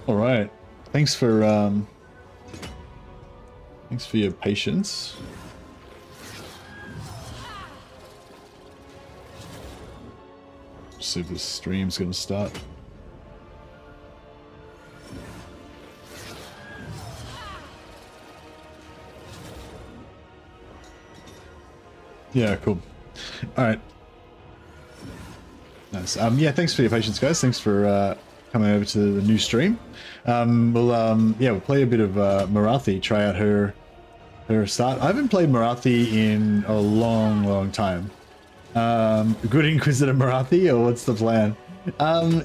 All right. Thanks for your patience. See if this stream's gonna start. Yeah, cool. All right. Nice. Yeah, thanks for your patience, guys. Thanks for coming over to the new stream. We'll play a bit of Morathi. Try out her start. I haven't played Morathi in a long time. Good Inquisitor Morathi, or what's the plan?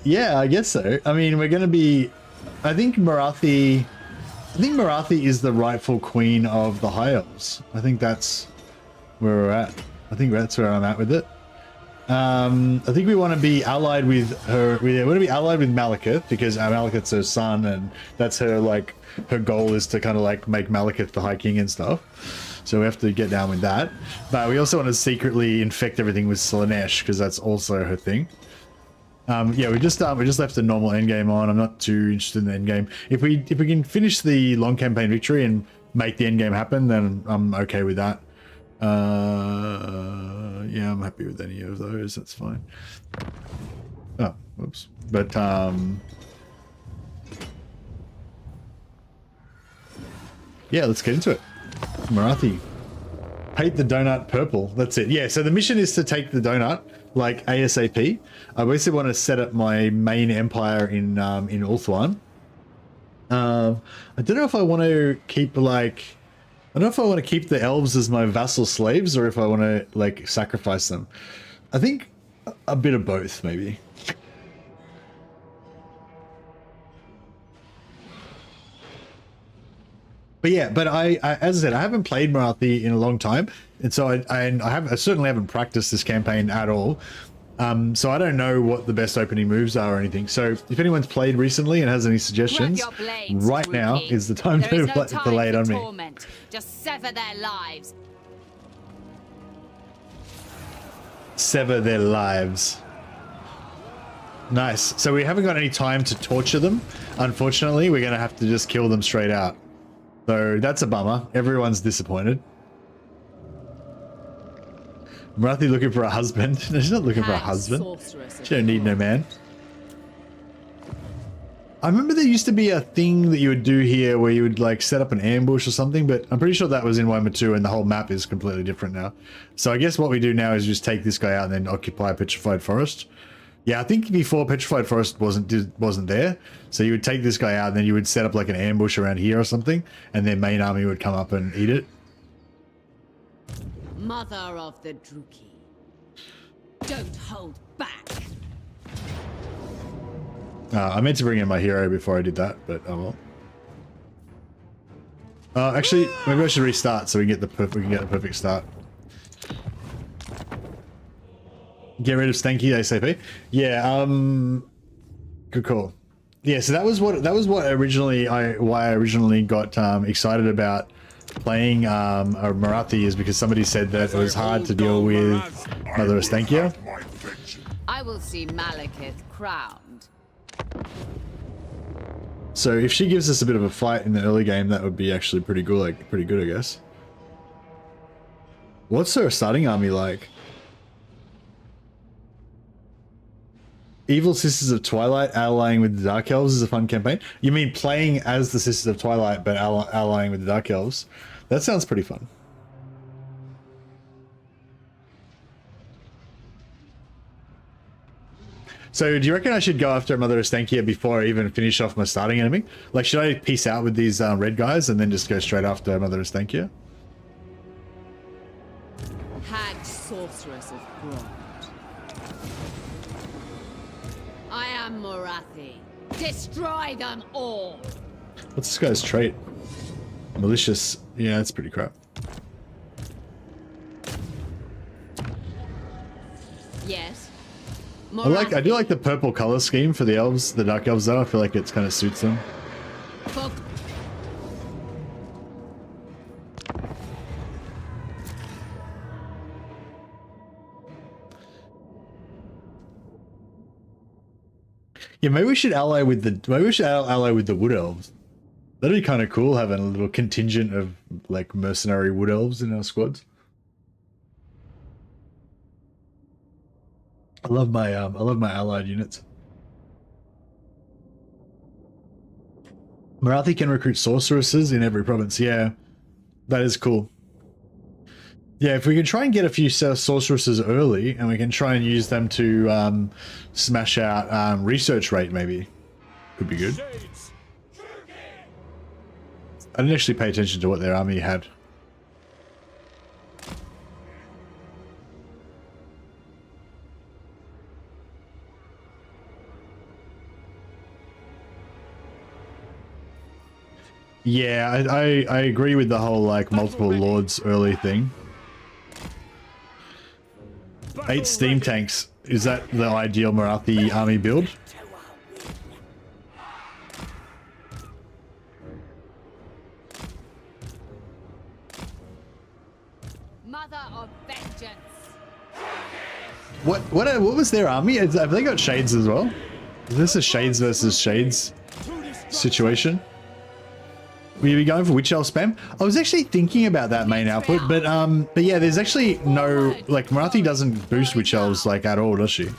Yeah, I guess so. I mean, we're gonna be. I think Morathi is the rightful queen of the High Elves. I think that's where we're at. I think that's where I'm at with it. I think we want to be allied with her. We want to be allied with Malekith because Malekith's her son, and that's her her goal is to kind of like make Malekith the High King and stuff. So we have to get down with that. But we also want to secretly infect everything with Slaanesh because that's also her thing. Yeah, we just left the normal endgame on. I'm not too interested in the endgame. If we can finish the long campaign victory and make the endgame happen, then I'm okay with that. Yeah, I'm happy with any of those. That's fine. Oh, whoops. But yeah, let's get into it. Morathi, paint the donut purple. That's it. Yeah, so the mission is to take the donut like ASAP. I basically want to set up my main empire in Ulthuan. I don't know if I want to keep I don't know if I want to keep the elves as my vassal slaves or if I want to like sacrifice them. I think a bit of both, maybe. But yeah, but I as I said, I haven't played Morathi in a long time, and so I certainly haven't practiced this campaign at all. So I don't know what the best opening moves are or anything. So if anyone's played recently and has any suggestions, right now is the time to lay it on me. Just sever their lives. Sever their lives. Nice. So we haven't got any time to torture them. Unfortunately, we're going to have to just kill them straight out. So that's a bummer. Everyone's disappointed. Morathi looking for a husband. No, she's not looking for a husband. She don't need no man. I remember there used to be a thing that you would do here where you would like set up an ambush or something, but I'm pretty sure that was in Warhammer 2 and the whole map is completely different now. So I guess what we do now is just take this guy out and then occupy Petrified Forest. Yeah, I think before Petrified Forest wasn't there. So you would take this guy out and then you would set up like an ambush around here or something, and their main army would come up and eat it. Mother of the Druki, don't hold back. I meant to bring in my hero before I did that, but oh well. Actually, maybe I should restart so we can get the perfect start. Get rid of Stanky ASAP. Yeah, good call. Yeah, so that was what originally why I originally got excited about playing a Morathi, is because somebody said that it was hard to deal with Mother Ostankya. I will see Malekith crowned. So if she gives us a bit of a fight in the early game, that would be actually pretty good, I guess. What's her starting army like? Evil Sisters of Twilight allying with the Dark Elves is a fun campaign. You mean playing as the Sisters of Twilight but allying with the Dark Elves? That sounds pretty fun. So do you reckon I should go after Mother Ostankya before I even finish off my starting enemy? Like, should I peace out with these red guys and then just go straight after Mother Ostankya? Hag sorceress of Grond. I am Morathi. Destroy them all. What's this guy's trait? Malicious. Yeah, that's pretty crap. Yes. I do like the purple color scheme for the elves, the dark elves though. I feel like it kind of suits them. Yeah, maybe we should ally with the wood elves. That'd be kind of cool having a little contingent of like mercenary wood elves in our squads. I love my allied units. Morathi can recruit sorceresses in every province. Yeah, that is cool. Yeah, if we can try and get a few sorceresses early, and we can try and use them to smash out research rate, maybe could be good. I didn't actually pay attention to what their army had. Yeah, I agree with the whole like multiple lords early thing. 8 steam tanks, is that the ideal Morathi army build? Mother of vengeance. What was their army? Have they got shades as well? Is this a shades versus shades situation? Will you be going for witch elf spam? I was actually thinking about that main output, but yeah, there's actually no, like, Morathi doesn't boost witch elves like at all, does she?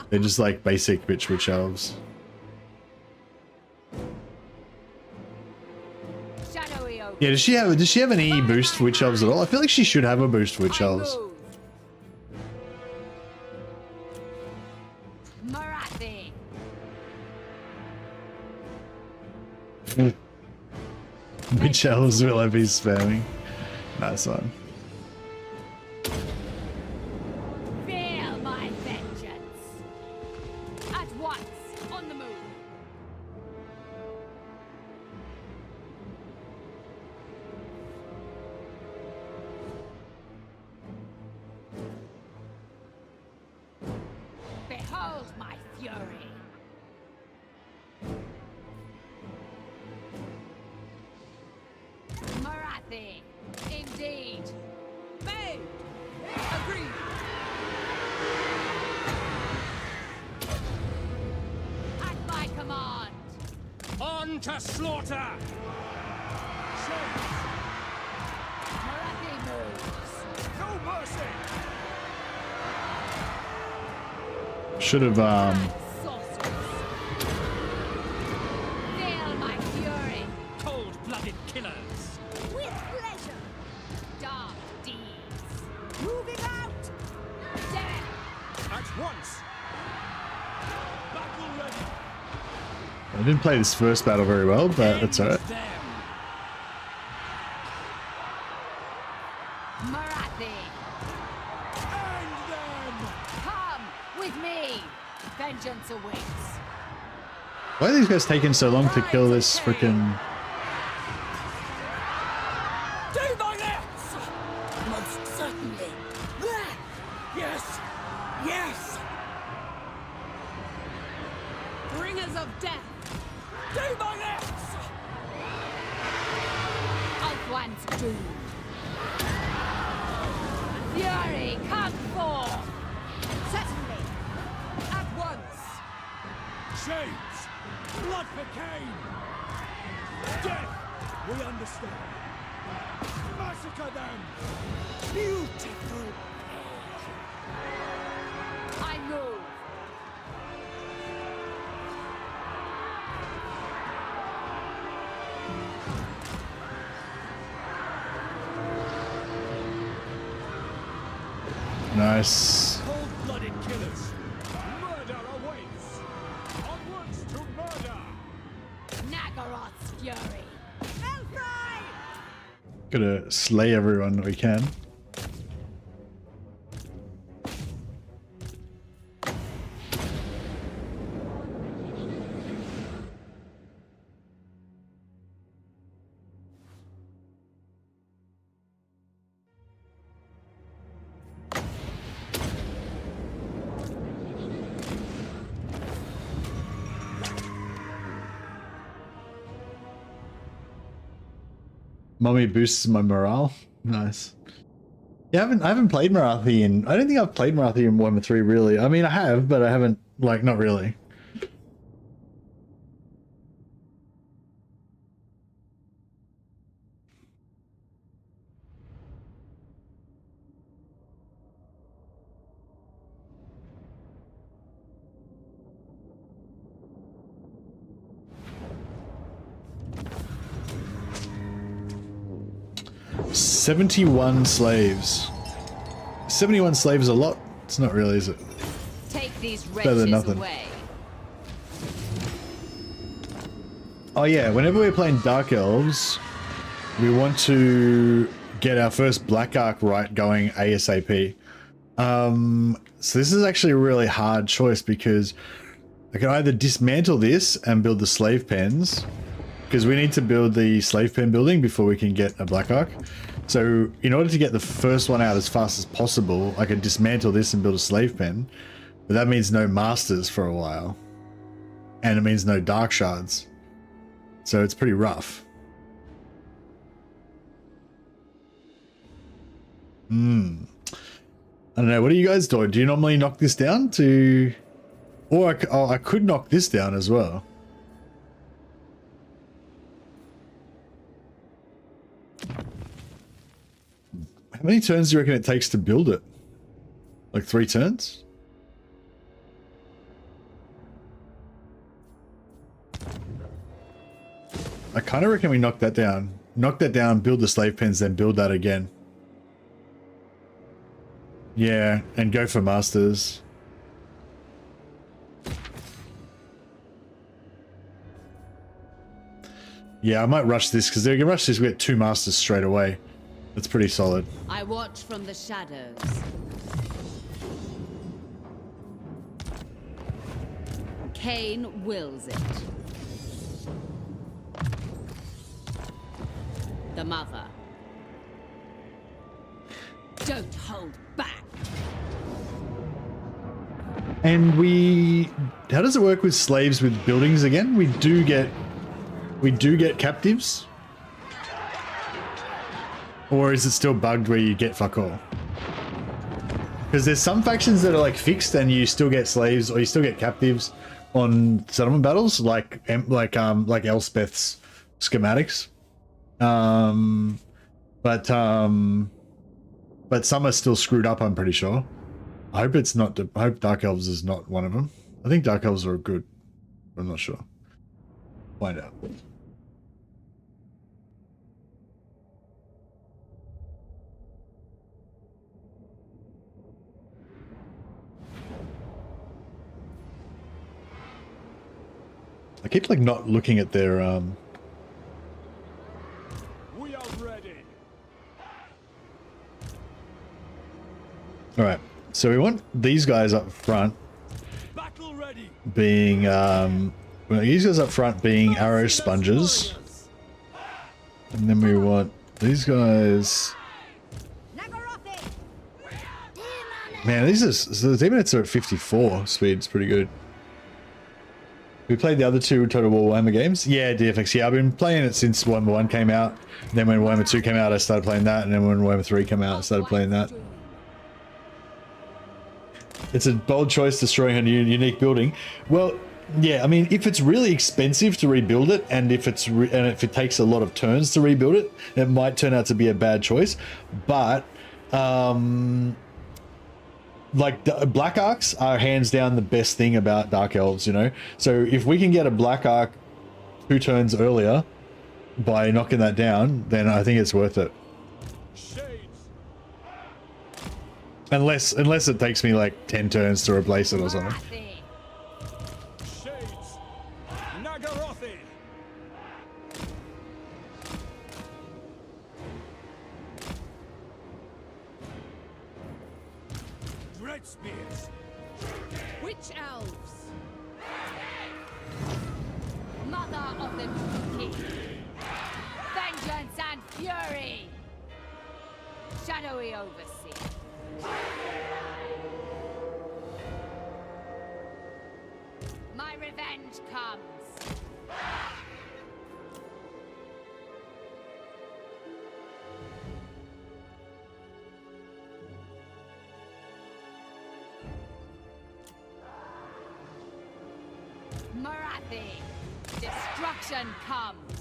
They're just like basic bitch witch elves. Yeah, does she have any boost witch elves at all? I feel like she should have a boost witch elves. Morathi. Which elves will I be spamming? Nice one. Feel my vengeance. At once, on the move. Behold my fury. Morathi, indeed. Made. Agreed. At my command. On to slaughter! Morathi moves. No mercy! Should have Sorcerers. Feel my fury. Cold-blooded killers! With pleasure. Dark deeds. Moving out. Death. At once! Battle ready! I didn't play this first battle very well, but that's alright. Them. Morathi. End them! Come with me. Vengeance awaits. Why are these guys taking so long to kill this freaking... Do my lips! Most certainly. Yes! Yes! Bringers of death. Do my lips! Ulthuan's doom. Fury, come forth. Certainly. At once. Shades! Blood for Cain! Death! We understand. Massacre them! Beautiful! I move. Nice. Cold-blooded killers! Murder awaits! Onwards to murder! Nagaroth's fury. Elfry! Gotta slay everyone that we can. Mummy boosts my morale. Nice. Yeah, I haven't played Morathi in... I don't think I've played Morathi in Warhammer 3 really. I mean, I have, but I haven't, like, not really. 71 slaves. 71 slaves a lot? It's not really, is it? Take these Better than wretches nothing. away. Oh yeah, whenever we're playing Dark Elves, we want to get our first Black Arc right going ASAP. So this is actually a really hard choice because I can either dismantle this and build the slave pens, because we need to build the slave pen building before we can get a Black Arc. So in order to get the first one out as fast as possible, I can dismantle this and build a slave pen, but that means no masters for a while, and it means no dark shards. So it's pretty rough. I don't know. What do you guys do? Do you normally knock this down to... Or I could knock this down as well. How many turns do you reckon it takes to build it? Like 3 turns? I kind of reckon we knock that down. Knock that down, build the slave pens, then build that again. Yeah, and go for masters. Yeah, I might rush this because they can rush this. We get 2 masters straight away. That's pretty solid. I watch from the shadows. Cain wills it. The mother. Don't hold back. And how does it work with slaves with buildings again? We do get captives? Or is it still bugged where you get fuck all? Because there's some factions that are like fixed and you still get slaves or you still get captives on settlement battles, like Elspeth's schematics. But some are still screwed up, I'm pretty sure. I hope it's not. I hope Dark Elves is not one of them. I think Dark Elves are good. I'm not sure. Find out. I keep like not looking at their We are ready. All right, so we want these guys up front Battle ready. being these guys up front being arrow sponges, and then we want these guys. Man, these are so the demons are at 54 speed. It's pretty good. We played the other 2 Total War Warhammer games. Yeah, DFX. Yeah, I've been playing it since Warhammer 1 came out. Then when Warhammer 2 came out, I started playing that. And then when Warhammer 3 came out, I started playing that. It's a bold choice destroying a new unique building. Well, yeah, I mean, if it's really expensive to rebuild it, and if it takes a lot of turns to rebuild it, it might turn out to be a bad choice. But like Black Arcs are hands down the best thing about Dark Elves, you know? So if we can get a Black Arc 2 turns earlier by knocking that down, then I think it's worth it. Shades. Unless it takes me like 10 turns to replace it or something. Morathi. Shades. Nagarothi. Dread spears. Witch elves. Mother of the Druki. Vengeance and fury. Shadowy overseer. My revenge comes. Morathi, destruction comes.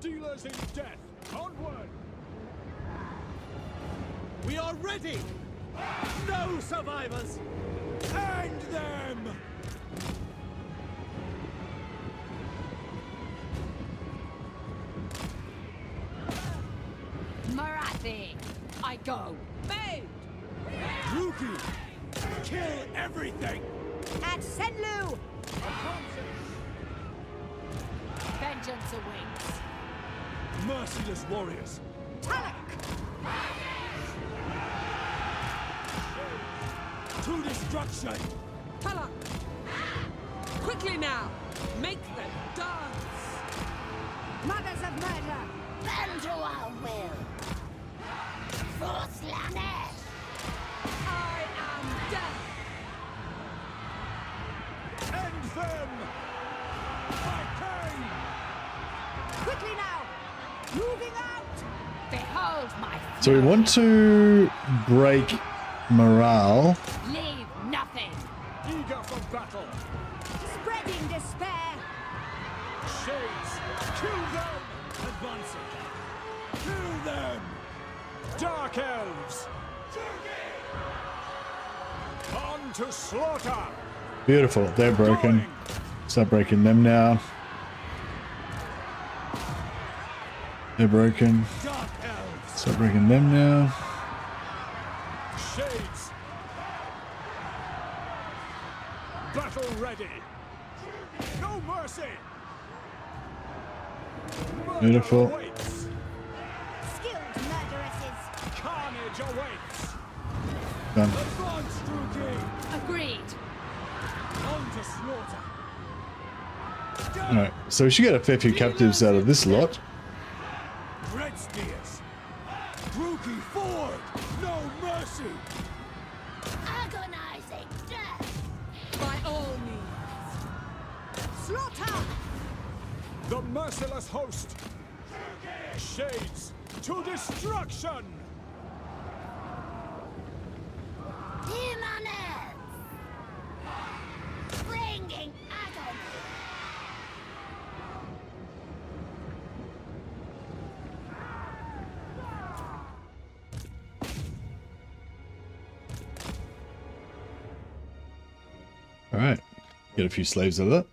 Dealers in death. Onward. We are ready. No survivors. End them. I go. Made! Druki! Kill everything! At Senlu! Vengeance awaits. Merciless warriors! Talak! To destruction! Talak! Quickly now! Make them dance! Mothers of murder! Bend to our will. Force Lanesh. I am death! End them! By Cain! Quickly now! Moving out! Behold my So we want to break morale. Leave nothing! Eager for battle! Spreading despair! Shades! Kill them! Advancing! Kill them! Dark elves! On to slaughter! Beautiful. They're broken. Start breaking them now. They're broken. Dark elves! Start breaking them now. Shades! Battle ready! No mercy! Murder Beautiful. awaits. Skilled murderesses! Carnage awaits! Done. Advance, Druki! Agreed! On to slaughter! Alright, so we should get a fair few captives out of this lot. Red spears! Druki forward! No mercy! Agonizing death. By all means! Slaughter! The merciless host! Shades to destruction! Demoness. Bringing agony. Alright. Get a few slaves out of that.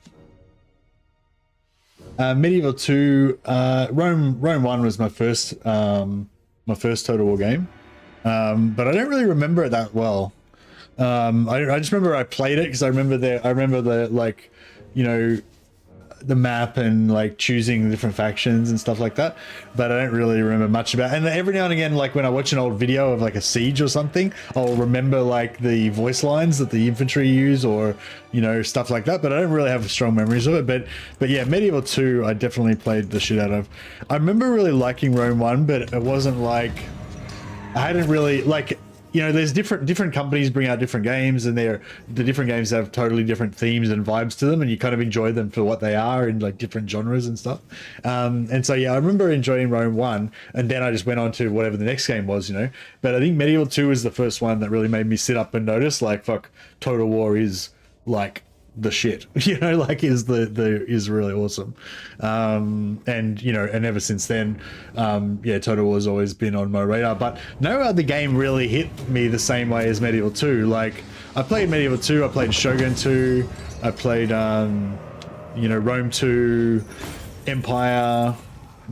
Medieval 2, Rome 1 was my first Total War game. But I don't really remember it that well. I just remember I played it because I remember the like, you know, the map and like choosing different factions and stuff like that, but I don't really remember much about it. And every now and again, like when I watch an old video of like a siege or something, I'll remember like the voice lines that the infantry use, or you know, stuff like that, but I don't really have strong memories of it. But yeah, Medieval 2 I definitely played the shit out of. I remember really liking Rome 1, but it wasn't like, I hadn't really like, you know, there's different companies bring out different games, and the different games have totally different themes and vibes to them, and you kind of enjoy them for what they are in like different genres and stuff. And so yeah, I remember enjoying Rome 1, and then I just went on to whatever the next game was, you know. But I think Medieval 2 was the first one that really made me sit up and notice like, fuck, Total War is like the shit, you know, like is really awesome. And you know, and ever since then, yeah, Total War has always been on my radar, but no other game really hit me the same way as Medieval 2. Like I played Medieval 2, I played Shogun 2, I played you know, Rome 2, Empire.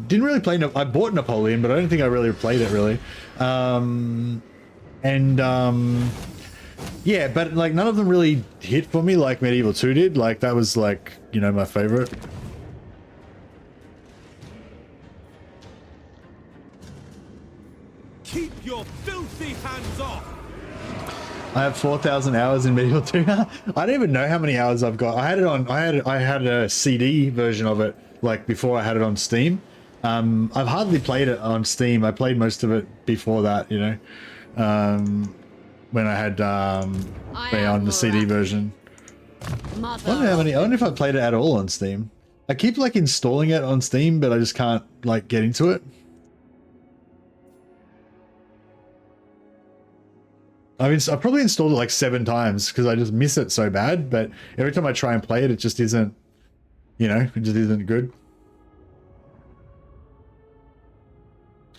Didn't really play, I bought Napoleon, but I don't think I really played it really. Yeah, but like none of them really hit for me like Medieval 2 did. Like that was like, you know, my favorite. Keep your filthy hands off! I have 4,000 hours in Medieval 2. I don't even know how many hours I've got. I had a CD version of it like before I had it on Steam. I've hardly played it on Steam. I played most of it before that, you know. When I had on the CD version. I wonder if I played it at all on Steam. I keep like installing it on Steam, but I just can't like get into it. I've probably installed it like 7 times because I just miss it so bad, but every time I try and play it, it just isn't, you know, it just isn't good.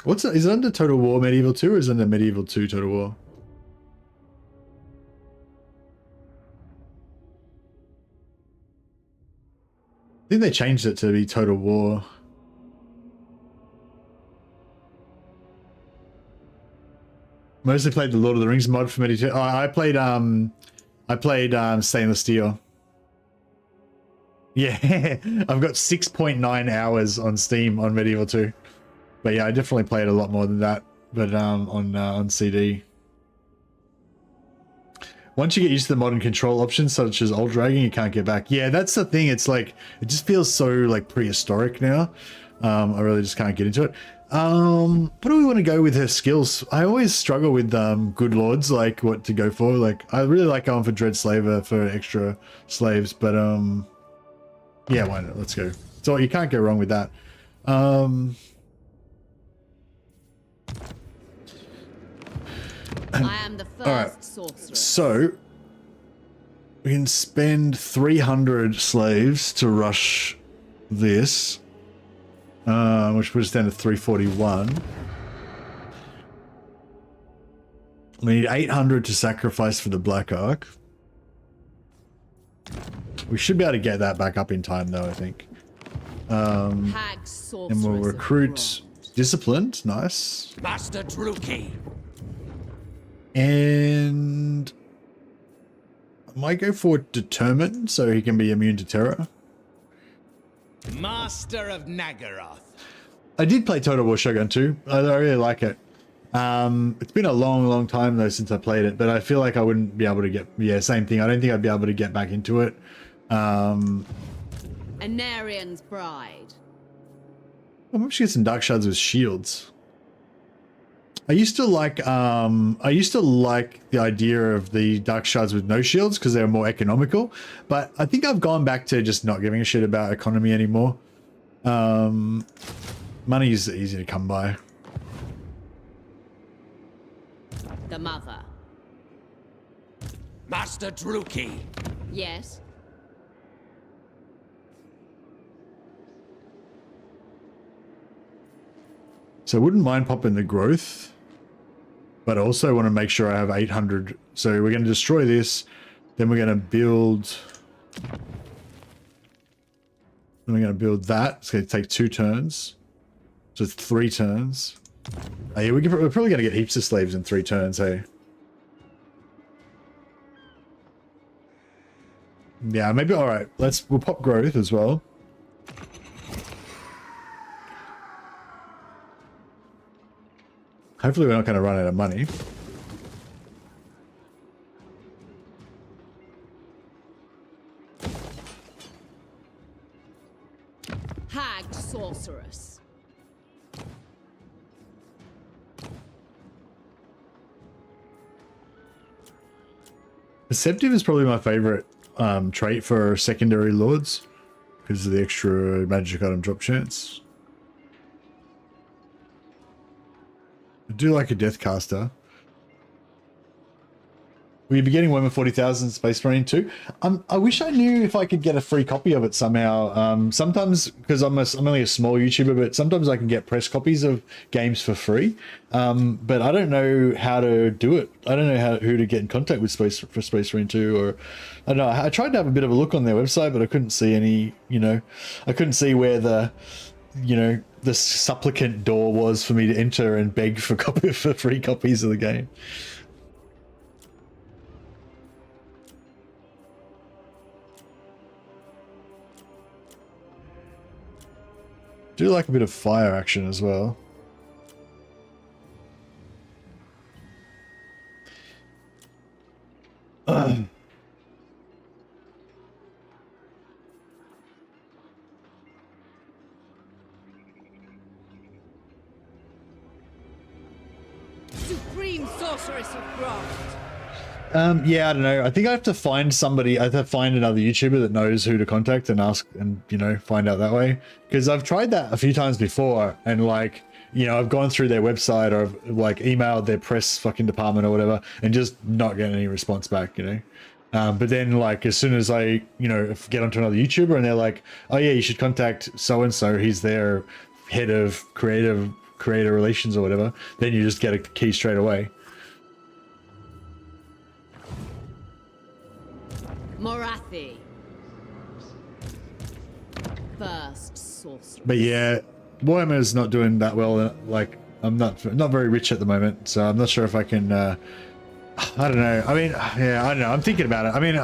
Is it under Total War Medieval 2 or is it under Medieval 2 Total War? I think they changed it to be Total War. Mostly played the Lord of the Rings mod for Medieval. Oh, I played Stainless Steel. Yeah, I've got 6.9 hours on Steam on Medieval 2. But yeah, I definitely played a lot more than that. But on CD. Once you get used to the modern control options, such as alt dragging, you can't get back. Yeah, that's the thing. It's like, it just feels so like prehistoric now. I really just can't get into it. What do we want to go with her skills? I always struggle with good lords, like what to go for. Like, I really like going for Dread Slaver for extra slaves, but yeah, why not? Let's go. So you can't go wrong with that. I am the first Alright, sorceress. so we can spend 300 slaves to rush this, which puts us down to 341. We need 800 to sacrifice for the Black Ark. We should be able to get that back up in time, though, I think. Hag sorceress And we'll of recruit bronze. Disciplined. Nice. Master Druki. And I might go for Determined so he can be immune to terror. Master of Nagaroth. I did play Total War Shogun 2. I really like it. It's been a long time though since I played it, but I feel like I wouldn't be able to get, yeah, same thing. I don't think I'd be able to get back into it. Anarian's bride. I'll maybe get some Dark Shards with shields. I used to like the idea of the Dark Shards with no shields because they were more economical, but I think I've gone back to just not giving a shit about economy anymore. Money is easy to come by. The mother. Master Druki. Yes. So I wouldn't mind popping the growth, but I also want to make sure I have 800. So we're going to destroy this, then we're going to build. Then we're going to build that. It's going to take 2 turns. So it's 3 turns. Oh, yeah, we're probably going to get heaps of slaves in 3 turns, hey? Yeah, maybe, alright. We'll pop growth as well. Hopefully we're not going to run out of money. Hag sorceress. Perceptive is probably my favorite trait for secondary lords because of the extra magic item drop chance. I do like a Deathcaster. Will you be getting Warhammer 40,000 Space Marine too? I wish I knew if I could get a free copy of it somehow. Sometimes, because I'm only a small YouTuber, but sometimes I can get press copies of games for free. But I don't know how to do it. I don't know who to get in contact with Space Marine 2, or I don't know. I tried to have a bit of a look on their website, but I couldn't see any. I couldn't see where the supplicant door was for me to enter and beg for free copies of the game. Do like a bit of fire action as well. Supreme sorceress of craft. Yeah, I don't know. I think I have to find somebody. I have to find another YouTuber that knows who to contact and ask, and find out that way. Because I've tried that a few times before, and I've gone through their website or I've emailed their press fucking department or whatever, and just not getting any response back. But then as soon as I get onto another YouTuber and they're like, oh yeah, you should contact so and so. He's their head of creator relations or whatever. Then you just get a key straight away. Morathi. First sorceress. But yeah, Warhammer's not doing that well, I'm not very rich at the moment, so I'm not sure if I can. I don't know. I mean, yeah, I don't know. I'm thinking about it. I mean,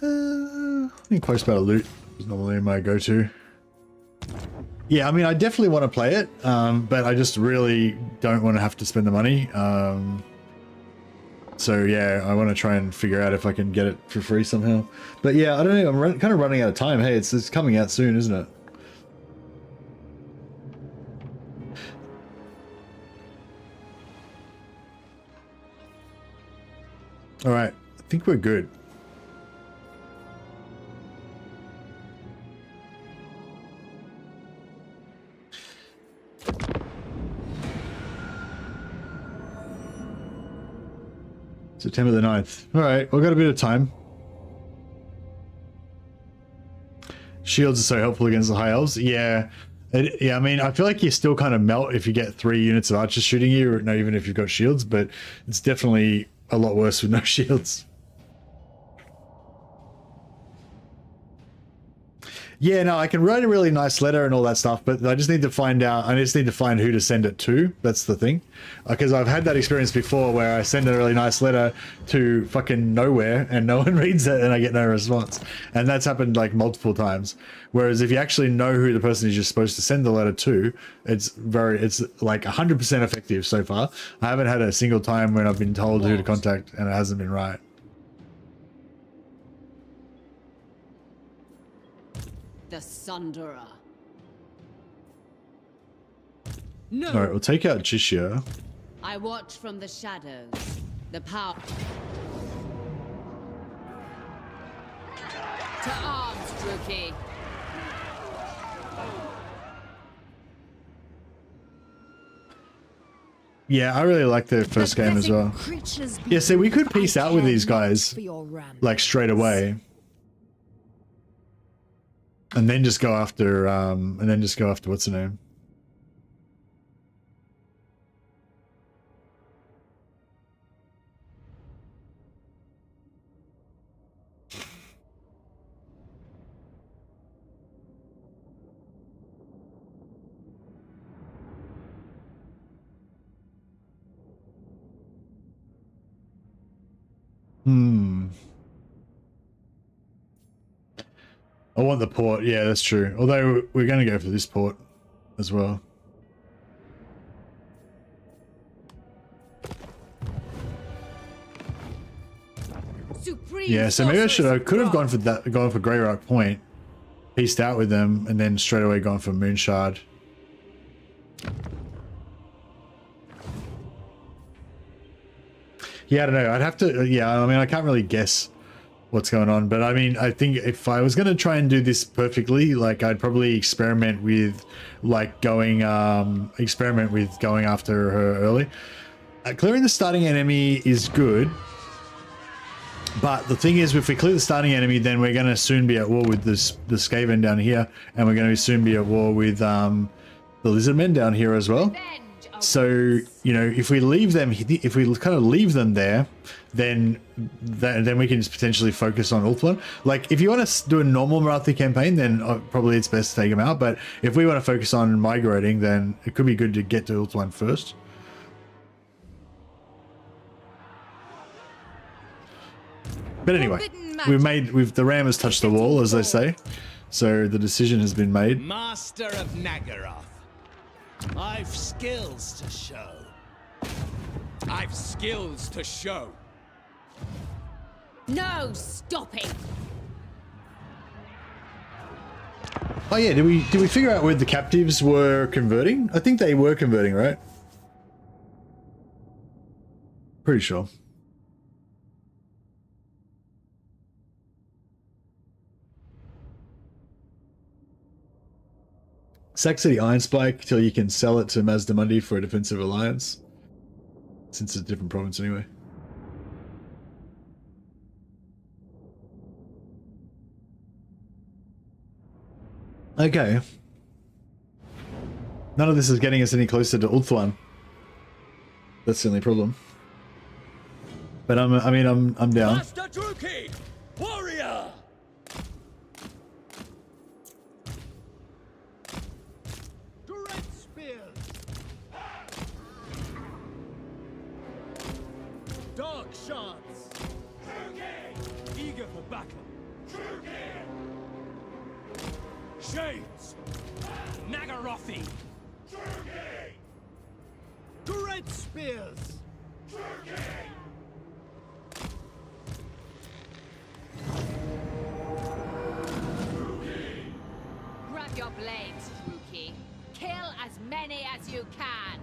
I think close battle loot is normally my go-to. Yeah, I mean, I definitely want to play it, but I just really don't want to have to spend the money. So yeah, I want to try and figure out if I can get it for free somehow. But yeah, I don't know. I'm kind of running out of time. Hey, it's coming out soon, isn't it? All right, I think we're good. September the 9th. All right, we've got a bit of time. Shields are so helpful against the high elves. Yeah, yeah. I mean, I feel like you still kind of melt if you get 3 units of archers shooting you, or no, even if you've got shields. But it's definitely a lot worse with no shields. Yeah, no, I can write a really nice letter and all that stuff, but I just need to find out. I just need to find who to send it to. That's the thing, because I've had that experience before where I send a really nice letter to fucking nowhere and no one reads it and I get no response, and that's happened like multiple times. Whereas if you actually know who the person is you're supposed to send the letter to, it's like 100% effective so far. I haven't had a single time when I've been told who to contact and it hasn't been right. The Sunderer. No. All right, we'll take out Jishia. I watch from the shadows. The power. To arms, Druki. Yeah, I really like the first game as well. Yeah, so we could peace out with these guys like straight away. And then just go after, what's the name? I want the port. Yeah, that's true. Although we're going to go for this port as well. Supreme Yeah, so maybe I could have gone for Grey Rock Point, pieced out with them, and then straight away gone for Moonshard. Yeah, I don't know. I'd have to. Yeah, I mean, I can't really guess what's going on, but I mean, I think if I was going to try and do this perfectly, like I'd probably experiment with going after her early. Clearing the starting enemy is good, but the thing is, if we clear the starting enemy, then we're going to soon be at war with the Skaven down here, and we're going to soon be at war with the Lizardmen down here as well. So, you know, if we leave them, if we kind of leave them there, then we can just potentially focus on Ulthuan. Like, if you want to do a normal Morathi campaign, then probably it's best to take them out. But if we want to focus on migrating, then it could be good to get to Ulthuan first. But anyway, the ram has touched the wall, as they say. So the decision has been made. Master of Nagaroth. I've skills to show. I've skills to show. No stopping. Oh yeah, did we figure out where the captives were converting? I think they were converting, right? Pretty sure. Sack City Iron Spike till you can sell it to Mazdamundi for a defensive alliance. Since it's a different province anyway. Okay. None of this is getting us any closer to Ulthuan. That's the only problem. But I'm down. Master Druki! Warrior! Great spears! Dark shards! Eager for battle! Shades! Nagarothi! Great spears! Grab your blades, Druki. Kill as many as you can.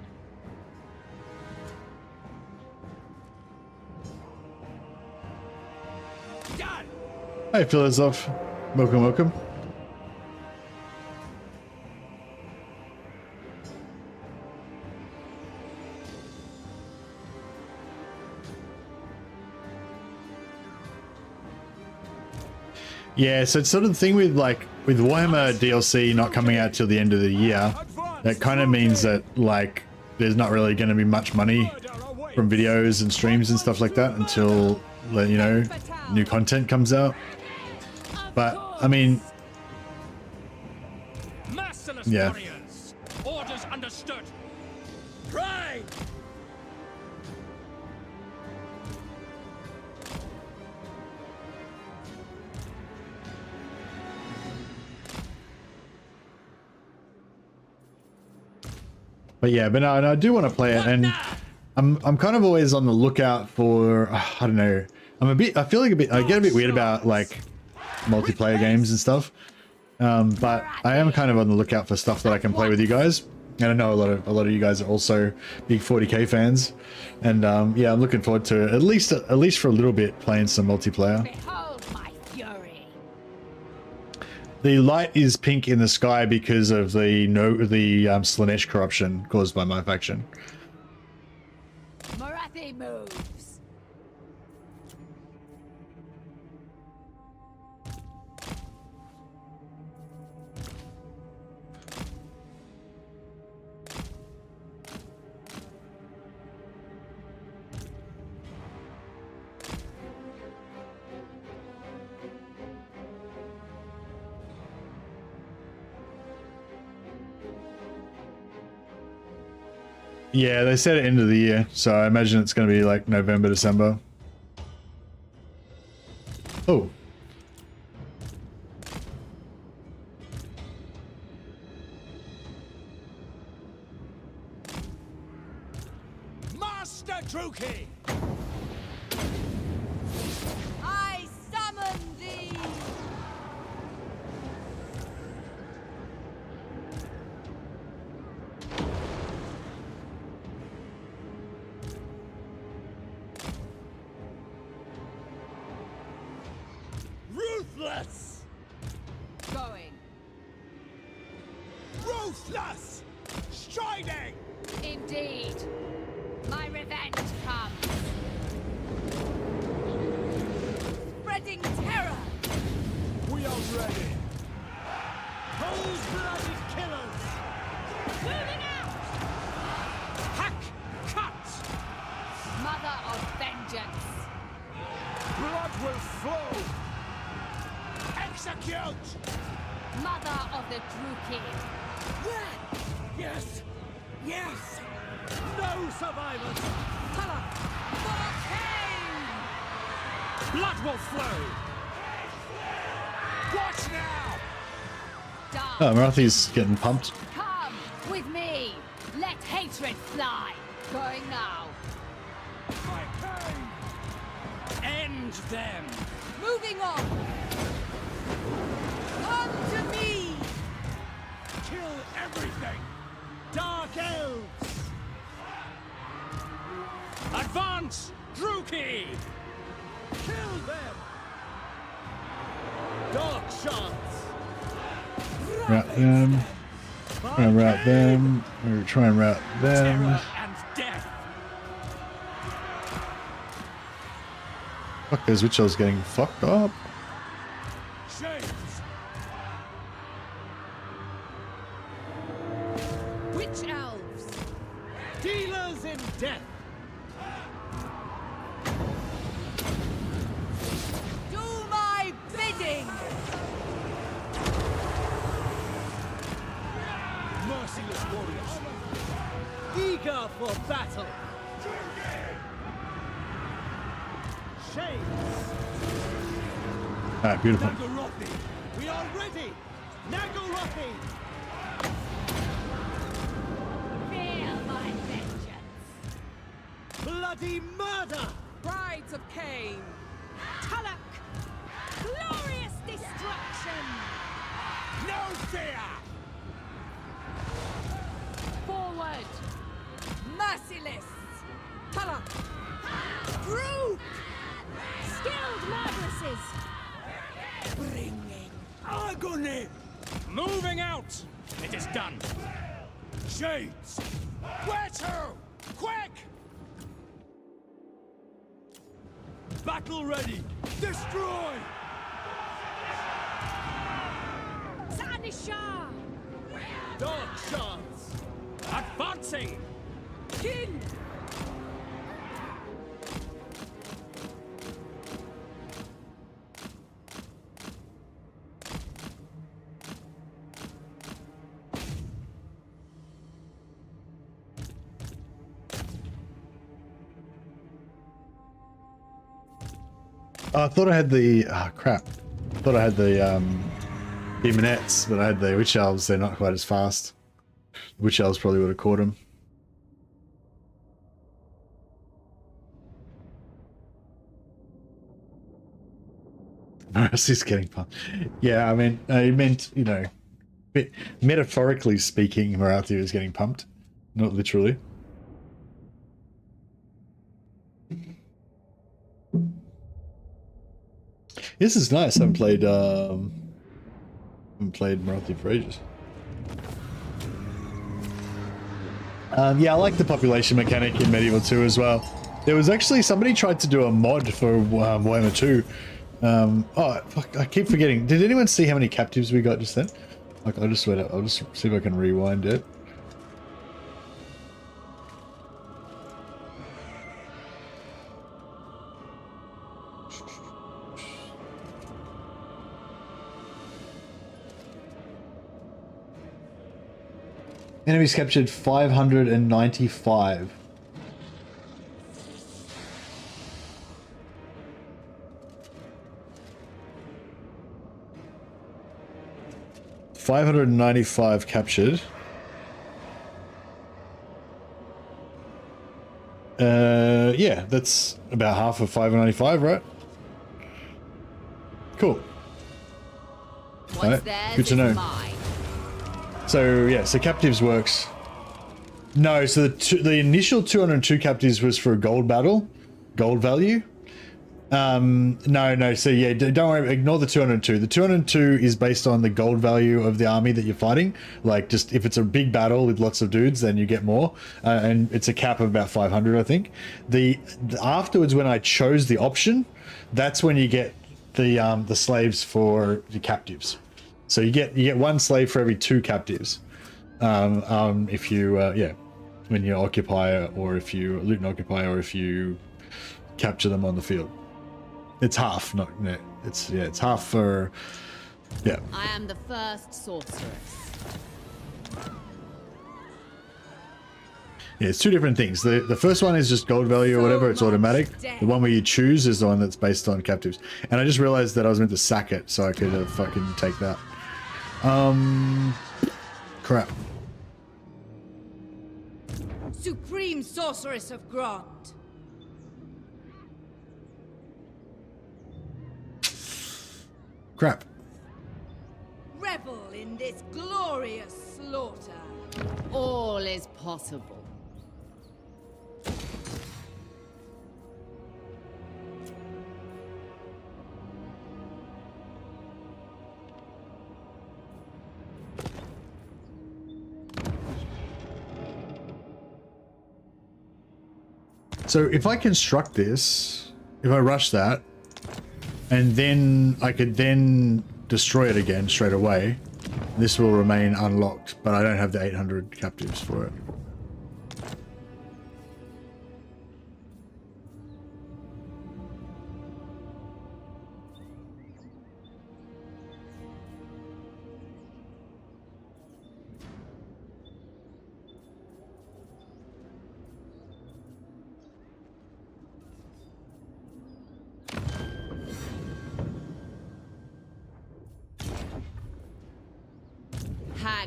Done! Hey, Philosoph. Welcome, welcome. Yeah, so it's sort of the thing with with Warhammer DLC not coming out till the end of the year. That kind of means that like there's not really going to be much money from videos and streams and stuff like that until you know new content comes out. But I mean, Merciless yeah. warriors! Orders understood! Pride! But yeah, but no, and I do want to play it, and I'm kind of always on the lookout for I don't know. I feel like I get a bit weird about like multiplayer games and stuff. But I am kind of on the lookout for stuff that I can play with you guys. And I know a lot of you guys are also big 40k fans, and yeah, I'm looking forward to at least for a little bit playing some multiplayer. Behold my fury. The light is pink in the sky because of the Slanesh corruption caused by my faction. Morathi moves. Yeah, they said end of the year, so I imagine it's going to be like November, December. Oh. Master Druki! I summon thee. Ruthless! Going. Ruthless! Striding! Indeed. My revenge comes. Spreading terror. We are ready! Cold-blooded killers! Moving out. Hack! Cut! Mother of vengeance. Blood will flow! Execute! Mother of the Druki. Yes! Yes! No survivors! For pain. Blood will flow! Watch now! Die. Oh, Marathi's getting pumped. Come with me. Let hatred fly. Going now. My pain! End them! Moving on. Come to me. Kill everything! Dark elves! Advance! Druki! Kill them! Dark shards! Route them. Try and route them. Or try and route them. Terror and death! Fuck, those witch elves getting fucked up. Shades! Witch elves. Dealers in death! Duma. warriors. Eager for battle. Shades. Alright, beautiful. Nagorothi. We are ready. Nagorothi. Feel my vengeance. Bloody murder. Brides of Cain. Tulloch. Glorious destruction. No fear. Forward. Merciless. Tulloch. Group. Skilled murderesses. Bringing Agony. Moving out! It is done. Shades. Where to? Quick. Battle ready. Destroy. Sanishar. Dark shards. Advancing! Kin. I thought I had the crap. I thought I had the demonettes, but I had the witch elves. They're not quite as fast. Witch elves probably would have caught them. Morassi's getting pumped. Yeah, I mean, he meant, you know, metaphorically speaking, Morathi was getting pumped, not literally. This is nice. I haven't played Morathi for ages. Yeah, I like the population mechanic in Medieval 2 as well. There was actually somebody tried to do a mod for Warhammer 2. Oh, fuck, I keep forgetting. Did anyone see how many captives we got just then? Like, I'll just wait. I'll just see if I can rewind it. Enemies captured 595. $595 captured. Yeah, that's about half of 595, right? Cool. Alright, good to know. So yeah, so captives works. No, so the initial 202 captives was for a gold battle, gold value. No. So yeah, don't worry. Ignore the 202. The 202 is based on the gold value of the army that you're fighting. Like, just if it's a big battle with lots of dudes, then you get more, and it's a cap of about 500, I think. The afterwards, when I chose the option, that's when you get the slaves for the captives. So you get one slave for every 2 captives. If you yeah, when you occupy, or if you loot and occupy, or if you capture them on the field. It's half, not it's yeah, it's half for yeah. I am the first sorceress. Yeah, it's 2 different things. The first one is just gold value or whatever, it's automatic. The one where you choose is the one that's based on captives. And I just realized that I was meant to sack it so I could fucking take that. Crap. Supreme sorceress of Grant. Crap. Revel in this glorious slaughter. All is possible. So if I construct this, if I rush that, and then I could then destroy it again straight away, this will remain unlocked, but I don't have the 800 captives for it.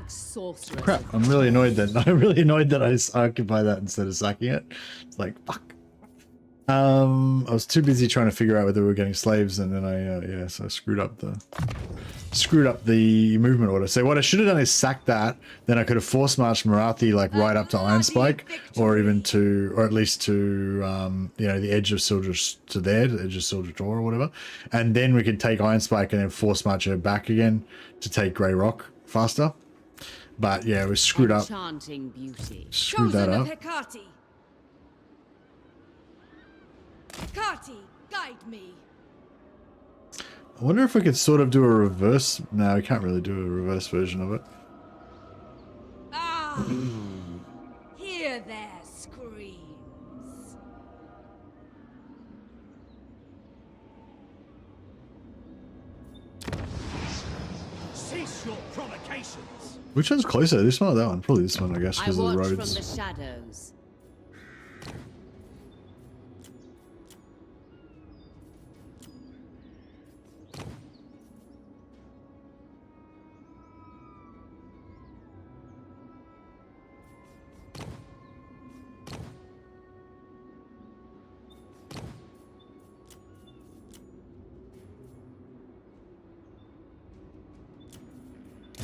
hag sorceress. Crap, I'm really annoyed that I occupy that instead of sacking it. It's like, fuck. I was too busy trying to figure out whether we were getting slaves, and then so I screwed up the movement order. So what I should have done is sack that, then I could have force marched Morathi like right up to Iron Spike, or even to, or at least to the edge of Sildra, to there, the edge of Sildra Tor or whatever, and then we could take Iron Spike and then force march her back again to take Grey Rock faster. But yeah, we screwed up. Enchanting beauty. Screwed that up. Hecate. Hecate, guide me. I wonder if we could sort of do a reverse. No, we can't really do a reverse version of it. Ah, hear their screams. Cease your provocations. Which one's closer? This one or that one? Probably this one, I guess, I because of the watch from roads. the shadows.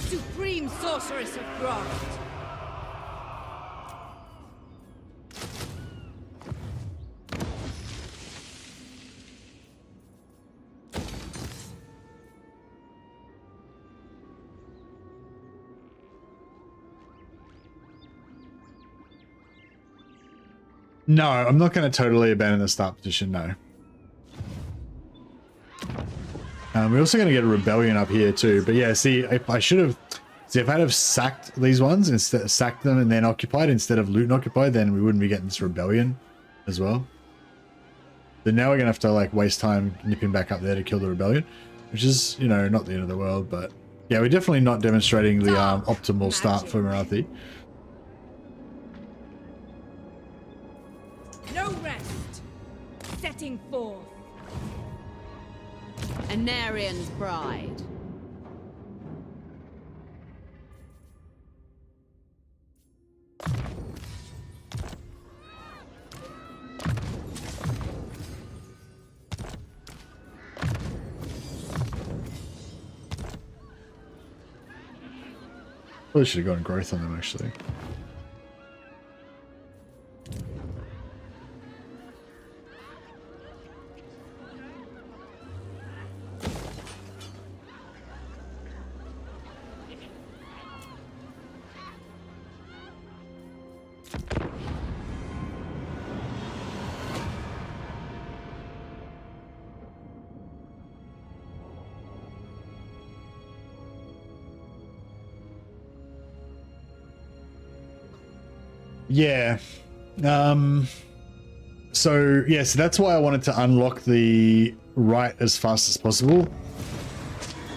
Supreme sorceress of Grant. No, I'm not going to totally abandon the start position, no. We're also going to get a rebellion up here too. But yeah, see, if I had have sacked these ones, instead sacked them and then occupied instead of loot and occupied, then we wouldn't be getting this rebellion as well. But now we're going to have to like waste time nipping back up there to kill the rebellion, which is, you know, not the end of the world. But yeah, we're definitely not demonstrating the optimal start for Morathi. No rest. Setting forth. Anarian's bride. Probably should have gotten growth on them actually. Yeah. So yes, that's why I wanted to unlock the right as fast as possible.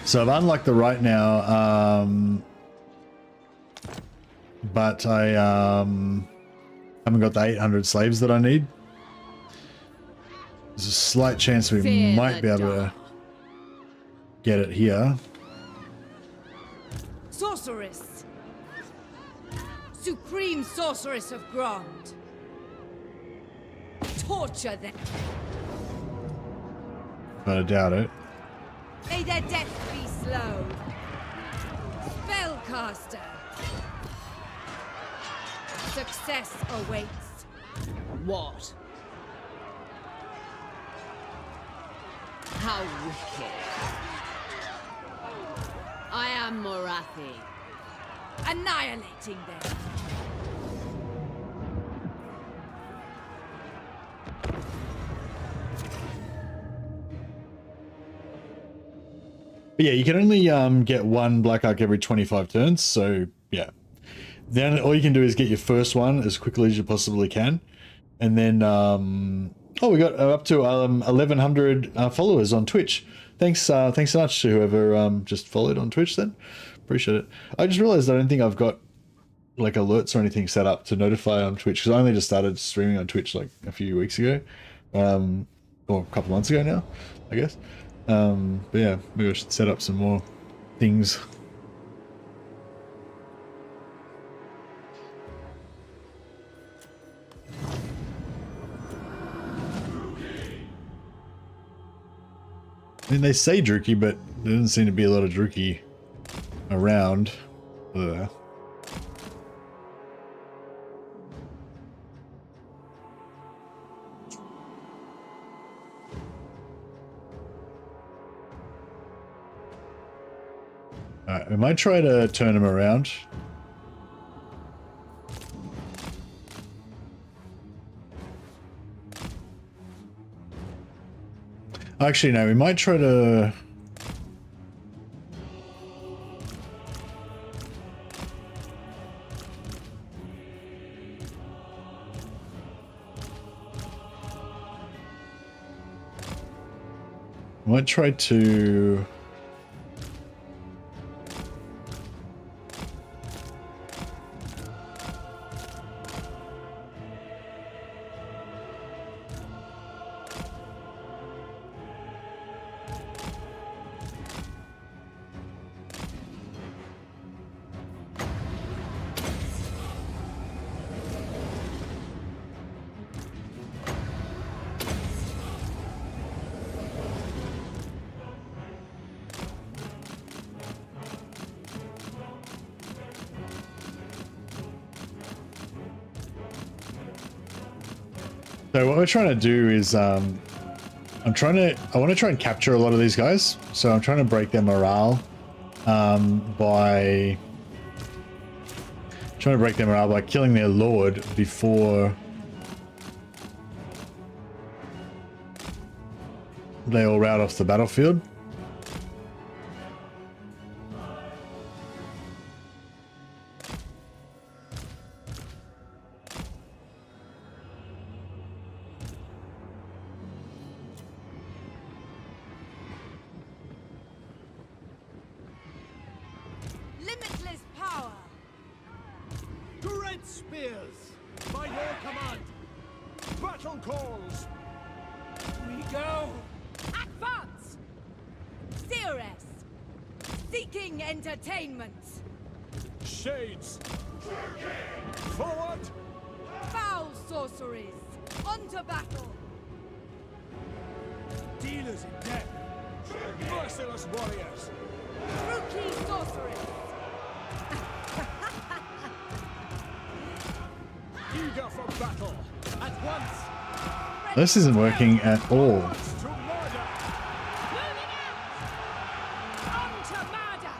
So I've unlocked the right now, but I haven't got the 800 slaves that I need. There's a slight chance we Fear might be able to get it here. Sorceress. Supreme sorceress of Grant. Torture them. But I doubt it. May their death be slow. Spellcaster. Success awaits. What? How wicked. I am Morathi. Annihilating them. But yeah, you can only get one Black Arc every 25 turns, so yeah. Then all you can do is get your first one as quickly as you possibly can. And then, oh, we got up to 1,100 followers on Twitch. Thanks so much to whoever just followed on Twitch then. Appreciate it. I just realized I don't think I've got like alerts or anything set up to notify on Twitch, because I only just started streaming on Twitch like a few weeks ago, or a couple months ago now, I guess. But yeah, maybe I should set up some more things. I mean, they say Druki, but there doesn't seem to be a lot of Druki around. Ugh. Alright, we might try to turn him around. Actually, no, we might try to... Might try to... So what we're trying to do is, I want to try and capture a lot of these guys. So I'm trying to break their morale, by killing their lord before they all rout off the battlefield. Limitless power. Great spears! By your command! Battle calls! We go. Advance. Ceres. Seeking entertainment. Shades! Forward! Foul sorceries. Onto battle. Dealers in death! Merciless warriors! Rookie sorceress. Eager for battle! At once! This isn't working at all. To murder! Moving out. Onto murder.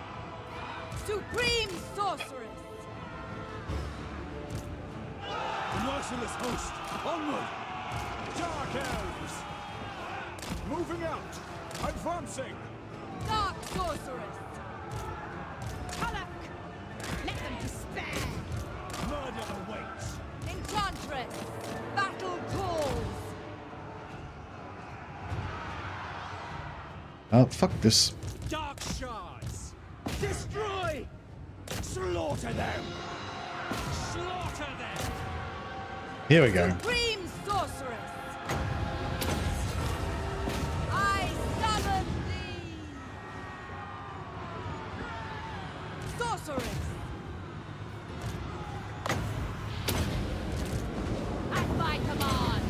Supreme sorceress. Merciless host! Onward! Dark elves! Moving out! Advancing! Dark sorceress. Halak. Let them despair. Murder awaits! Enchantress. Battle calls. Oh, fuck this. Dark shards! Destroy! Slaughter them! Slaughter them! Here we go. Supreme sorceress. I summon thee. Sorceress. At my command.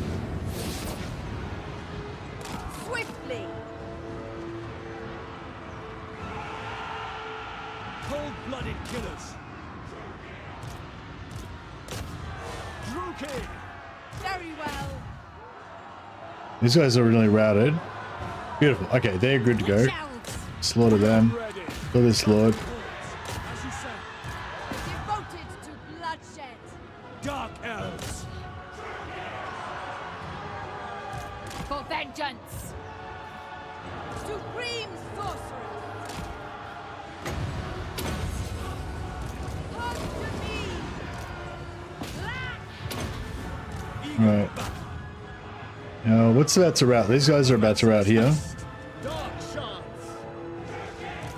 Swiftly. Cold-blooded killers! Druki! Very well. These guys are really routed. Beautiful. Okay, they're good to go. Elves. Slaughter them. Ready! Kill this lord. As you say, Devoted to bloodshed. Dark elves! For vengeance. Supreme sorceress. Come to me. Black. Right. Now, what's about to rout? These guys are about to rout here. Dark shards!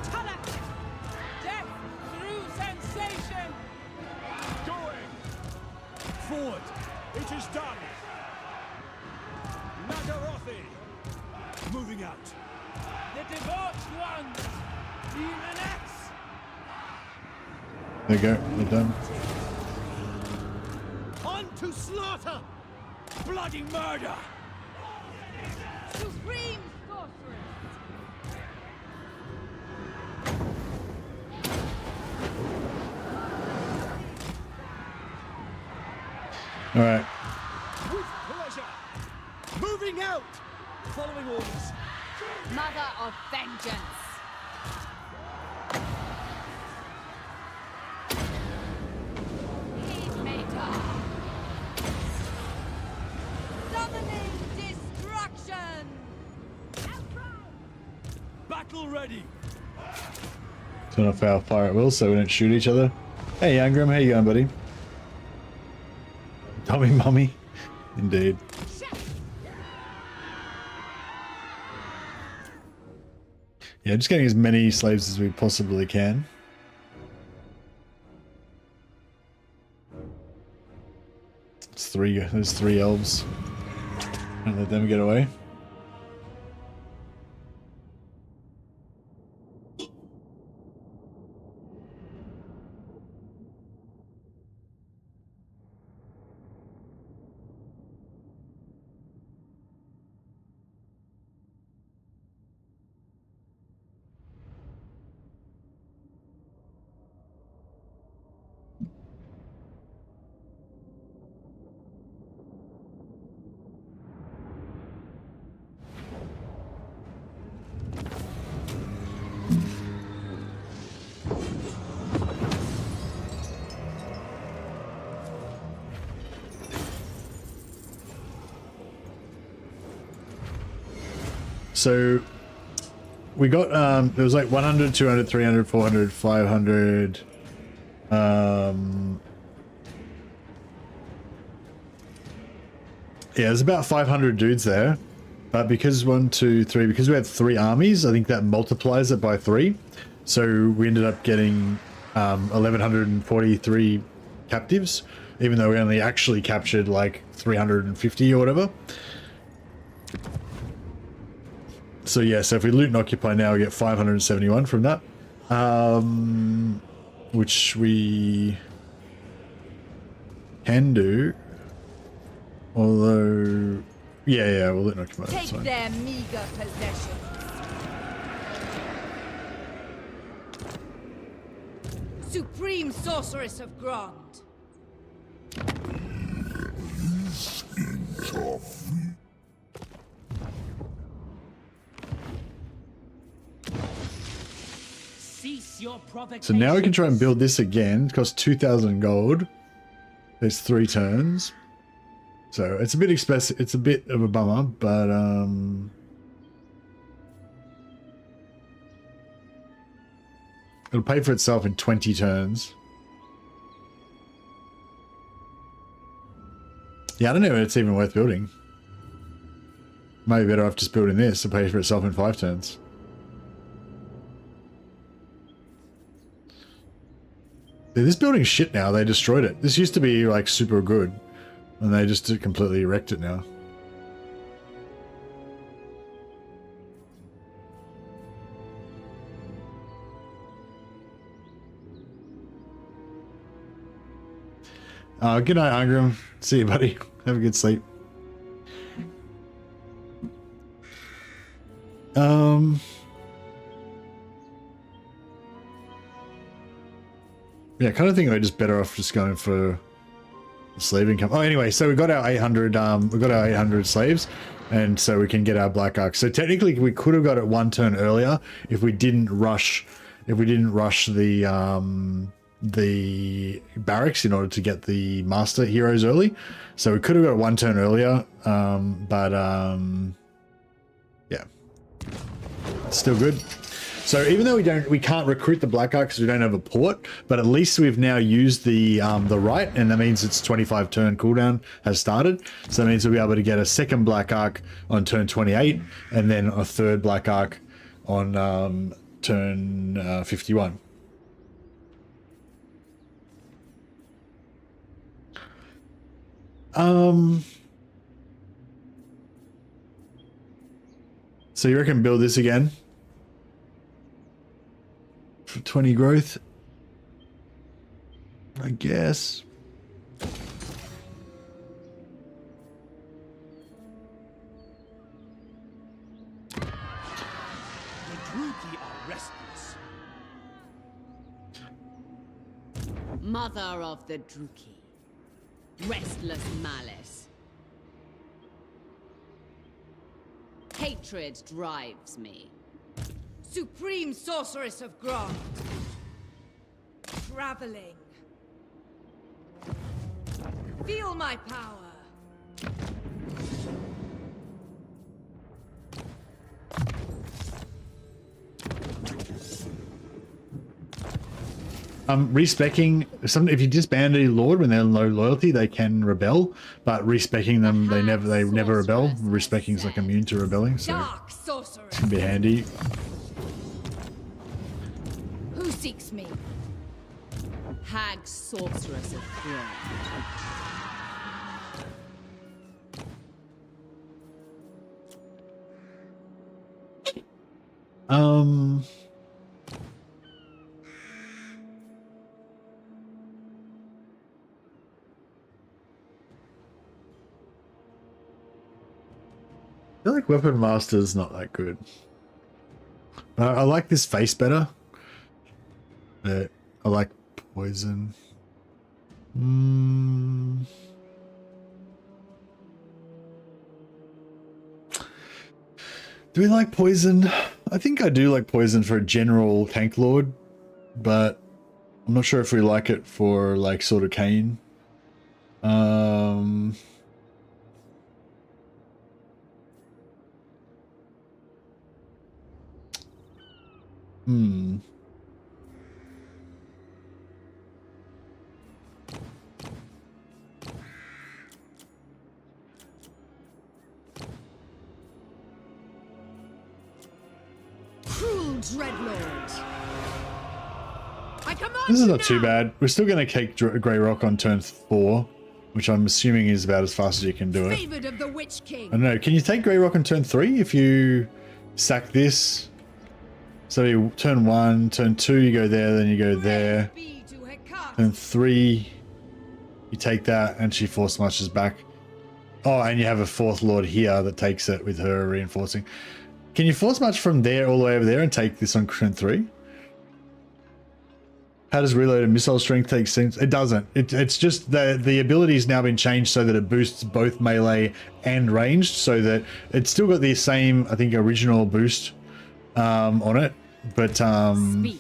Talak. Death through sensation. Going! Forward! It is done! Nagarothi! Moving out! The debauched ones! Even X! There you go. They're done. On to slaughter! Bloody murder! Supreme sorceress. All right. With pleasure. Moving out. Following orders. Mother of vengeance. Peacemaker. Summoning destruction! Battle ready. Turn off our fire at will so we don't shoot each other. Hey, Yangram, how you going, buddy? Tommy Mummy. Indeed. Yeah, just getting as many slaves as we possibly can. It's three. There's 3 elves. Don't let them get away. So we got there was like 100, 200, 300, 400, 500 yeah, there's about 500 dudes there, but because 1, 2, 3, because we had 3 armies, I think that multiplies it by 3, so we ended up getting 1143 captives, even though we only actually captured like 350 or whatever. So yeah, so if we loot and occupy now, we get 571 from that, which we can do. Although, yeah, we'll loot and occupy. Take their meager possessions. Supreme sorceress of Grond. Cease your So now we can try and build this again. It costs 2,000 gold. There's 3 turns. So it's a bit expensive. It's a bit of a bummer, but it'll pay for itself in 20 turns. Yeah, I don't know if it's even worth building. Maybe better off just building this to pay for itself in 5 turns. Yeah, this building's shit now. They destroyed it. This used to be like super good, and they just completely wrecked it now. Good night, Angram. See you, buddy. Have a good sleep. Yeah, I kind of think we're just better off just going for slave income. Oh, anyway, so we got our 800. We got our 800 slaves, and so we can get our black arc. So technically, we could have got it 1 turn earlier if we didn't rush. If we didn't rush the barracks in order to get the master heroes early. So we could have got it 1 turn earlier, yeah, it's still good. So even though we can't recruit the black arc because we don't have a port, but at least we've now used the right, and that means its 25 turn cooldown has started. So that means we'll be able to get a second black arc on turn 28, and then a third black arc on turn 51. So you reckon build this again? For 20 growth? I guess. The Druki are restless. Mother of the Druki. Restless malice. Hatred drives me. Supreme sorceress of Grond. Traveling. Feel my power. Respecking some, if you disband a lord when they're low loyalty, they can rebel, but respecking them, they never rebel. Respecking is like immune to rebelling, so Dark sorceress. it can be handy. Who seeks me? Hag sorceress of Grond. I feel like Weapon Master's not that good. I like this face better. But I like Poison. Do we like Poison? I think I do like Poison for a general tank lord, but I'm not sure if we like it for like sort of Kane. Cruel Dreadlord. I command This is you not too now. bad. We're still going to take Grey Rock on turn 4, which I'm assuming is about as fast as you can do it. Favored of the Witch I King. don't know. Can you take Grey Rock on turn 3 if you sack this? So you turn 1, turn 2 you go there, then you go there. Be to Hecate. Turn 3 you take that and she force marches back. Oh, and you have a 4th lord here that takes it with her reinforcing. Can you force march from there all the way over there and take this on turn 3? How does reloaded missile strength take sense? It doesn't. It's just the ability has now been changed so that it boosts both melee and ranged, so that it's still got the same, I think, original boost on it, but Speak.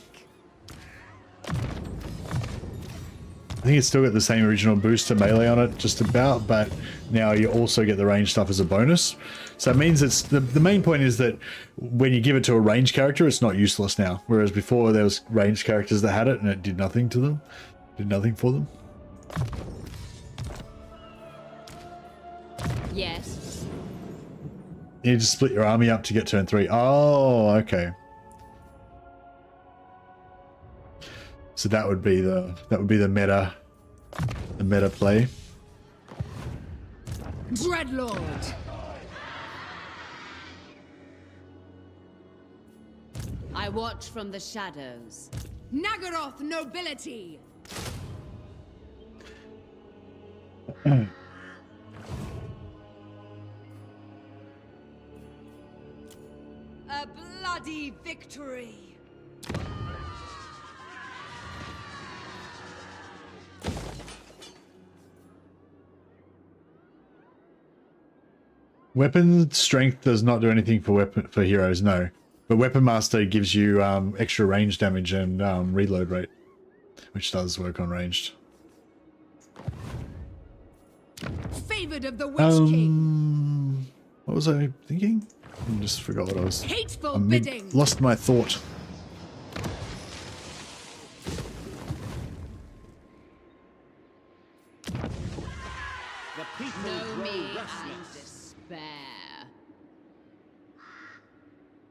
I think it's still got the same original boost to melee on it, just about, but now you also get the range stuff as a bonus. So it means it's the main point is that when you give it to a ranged character, it's not useless now. Whereas before there was ranged characters that had it and it did nothing to them, did nothing for them. Yes. You just split your army up to get turn 3. Oh, okay. So that would be the meta play. Dreadlord. I watch from the shadows. Nagaroth nobility. A bloody victory. Weapon strength does not do anything for heroes, no. But Weapon Master gives you extra range damage and reload rate, which does work on ranged. Favored of the Witch King. What was I thinking? I just forgot what I was. Hateful bidding. Lost my thought. The people Know grow me restless. and despair.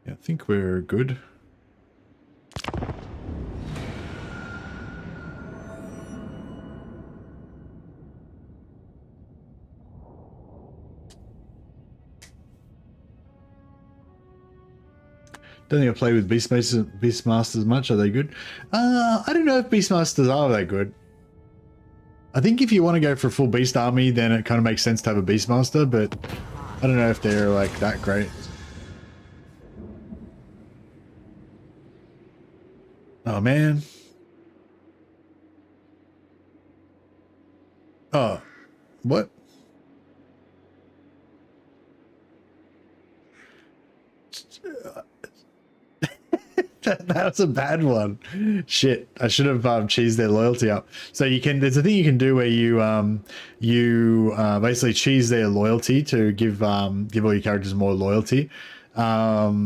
Yeah, I think we're good. Don't think I play with Beastmasters much. Are they good? I don't know if Beastmasters are that good. I think if you want to go for a full Beast army, then it kind of makes sense to have a Beastmaster, but I don't know if they're like that great. Oh man. Oh, What? That was a bad one. Shit, I should have cheesed their loyalty up. So you can, there's a thing you can do where you basically cheese their loyalty to give all your characters more loyalty by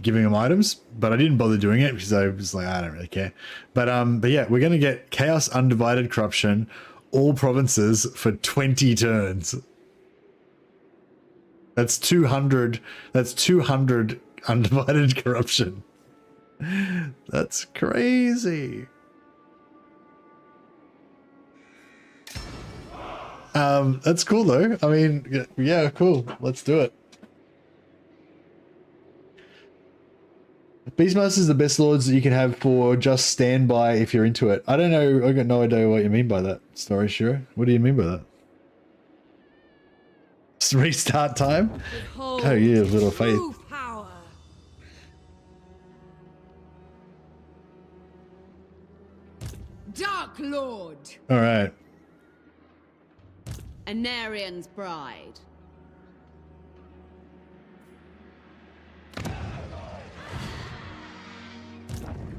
giving them items. But I didn't bother doing it because I was like, I don't really care. But yeah, we're gonna get Chaos Undivided Corruption, all provinces for 20 turns. That's 200. That's 200 undivided corruption. That's crazy. That's cool though. I mean, yeah, cool. Let's do it. Beastmasters is the best lords that you can have for just standby if you're into it. I don't know. I got no idea what you mean by that. Story sure. What do you mean by that? Restart time? Behold, Oh yeah, little faith. true power. Dark Lord. All right. Anarian's bride.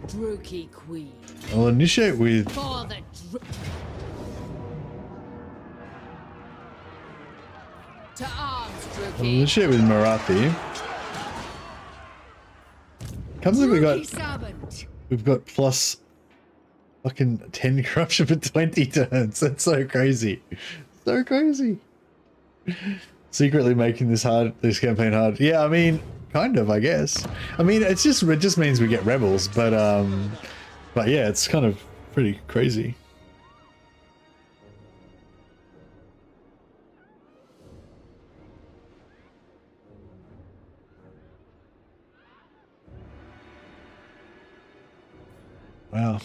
Druki queen. I'll initiate with. For the to arms, I'll Druki. initiate with Morathi. Comes in, Druki servant. we've got plus fucking 10 corruption for 20 turns. That's so crazy. So crazy. Secretly making this campaign hard. Yeah, I mean, kind of, I guess. I mean, it just means we get rebels, but yeah, it's kind of pretty crazy. Wow.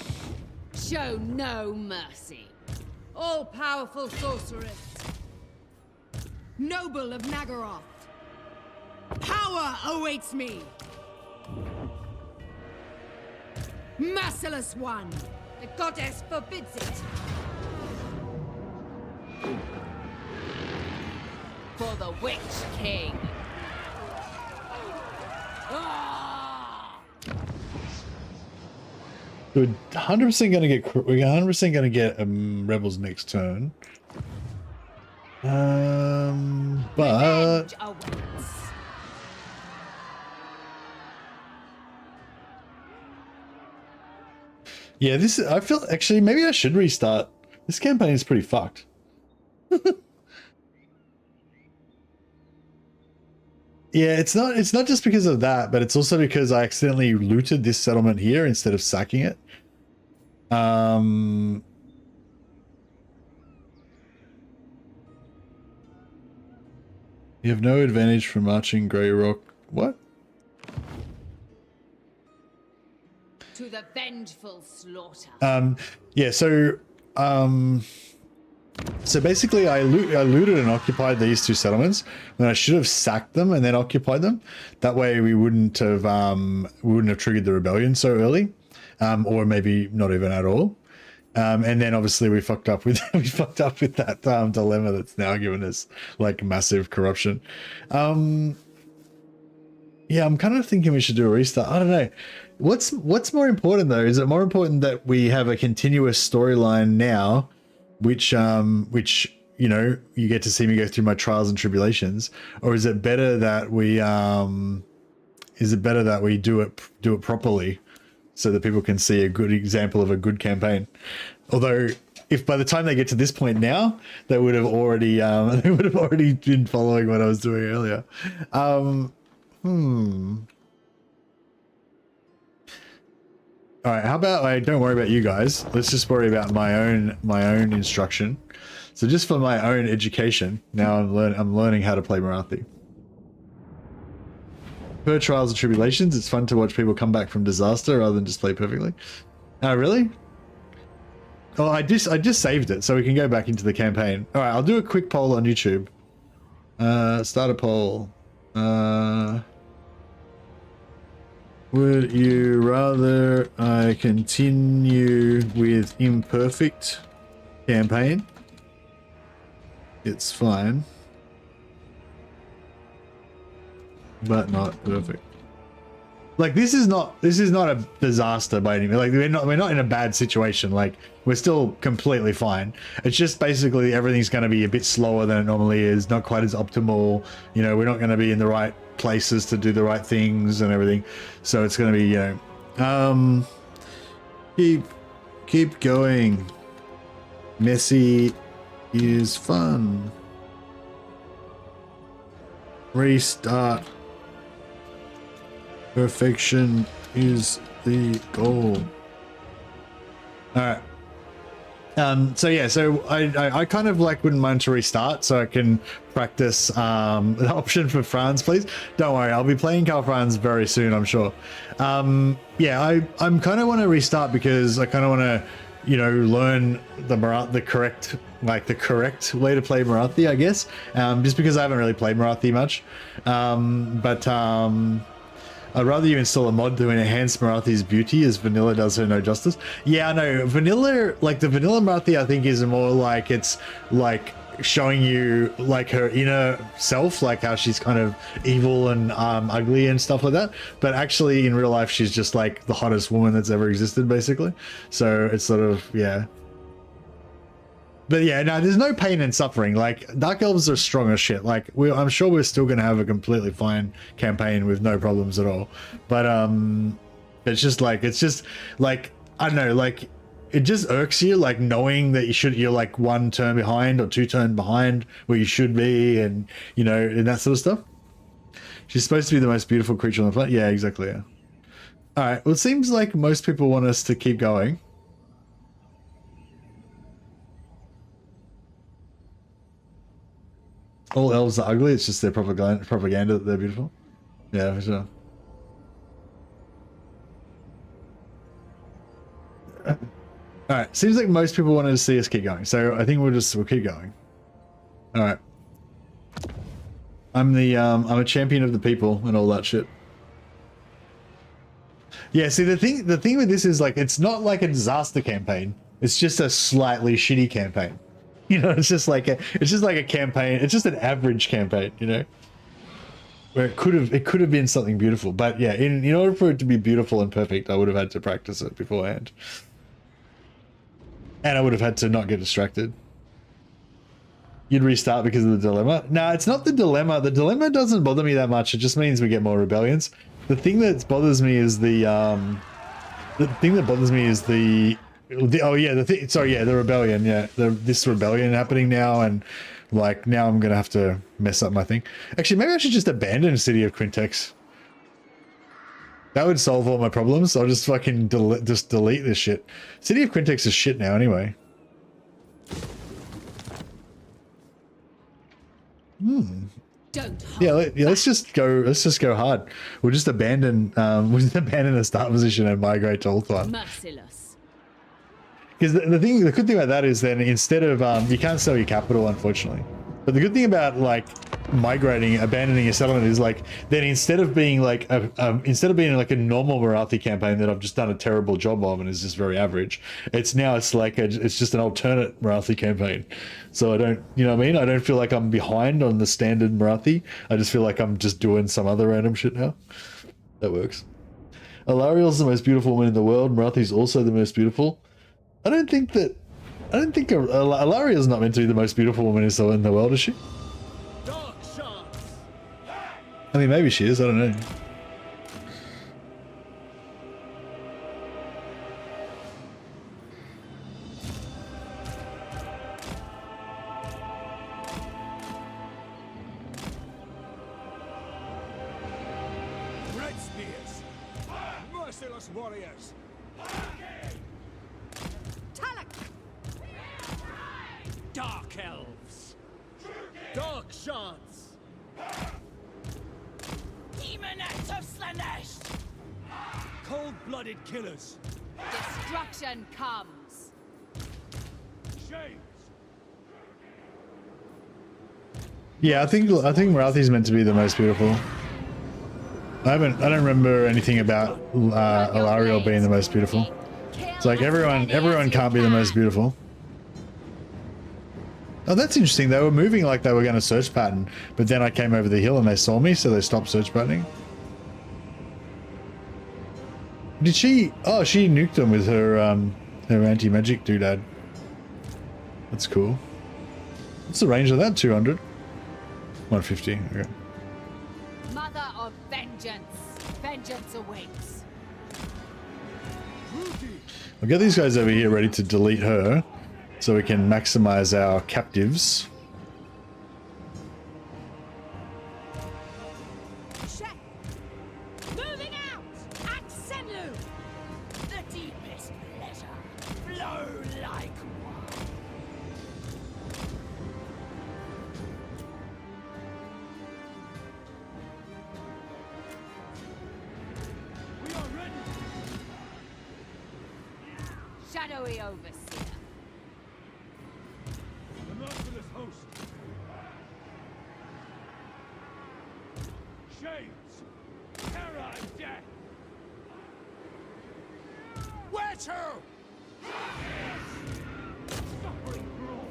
Show no mercy. All-powerful sorceress. Noble of Nagaroth. Power awaits me. Merciless one. The goddess forbids it. For the Witch King. We're 100% gonna get. We're 100% gonna get rebels next turn. But Revenge awaits. yeah, this I feel actually maybe I should restart. This campaign is pretty fucked. Yeah, it's not just because of that, but it's also because I accidentally looted this settlement here instead of sacking it. You have no advantage from marching Grey Rock. What? To the vengeful slaughter. Yeah, so basically I looted and occupied these two settlements when I should have sacked them and then occupied them. That way we wouldn't have triggered the rebellion so early, or maybe not even at all. And then obviously we fucked up with that dilemma that's now given us like massive corruption. Yeah, I'm kind of thinking we should do a restart. I don't know. What's more important though? Is it more important that we have a continuous storyline now, which you know, you get to see me go through my trials and tribulations, or is it better that we do it properly so that people can see a good example of a good campaign? Although if by the time they get to this point now, they would have already been following what I was doing earlier. All right, how about don't worry about you guys. Let's just worry about my own instruction. So just for my own education, now I'm learning how to play Morathi. Per trials and tribulations, it's fun to watch people come back from disaster rather than just play perfectly. Oh, really? Oh, I just saved it so we can go back into the campaign. All right, I'll do a quick poll on YouTube. Start a poll. Would you rather I continue with imperfect campaign It's fine, but not perfect. Like this is not a disaster by any means. Like we're not in a bad situation. Like we're still completely fine. It's just basically everything's going to be a bit slower than it normally is. Not quite as optimal. You know, we're not going to be in the right places to do the right things and everything. So it's going to be, you know, keep going. Messy is fun. Restart. Perfection is the goal. All right. So yeah, so I kind of like wouldn't mind to restart so I can practice the option for Franz, please. Don't worry, I'll be playing Karl Franz very soon, I'm sure. Yeah, I'm kind of want to restart because I kind of want to, you know, learn the correct way to play Morathi, I guess. Just because I haven't really played Morathi much. I'd rather you install a mod to enhance Morathi's beauty as vanilla does her no justice. Yeah, I know. Vanilla, like the vanilla Morathi, I think is more like it's like showing you like her inner self, like how she's kind of evil and ugly and stuff like that. But actually in real life, she's just like the hottest woman that's ever existed, basically. So it's sort of, yeah. But yeah, no, there's no pain and suffering. Like Dark Elves are strong as shit. Like I'm sure we're still gonna have a completely fine campaign with no problems at all. But it's just like I don't know, like it just irks you, like knowing that you're like one turn behind or two turn behind where you should be, and you know, and that sort of stuff. She's supposed to be the most beautiful creature on the planet. Yeah, exactly. Yeah. All right. Well, it seems like most people want us to keep going. All elves are ugly. It's just their propaganda that they're beautiful. Yeah, for sure. All right. Seems like most people wanted to see us keep going, so I think we'll keep going. All right. I'm a champion of the people and all that shit. Yeah. See, the thing with this is like it's not like a disaster campaign. It's just a slightly shitty campaign. You know, it's just like a campaign. It's just an average campaign, you know, where it could have been something beautiful. But yeah, in order for it to be beautiful and perfect, I would have had to practice it beforehand, and I would have had to not get distracted. You'd restart because of the dilemma. No, it's not the dilemma. The dilemma doesn't bother me that much. It just means we get more rebellions. The thing that bothers me is the the rebellion. Yeah, this rebellion happening now, and like now I'm gonna have to mess up my thing. Actually, maybe I should just abandon City of Quintex. That would solve all my problems. I'll just fucking delete this shit. City of Quintex is shit now anyway. Yeah, let's just go hard. We'll just abandon the start position and migrate to Ulthuan. Merciless. Because the good thing about that is then instead of you can't sell your capital, unfortunately. But the good thing about like abandoning your settlement is like then instead of being like a normal Morathi campaign that I've just done a terrible job of and is just very average, it's just an alternate Morathi campaign. So I don't, you know what I mean? I don't feel like I'm behind on the standard Morathi. I just feel like I'm just doing some other random shit now. That works. Alariel's the most beautiful woman in the world. Morathi's also the most beautiful. I don't think Alariel's not meant to be the most beautiful woman in the world, is she? I mean, maybe she is, I don't know. Red spears! Merciless warriors! Dark elves. Dark shards! Demonettes of Slanesh! Cold-blooded killers! Destruction comes. Shades! Yeah, I think Morathi's meant to be the most beautiful. I don't remember anything about Alariel being the most beautiful. It's like everyone can't be the most beautiful. Oh, that's interesting. They were moving like they were going to search pattern, but then I came over the hill and they saw me, so they stopped search patterning. Did she? Oh, she nuked them with her her anti-magic doodad. That's cool. What's the range of that? 200? 150. Okay. Mother of vengeance. Vengeance awaits. I'll get these guys over here ready to delete her, so we can maximize our captives. Check. Moving out. Axenu. The deepest pleasure flow like wine. We are ready. Shadowy overseer. The merciless host. Shades. Terror and death. Where to? Suffering brawl.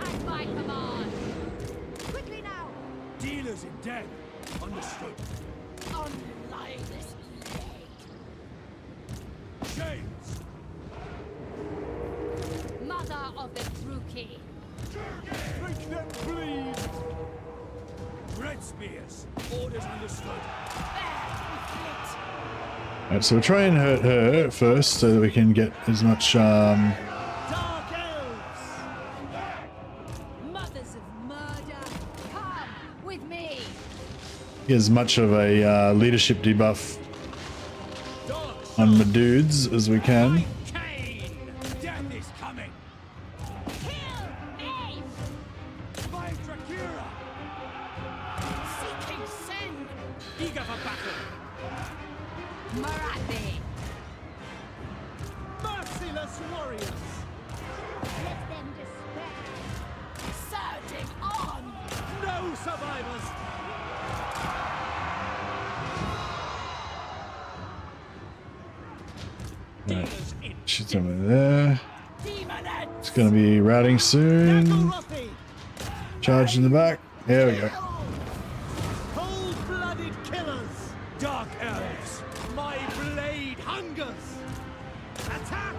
At my command. Quickly now. Dealers in death. Understood. Unlike this plague. Shades. Mother of the Druki. Make them bleed. Red spears. Orders understood. Alright, so we'll try and hurt her first so that we can get as much Dark elves. Mothers of murder. Come with me. get as much of a leadership debuff on my dudes as we can. Cain. Death is coming. Kill me. By Dracula. Seeking sin. Eager for battle. Morathi. Merciless warriors. Let them despair. Surging on. No survivors. Right. Shoot somebody there. Demonettes. It's gonna be routing soon. Morathi. Charge in the back. There we go. Cold-blooded killers. Dark elves. My blade hungers. Attack.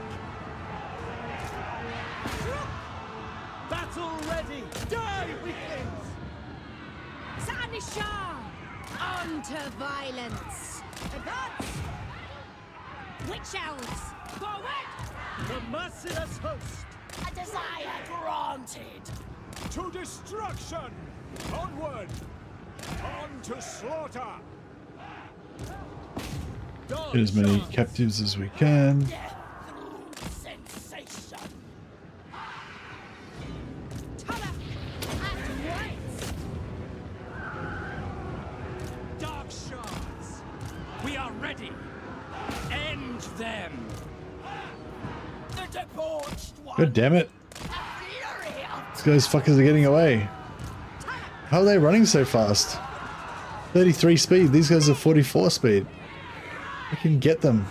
Battle ready. Die, weaklings. Sanishar. On to violence. Advance. Witch elves. Forward. The merciless host. A desire granted. To destruction. Onward. On to slaughter. Dog Get as many shots. captives as we can. Death through sensation. Tuller. At once. Dark shards. We are ready. End them. The debauched one. God damn it. A fury of These guys fuckers are getting away. How are they running so fast? 33 speed. These guys are 44 speed. I can get them.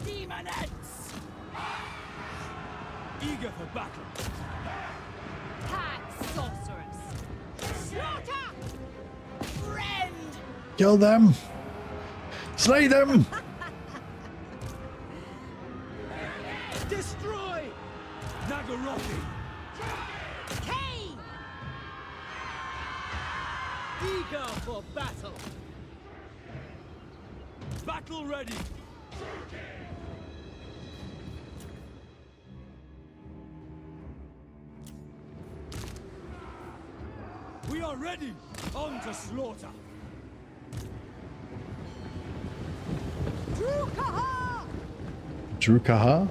demonettes. Eager for battle. Hag sorceress. Slaughter. Rend. Kill them. Slay them. Destroy. Nagarothi. Kane. Eager for battle. Battle ready. We are ready. On to slaughter. Drukaha. Drukaha.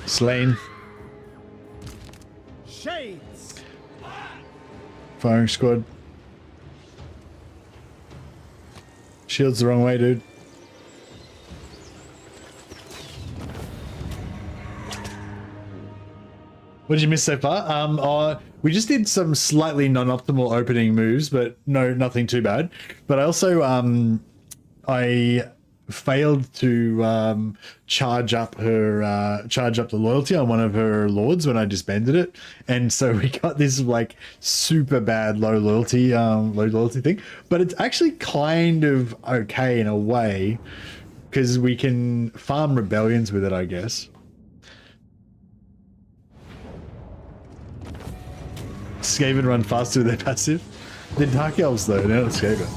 Slain. Shades. Firing squad. Shield's the wrong way, dude. What did you miss so far? We just did some slightly non-optimal opening moves, but no, nothing too bad. But I also, I failed to charge up the loyalty on one of her lords when I disbanded it, and so we got this like super bad low loyalty thing. But it's actually kind of okay in a way because we can farm rebellions with it, I guess. Skaven run faster with their passive. The Dark Elves though, they're not Skaven.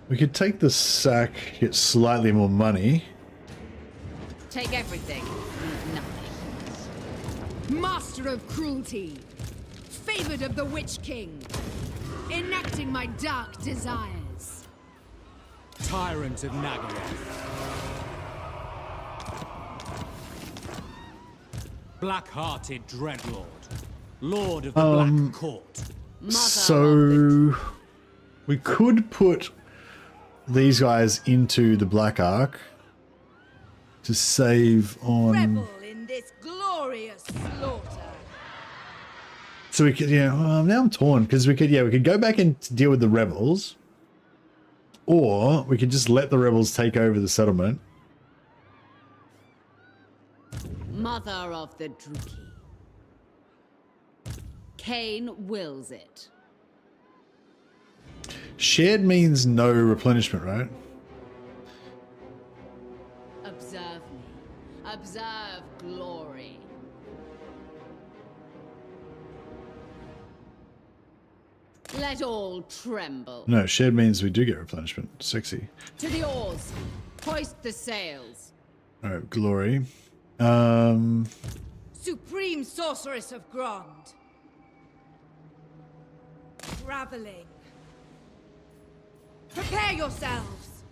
We could take the sack, get slightly more money. Take everything, leave nothing. Master of cruelty, favored of the Witch King, enacting my dark desires. Tyrant of Nagaroth. Black-hearted Dreadlord. Lord of the Black Court. So we could put these guys into the Black Ark to save on. Revel in this glorious slaughter. So we could, yeah. Now I'm torn because we could go back and deal with the rebels, or we could just let the rebels take over the settlement. Mother of the Druki. Cain wills it. Shared means no replenishment, right? Observe me. Observe glory. Let all tremble. No, shared means we do get replenishment. Sexy. To the oars. Hoist the sails. All right, glory. Supreme sorceress of Grond. Traveling. Prepare yourselves.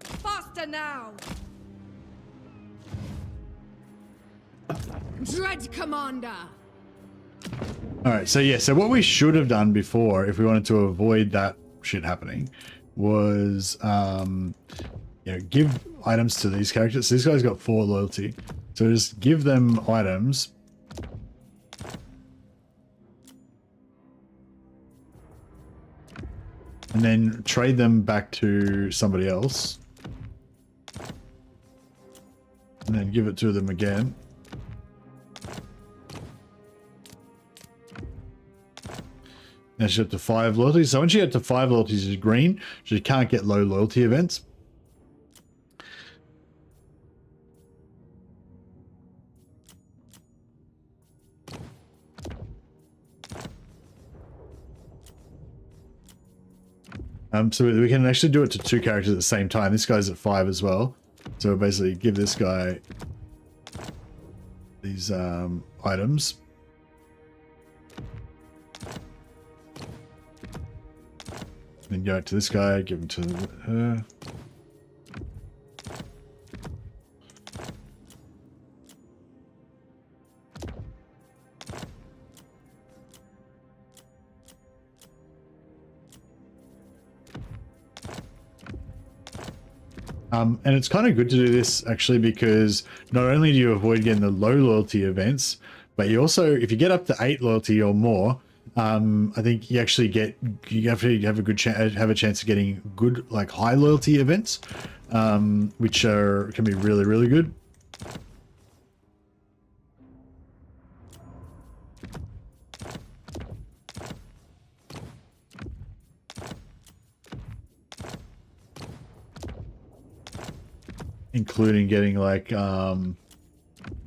Faster now. Dread Commander. All right, so yeah, so what we should have done before, if we wanted to avoid that shit happening, was give items to these characters. So this guy's got 4 loyalty, so just give them items. And then trade them back to somebody else. And then give it to them again. Now she's up to 5 loyalties. So once you get to 5 loyalties, is green. She can't get low loyalty events. So we can actually do it to 2 characters at the same time. This guy's at 5 as well. So we'll basically give this guy these items. Then go to this guy, give him to her. And it's kind of good to do this actually because not only do you avoid getting the low loyalty events, but you also, if you get up to 8 loyalty or more, I think you actually have a chance of getting good like high loyalty events, which can be really, really good. Including getting like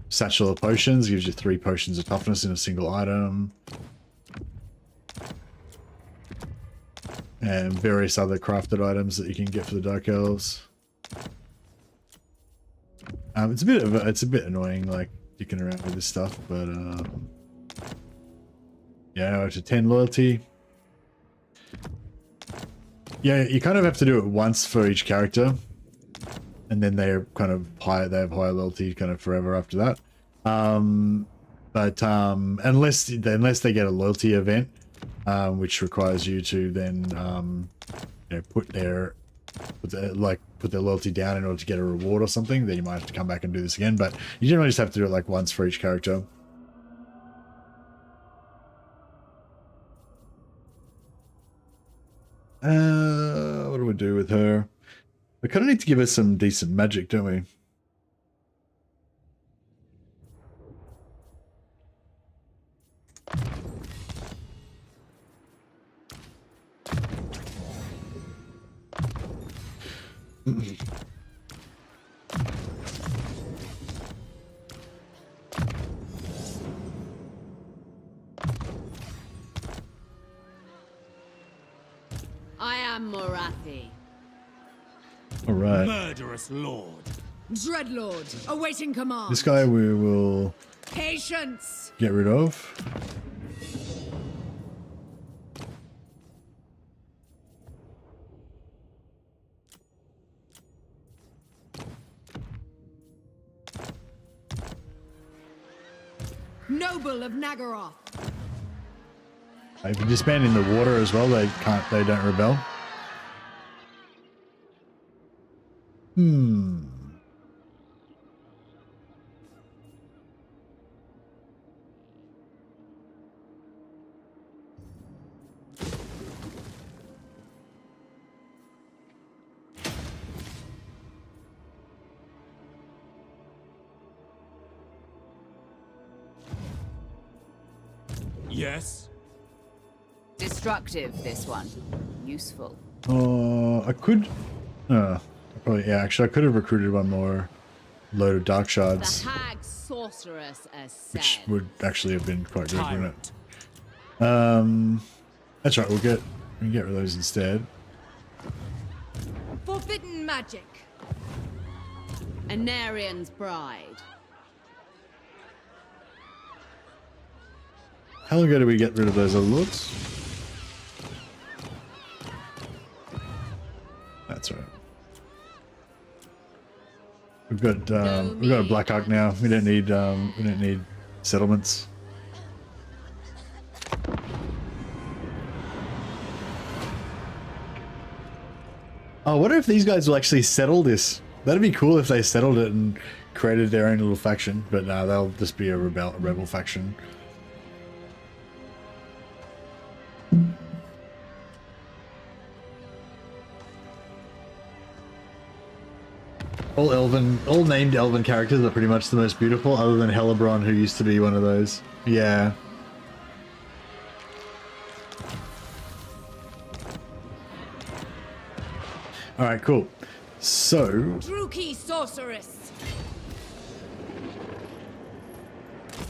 satchel of potions, gives you 3 potions of toughness in a single item. And various other crafted items that you can get for the Dark Elves. It's a bit annoying, like dicking around with this stuff, but yeah, up to 10 loyalty. Yeah, you kind of have to do it once for each character, and then they're kind of high. They have higher loyalty kind of forever after that. But unless they get a loyalty event. Which requires you to then put their put their loyalty down in order to get a reward or something, then you might have to come back and do this again. But you generally just have to do it like once for each character. What do we do with her? We kind of need to give her some decent magic, don't we? I am Morathi. All right. Murderous lord. Dreadlord, awaiting command. This guy we will Patience. get rid of. Noble of Nagaroth. If you disband in the water as well, they don't rebel. Yes. Destructive, this one. Useful. I could. Probably, yeah. Actually, I could have recruited one more load of dark shards, The hag sorceress which said. would actually have been quite good, wouldn't Tyrant. it? That's right. We can get rid of those instead. Forbidden magic. Anarian's bride. How long ago did we get rid of those other lords? That's right. We've got a Black Ark now. We don't need settlements. Oh, I wonder if these guys will actually settle this. That'd be cool if they settled it and created their own little faction. But no, they'll just be a rebel faction. All named elven characters are pretty much the most beautiful, other than Hellebron, who used to be one of those. Yeah. Alright, cool. So... Druki sorceress.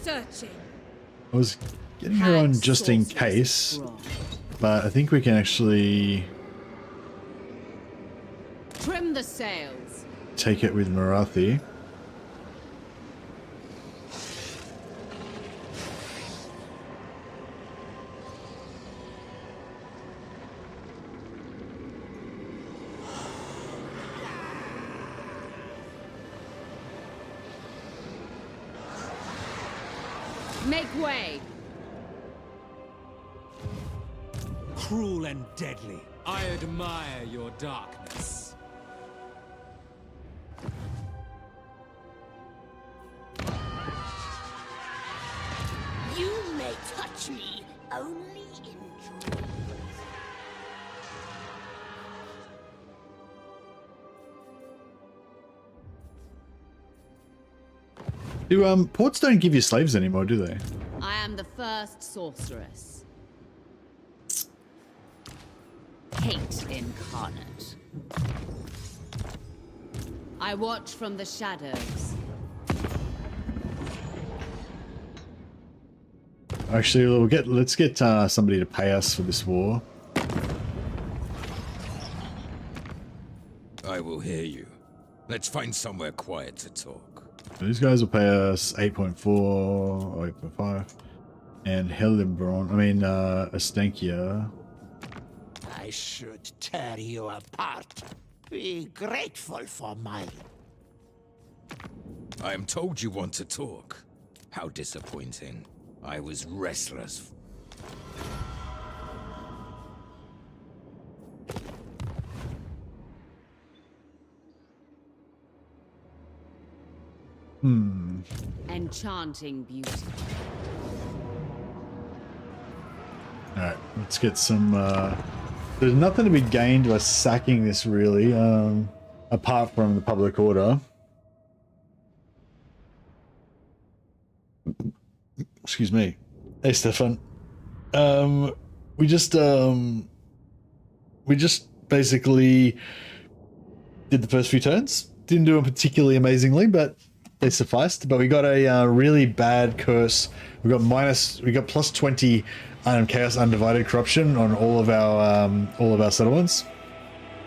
Searching. I was getting her on just in case, but I think we can actually Trim the sails. take it with Morathi. Make way. Cruel and deadly. I admire your darkness. You may touch me only in dreams. Do ports don't give you slaves anymore, do they? I am the first sorceress. Hate incarnate. I watch from the shadows. Actually, let's get somebody to pay us for this war. I will hear you. Let's find somewhere quiet to talk. These guys will pay us 8.4 or 8.5. And Ostankya. I should tear you apart. Be grateful for mine. I am told you want to talk. How disappointing. I was restless. Enchanting beauty. Alright, let's get some, there's nothing to be gained by sacking this really, apart from the public order. Excuse me. Hey, Stefan. We just basically did the first few turns. Didn't do them particularly amazingly, but they sufficed. But we got a really bad curse. We got plus 20 chaos undivided corruption on all of our settlements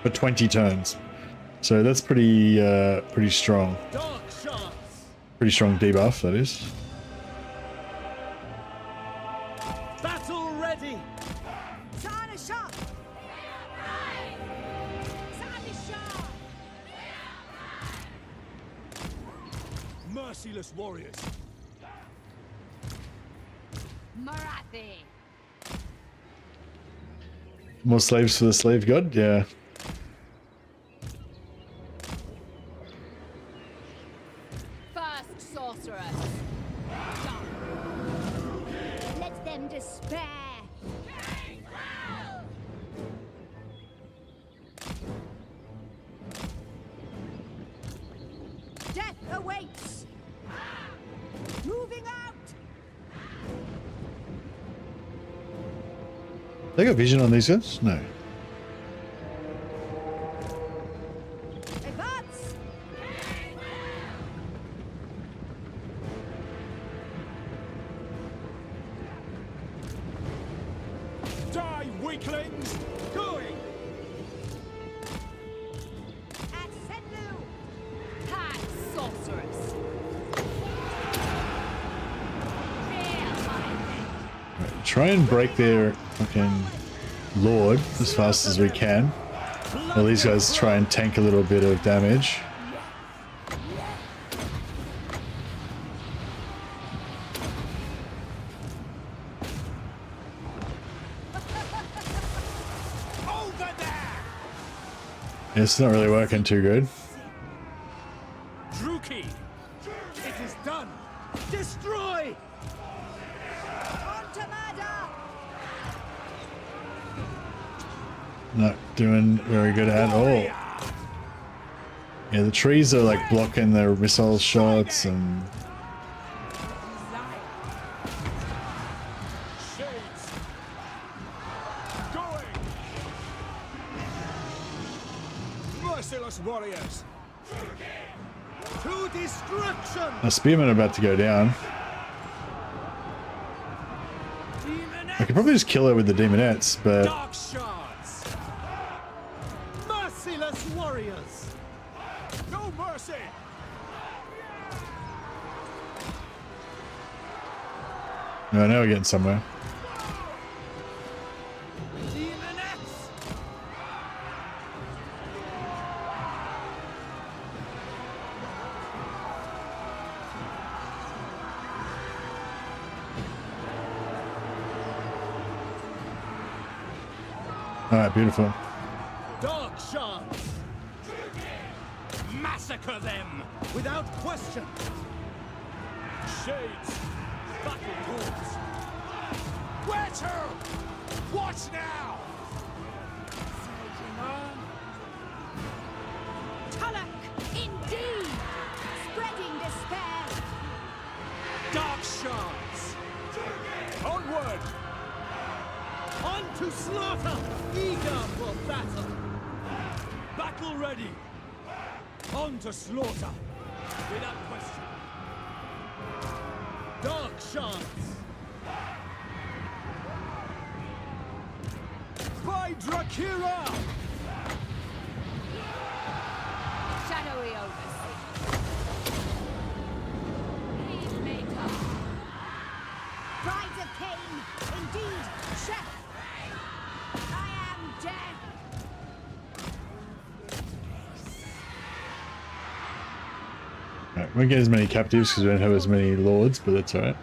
for 20 turns. So that's pretty strong. Pretty strong debuff, that is. Battle ready. Merciless warriors. Morathi. More slaves for the slave god? Yeah. First sorceress. Let them despair. Death awaits. Moving out. They got vision on these guys? No. Advance. Die, weaklings! Going! At Senlu. Pack sorceress. Try and break their fucking lord as fast as we can. While these guys try and tank a little bit of damage. Over there! It's not really working too good. Druki! It is done! Destroy! Not doing very good at all. Yeah, the trees are like blocking their missile shots and... Shades! Going! Merciless warriors! To destruction! The spearmen are about to go down. I could probably just kill her with the demonettes, but... Dark shards! Merciless warriors! No mercy! No, now we're getting somewhere. Demonettes! Alright, beautiful. Dark shards! Massacre them! Without question! Shades! Battle corps! Where to? Watch now! Tulloch, indeed. Spreading despair. Dark shards! Onward! On to slaughter! Eager for battle! Battle ready! On to slaughter! Without question! Dark shards! By Drakira! Shadowy overseer. Peacemaker. Brides of Cain, indeed, chef. I am dead. Alright, we won't get as many captives because we don't have as many lords, but that's alright.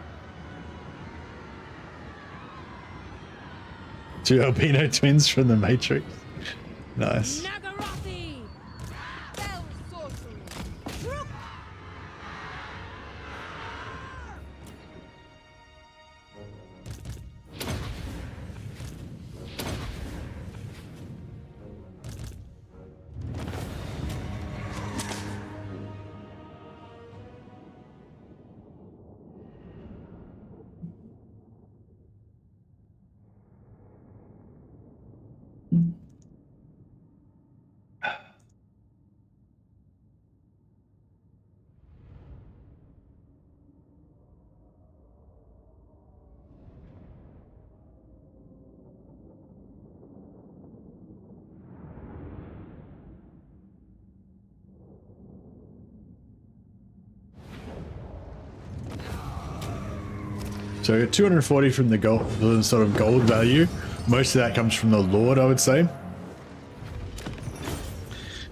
2 albino twins from the Matrix. Nice. Nagarathi. Spell sorcery. So 240 from the gold, the sort of gold value. Most of that comes from the Lord, I would say.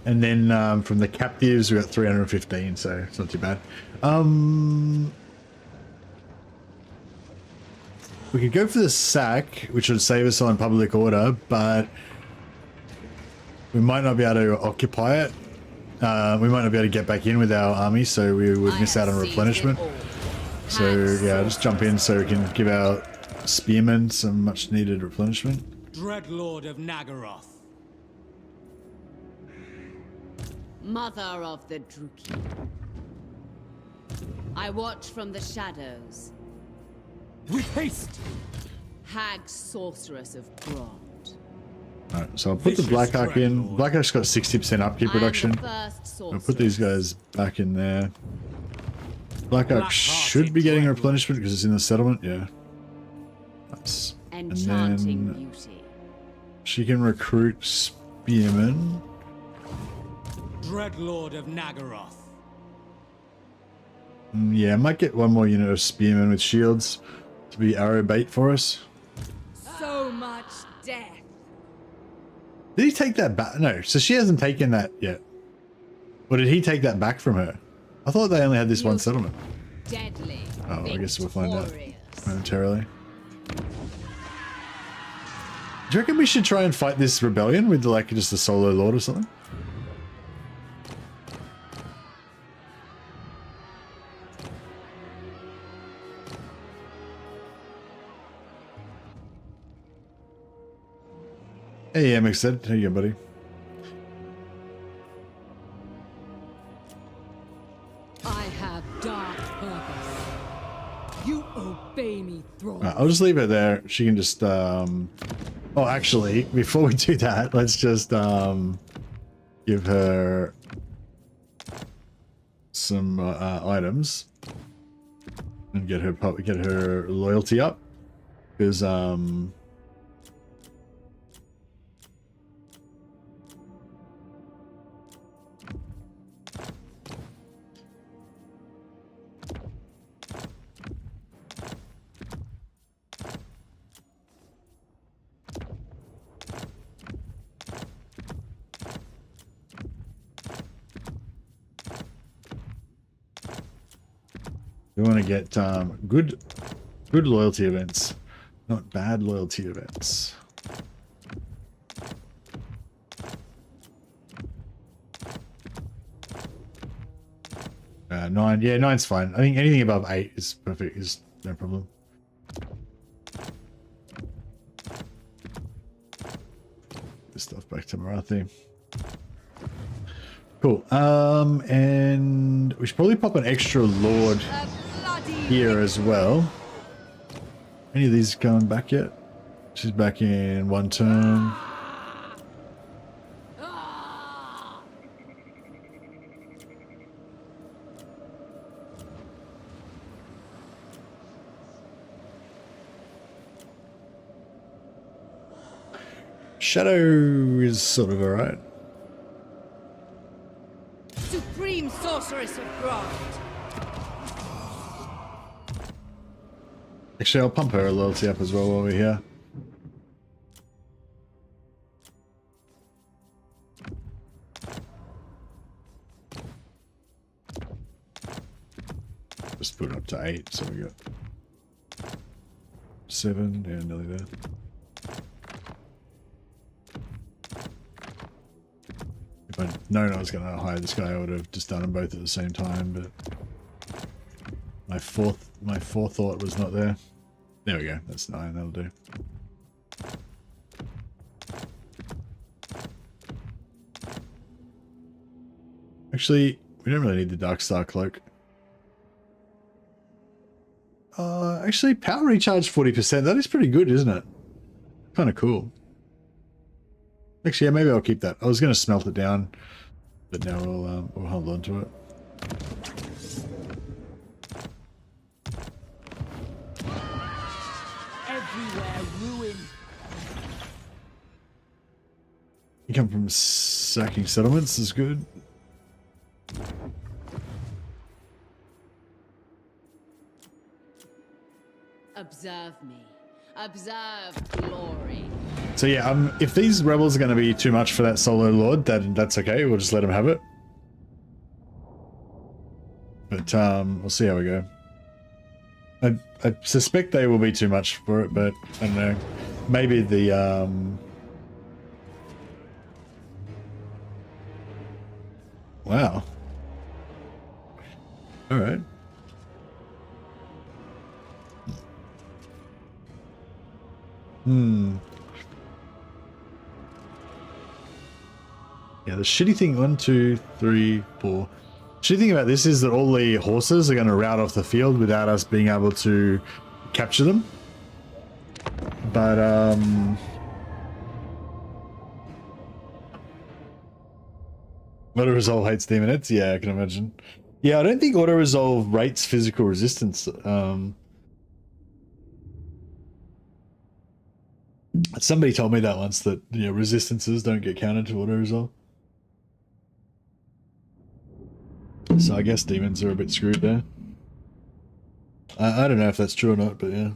And then from the captives, we got 315, so it's not too bad. We could go for the sack, which would save us on public order, but we might not be able to occupy it. We might not be able to get back in with our army, so we would miss out on replenishment. So yeah, I'll just jump in so we can give our spearmen some much needed replenishment. Dreadlord of Nagaroth. Mother of the Druki. I watch from the shadows. With haste! Hag sorceress of Grond. Alright, so I'll put the Black Ark in. Black Ark's got 60% upkeep reduction. I'll put these guys back in there. Black Ark should be getting replenishment because it's in the settlement, yeah. Nice. And then beauty. she can recruit spearmen. Dreadlord of Nagaroth. Yeah, I might get one more unit of spearmen with shields to be arrow bait for us. So much death. Did he take that back? No, so she hasn't taken that yet. Or did he take that back from her? I thought they only had this one settlement. Deadly. Oh, I guess we'll find out momentarily. Do you reckon we should try and fight this rebellion with like just a solo lord or something? Hey, MX said, how you going, buddy? I have dark purpose. You obey me, thrall. I'll just leave her there. She can just, oh, actually, before we do that, let's just, give her some, items. And get her loyalty up. Because, we want to get good loyalty events, not bad loyalty events. Nine, yeah, 9's fine. I think anything above 8 is perfect, is no problem. This stuff back to Morathi. Cool. And we should probably pop an extra lord here as well. Any of these going back yet? She's back in one turn. Shadow is sort of alright. Supreme sorceress of Grond. Actually, I'll pump her loyalty up as well while we're here. Just put it up to 8, so we got 7, yeah, nearly there. If I'd known I was going to hire this guy, I would have just done them both at the same time, but my forethought was not there. There we go, that's 9, that'll do. Actually, we don't really need the Dark Star Cloak. Actually, power recharge 40%, that is pretty good, isn't it? Kind of cool. Actually, yeah, maybe I'll keep that. I was going to smelt it down, but now we'll hold on to it. Everywhere ruin. You come from sacking settlements is good. A Observe me. Observe glory. So yeah, if these rebels are going to be too much for that solo lord, that's okay. We'll just let him have it. But we'll see how we go. I suspect they will be too much for it, but I don't know. Maybe the wow. All right. Yeah, the shitty thing, 1, 2, 3, 4. Shitty thing about this is that all the horses are going to rout off the field without us being able to capture them. But, auto-resolve hates demonettes? Yeah, I can imagine. Yeah, I don't think auto-resolve rates physical resistance. Somebody told me that once, that resistances don't get counted to auto-resolve. So I guess demons are a bit screwed there. I don't know if that's true or not, but yeah.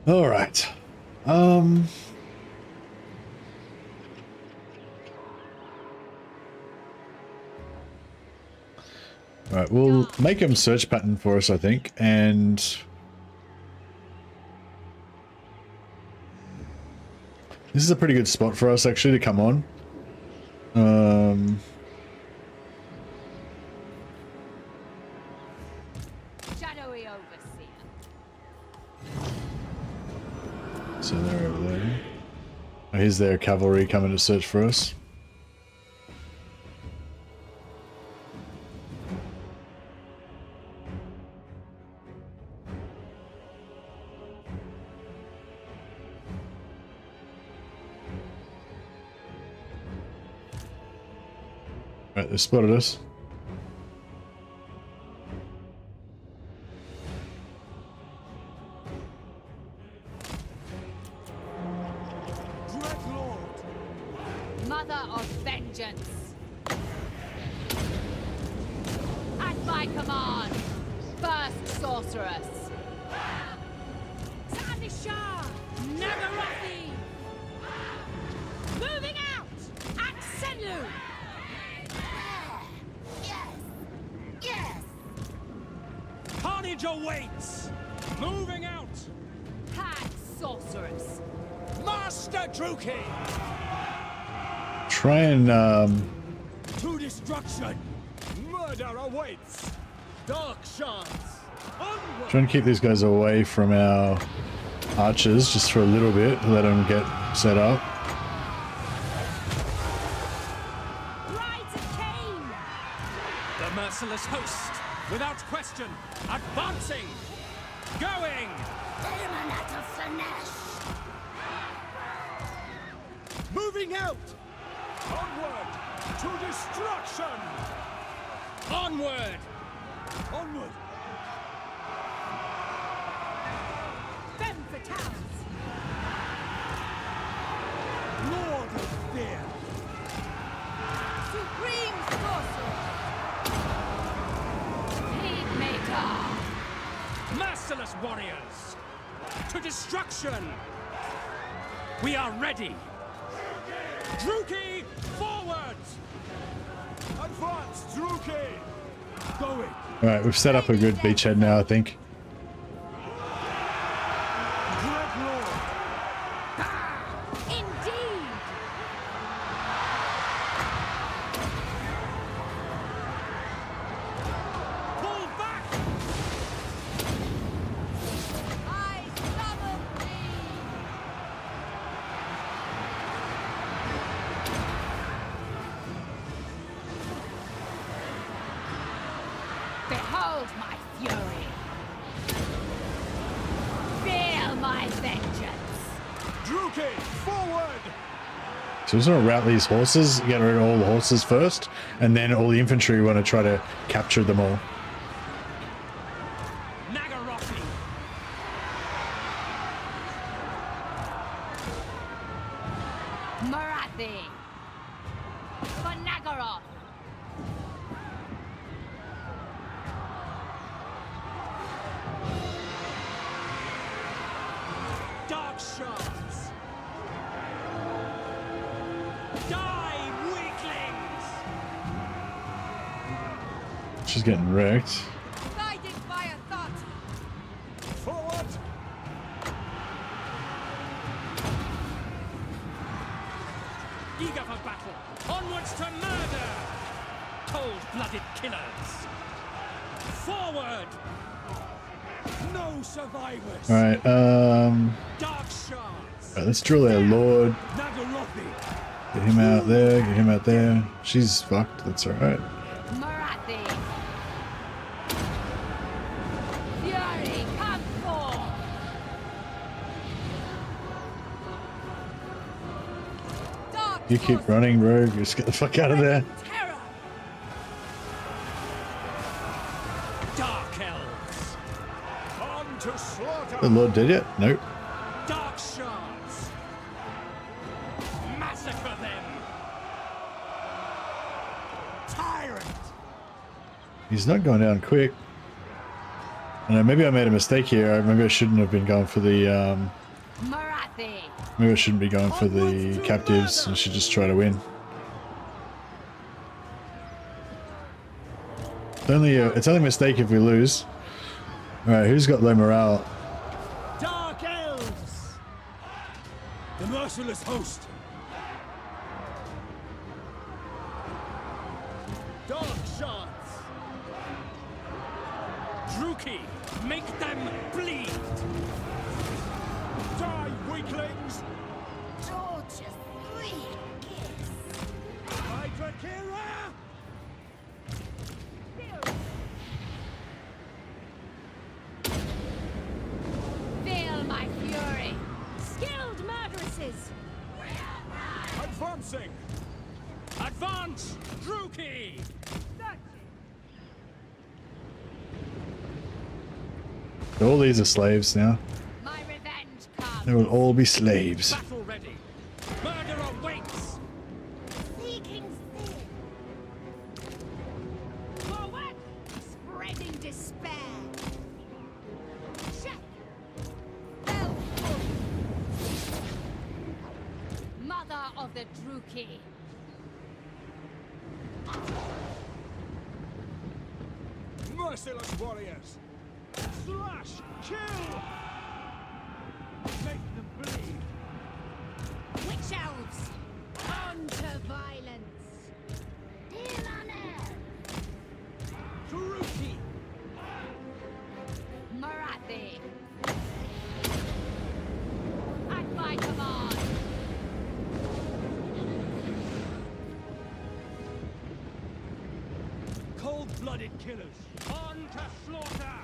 All right. Alright, we'll make him search pattern for us, I think, and this is a pretty good spot for us actually to come on. Shadowy overseer. So they're over there. Oh, here's their cavalry coming to search for us. Right, they spotted us. Mother of vengeance. At my command, first sorceress. Sandishah, Nagarothi. Moving out, at Senlu. Yes. Carnage awaits! Moving out! Hag sorceress. Master Druki! Try and To destruction! Murder awaits! Dark shards! Onward! try and keep these guys away from our archers just for a little bit, let them get set up. Rise of Cain. The merciless host, without question, advancing! Going! Moving out! Onward! To destruction! Onward! Onward! Femme fatales. Lord of fear! Supreme sorcerer. Heatmaker. Merciless warriors! To destruction! We are ready! Druki, forward! Advance, Druki! Going! Alright, we've set up a good beachhead now, I think. Dreadlord! Indeed. Pull back! I summon thee. Behold my fury. Feel my vengeance. Druki, forward! So we're just gonna rout these horses, get rid of all the horses first, and then all the infantry, we want to try to capture them all. Nagarothi! Morathi. For Nagaroth. Dark shards. Die, weaklings! She's getting wrecked. Guided by a thought. Forward! Eager for battle. Onwards to murder! Cold-blooded killers. Forward! No survivors. All right. Dark shards. Right, let's drill our lord. Nagarothi. Get him out there. Get him out there. She's fucked. That's all right. Morathi. Fury, come forth. Dark You keep forces, running, rogue. Just get the fuck out of there. terror. Dark elves. On to slaughter! The lord dead yet? Nope. Dark shards. Massacre them. Tyrant! He's not going down quick. I know, maybe I made a mistake here. Maybe I shouldn't have been going for the Morathi. maybe I shouldn't be going for the captives. I should just try to win. It's only a mistake if we lose. Alright, who's got low morale? Dark elves. The merciless host. Dark shards. Druki, make them bleed. Die, weaklings! Torture, sweet kiss. Hydra killer! Feel my fury. Skilled murderesses. Advancing! Advance, Druki. All these are slaves now. My revenge comes. They will all be slaves. Battle ready. Murder awaits. Seeking sin. Forward. Spreading despair. Check. Belfort. Mother of the Druki. Merciless warriors! Slash! Kill! Make them bleed! Witch elves. On to violence. Deal on air. Druki! Morathi. At my command. Cold-blooded killers. On to slaughter.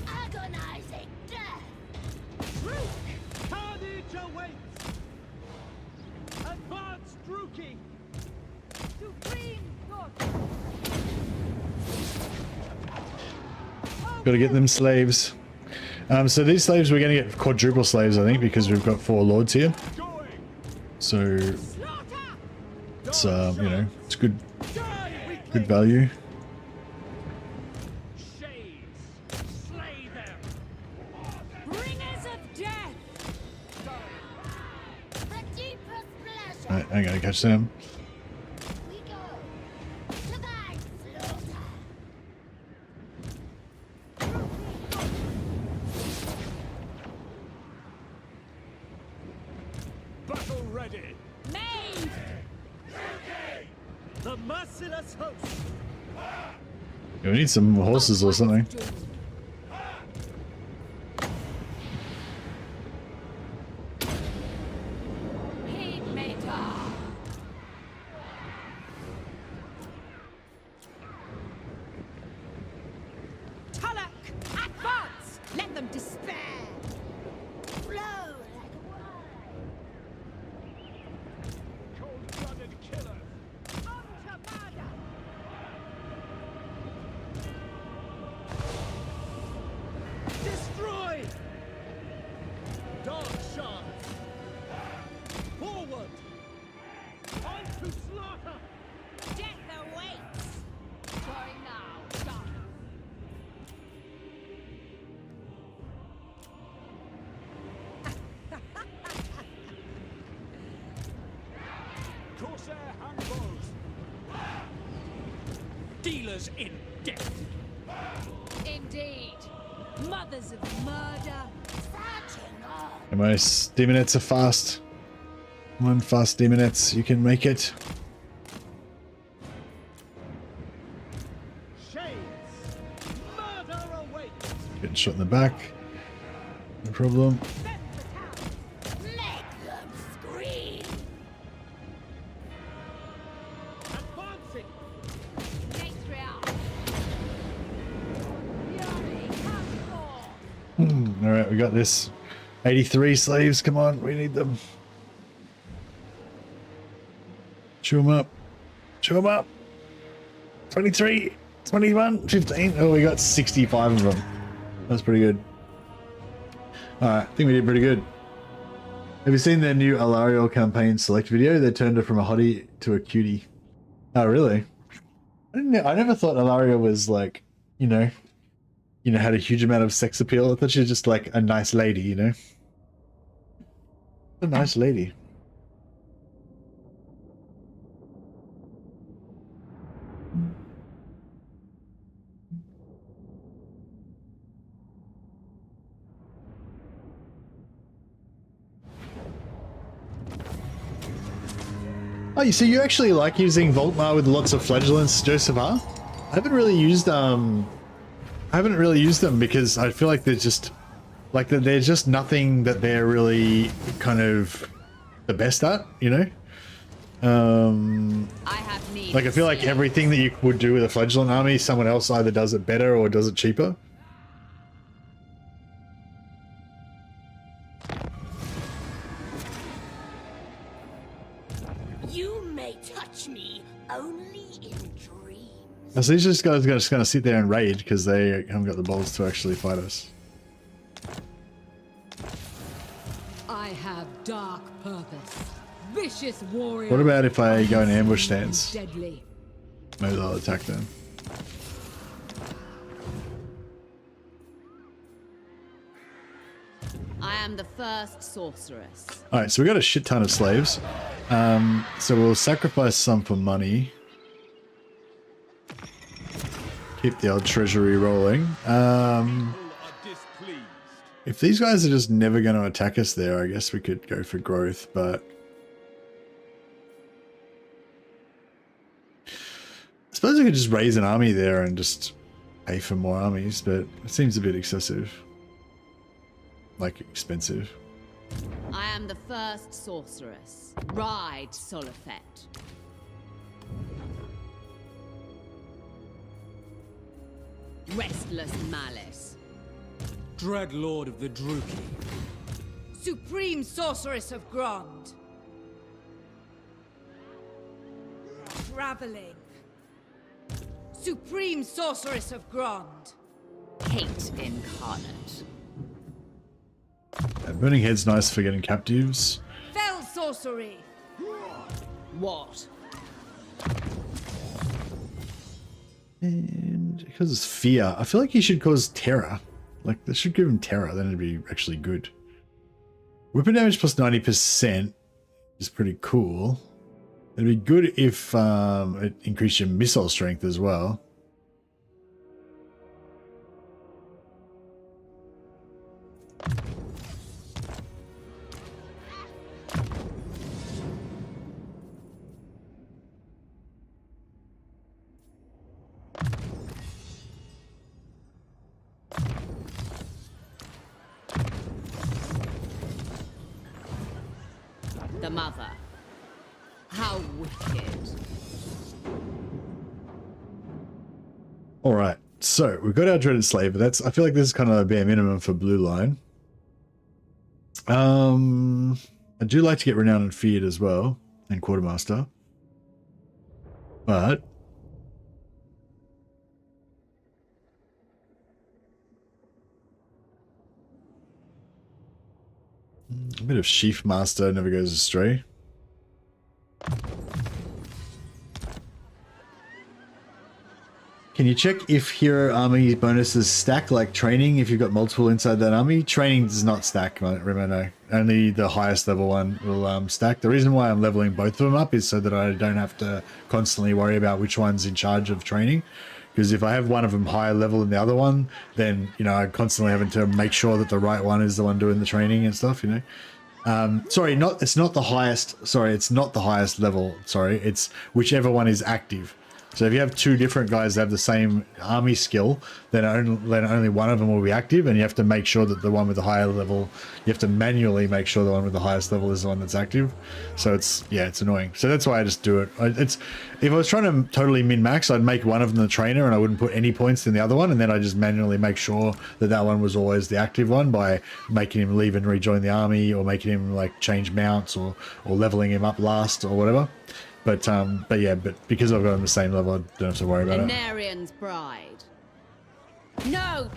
Agonizing death. Carnage awaits. Advance, Druki. Supreme God. Gotta get them slaves. So these slaves, we're gonna get quadruple slaves, I think, because we've got 4 lords here. Going! So Slaughter. it's you know, it's good Die, good value. Shades, slay them. Bringers of death. The deepest pleasure. Alright, I'm gonna catch them. We go. To thy slaughter. battle ready! Made. The merciless host. Yeah, we need some horses or something. Heed maker. Tulloch, advance! Let them despair. Flow like wine. Cold-blooded killers! On to murder. Destroy! Dark shards! Forward! On to slaughter! Death awaits. Going now, dark. wrestlers in death. Indeed. Mothers of murder. And my demonettes are fast. Come on, fast demonettes, you can make it. Getting shot in the back. No problem. Make them scream. Advancing. Alright, we got this. 83 slaves, come on, we need them. Chew them up. Chew them up. 23, 21, 15. Oh, we got 65 of them. That's pretty good. Alright, I think we did pretty good. Have you seen their new Alariel campaign select video? They turned her from a hottie to a cutie. Oh, really? I never thought Alariel was like, had a huge amount of sex appeal. I thought she was just like a nice lady, you know? A nice lady. Oh, so you actually like using Voltmar with lots of flagellants, Joseph R? I haven't really used them because I feel like they're just there's just nothing that they're really kind of the best at, you know? I feel like everything that you would do with a flagellant army, someone else either does it better or does it cheaper. You may touch me only in dreams. So these guys are just gonna sit there and rage because they haven't got the balls to actually fight us. I have dark purpose. Vicious warrior. What about if I go in ambush stance? Deadly. Maybe they'll attack them. I am the first sorceress. Alright, so we got a shit ton of slaves. So we'll sacrifice some for money. Keep the old treasury rolling. If these guys are just never going to attack us there, I guess we could go for growth, but... I suppose I could just raise an army there and just pay for more armies, but it seems a bit excessive. Like, expensive. I am the first sorceress. Ride, Solifet. Restless malice. Dread Lord of the Druki. Supreme sorceress of Grond. Traveling. Supreme sorceress of Grond. Hate incarnate. Burning Head's nice for getting captives. Fell sorcery. What? And because it's fear, I feel like he should cause terror. Like, they should give him terror, then it'd be actually good. Weapon damage plus 90% is pretty cool. It'd be good if it increased your missile strength as well. The mother. How wicked. All right, so we've got our dreaded slave, but that's, I feel like this is kind of a bare minimum for blue line. I do like to get renowned and feared as well, and quartermaster, but a bit of sheaf master never goes astray. Can you check if hero army bonuses stack like training if you've got multiple inside that army? Training does not stack, remember. Only the highest level one will stack. The reason why I'm leveling both of them up is so that I don't have to constantly worry about which one's in charge of training. because if I have one of them higher level than the other one, then, you know, I'm constantly having to make sure that the right one is the one doing the training and stuff, you know. Sorry, it's not the highest level. Sorry, it's whichever one is active. So if you have two different guys that have the same army skill, then only one of them will be active, and you have to make sure that the one with the higher level, you have to manually make sure the one with the highest level is the one that's active. So it's annoying. So that's why I just do it. If I was trying to totally min-max, I'd make one of them the trainer and I wouldn't put any points in the other one, and then I just manually make sure that that one was always the active one by making him leave and rejoin the army, or making him like change mounts, or leveling him up last or whatever. But because I've got him the same level, I don't have to worry about it. Venarian's bride. No!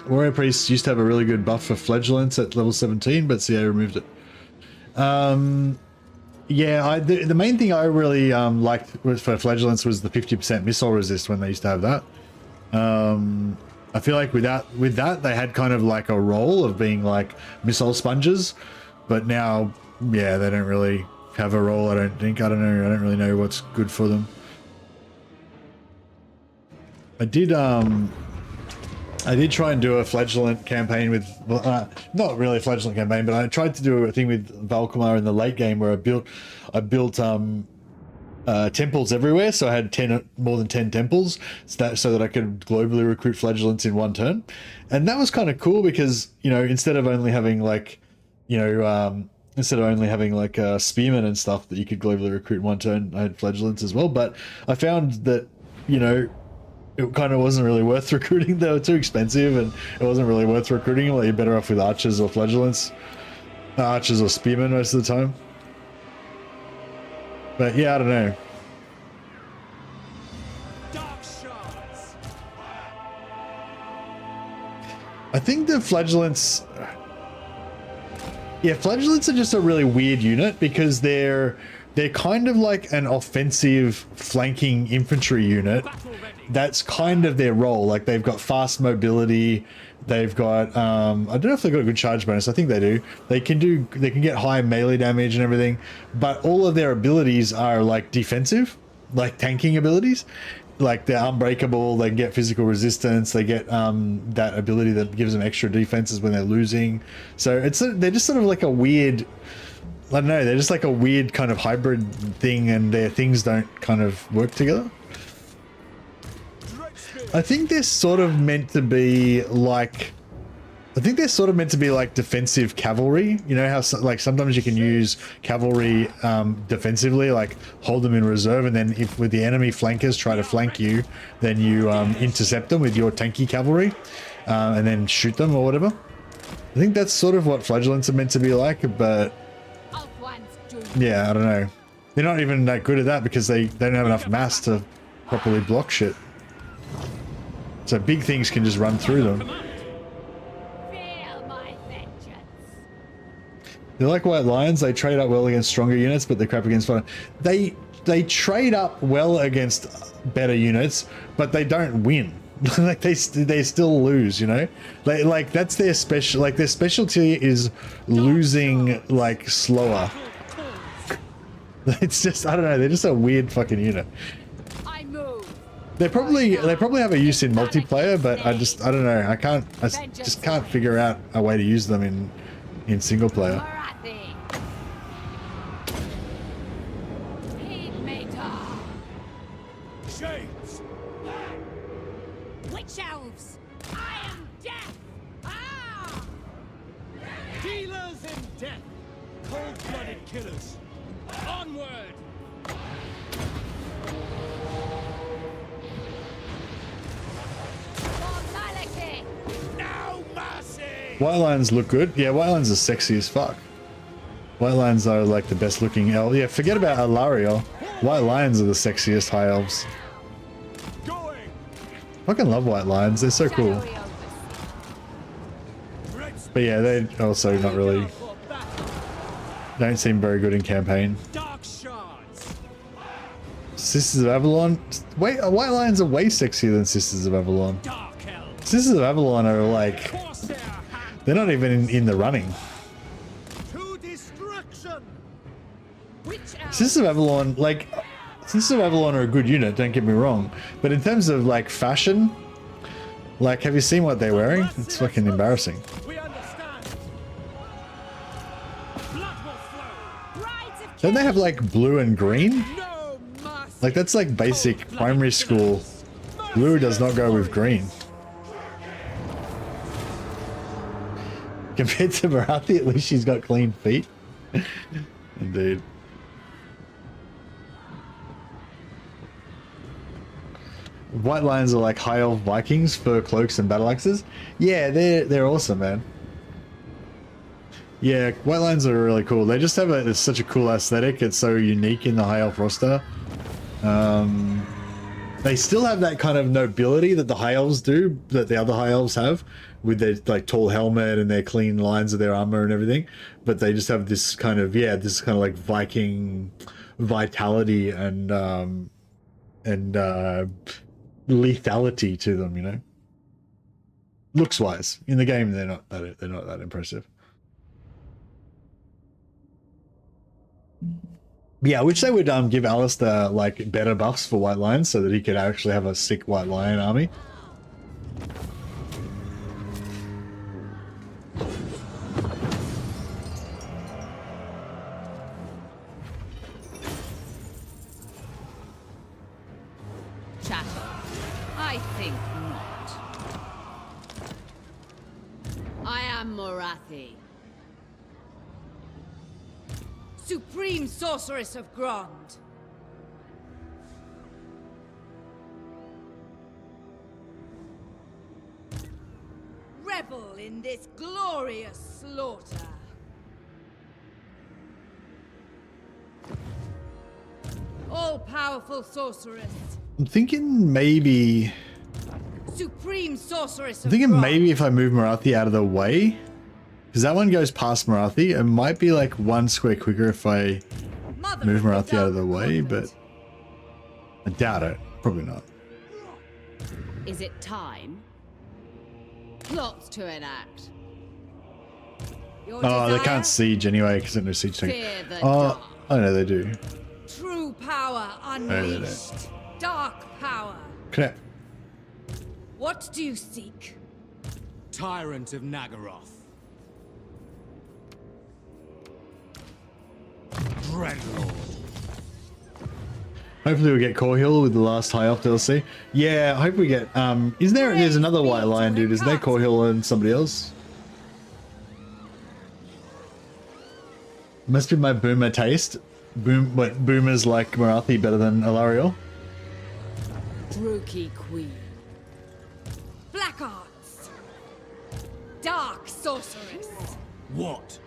Warrior Priest used to have a really good buff for Flagellants at level 17, but CA removed it. Yeah, the main thing I really liked for Flagellants was the 50% missile resist when they used to have that. I feel like with that they had kind of like a role of being like missile sponges. But now, yeah, they don't really have a role, I don't think. I don't know. I don't really know what's good for them. I did try and do a Flagellant campaign with... not really a Flagellant campaign, but I tried to do a thing with Valkumar in the late game where I built temples everywhere. So I had more than 10 temples so that I could globally recruit Flagellants in one turn. And that was kind of cool because, you know, instead of only having like... spearmen and stuff that you could globally recruit in one turn, I had Flagellants as well. But I found that, you know, it kind of wasn't really worth recruiting. They were too expensive, and it wasn't really worth recruiting. Like, you're better off with archers or Flagellants, archers or spearmen most of the time. But yeah, I don't know. I think the Flagellants... Yeah, Flagellants are just a really weird unit because they're kind of like an offensive flanking infantry unit. That's kind of their role. Like, they've got fast mobility. They've got I don't know if they've got a good charge bonus. I think they do. They can get high melee damage and everything, but all of their abilities are like defensive, like tanking abilities. Like, they're unbreakable, they get physical resistance, they get that ability that gives them extra defenses when they're losing. So they're just sort of like a weird, I don't know, they're just like a weird kind of hybrid thing, and their things don't kind of work together. I think they're sort of meant to be like... defensive cavalry. You know how like sometimes you can use cavalry defensively, like hold them in reserve, and then if with the enemy flankers try to flank you, then you intercept them with your tanky cavalry, and then shoot them or whatever. I think that's sort of what Flagellants are meant to be like, but yeah, I don't know. They're not even that good at that because they don't have enough mass to properly block shit. So big things can just run through them. They're like White Lions. They trade up well against stronger units, but they're crap against fun. They trade up well against better units, but they don't win. Like they still lose, you know. Like that's their special. Like their specialty is losing like slower. It's just, I don't know. They're just a weird fucking unit. They probably have a use in multiplayer, but I don't know. I just can't figure out a way to use them in single player. Witch elves! I am death! Ah! Dealers in death! Cold-blooded killers! Onward! Mortality! No mercy! White Lions look good. Yeah, White Lions are sexy as fuck. White Lions are like the best looking elf. Yeah, forget about Alariel. White Lions are the sexiest high elves. Fucking love White Lions. They're so cool. But yeah, they're also not really... don't seem very good in campaign. Sisters of Avalon? Wait, White Lions are way sexier than Sisters of Avalon. Sisters of Avalon are like... they're not even in the running. Sisters of Avalon, like, Sisters of Avalon are a good unit, don't get me wrong. But in terms of like fashion, like have you seen what they're wearing? It's fucking embarrassing. We understand. Blood will flow. Brides of Don't they have like blue and green? No mercy. Like that's like basic primary school. Blue does not go with green. Compared to Morathi, at least she's got clean feet. Indeed. White Lions are like high elf Vikings for cloaks and battle axes. Yeah, they're awesome, man. Yeah, White Lions are really cool. They just have it's such a cool aesthetic. It's so unique in the high elf roster. They still have that kind of nobility that the high elves do, that the other high elves have, with their like tall helmet and their clean lines of their armor and everything. But they just have this kind of like Viking vitality and lethality to them, you know. Looks wise, in the game they're not that impressive. Yeah, I wish they would give Alistair like better buffs for White Lions so that he could actually have a sick White Lion army. Chatter. I think not. I am Morathi. Supreme Sorceress of Grond. Revel in this glorious slaughter. All-powerful sorceress. I'm thinking maybe... Supreme Sorceress I'm of thinking Grond. maybe if I move Morathi out of the way, because that one goes past Morathi. It might be like one square quicker if I Mother move of Morathi out of the way, recruitment. but I doubt it. Probably not. Is it time? Plots to enact. Your Oh, they desire? can't siege anyway because there's no siege tank. Fear the Oh, dark. I know they do. True power they don't. unleashed. Dark power. Okay. What do you seek? Tyrant of Nagaroth. Dreadlord. Hopefully we'll get Core Hill with the last High Elf DLC. Yeah, I hope we get... there's another White Lion dude, isn't there? Core Hill and somebody else? Must be my boomer taste. Boomers like Morathi better than Alariel? Druki Queen. Black arts. Dark sorceress. What?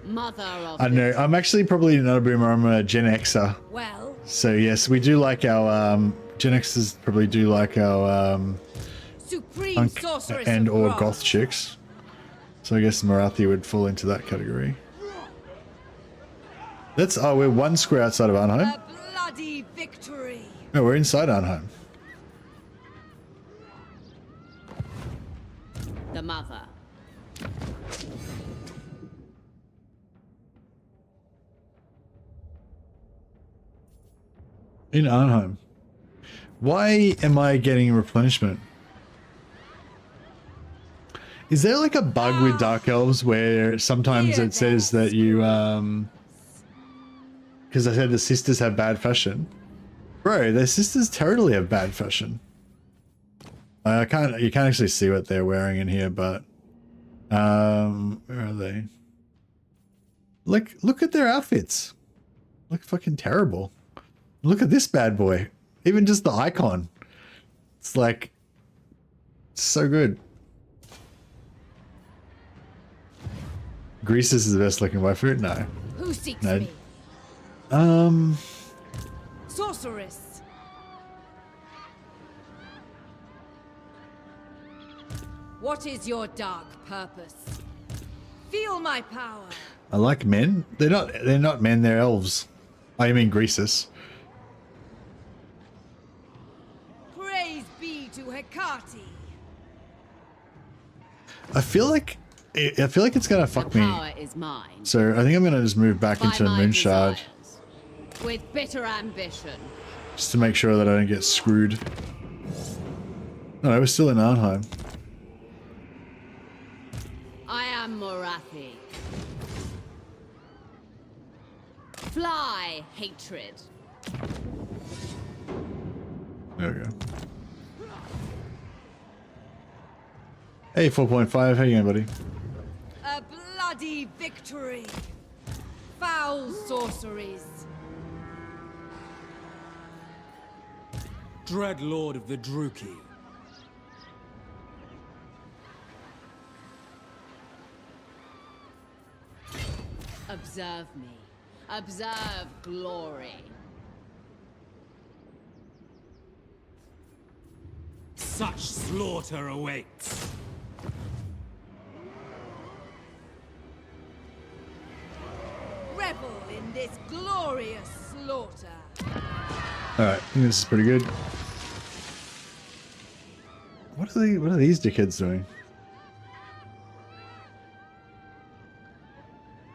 Mother of I don't know. I'm actually probably not a boomer. I'm a Gen Xer. Well, So yes, we do like our... Gen Xers probably do like our... Supreme punk Sorceress and of or Grond. goth chicks. So I guess Morathi would fall into that category. That's... Oh, we're one square outside of Arnheim. A bloody victory. No, we're inside Arnheim. The mother. In Arnheim. Why am I getting replenishment? Is there like a bug with Dark Elves where sometimes it says that you, because I said the sisters have bad fashion. Bro, their sisters totally have bad fashion. You can't actually see what they're wearing in here, but, where are they? Look at their outfits. Look fucking terrible. Look at this bad boy. Even just the icon. It's like so good. Greasus is the best looking waifu? No. Who seeks No. me? Sorceress. What is your dark purpose? Feel my power. I like men. They're not men, they're elves. I mean Greasus. Praise be to Hecate. I feel like it's gonna fuck the me. power is mine. So I think I'm gonna just move back By into my Moonshard. desires. With bitter ambition. Just to make sure that I don't get screwed. No, we're still in Arnheim. I am Morathi. Fly, hatred. There we go. Hey, 4.5. How you going, buddy? A bloody victory. Foul sorceries. Dread Lord of the Druki. Observe me. Observe glory. Such slaughter awaits. Revel in this glorious slaughter. Alright, I think this is pretty good. What are these dickheads doing?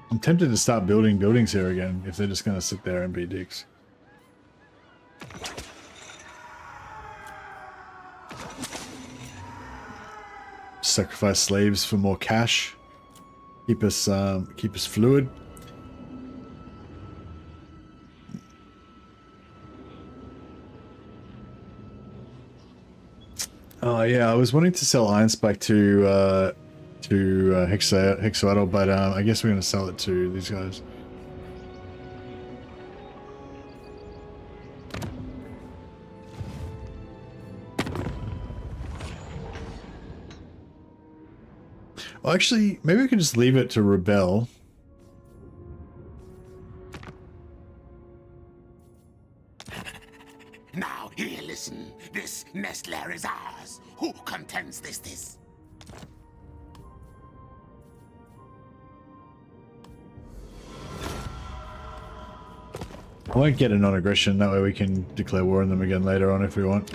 I'm tempted to start building buildings here again if they're just gonna sit there and be dicks. Sacrifice slaves for more cash. Keep us fluid. Oh yeah, I was wanting to sell Iron Spike to Hexoidal, but I guess we're gonna sell it to these guys. Well, actually, maybe we can just leave it to Rebel. Now, here, listen. This nest lair is ours. Who contends this? I won't get a non-aggression, that way we can declare war on them again later on if we want.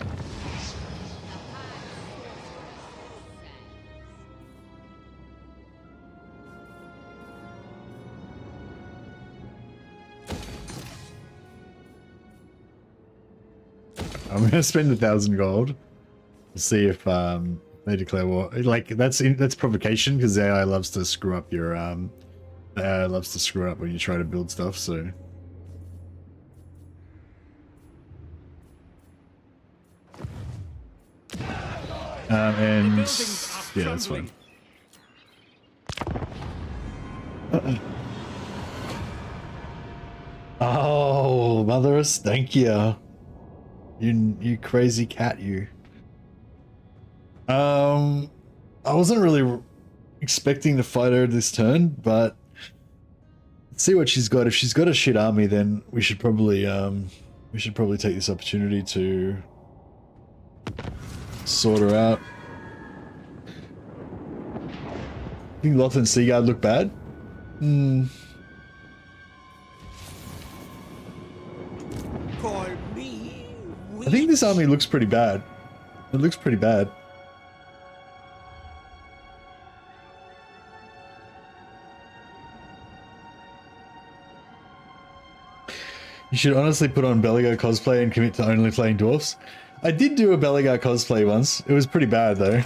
I'm gonna spend 1,000 gold. We'll see if they declare war. Like that's provocation because the AI loves to screw up your the AI loves to screw up when you try to build stuff. So and yeah, that's fine. Oh, Mother Ostankya. You crazy cat, you. I wasn't really expecting to fight her this turn, but let's see what she's got. If she's got a shit army, then we should probably take this opportunity to sort her out. think Loth and Seaguard look bad? Call me I think this army looks pretty bad. It looks pretty bad. You should honestly put on Beligar cosplay and commit to only playing dwarfs. I did do a Beligar cosplay once. It was pretty bad though.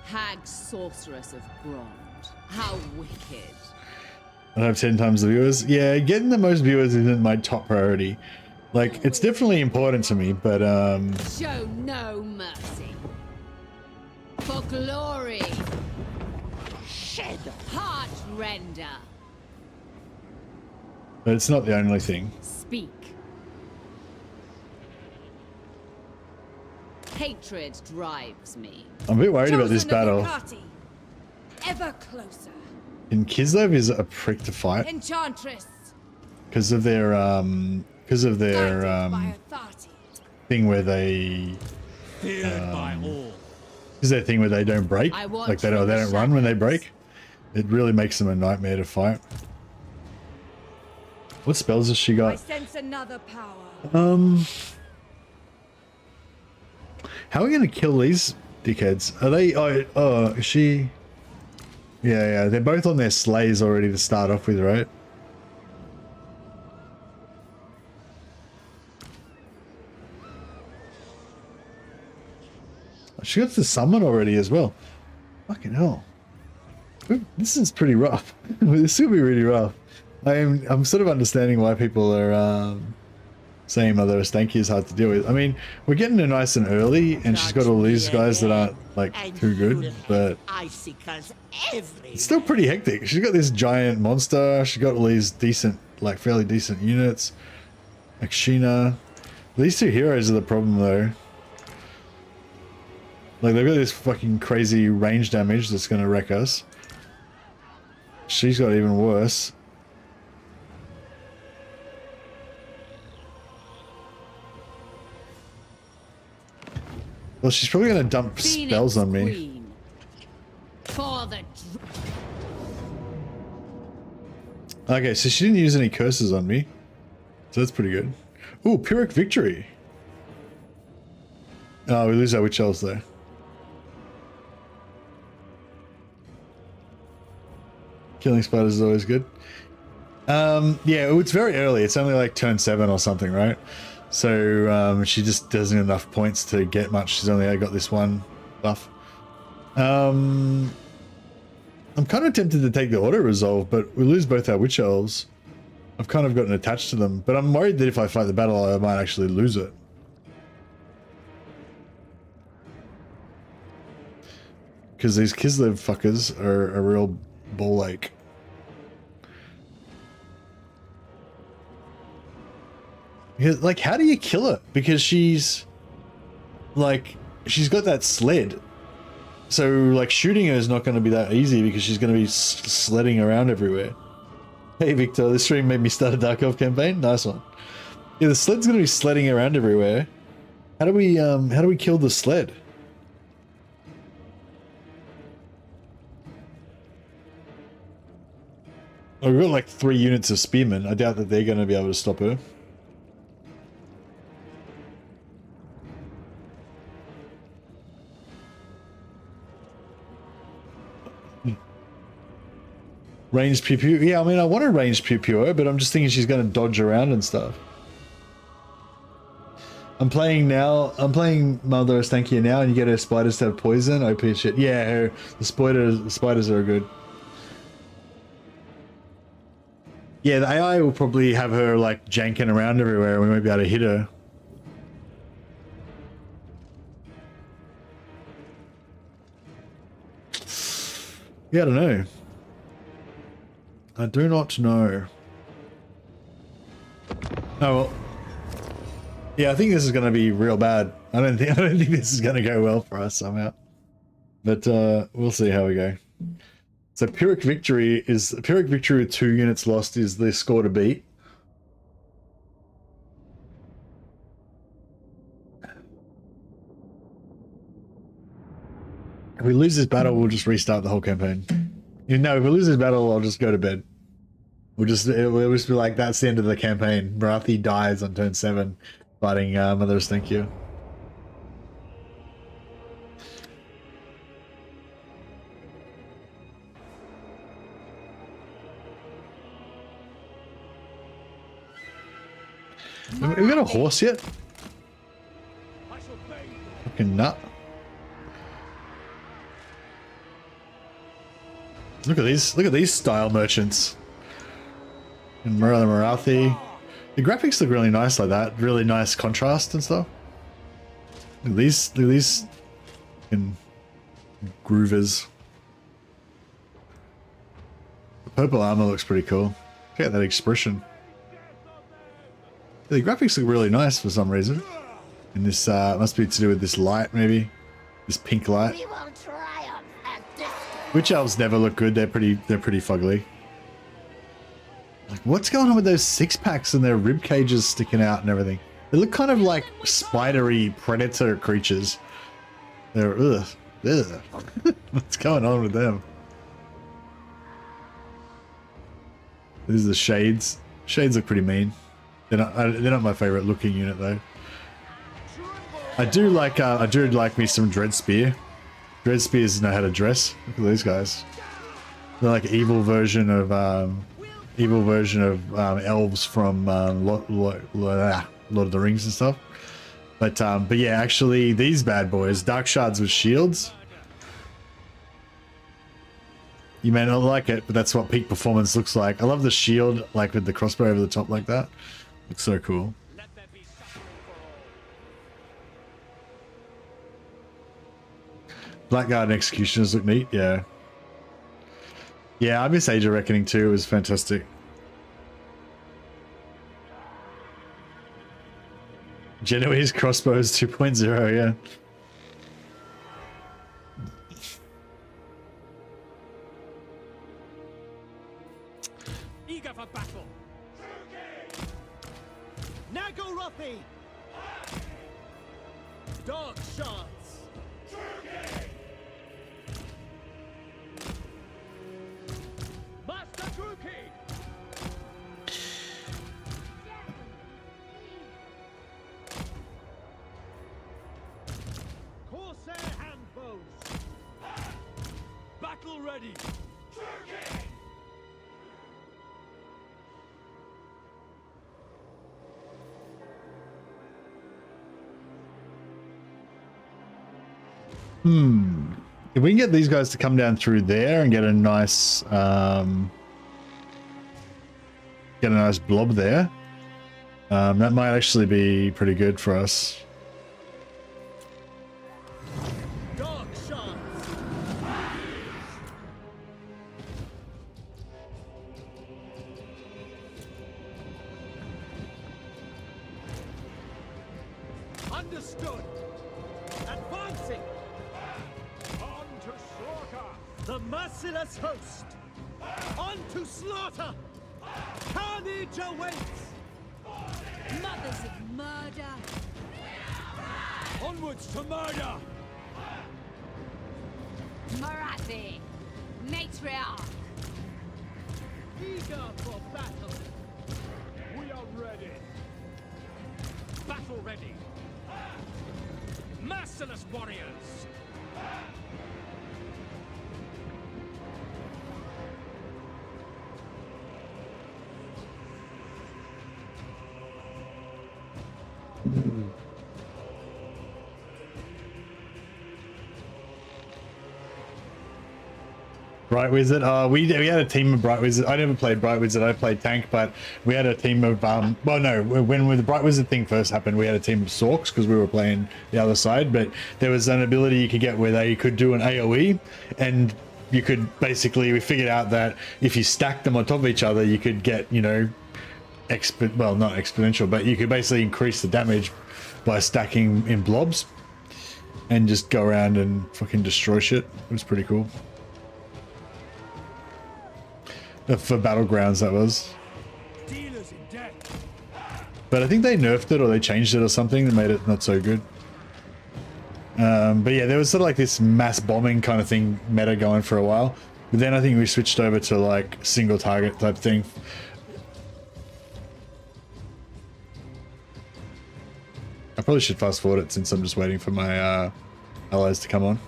Hag sorceress of Grond. How wicked. I have 10 times the viewers. Yeah, getting the most viewers isn't my top priority. Like, it's definitely important to me, but Show no mercy. For glory. Shed heart render. but it's not the only thing. Speak. Hatred drives me. I'm a bit worried about this Chosen of battle. Wakati, ever closer. And Kislev is a prick to fight Enchantress. because of their Guided by authority. thing where they Feared by all. is that thing where they don't break, I watch like they from don't the run when they shadows. break. It really makes them a nightmare to fight. What spells has she I got? sense another power. How are we gonna kill these dickheads? Are they? Oh, is she? Yeah, they're both on their sleighs already to start off with, right? She got to summon already as well. Fucking hell. This is pretty rough. This will be really rough. I'm sort of understanding why people are saying Mother Ostankya is hard to deal with. I mean, we're getting her nice and early, and she's got all these guys that aren't like too good, but it's still pretty hectic. She's got this giant monster. She's got all these decent, like fairly decent units. Like Sheena. These two heroes are the problem though. Like they've got this fucking crazy range damage that's gonna wreck us. She's got even worse. Well, she's probably gonna dump spells on me. Queen. For the Okay, so she didn't use any curses on me. So that's pretty good. Ooh, Pyrrhic Victory. Oh, we lose our witch elves though. Killing spiders is always good. Yeah, it's very early. It's only like turn 7 or something, right? So she just doesn't have enough points to get much. She's only got this one buff. I'm kind of tempted to take the auto resolve, but we lose both our witch elves. I've kind of gotten attached to them, but I'm worried that if I fight the battle, I might actually lose it. Because these Kislev fuckers are a real ball ache. Because, like, how do you kill her? Because she's got that sled. So, like, shooting her is not going to be that easy because she's going to be sledding around everywhere. Hey, Victor, this stream made me start a Dark Elf campaign. Nice one. Yeah, the sled's going to be sledding around everywhere. How do we kill the sled? Oh, we've got like 3 units of spearmen. I doubt that they're going to be able to stop her. Ranged pew pew. Yeah, I mean, I want to range pew pew her, but I'm just thinking she's going to dodge around and stuff. I'm playing Mother Ostankya now, and you get her spiders to have poison. OP shit. Yeah, the spiders are good. Yeah, the AI will probably have her like janking around everywhere, and we won't be able to hit her. Yeah, I don't know. I do not know. Oh well. Yeah, I think this is going to be real bad. I don't think this is going to go well for us somehow. But we'll see how we go. So Pyrrhic Victory with 2 units lost is the score to beat. If we lose this battle, we'll just restart the whole campaign. No, if we lose this battle, I'll just go to bed. We'll just be like, that's the end of the campaign. Morathi dies on turn 7, fighting Mother Ostankya. Have we got a horse yet? Fucking nut. Look at these style merchants. And Morathi. The graphics look really nice like that. Really nice contrast and stuff. Look at these fucking groovers. The purple armor looks pretty cool. Check out that expression. The graphics look really nice for some reason. And this must be to do with this light, maybe. This pink light. Witch elves never look good. They're pretty fugly. Like, what's going on with those 6-packs and their rib cages sticking out and everything? They look kind of like spidery predator creatures. They're ugh. What's going on with them? These are the shades. Shades look pretty mean. They're not my favorite looking unit though. I do like me some Dread Spear. Dread Spears know how to dress. Look at these guys. They're like evil version of elves from Lord of the Rings and stuff. But yeah, actually, these bad boys, dark shards with shields. You may not like it, but that's what peak performance looks like. I love the shield, like with the crossbow over the top like that. Looks so cool. Blackguard and Executioners look neat, yeah. Yeah, I miss Age of Reckoning too, it was fantastic. Genoese crossbows 2.0, yeah. Eager for battle. Nagorothi! Dark shards! Master Druki! Corsair handbows! Battle ready! If we can get these guys to come down through there and get a nice blob there, that might actually be pretty good for us. Dark shards! Understood! Advancing! On to slaughter! The merciless host! On to slaughter! Carnage awaits! Mothers of murder. Onwards to murder. Morathi, matriarch. Eager for battle! We are ready. Battle ready. Merciless warriors. Bright Wizard. We had a team of Bright Wizard. I never played Bright Wizard. I played tank, but we had a team of well, no, when the Bright Wizard thing first happened, we had a team of Sorks because we were playing the other side. But there was an ability you could get where they could do an AOE, and you could basically, we figured out that if you stacked them on top of each other, you could get, you know, well, not exponential, but you could basically increase the damage by stacking in blobs and just go around and fucking destroy shit. It was pretty cool. For Battlegrounds, that was. Dealers in death. But I think they nerfed it or they changed it or something that made it not so good. But yeah, there was sort of like this mass bombing kind of thing meta going for a while. But then I think we switched over to like single target type thing. I probably should fast forward it since I'm just waiting for my allies to come on.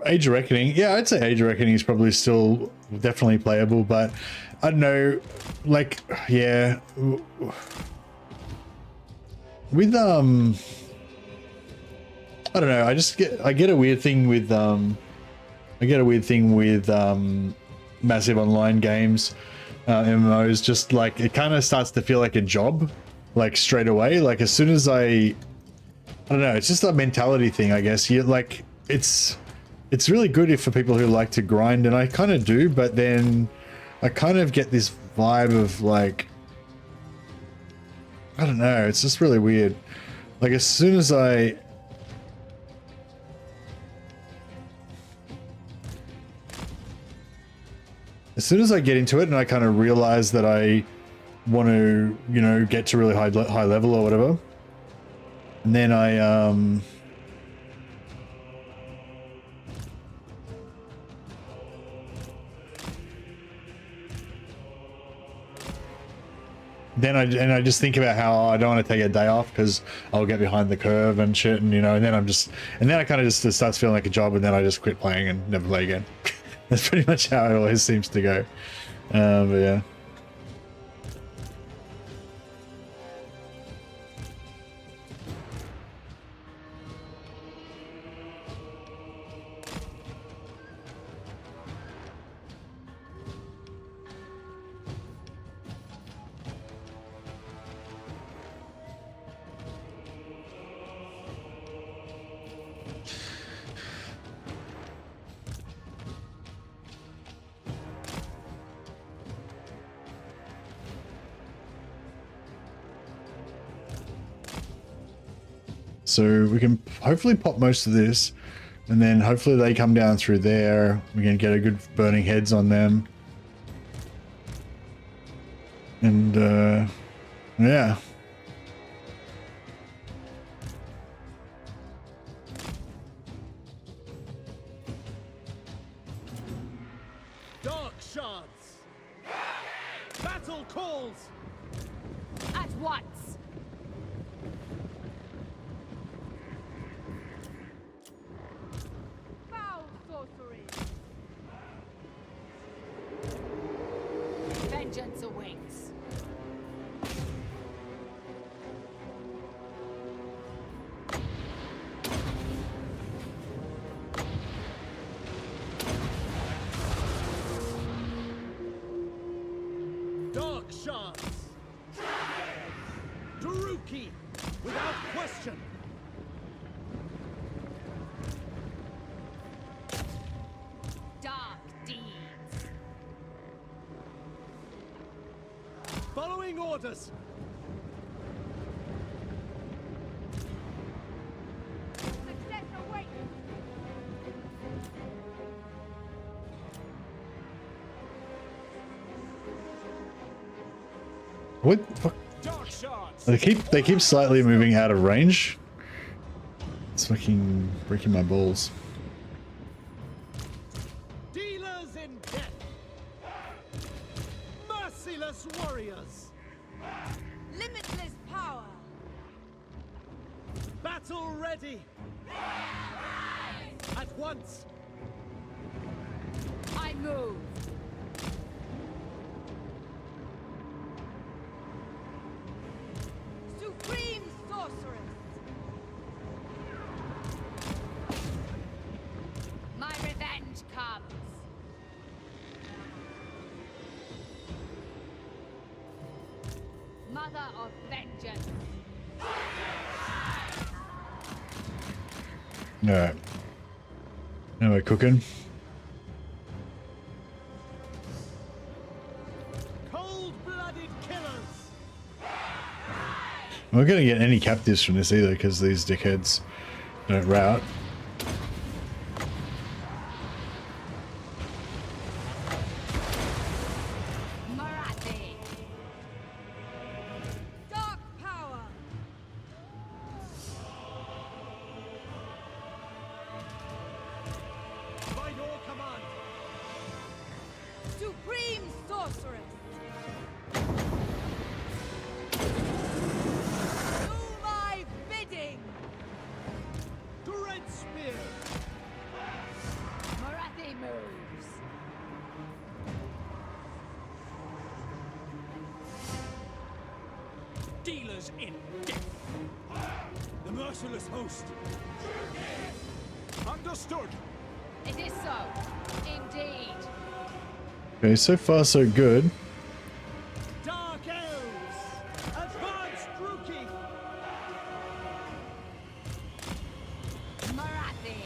Age of Reckoning, yeah, I'd say Age of Reckoning is probably still definitely playable, but I don't know, like, yeah, with I don't know, I get a weird thing with massive online games, MMOs, just like it kind of starts to feel like a job, like straight away. Like as soon as I don't know, it's just a mentality thing, I guess. You like it's really good for people who like to grind, and I kind of do, but then I kind of get this vibe of like, I don't know, it's just really weird. Like as soon as I get into it and I kind of realize that I want to, you know, get to really high level or whatever, and then then I just think about how I don't want to take a day off because I'll get behind the curve and shit, and you know, and then I kind of just it starts feeling like a job, and then I just quit playing and never play again. That's pretty much how it always seems to go. But yeah. So we can hopefully pop most of this, and then hopefully they come down through there. We can get a good burning heads on them. And yeah. Dark shards. Battle calls. At once. Foul sorcery. Vengeance awaits. Dark shards. Daruki, without question. Dark deeds. Following orders. Success awaits. What the fuck? Dark shards. They keep slightly moving out of range. It's fucking breaking my balls. Dealers in death. Merciless warriors. Limitless power. Battle ready. At once. I move. Supreme sorceress. My revenge comes. Mother of vengeance. Alright. Now we're cooking. Cold-blooded killers. I'm not gonna get any captives from this either because these dickheads don't rout. Morathi. Dark power. By your command. Supreme sorceress. Do my bidding. Dread spear. Morathi moves. Dealers in death. The merciless host. Understood. It is so. Indeed. Okay, so far so good. Dark elves. Advance Druki. Morathi.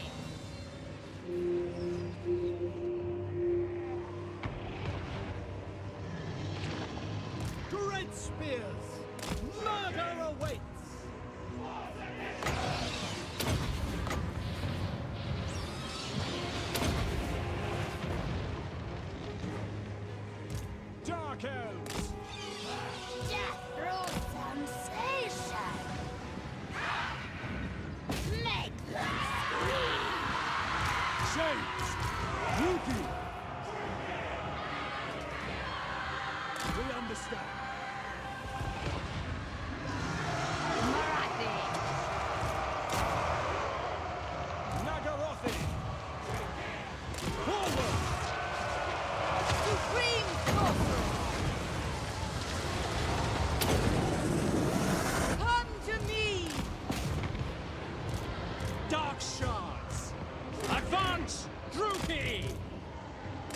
Dread spears. Murder awaits. Dark elves. Death through sensation. Make them Shades. Druki. We understand.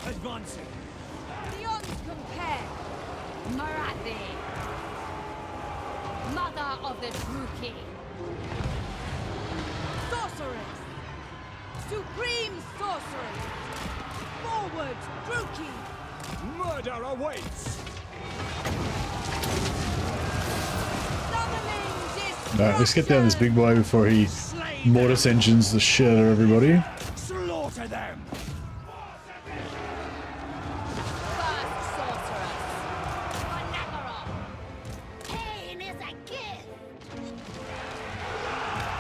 Advancing. Beyond compare. Morathi. Mother of the True King. Sorceress. Supreme sorceress. Forward, Druki. Murder awaits. Summoning Alright, let's get down this big boy before he mortis engines the shit out of everybody. Slaughter them. First sorceress. Anagara. Pain is a gift.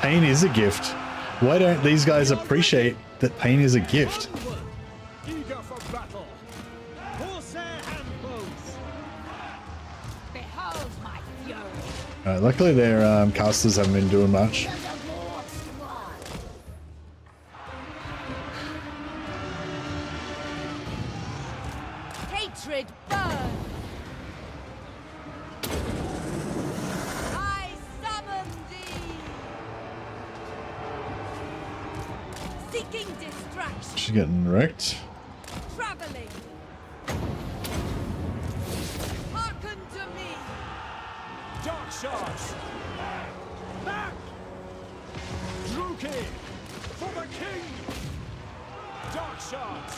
Pain is a gift. Why don't these guys appreciate that pain is a gift? Onward. Eager for battle. Corsair handbows. Behold my fury. Luckily their casters haven't been doing much. The dwarf's one. hatred burn. I summon thee. Seeking distraction. She's getting wrecked. Traveling. Hearken to me. Dark shards. Back. Druki. For the king. Dark shards.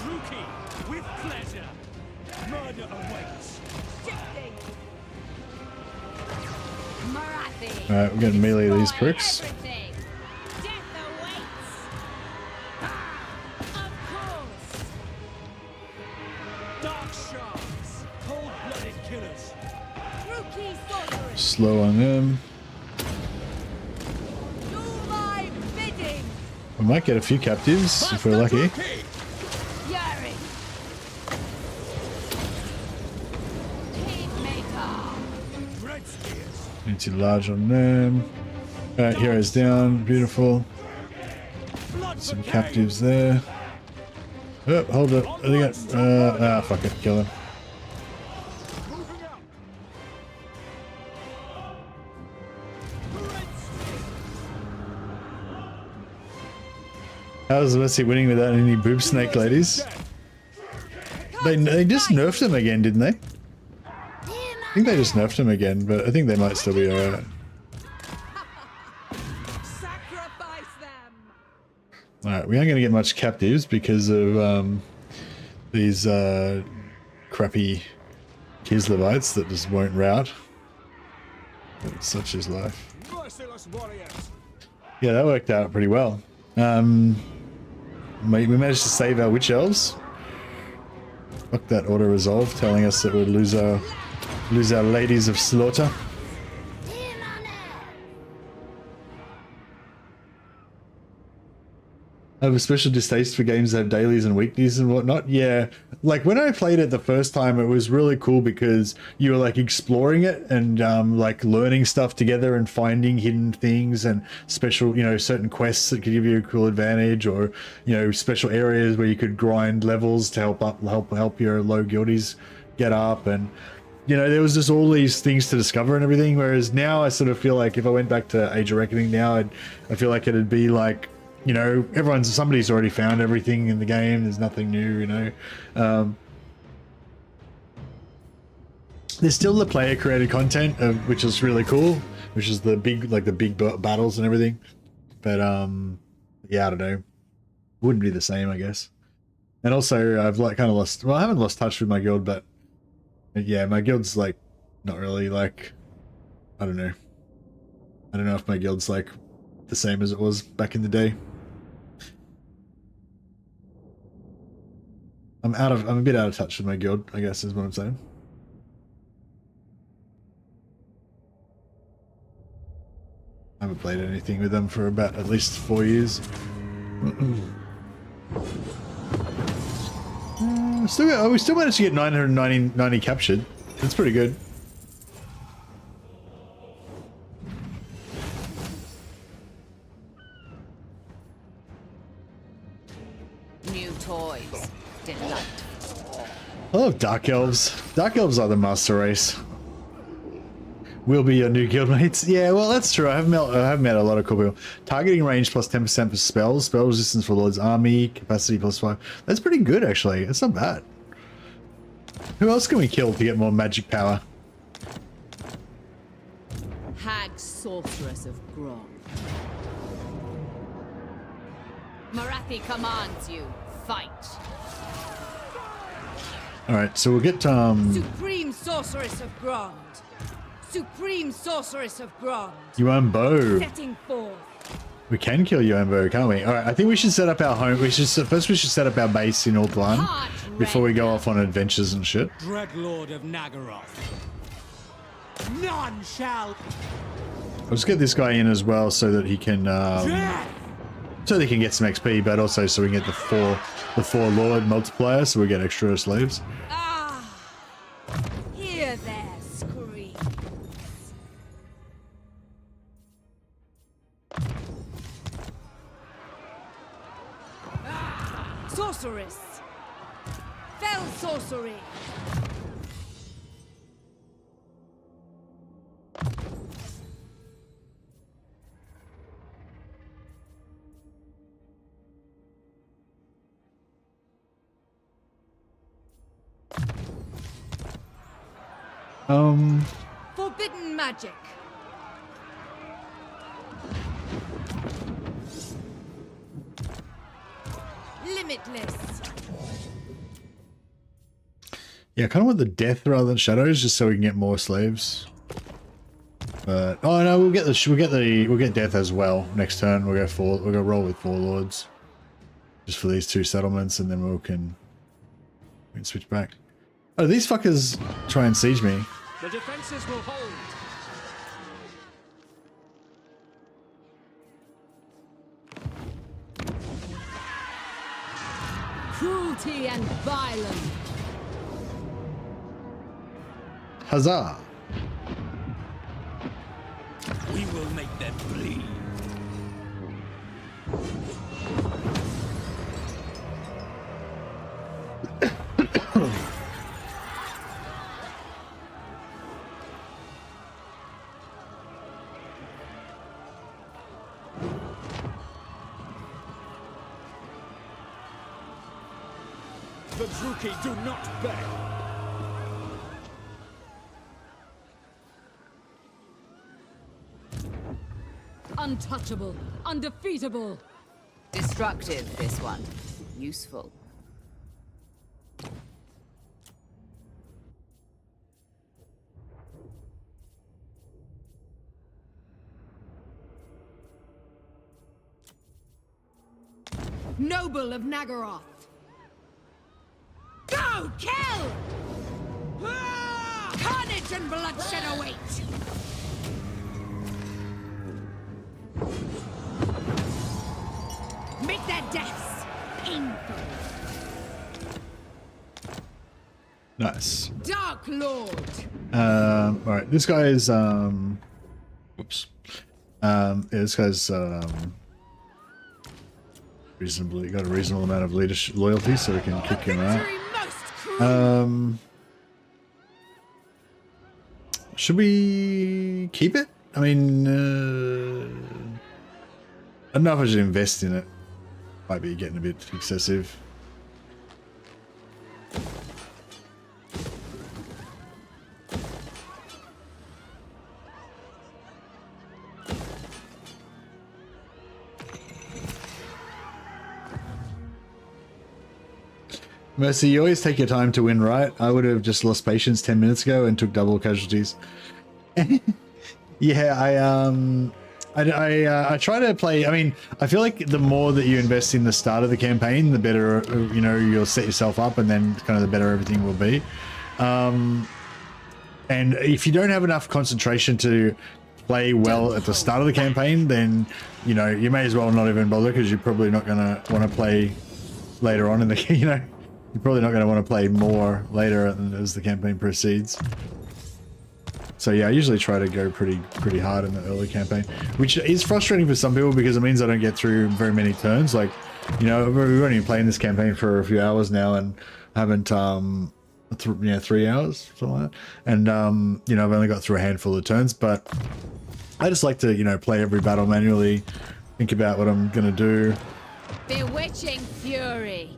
Druki. With pleasure. Murder awaits. Shifting. Morathi. Alright, we're getting melee these Destroy pricks. everything. Death awaits. Of course. Dark shards. Cold-blooded killers. Rookie sorceress. Slow on them. Do my bidding. We might get a few captives if we're lucky. Druki. Fury. Kingmaker. Red spears. Need to large on them. Alright, heroes down. Beautiful. Blood Some for Cain. captives there. Oh, hold it. I think fuck it. Kill him. Moving out. Red spears. How was Messi winning without any boob snake ladies? They just nerfed him again, didn't they? I think they just nerfed him again, but I think they might still be alright. Sacrifice them. Alright, we aren't going to get much captives because of these crappy Kislevites that just won't rout. But such is life. Merciless warriors. Yeah, that worked out pretty well. We managed to save our witch elves. Fuck that auto resolve telling us that we'd lose our ladies of slaughter. I have a special distaste for games that have dailies and weeklies and whatnot. Yeah, like when I played it the first time, it was really cool because you were like exploring it and like learning stuff together and finding hidden things and special, you know, certain quests that could give you a cool advantage, or you know, special areas where you could grind levels to help your low guildies get up, and you know, there was just all these things to discover and everything. Whereas now, I sort of feel like if I went back to Age of Reckoning now, I feel like it'd be like, you know, somebody's already found everything in the game. There's nothing new, you know. There's still the player created content, which is really cool, which is the big battles and everything. But yeah, I don't know. Wouldn't be the same, I guess. And also, I've like kind of lost. Well, I haven't lost touch with my guild, but yeah, my guild's like not really like. I don't know. I don't know if my guild's like the same as it was back in the day. I'm a bit out of touch with my guild, I guess is what I'm saying. I haven't played anything with them for about at least 4 years. We still managed to get 990 captured. That's pretty good. New toys. Delight. I love Dark Elves. Dark Elves are the master race. Will be your new guildmates. Yeah, well, that's true. I have met a lot of cool people. Targeting range plus 10% for spells. Spell resistance for Lord's Army. Capacity plus 5. That's pretty good, actually. That's not bad. Who else can we kill to get more magic power? Hag Sorceress of Grom. Morathi commands you. Fight. Alright, so we'll get Supreme Sorceress of Grond. Supreme Sorceress of Grond. Yuan Bo. Setting forth. We can kill Yuan Bo, can't we? Alright, I think we should set up our home. We should set up our base in Ulthuan before we go off on adventures and shit. Dreadlord of Nagaroth. None shall. I'll just get this guy in as well so that he can so they can get some XP, but also so we can get the four Lord multiplier, so we get extra slaves. Ah, hear their screams. Sorceress. Fell sorcery. Forbidden magic. Limitless. Yeah, I kind of want the death rather than shadows, just so we can get more slaves. But oh no, we'll get death as well next turn. We'll go roll with 4 lords, just for these 2 settlements, and then we can switch back. Oh, these fuckers try and siege me. The defenses will hold. Cruelty and violence. Huzzah! We will make them bleed. The Druki do not beg. Untouchable, undefeatable. Destructive, this one. Useful. Noble of Nagaroth. Go, kill! Carnage and bloodshed await! Make their deaths painful. Nice. Dark Lord. Alright, this guy is whoops. Yeah, this guy's reasonably got a reasonable amount of leadership loyalty, so we can kick him out. Should we keep it? I mean, I don't know if I should invest in it. Might be getting a bit excessive. Mercy, you always take your time to win, right? I would have just lost patience 10 minutes ago and took double casualties. Yeah, I try to play. I mean, I feel like the more that you invest in the start of the campaign, the better, you know, you'll set yourself up, and then kind of the better everything will be. And if you don't have enough concentration to play well at the start of the campaign, then, you know, you may as well not even bother, because you're probably not going to want to play later on in the, you know, you're probably not going to want to play more later as the campaign proceeds. So yeah, I usually try to go pretty hard in the early campaign, which is frustrating for some people because it means I don't get through very many turns. Like, you know, we've only been playing this campaign for a few hours now and haven't 3 hours, something like that. And you know, I've only got through a handful of turns, but I just like to, you know, play every battle manually, think about what I'm gonna do. Bewitching fury.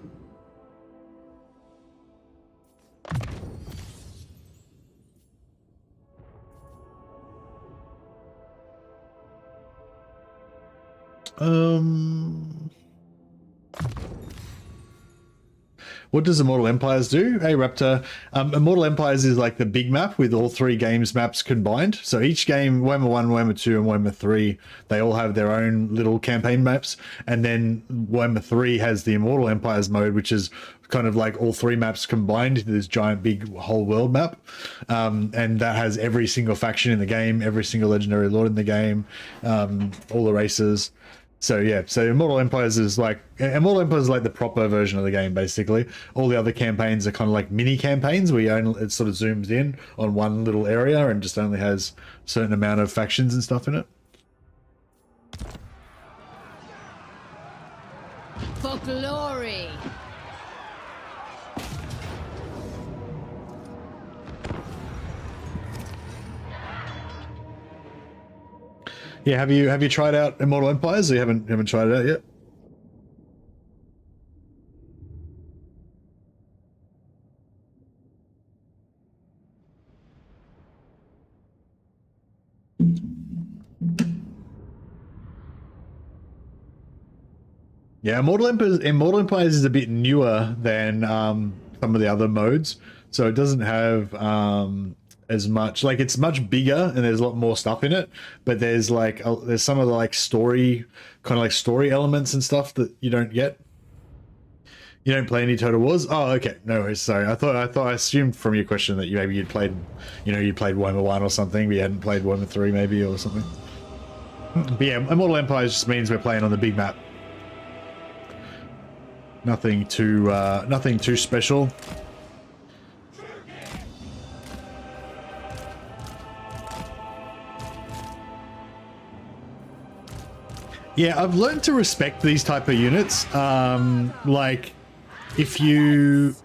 What does Immortal Empires do? Hey Raptor, Immortal Empires is like the big map with all 3 games maps combined. So each game, Warhammer 1, Warhammer 2, and Warhammer 3, they all have their own little campaign maps. And then Warhammer 3 has the Immortal Empires mode, which is kind of like all 3 maps combined into this giant big whole world map. And that has every single faction in the game, every single legendary lord in the game, all the races. So yeah, so Immortal Empires is like the proper version of the game, basically. All the other campaigns are kind of like mini campaigns where it sort of zooms in on one little area and just only has a certain amount of factions and stuff in it. For glory. Yeah, have you tried out Immortal Empires? Or you haven't tried it out yet? Yeah, Immortal Empires is a bit newer than some of the other modes, so it doesn't have as much, like, it's much bigger and there's a lot more stuff in it, but there's like there's some of the like story elements and stuff that you don't get. You don't play any Total Wars? Oh, okay, no worries. Sorry, I assumed from your question that you'd played Warhammer 1 or something, but you hadn't played Warhammer 3 maybe or something. But yeah, Immortal Empires just means we're playing on the big map. Nothing too special. Yeah, I've learned to respect these type of units. Like, if you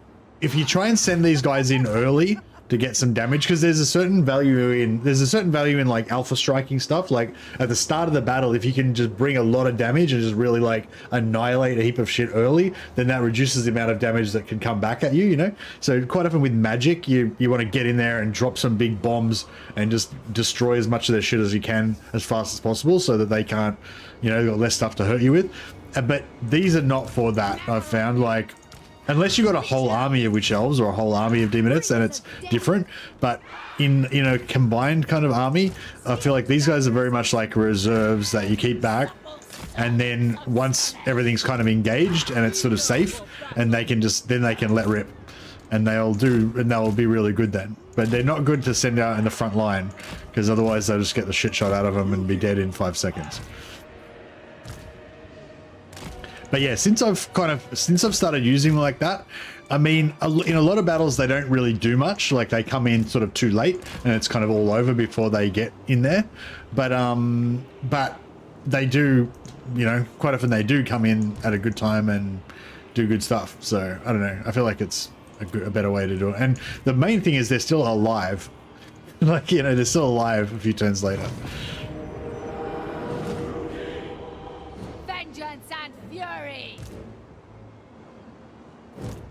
try and send these guys in early to get some damage, because there's a certain value in like alpha striking stuff. Like at the start of the battle, if you can just bring a lot of damage and just really like annihilate a heap of shit early, then that reduces the amount of damage that can come back at you, you know? So quite often with magic, you want to get in there and drop some big bombs and just destroy as much of their shit as you can as fast as possible so that they can't, you know, got less stuff to hurt you with. But these are not for that, I've found. Like, unless you've got a whole army of witch elves or a whole army of demonists, then it's different. But in a combined kind of army, I feel like these guys are very much like reserves that you keep back, and then once everything's kind of engaged and it's sort of safe, and they can let rip, and they'll be really good then. But they're not good to send out in the front line, because otherwise they'll just get the shit shot out of them and be dead in 5 seconds. But yeah, since I've started using them like that, I mean, in a lot of battles they don't really do much. Like, they come in sort of too late and it's kind of all over before they get in there. But they do, you know, quite often they do come in at a good time and do good stuff. So I don't know, I feel like it's a better way to do it. And the main thing is they're still alive. Like, you know, they're still alive a few turns later. Vengeance and fury.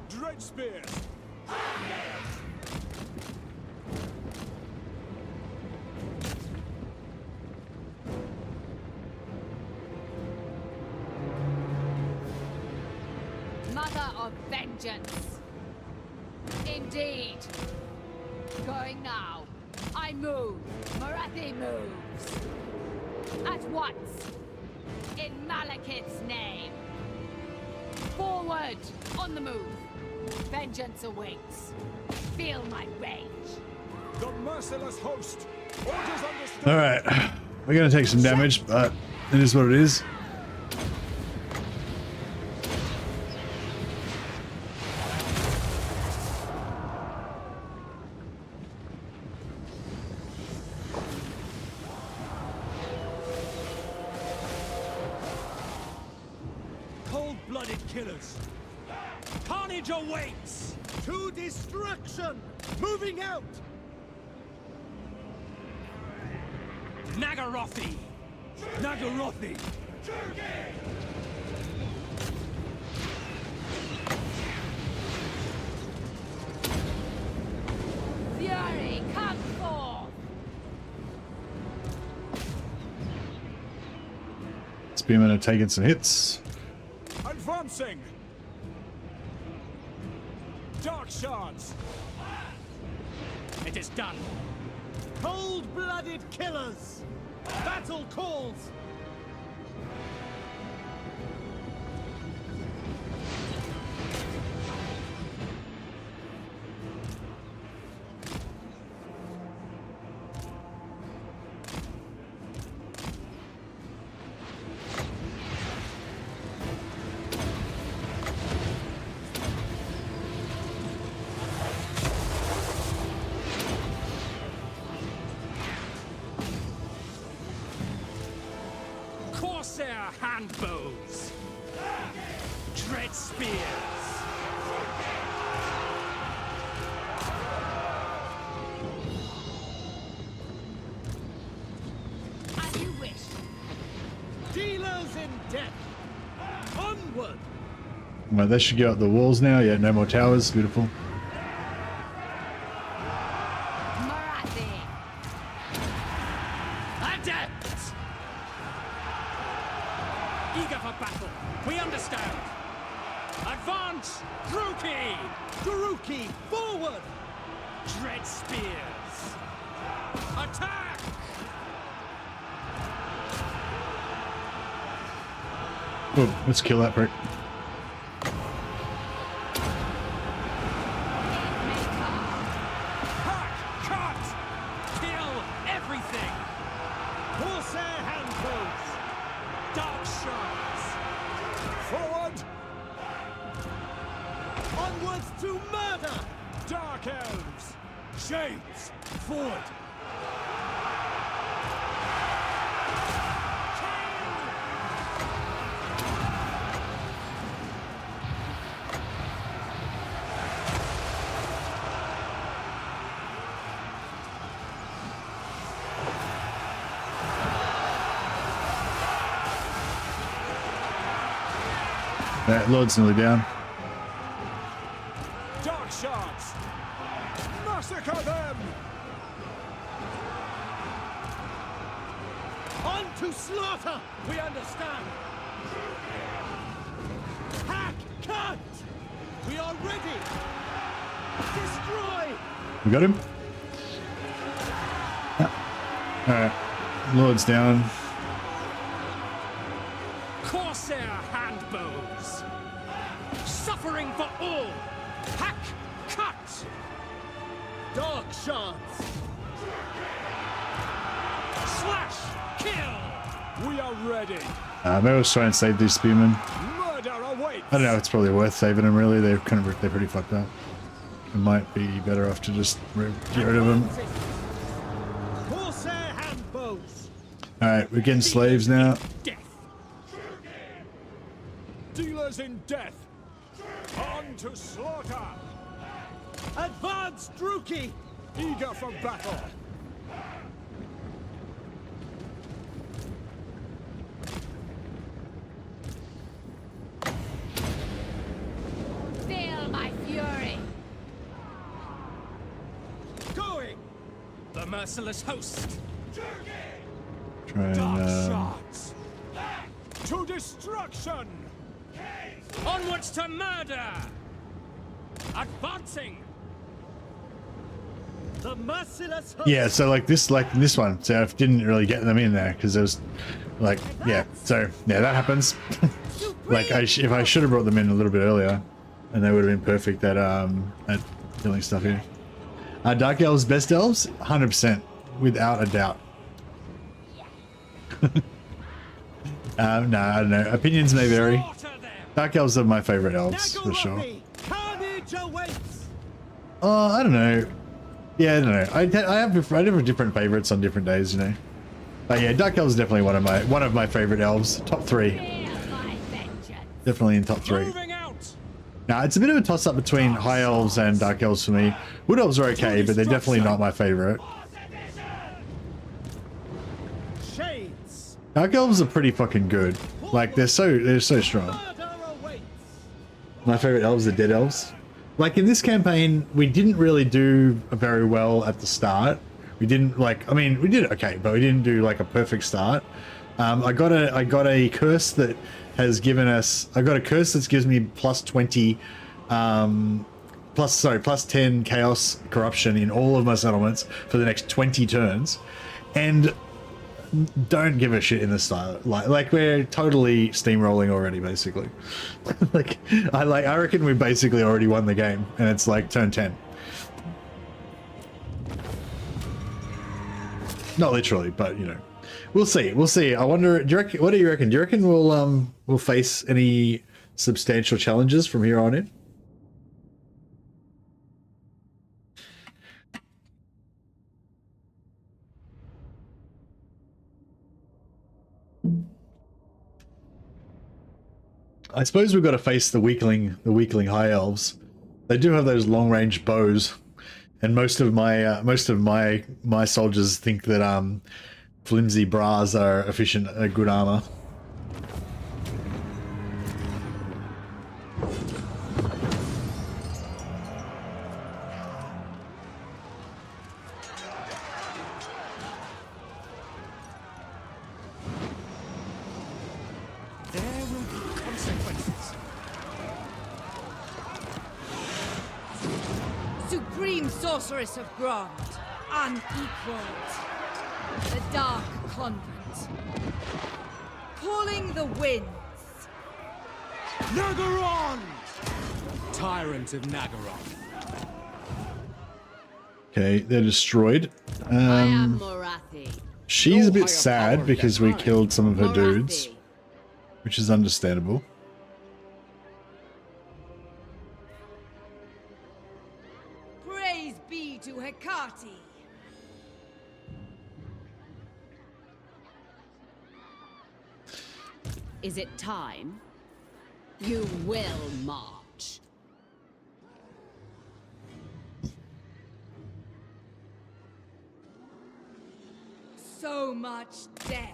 Dread spears. Mother of vengeance. Indeed. Going now. I move. Morathi moves. At once. In Malekith's name. Forward. On the move. Vengeance awaits. Feel my rage. The merciless host. Orders understood. All right, we're gonna take some damage, but it is what it is. Cold-blooded killers. Carnage Carnage awaits! To destruction! Moving out! Nagarothi! Nagarothi! Fury, come forth! Spearmen are taking some hits. Advancing! Dark shards! It is done. Cold-blooded killers! Battle calls! Corsair handbows! Dread spears! As you wish. Dealers in death! Onward! Well, they should go up the walls now. Yeah, no more towers. Beautiful. Morathi. Adept! Eager for battle. We understand. Advance! Druki! Garuki, forward! Dread spears! Attack! Oh, let's kill that prick. Hack! Cut! Kill everything! Corsair handbows! Dark shards! Forward! Onwards to murder! Dark elves! Shades! Forward! That Lord's nearly down. Dark shards! Massacre them! On to slaughter! We understand! Hack! Cut! We are ready! Destroy! We got him. Alright. Lord's down. Corsair handbows! Suffering for all! Hack! Cut! Dark shards! Slash! Kill! We are ready! Maybe I'll try and save these spearmen. Murder awaits! I don't know. It's probably worth saving them. Really, they're pretty fucked up. It might be better off to just get rid of them. Corsair handbows! All right, we're getting slaves now. Death! Dealers in death! On to slaughter! Advance, Druki! Eager for battle! Feel my fury. Going! The merciless host! Try and Dark shards! To destruction! Onwards to murder! Advancing! The merciless host! yeah. So like this one. So I didn't really get them in there because there was like yeah. So yeah, that happens. Like if I should have brought them in a little bit earlier, and they would have been perfect at killing stuff here. Dark elves, best elves, 100%, without a doubt. No, I don't know. Opinions may vary. Slaughter them! Dark elves are my favorite elves for sure. Nagarothi! Carnage awaits! I don't know. Yeah, I don't know. I have different favorites on different days, you know. But yeah, Dark elves is definitely one of my favorite elves. Top 3, Feel my vengeance. definitely in top 3. Moving out! Now, it's a bit of a toss-up between High Elves and Dark Elves for me. Wood Elves are okay, but they're definitely not my favorite. Shades. Dark Elves are pretty fucking good. Like, they're so strong. My favorite elves are Dead Elves. Like, in this campaign, we didn't really do very well at the start. We didn't, like, I mean, we did okay, but we didn't do, like, a perfect start. I got a curse that has given us, I got a curse that gives me plus 20, plus 10 chaos corruption in all of my settlements for the next 20 turns. And don't give a shit in this style. Like we're totally steamrolling already, basically. I reckon we basically already won the game, and it's like turn 10. Not literally, but you know, we'll see. We'll see. I wonder. What do you reckon? Do you reckon we'll face any substantial challenges from here on in? I suppose we've got to face the weakling high elves. They do have those long range bows, and most of my soldiers think that flimsy bras are efficient, good armor. Sorceress of Grond, unequaled. The Dark Convent. Calling the winds. Nagaron! Tyrant of Nagaron. Okay, they're destroyed. I am Morathi. She's a bit sad because we killed some of her dudes, which is understandable. Praise be to Hecate. Is it time? You will march. So much death.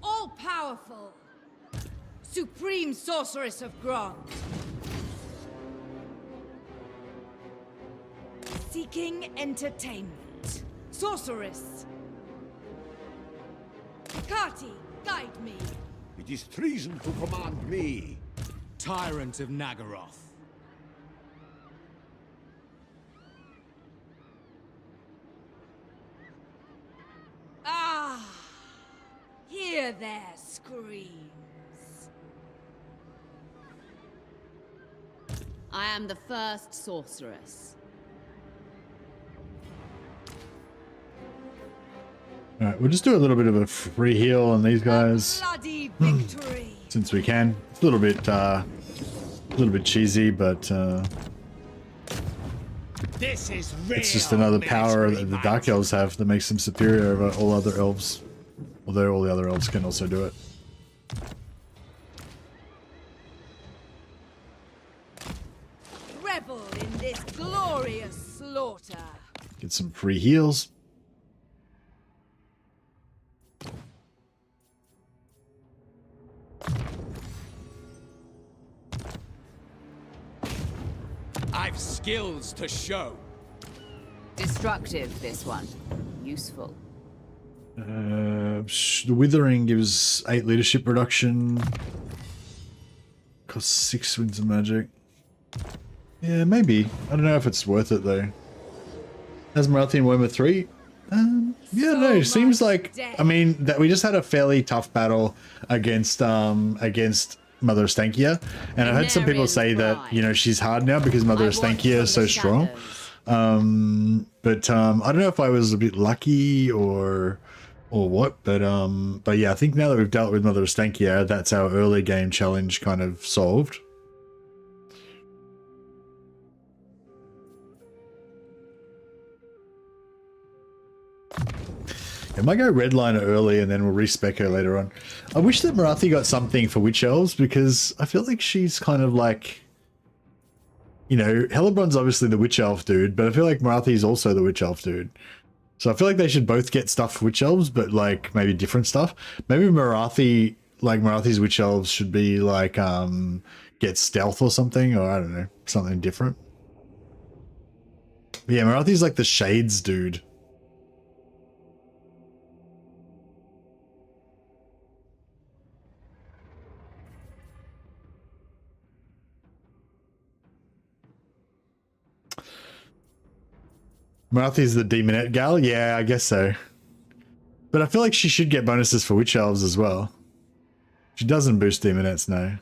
All powerful. Supreme Sorceress of Grond. Seeking entertainment. Sorceress. Hecate, guide me. It is treason to command me. Tyrant of Nagaroth. Ah! Hear their screams. I am the first sorceress. Alright, we'll just do a little bit of a free heal on these guys. Bloody victory. Since we can. It's a little bit cheesy, but This is real. it's just another power that the Dark Elves have that makes them superior over all other elves. Although all the other elves can also do it. Revel in this glorious slaughter. Get some free heals. I've skills to show. Destructive, this one. Useful. The Withering gives 8 leadership reduction. Costs 6 winds of magic. Yeah, maybe. I don't know if it's worth it though. Has Morathi and Warhammer 3? Yeah, no, it seems like, I mean, that we just had a fairly tough battle against Mother Ostankya, and I've heard some people say that, you know, she's hard now because Mother Ostankya is so strong. But I don't know if I was a bit lucky or what, but yeah, I think now that we've dealt with Mother Ostankya, that's our early game challenge kind of solved. I might go redliner early and then we'll respec her later on. I wish that Morathi got something for witch elves because I feel like she's kind of like, you know, Hellebrand's obviously the witch elf dude, but I feel like Morathi's also the witch elf dude. So I feel like they should both get stuff for witch elves, but like maybe different stuff. Maybe Morathi, like Morathi's witch elves should be like, get stealth or something, or I don't know, something different. But yeah, Morathi's like the shades dude. Morathi's the demonette gal? Yeah, I guess so. But I feel like she should get bonuses for witch elves as well. She doesn't boost demonettes, no.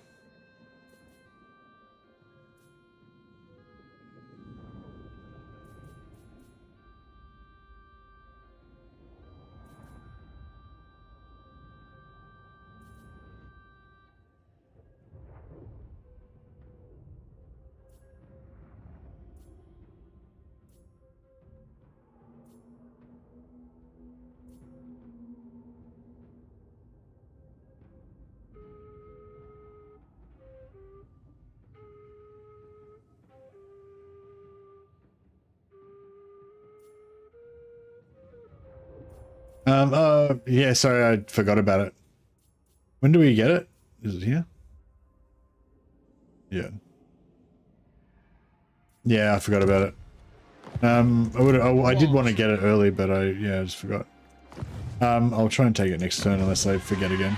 Yeah, sorry, I forgot about it. When do we get it? Is it here? Yeah. Yeah, I forgot about it. I did want to get it early, but I just forgot. I'll try and take it next turn unless I forget again.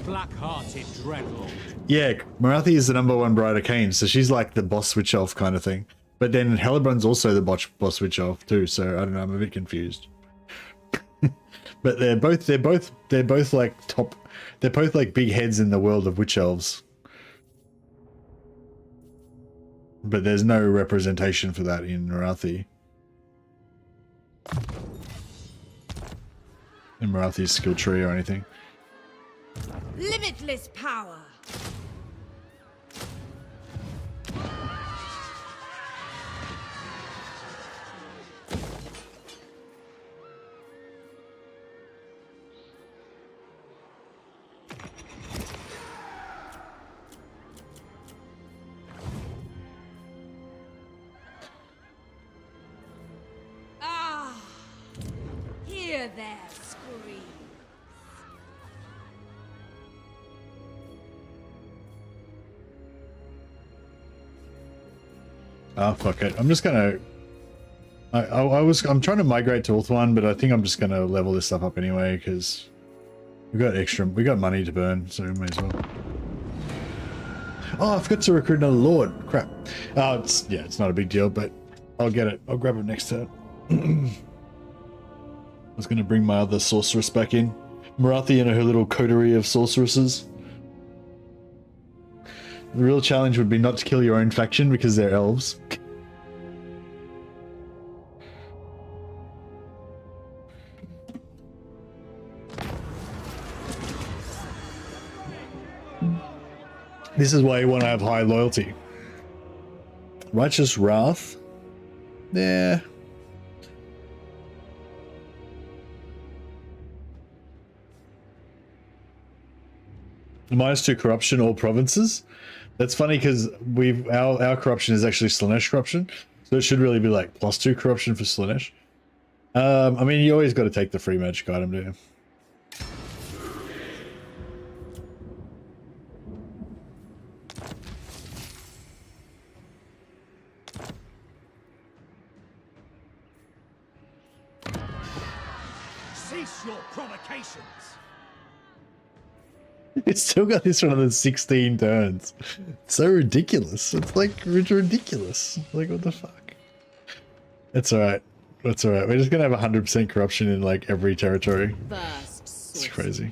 Black-hearted dreadlord. Yeah, Morathi is the #1 Bride of Cain, so she's like the boss witch elf kind of thing. But then Hellebrand's also the boss witch elf too, so I don't know, I'm a bit confused. But they're both like top, they're both like big heads in the world of witch elves. But there's no representation for that in Morathi. In Morathi's skill tree or anything. Limitless power. Hear their screams. Ah, fuck it. I'm just gonna... I'm trying to migrate to Ulthuan, but I think I'm just gonna level this stuff up anyway, because we got money to burn, so we may as well. Oh, I forgot to recruit another lord. Crap. It's not a big deal, but I'll get it. I'll grab it next turn. I was gonna bring my other sorceress back in. Morathi and her little coterie of sorceresses. The real challenge would be not to kill your own faction because they're elves. This is why you want to have high loyalty. Righteous Wrath? Yeah. -2 corruption, all provinces. That's funny because our corruption is actually Slaanesh corruption, so it should really be like +2 corruption for Slaanesh. I mean, you always got to take the free magic item, do you? Cease your provocations. It's still got this for another 16 turns. It's so ridiculous. It's like ridiculous. Like, what the fuck? It's alright. That's alright. We're just gonna have 100% corruption in like every territory. It's crazy.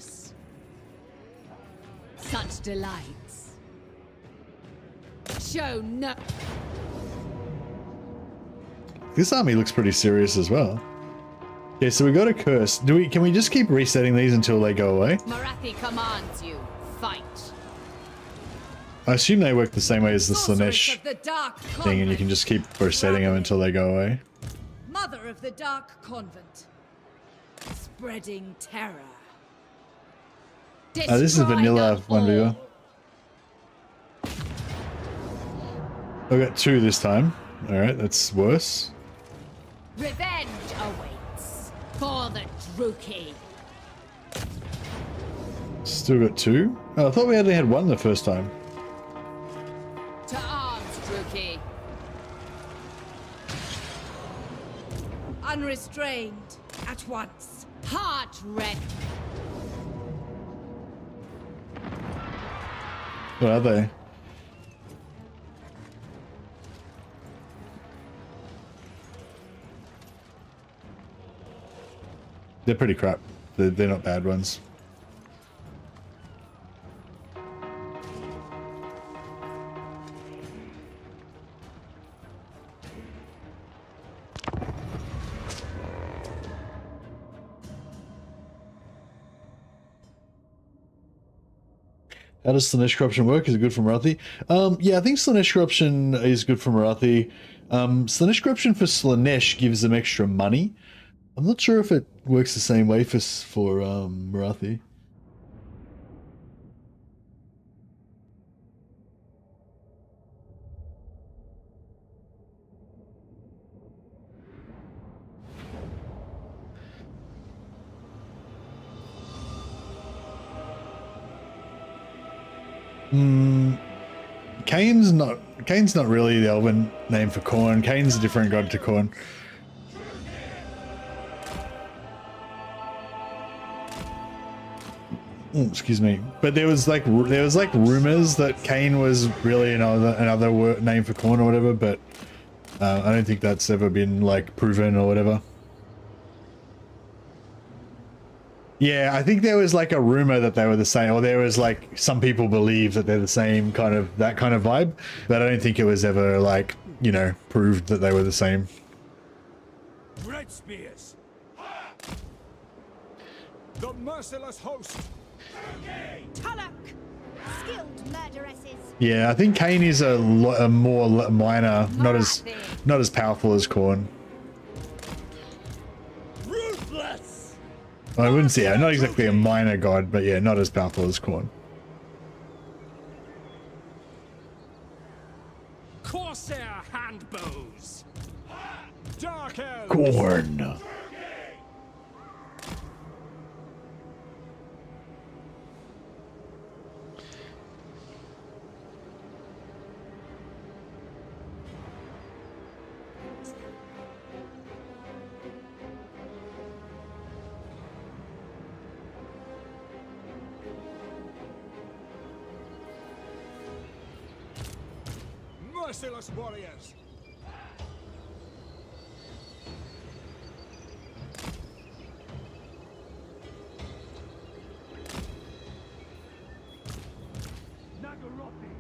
Such delights. Show no. This army looks pretty serious as well. Yeah, so we got a curse. Can we just keep resetting these until they go away? Morathi commands you. Fight. I assume they work the same way as the Sorceress Slaanesh of the Dark thing, and you can just keep resetting them until they go away. Mother Mother of the Dark Convent. Spreading terror. This is vanilla 1v1. I got 2 this time. Alright, that's worse. Revenge awaits for the Druki. Still got 2? Oh, I thought we only had 1 the first time. To arms, Druki. Unrestrained. At once. Heart red. What are they? They're pretty crap. They're not bad ones. How does Slanesh corruption work? Is it good for Morathi? Yeah, I think Slanesh corruption is good for Morathi. Slanesh corruption for Slanesh gives them extra money. I'm not sure if it works the same way for Morathi. Kane's not really the Elven name for corn. Kane's a different god to corn. Excuse me, but there was like rumors that Kane was really another name for corn or whatever, but I don't think that's ever been like proven or whatever. Yeah, I think there was like a rumor that they were the same, or there was like some people believe that they're the same that kind of vibe, but I don't think it was ever like, you know, proved that they were the same. Red spears. The merciless host. Tulloch! Skilled murderesses. Yeah, I think Kane is a more minor, not as powerful as Khorne. Ruthless. I wouldn't say, not exactly a minor god, but yeah, not as powerful as Khorne. Corsair handbows. Dark elves. Khorne. Merciless warriors. Nagarothi.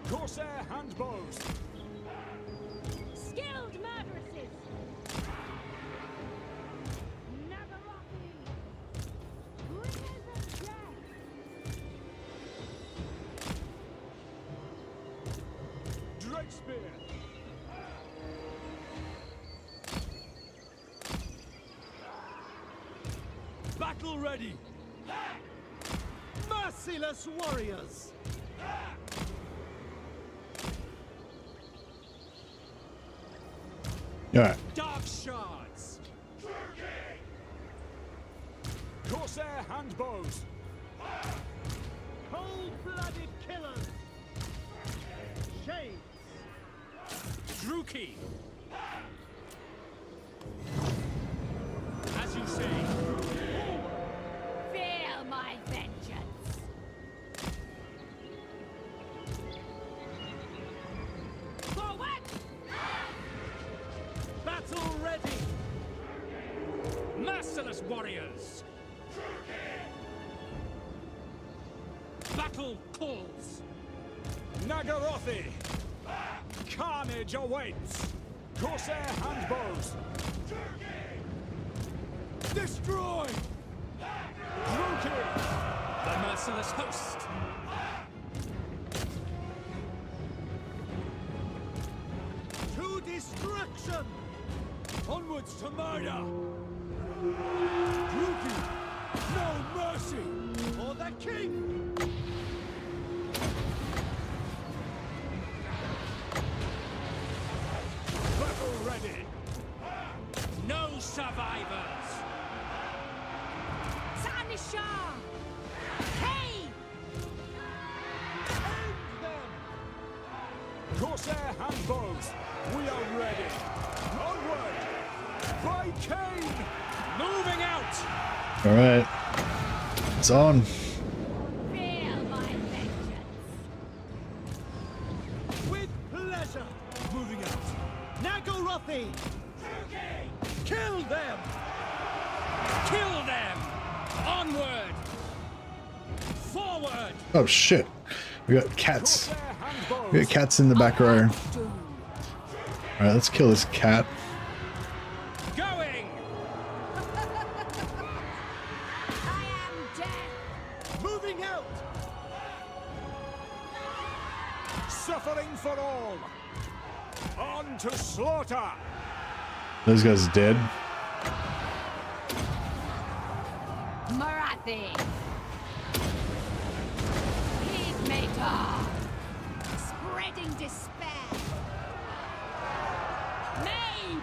Corsair handbows. Skilled murderesses. Nagarothi. Bringers of death. Dread spear. Battle ready. Merciless warriors. Alright. Dark shards. Corsair handbows. Cold-blooded killers. Shades. Druki. As you say. Feel my vengeance. Forward! Battle ready! Merciless warriors! Battle calls! Nagarothi! Carnage awaits! Corsair handbows! Destroy! Druki! The merciless host! To destruction! Onwards to murder! Druki! No mercy! For the king! Battle ready! No survivors! Tanisha! Hey! End them! Corsair handbows! We are ready! Onward! By Cain! Moving out! All right, it's on. Feel my vengeance. With pleasure! Moving out! Nagorothi! Kill them! Kill them! Onward! Forward! Oh shit, we got cats. We got cats in the back row. All right, let's kill this cat. Going! I am dead! Moving out! Suffering for all! On to slaughter! Those guys are dead. Morathi. Peacemaker. Spreading despair! Maid.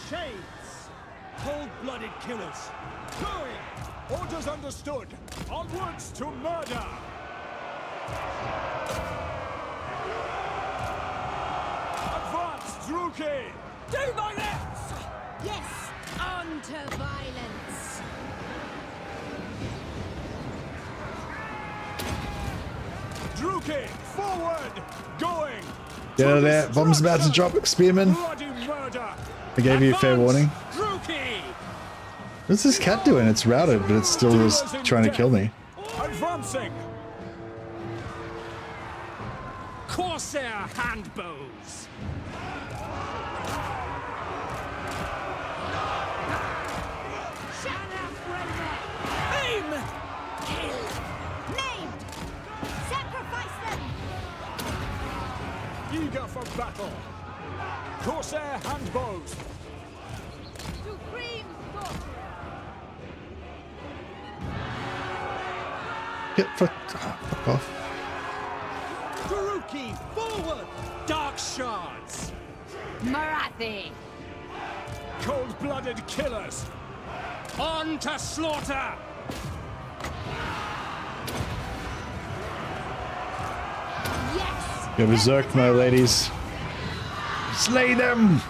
Shades! Cold-blooded killers! Going! Orders understood! Onwards to murder! Advance, Druki! Do violence! Yes! On to violence! Druki, forward! Going! Get out of there. Bomb's about to drop. Spearman. Bloody murder! I gave you a fair warning. Druki! What's this cat doing? It's routed, but it's still just trying to kill me. Advancing! Corsair handbows! Aim! Kill! Named! Sacrifice them! Eager for battle! Corsair handbows! Supreme sorcerer! Get fuck off. Druki, forward! Dark shards! Morathi. Cold-blooded killers! On to slaughter! Yes! Go berserk, my ladies. Slay them!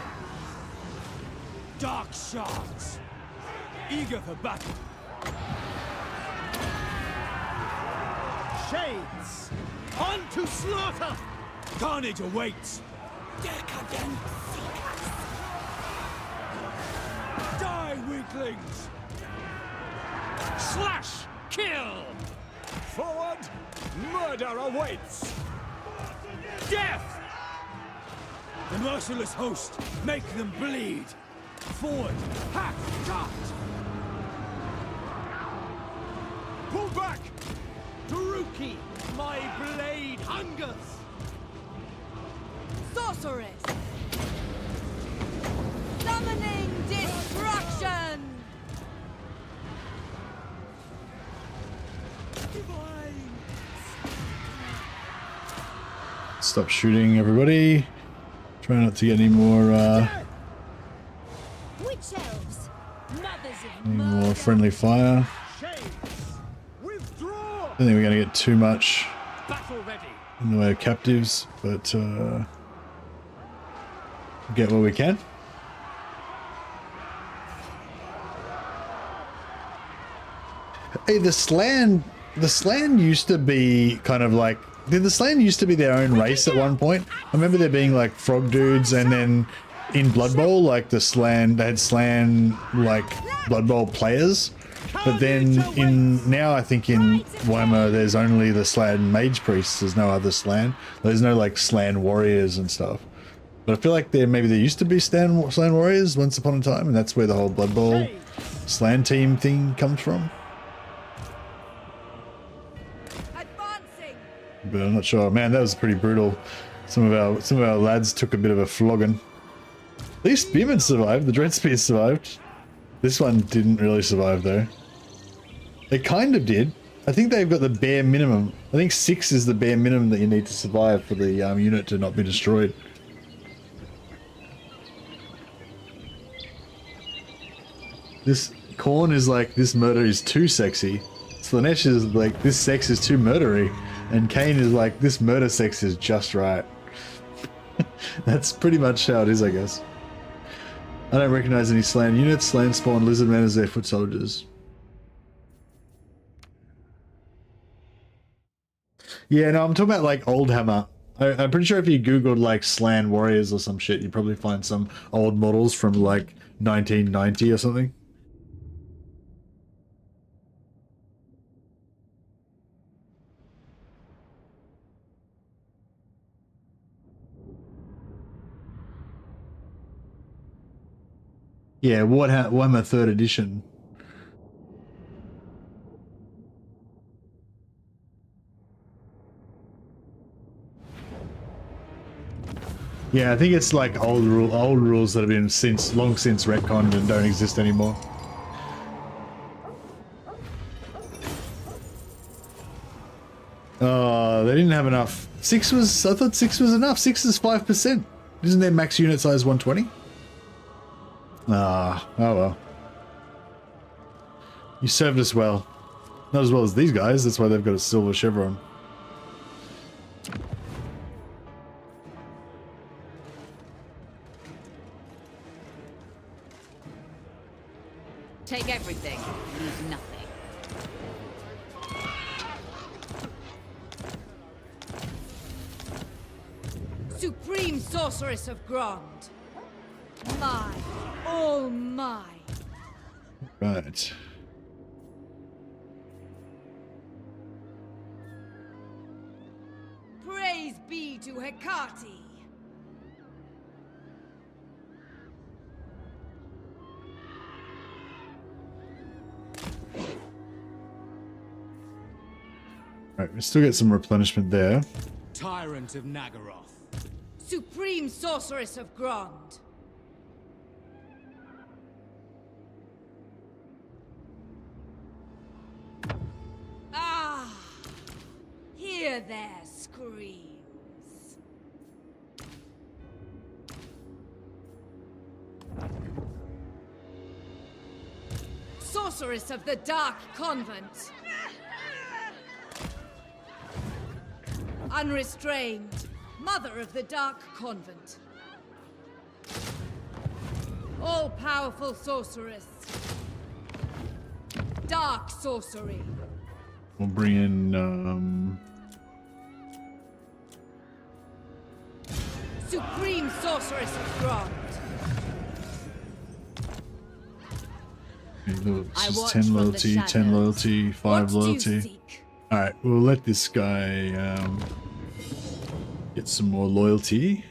Dark shards! Eager for battle! Shades! On to slaughter! Carnage awaits! Decadent seekers! Die, weaklings! Slash! Kill! Forward! Murder awaits! Death! The merciless host! Make them bleed! Forward! Hack! Cut! Pull back! Druki! My blade hungers! Sorceress! Summoning destruction! Divine! Stop shooting, everybody. Try not to get any more Witch elves! Mothers of any more murder! friendly fire. Shades! Withdraw! I don't think we're gonna get too much Battle ready! in the way of captives, but get what we can. Hey, the Slan used to be kind of like, did the Slan used to be their own race at one point? I remember there being like frog dudes, and then in Blood Bowl, like the Slan, they had Slan like Blood Bowl players. But then now I think in Warhammer there's only the Slan mage priests. There's no other Slan. There's no like Slan warriors and stuff. But I feel like maybe there used to be Slan Warriors once upon a time, and that's where the whole Blood Bowl Slan team thing comes from. Advancing. But I'm not sure. Man, that was pretty brutal. Some of our lads took a bit of a flogging. These spearmen survived. The Dread Spears survived. This one didn't really survive though. They kind of did. I think they've got the bare minimum. I think 6 is the bare minimum that you need to survive for the unit to not be destroyed. This Khorne is like, this murder is too sexy. Slaanesh is like, this sex is too murdery. And Kane is like, this murder sex is just right. That's pretty much how it is, I guess. I don't recognize any Slan units. Slan spawn lizardmen as their foot soldiers. Yeah, no, I'm talking about like old Hammer. I'm pretty sure if you googled like Slan Warriors or some shit, you'd probably find some old models from like 1990 or something. Yeah, Warhammer 3rd edition. Yeah, I think it's like old rules that have been long since retconned and don't exist anymore. Oh, they didn't have enough. I thought 6 was enough. 6 is 5%. Isn't their max unit size 120? Ah, oh well. You served us well. Not as well as these guys, that's why they've got a silver chevron. Take everything, leave nothing. Supreme Sorceress of Grond. Mine, all mine. Right. Praise be to Hecate. Right, we still get some replenishment there. Tyrant of Nagaroth. Supreme Sorceress of Grond. Ah! Hear their screams. Sorceress of the Dark Convent. Unrestrained, Mother of the Dark Convent. All-powerful sorceress. Dark sorcery. We'll bring in, Supreme Sorceress of Grond. This is 10 loyalty, 10 loyalty, 5 loyalty. Alright, we'll let this guy get some more loyalty.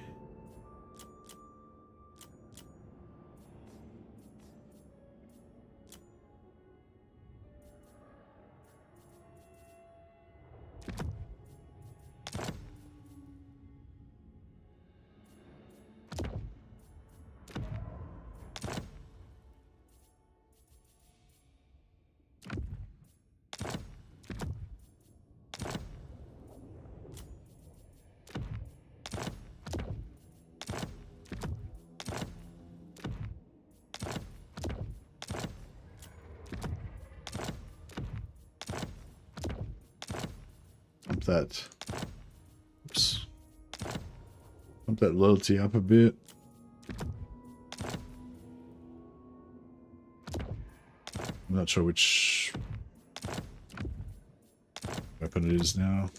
That, oops, bump that loyalty up a bit. I'm not sure which weapon it is now.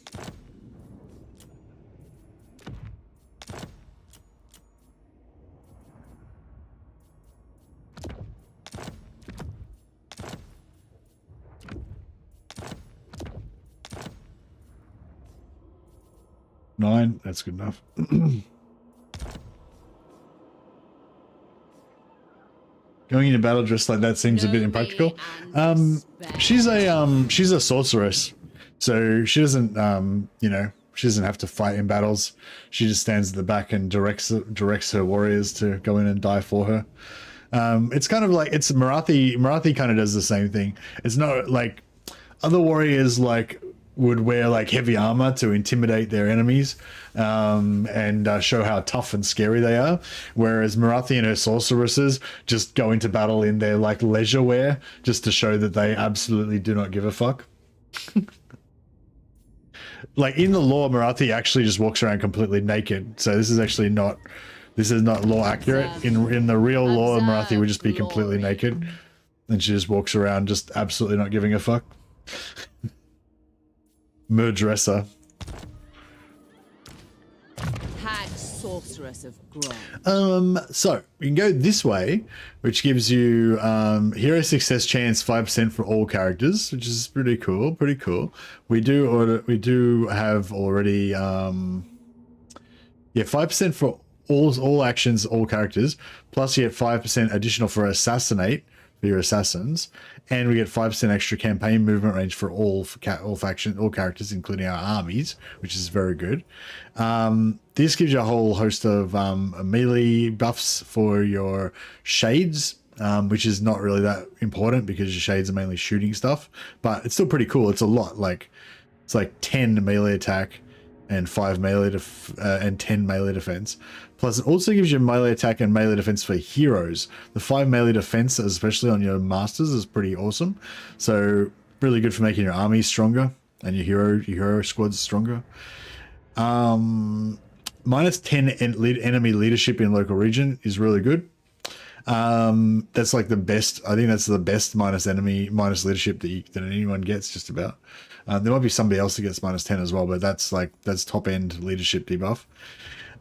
Nine, that's good enough. Going into battle dressed like that seems a bit impractical. She's a sorceress, so she doesn't you know, she doesn't have to fight in battles. She just stands at the back and directs her warriors to go in and die for her. It's kind of like, it's Morathi. Morathi kind of does the same thing. It's not like other warriors like would wear like heavy armor to intimidate their enemies and show how tough and scary they are, whereas Morathi and her sorceresses just go into battle in their like leisure wear just to show that they absolutely do not give a fuck. Like in the lore, Morathi actually just walks around completely naked, so this is actually not, this is not lore accurate. In the real lore, Morathi would just be completely naked and she just walks around just absolutely not giving a fuck. Murdressa. Hag sorceress of Grom. So you can go this way, which gives you hero success chance 5% for all characters, which is pretty cool. Pretty cool. We do have already yeah, 5% for all actions, all characters, plus you get 5% additional for assassinate for your assassins, and we get 5% extra campaign movement range for all characters, including our armies, which is very good. This gives you a whole host of melee buffs for your shades, which is not really that important because your shades are mainly shooting stuff, but it's still pretty cool. It's a lot, like it's like 10 melee attack and 5 melee and 10 melee defense. Plus, it also gives you melee attack and melee defense for heroes. The 5 melee defense, especially on your masters, is pretty awesome. So really good for making your army stronger and your hero squads stronger. Minus 10 enemy leadership in local region is really good. That's like the best. I think that's the best minus leadership that anyone gets, just about. There might be somebody else that gets minus 10 as well, but that's top end leadership debuff.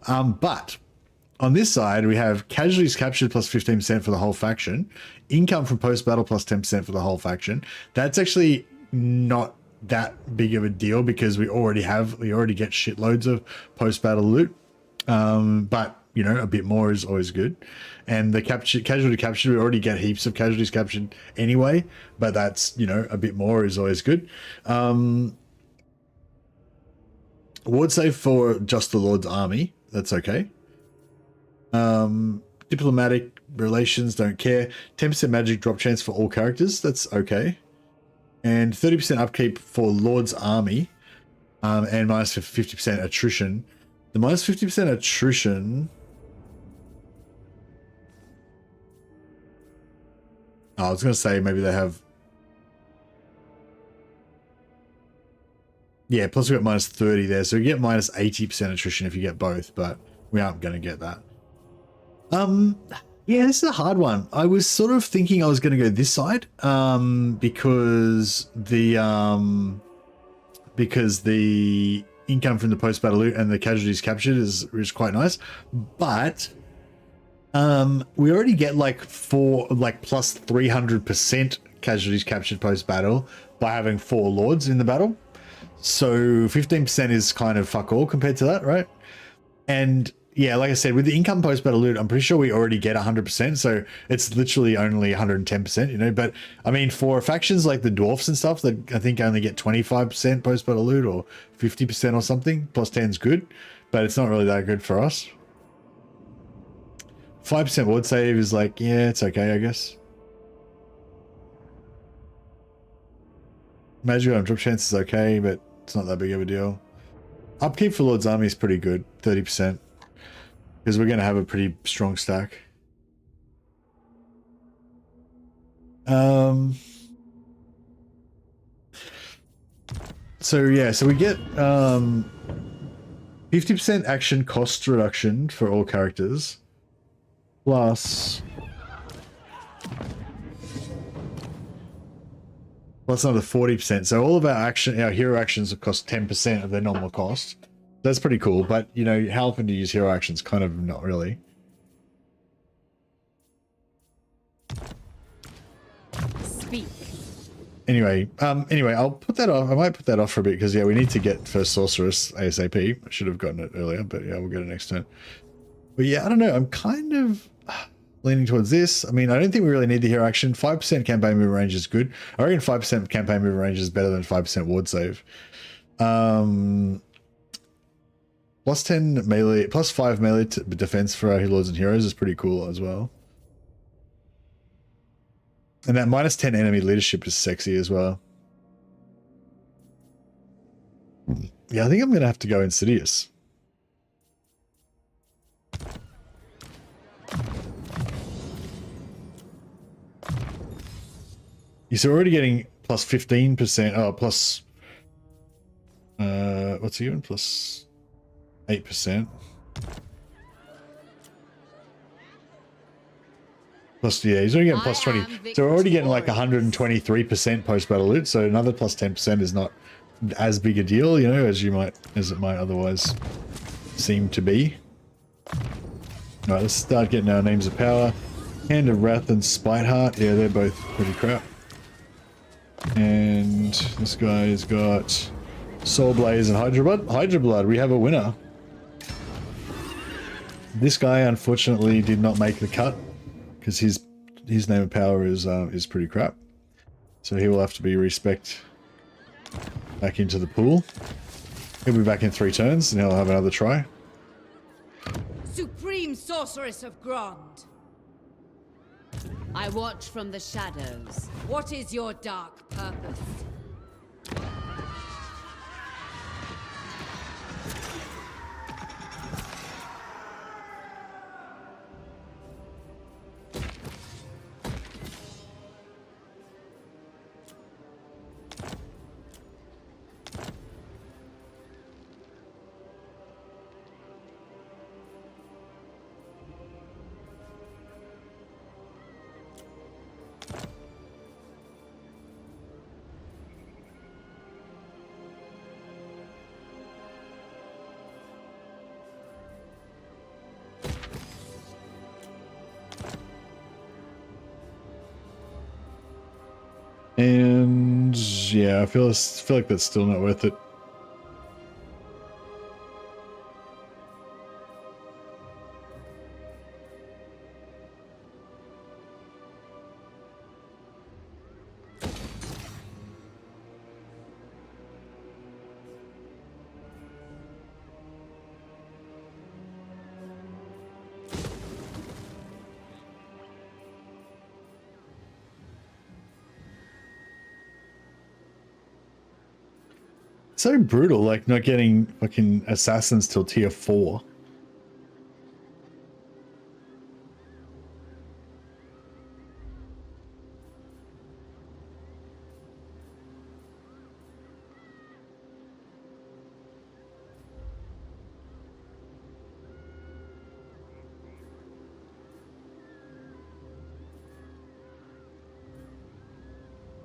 But on this side, we have casualties captured plus 15% for the whole faction, income from post battle plus 10% for the whole faction. That's actually not that big of a deal because we already get shitloads of post battle loot. But you know, a bit more is always good. And the casualty captured, we already get heaps of casualties captured anyway, but that's, you know, a bit more is always good. Ward save for just the Lord's army, that's okay. Diplomatic relations, don't care. 10% magic drop chance for all characters, that's okay. And 30% upkeep for Lord's army, and minus 50% attrition. The minus 50% attrition... Oh, I was going to say maybe they have... Yeah, plus we got minus 30 there, so you get minus 80% attrition if you get both, but we aren't going to get that. Yeah, this is a hard one. I was sort of thinking I was going to go this side, because the income from the post-battle loot and the casualties captured is quite nice, but we already get like plus 300% casualties captured post-battle by having 4 lords in the battle. So 15% is kind of fuck all compared to that, right? And yeah, like I said, with the income post-battle loot, I'm pretty sure we already get 100%, so it's literally only 110%, you know? But, I mean, for factions like the dwarfs and stuff that I think only get 25% post-battle loot or 50% or something, plus 10 is good, but it's not really that good for us. 5% ward save is like, yeah, it's okay, I guess. Magic item drop chance is okay, but it's not that big of a deal. Upkeep for Lord's army is pretty good, 30%. Because we're going to have a pretty strong stack. So yeah, so we get 50% action cost reduction for all characters. Plus another 40%. So all of our hero actions cost 10% of their normal cost. That's pretty cool, but you know, how often do you use hero actions? Kind of not really. Speak. Anyway, I'll put that off. I might put that off for a bit because yeah, we need to get first sorceress ASAP. I should have gotten it earlier, but yeah, we'll get it next turn. But yeah, I don't know. I'm kind of leaning towards this. I mean, I don't think we really need the hero action. 5% campaign move range is good. I reckon 5% campaign move range is better than 5% ward save. Plus 10 melee, plus 5 melee defense for our lords and heroes is pretty cool as well. And that minus 10 enemy leadership is sexy as well. Yeah, I think I'm going to have to go Insidious. You're already getting plus 15%. Oh, plus... what's he even? Plus 8%. Plus, yeah, he's already getting plus 20. So we're already getting like 123% post-battle loot. So another plus 10% is not as big a deal, you know, as it might otherwise seem to be. All right, let's start getting our names of power. Hand of Wrath and Spiteheart. Yeah, they're both pretty crap. And this guy's got Soul Blaze and Hydra Blood. Hydra Blood, we have a winner. This guy unfortunately did not make the cut because his name of power is pretty crap. So he will have to be respect back into the pool. He'll be back in 3 turns and he'll have another try. Supreme Sorceress of Grond. I watch from the shadows. What is your dark purpose? And yeah, I feel like that's still not worth it. So brutal, like not getting fucking assassins till tier 4.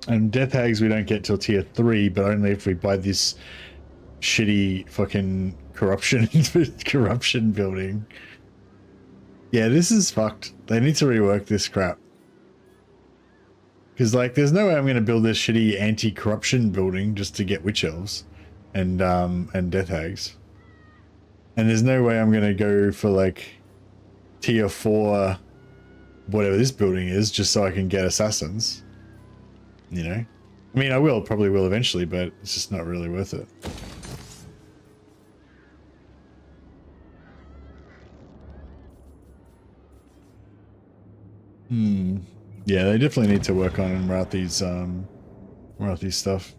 And Death Hags we don't get till tier 3, but only if we buy this shitty fucking corruption building. Yeah, this is fucked. They need to rework this crap. Because like there's no way I'm going to build this shitty anti-corruption building just to get Witch Elves and Death Hags. And there's no way I'm going to go for like tier 4 whatever this building is just so I can get assassins. You know, I mean, probably will eventually, but it's just not really worth it. Yeah, they definitely need to work on Morathi's stuff.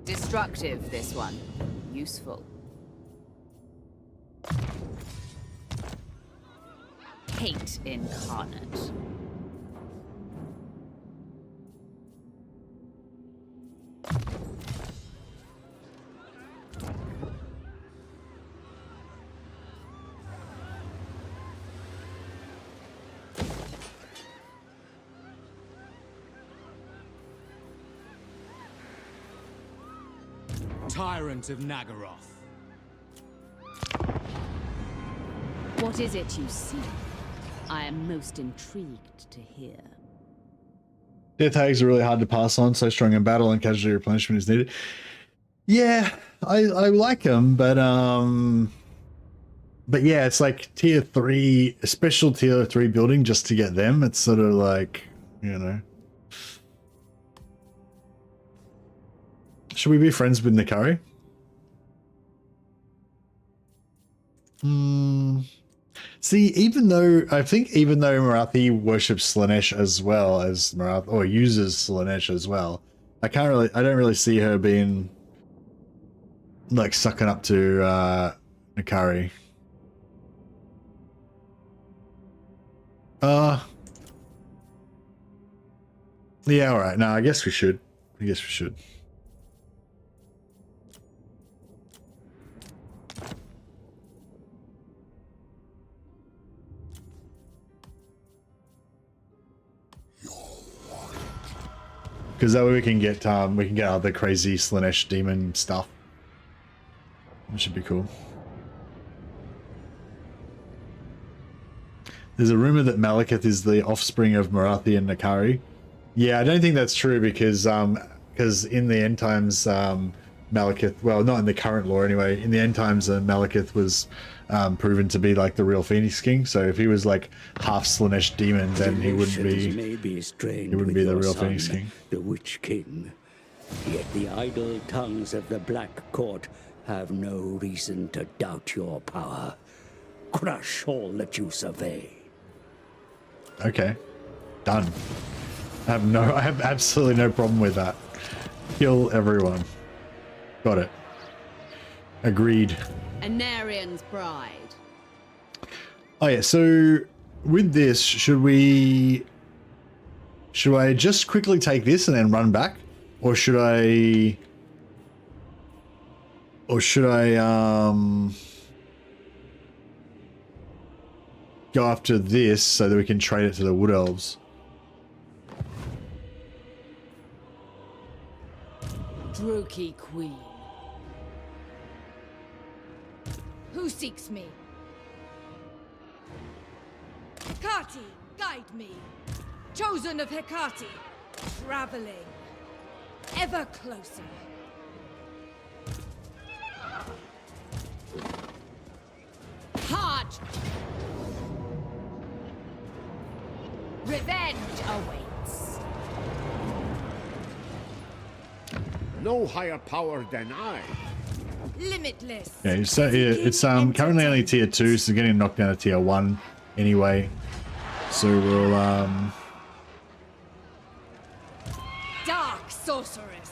Destructive, this one. Useful. Hate incarnate. Tyrant of Nagaroth. What is it you see? I am most intrigued to hear. Death Hags are really hard to pass on, so strong in battle and casualty replenishment is needed. Yeah, I like them, but yeah, it's like tier 3, a special tier 3 building just to get them. It's sort of like, you know. Should we be friends with Nikari? See, even though Morathi worships Slanesh as well as Morathi, or uses Slanesh as well, I don't really see her being like sucking up to Nikari. Yeah, all right. No, I guess we should. Because that way we can get other crazy Slanesh demon stuff. That should be cool. There's a rumor that Malekith is the offspring of Morathi and Nikari. Yeah, I don't think that's true because in the end times, Malekith, well, not in the current lore anyway, in the end times, Malekith was proven to be like the real Phoenix King. So if he was like half Slanesh demon, then he wouldn't be the real Phoenix King. The Witch King. Yet the idle tongues of the Black Court have no reason to doubt your power. Crush all that you survey. Okay, done. I have absolutely no problem with that. Kill everyone. Got it. Agreed. Anarian's bride. Oh yeah, so with this, should I just quickly take this and then run back? Or should I go after this so that we can trade it to the Wood Elves? Droki Queen. Who seeks me? Hekati, guide me. Chosen of Hekati, traveling ever closer. Hard. Revenge awaits. No higher power than I. Limitless. Okay, so it's currently only tier 2, so getting knocked down to tier 1 anyway. So we'll Dark sorceress.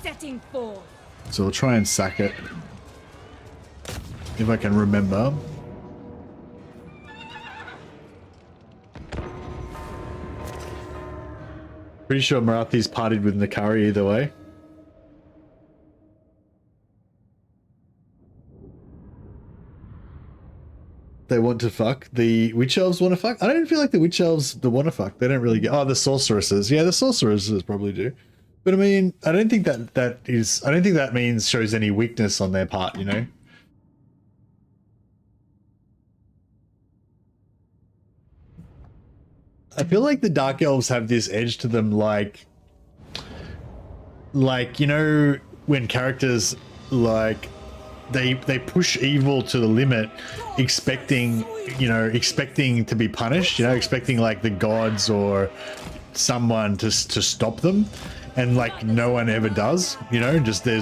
Setting forth. so we'll try and sack it if I can remember. Pretty sure Marathi's partied with Nikari either way. They want to fuck. The Witch Elves want to fuck? I don't feel like the Witch Elves want to fuck. They don't really get... Oh, the Sorceresses. Yeah, the Sorceresses probably do. But I mean, I don't think that means shows any weakness on their part, you know? I feel like the Dark Elves have this edge to them, like, you know, when characters, like, they push evil to the limit, expecting to be punished, you know, expecting like the gods or someone to stop them, and like no one ever does, you know, just there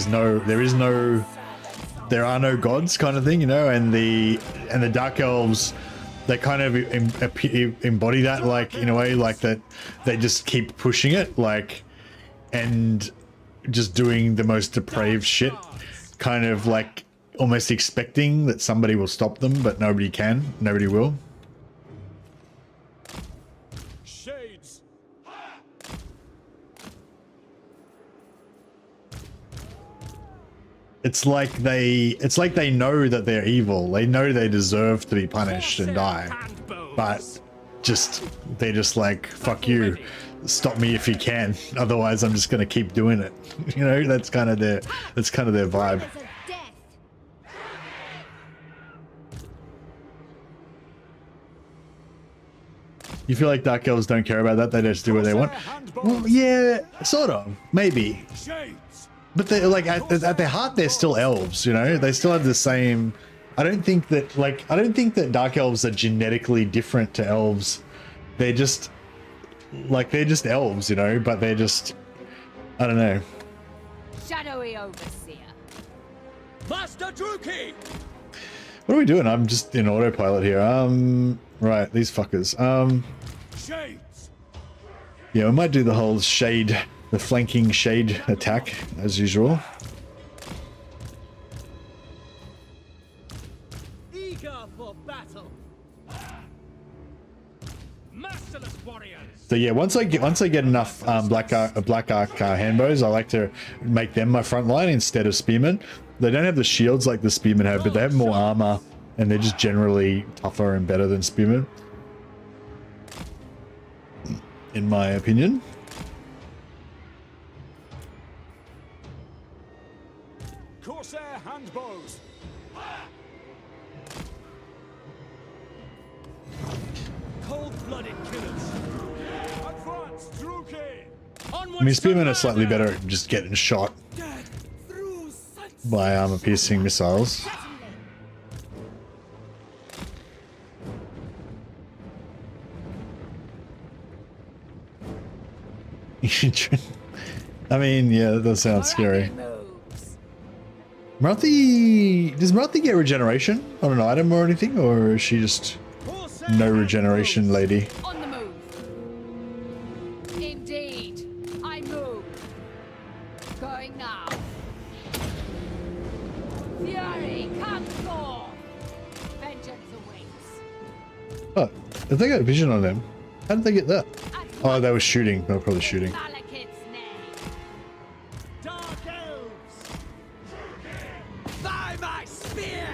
are no gods kind of thing, you know, and the Dark Elves, they kind of embody that, like, in a way, like that they just keep pushing it, like, and just doing the most depraved shit, kind of like almost expecting that somebody will stop them, but nobody will. Shades. It's like they know that they're evil. They know they deserve to be punished and die, but they're just like, fuck you, stop me if you can, otherwise I'm just gonna keep doing it. You know, that's kind of their vibe. You feel like Dark Elves don't care about that? They just do what they want? Well, yeah, sort of, maybe. but they're like at their heart, they're still elves. You know, they still have the same. I don't think that dark elves are genetically different to elves. They're just elves, you know. But they're just, I don't know. Shadowy Overseer. Master Druki! What are we doing? I'm just in autopilot here. Right, these fuckers. Shades! Yeah, we might do the whole shade, the flanking shade attack as usual. Eager for battle. Masterless warriors. So yeah, once I get enough black arc handbows, I like to make them my front line instead of spearmen. They don't have the shields like the spearmen have, but they have more armor, and they're just generally tougher and better than spearmen, in my opinion. Corsair handbows. Cold-blooded killers. Advance, Druki. I mean, spearmen are slightly better at just getting shot by armor-piercing missiles. I mean, yeah, that does sound scary. Morathi, does Morathi get regeneration on an item or anything, or is she just no regeneration lady? On the move. Indeed, I move. Going now. Fury, come forth. Vengeance awaits. Oh, if they got vision on them, how did they get that? Oh, they were shooting. They were probably shooting. Malekith's name. Dark elves. By my spear.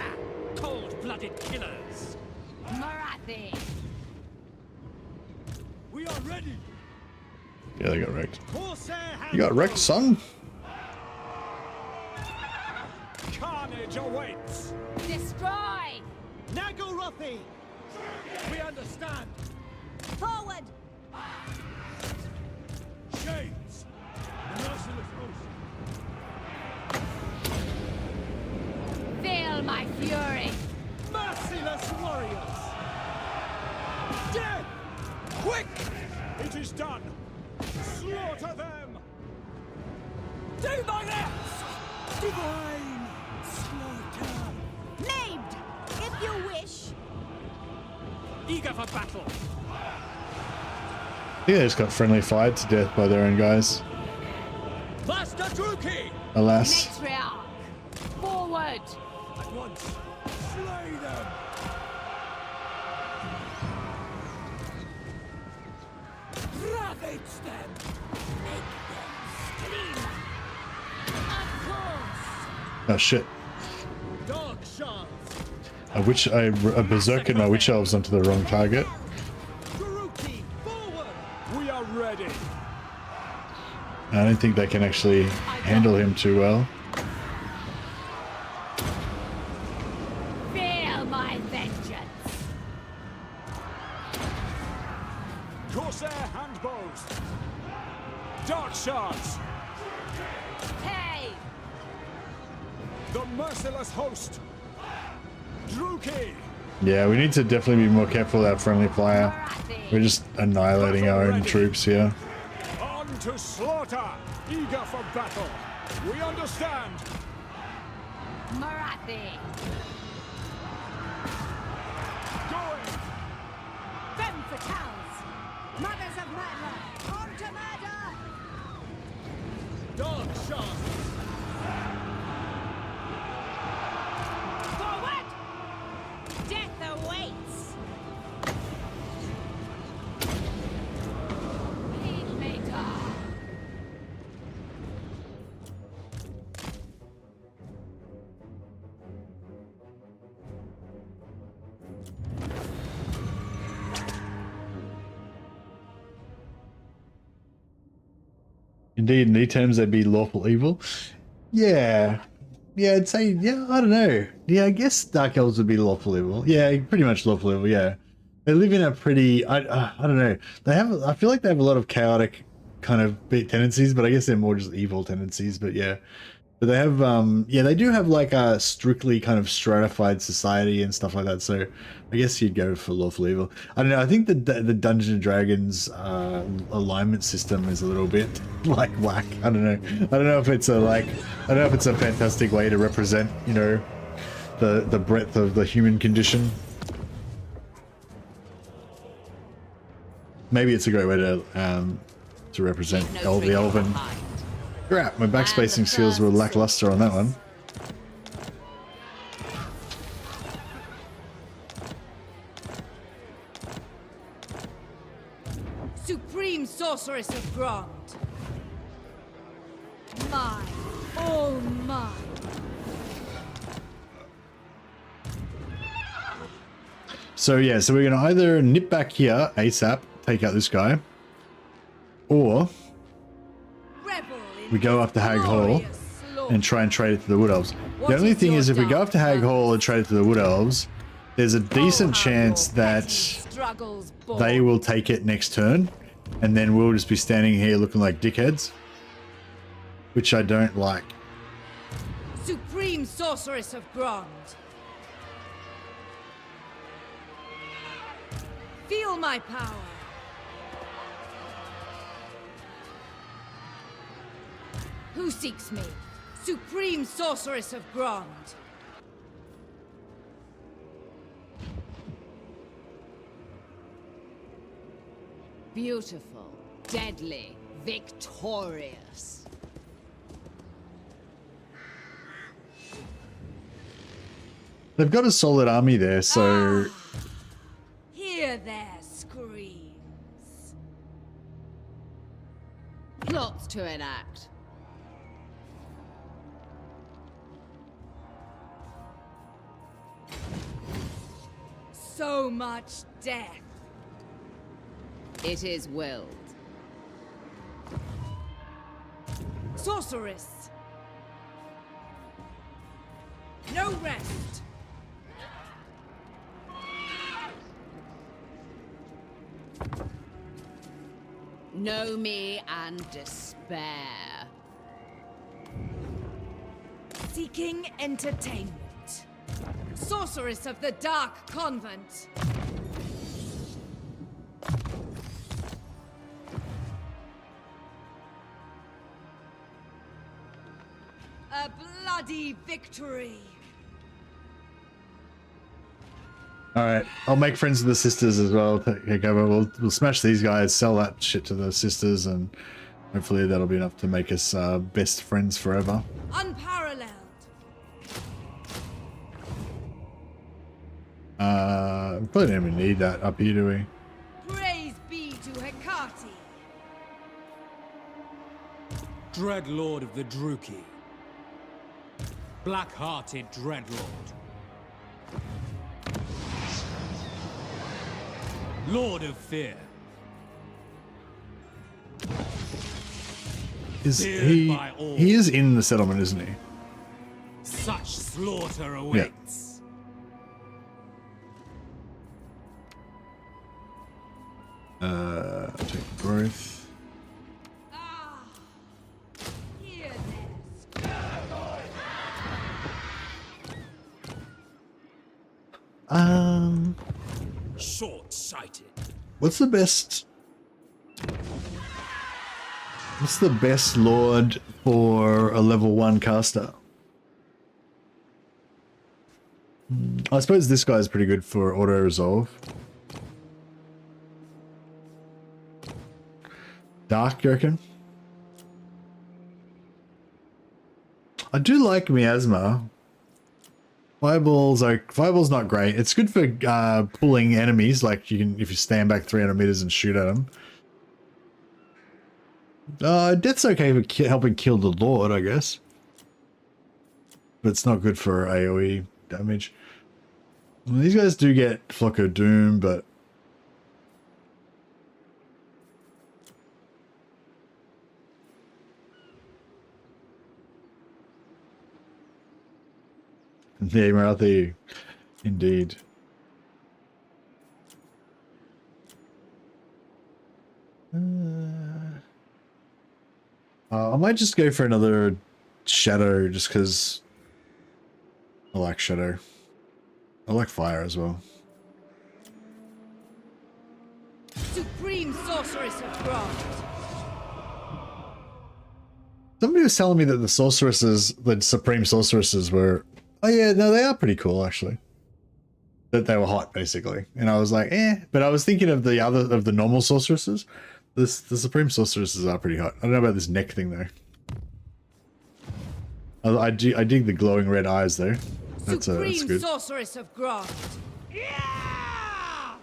Cold-blooded killers. Morathi. We are ready. Yeah, they got wrecked. Corsair You got wrecked, son? Carnage awaits. Destroy. Nagorothi. We understand. Forward! Shades. The merciless host. Feel my fury. Merciless warriors. Dead. Quick. It is done. Slaughter them. Do my best. Divine slaughter. Named! If you wish. Eager for battle. I think they just got friendly fired to death by their own guys. Master Druki. Alas. Matriarch. Forward. At once. Slay them. Ravage them. Make them scream. Of course. Oh shit. Dark shards. A berserk in my witch elves onto the wrong target. Druki, forward. We are ready. I don't think they can actually handle him too well. Feel my vengeance. Corsair handbows. Dark shards. Hey. The merciless host. Druki. Yeah, we need to definitely be more careful with our friendly fire. We're just annihilating our own troops here. On to slaughter. Eager for battle. We understand. Morathi. Going. Femme fatales! Mothers of murder! On to murder! Dark shards. Forward! Death awaits! Heed me, dog. Indeed, in these terms, they'd be lawful evil. Yeah. Yeah, I'd say, yeah, I don't know. Yeah, I guess Dark Elves would be lawful evil. Yeah, pretty much lawful evil, yeah. They live in a pretty, I don't know. They have, I feel like they have a lot of chaotic kind of tendencies, but I guess they're more just evil tendencies. But yeah, but they have yeah, they do have like a strictly kind of stratified society and stuff like that. So I guess you'd go for lawful evil. I don't know. I think the Dungeons and Dragons alignment system is a little bit like whack. I don't know. I don't know if it's a like. I don't know if it's a fantastic way to represent, you know, the breadth of the human condition. Maybe it's a great way to represent the elven. Crap, my backspacing skills were lackluster on that one. Supreme Sorceress of Grond. Mine, all mine. So yeah, so we're gonna either nip back here ASAP, take out this guy, or we go up to Hag Hall and try and trade it to the Wood Elves. The only thing is, if we go up to Hag Hall and trade it to the Wood Elves, there's a decent chance that they will take it next turn, and then we'll just be standing here looking like dickheads, which I don't like. Supreme Sorceress of Grond. Feel my power. Who seeks me? Supreme Sorceress of Grond. Beautiful, deadly, victorious. They've got a solid army there, so... Hear their screams. Plots to enact. So much death. It is willed. Sorceress. No rest. Know me and despair. Seeking entertainment. Sorceress of the Dark Convent. A bloody victory. Alright, I'll make friends with the sisters as well. Take over. We'll smash these guys, sell that shit to the sisters, and hopefully that'll be enough to make us best friends forever. Unparalleled. We probably don't even need that up here, do we? Praise be to Hecate. Dread Lord of the Druki. Black-hearted Dreadlord. Lord of Fear. He is in the settlement, isn't he? Such slaughter awaits. Take growth. Hear this. Short-sighted. What's the best lord for a level 1 caster? I suppose this guy's pretty good for auto resolve. Dark, you reckon? I do like Miasma. Fireball's not great. It's good for pulling enemies, like you can if you stand back 300 meters and shoot at them. Death's okay for helping kill the Lord, I guess. But it's not good for AoE damage. Well, these guys do get Flock of Doom, but... Yeah, Morathi, indeed. I might just go for another shadow just because I like shadow. I like fire as well. Supreme sorceress of craft. Somebody was telling me that the supreme sorceresses were, oh yeah, no, they are pretty cool actually. That they were hot basically, and I was like, eh. But I was thinking of the normal sorceresses. The supreme sorceresses are pretty hot. I don't know about this neck thing though. I dig the glowing red eyes though. That's good. Sorceress of graft. Yeah!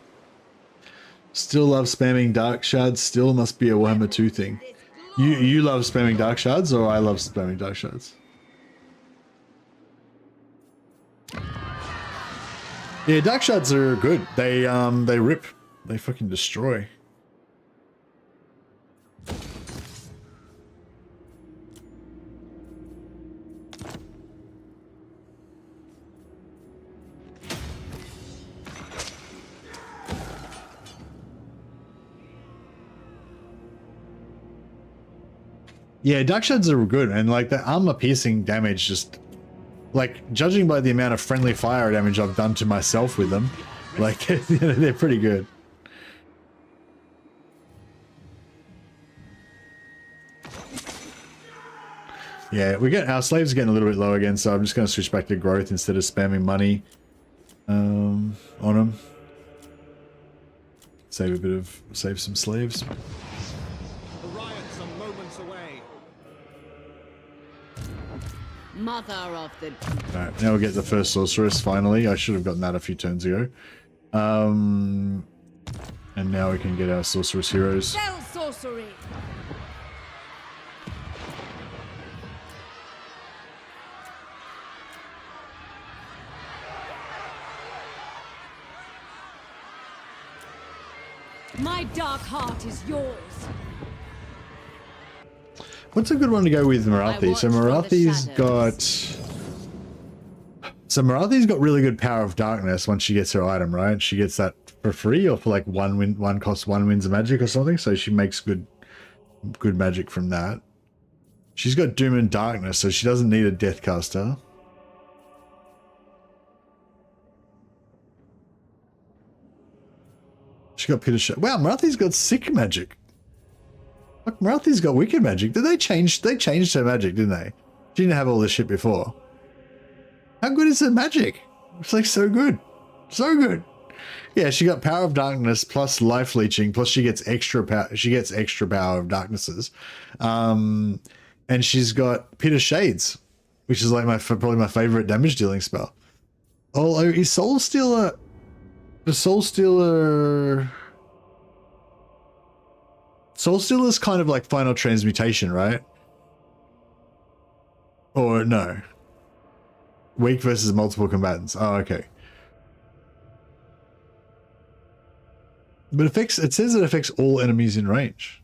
Still love spamming dark shards. Still must be a Warhammer 2 thing. You love spamming dark shards, or I love spamming dark shards? Yeah, dark shards are good. They rip. They fucking destroy. Yeah, dark shards are good, and like the armor piercing damage, just like judging by the amount of friendly fire damage I've done to myself with them, like they're pretty good. Yeah, our slaves are getting a little bit low again, so I'm just going to switch back to growth instead of spamming money on them. Save some slaves. Mother of the... Alright, now we get the first sorceress, finally. I should have gotten that a few turns ago. And now we can get our sorceress heroes. Spell sorcery. My dark heart is yours. What's a good one to go with Morathi? So Morathi's got really good power of darkness once she gets her item, right? She gets that for free or for like one cost 1 wins of magic or something, so she makes good magic from that. She's got Doom and Darkness, so she doesn't need a Deathcaster. She got Peter Shot. Wow, Morathi's got sick magic. Look, Morathi's got wicked magic. Did they change? They changed her magic, didn't they? She didn't have all this shit before. How good is her magic? It's like so good. So good. Yeah, she got Power of Darkness plus Life Leeching, plus she gets extra power. She gets extra Power of Darknesses. And she's got Pit of Shades, which is like probably my favorite damage dealing spell. Oh, is Soul Stealer... The Soul Stealer is kind of like Final Transmutation, right? Or no? Weak versus multiple combatants. Oh, okay. But it says it affects all enemies in range.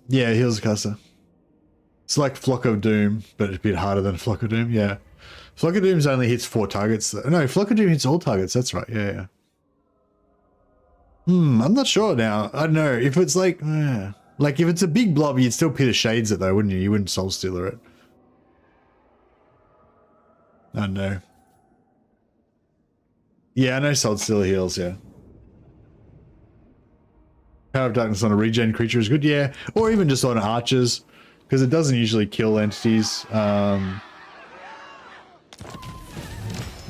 Yeah, it heals a caster. It's like Flock of Doom, but it's a bit harder than Flock of Doom, yeah. Flock of Doom only hits 4 targets. No, Flock of Doom hits all targets, that's right, yeah. I'm not sure now. I don't know. If it's like if it's a big blob, you'd still Pit of Shades it though, wouldn't you? You wouldn't Soul Stealer it. I don't know. Yeah, I know Soul Stealer heals, yeah. Power of Darkness on a regen creature is good, yeah. Or even just on archers, because it doesn't usually kill entities. But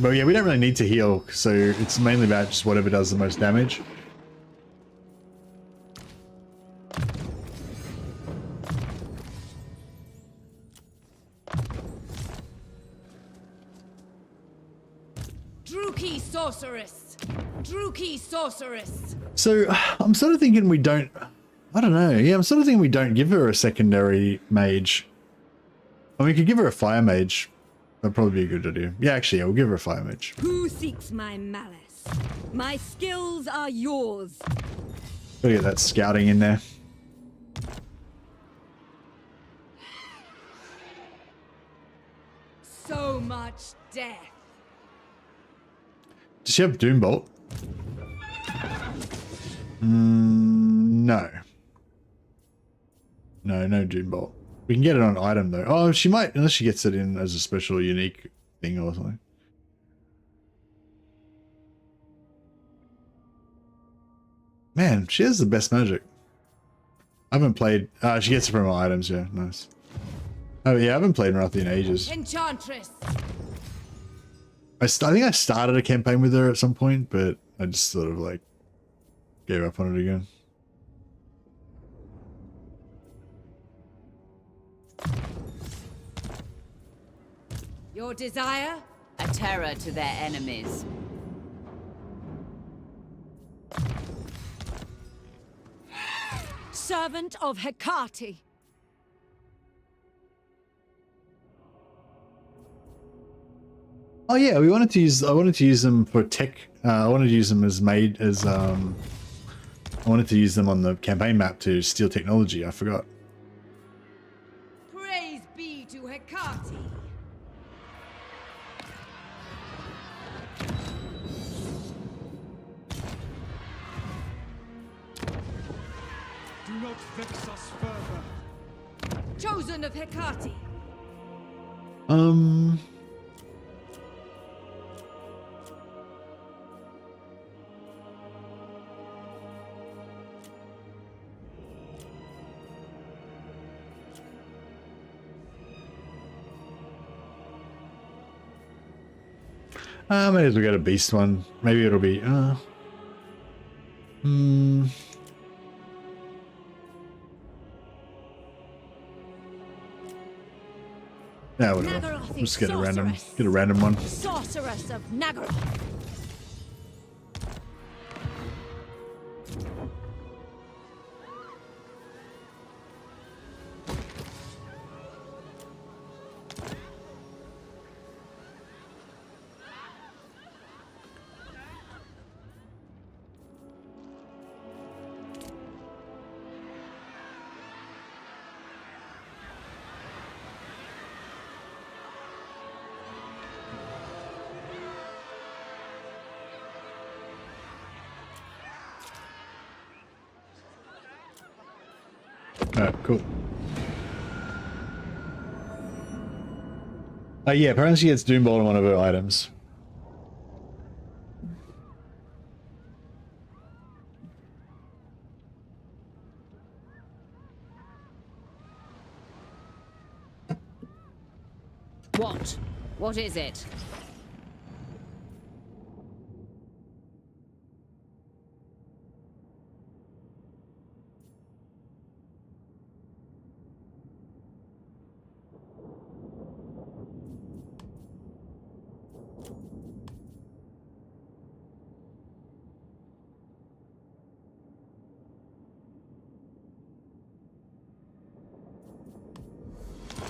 yeah, we don't really need to heal, so it's mainly about just whatever does the most damage. Druki sorceress. Druki sorceress. So I'm sort of thinking we don't... I don't know. Yeah, I'm sort of thinking we don't give her a secondary mage. I mean, we could give her a fire mage. That'd probably be a good idea. Yeah, actually, yeah, we'll give her a fire mage. Who seeks my malice? My skills are yours. Gotta get that scouting in there. So much death. Does she have Doombolt? No. No Doombolt. We can get it on item though. Oh, she might, unless she gets it in as a special unique thing or something. Man, she has the best magic. I haven't played... she gets it from her items, yeah, nice. Oh yeah, I haven't played Morathi in ages. Enchantress. I think I started a campaign with her at some point, but I just sort of like gave up on it again. Your desire? A terror to their enemies. Servant of Hecate. Oh yeah, we wanted to use. I wanted to use them for tech. I wanted to use them as I wanted to use them on the campaign map to steal technology. I forgot. Praise be to Hecate. Do not vex us further. Chosen of Hecate. Maybe as we get a beast one. Maybe it'll be. Yeah, whatever. Nagaroth, Let's get a sorceress. random one. Sorceress of Nagaroth. Alright, cool. Yeah, apparently she gets Doombolt on one of her items. What? What is it?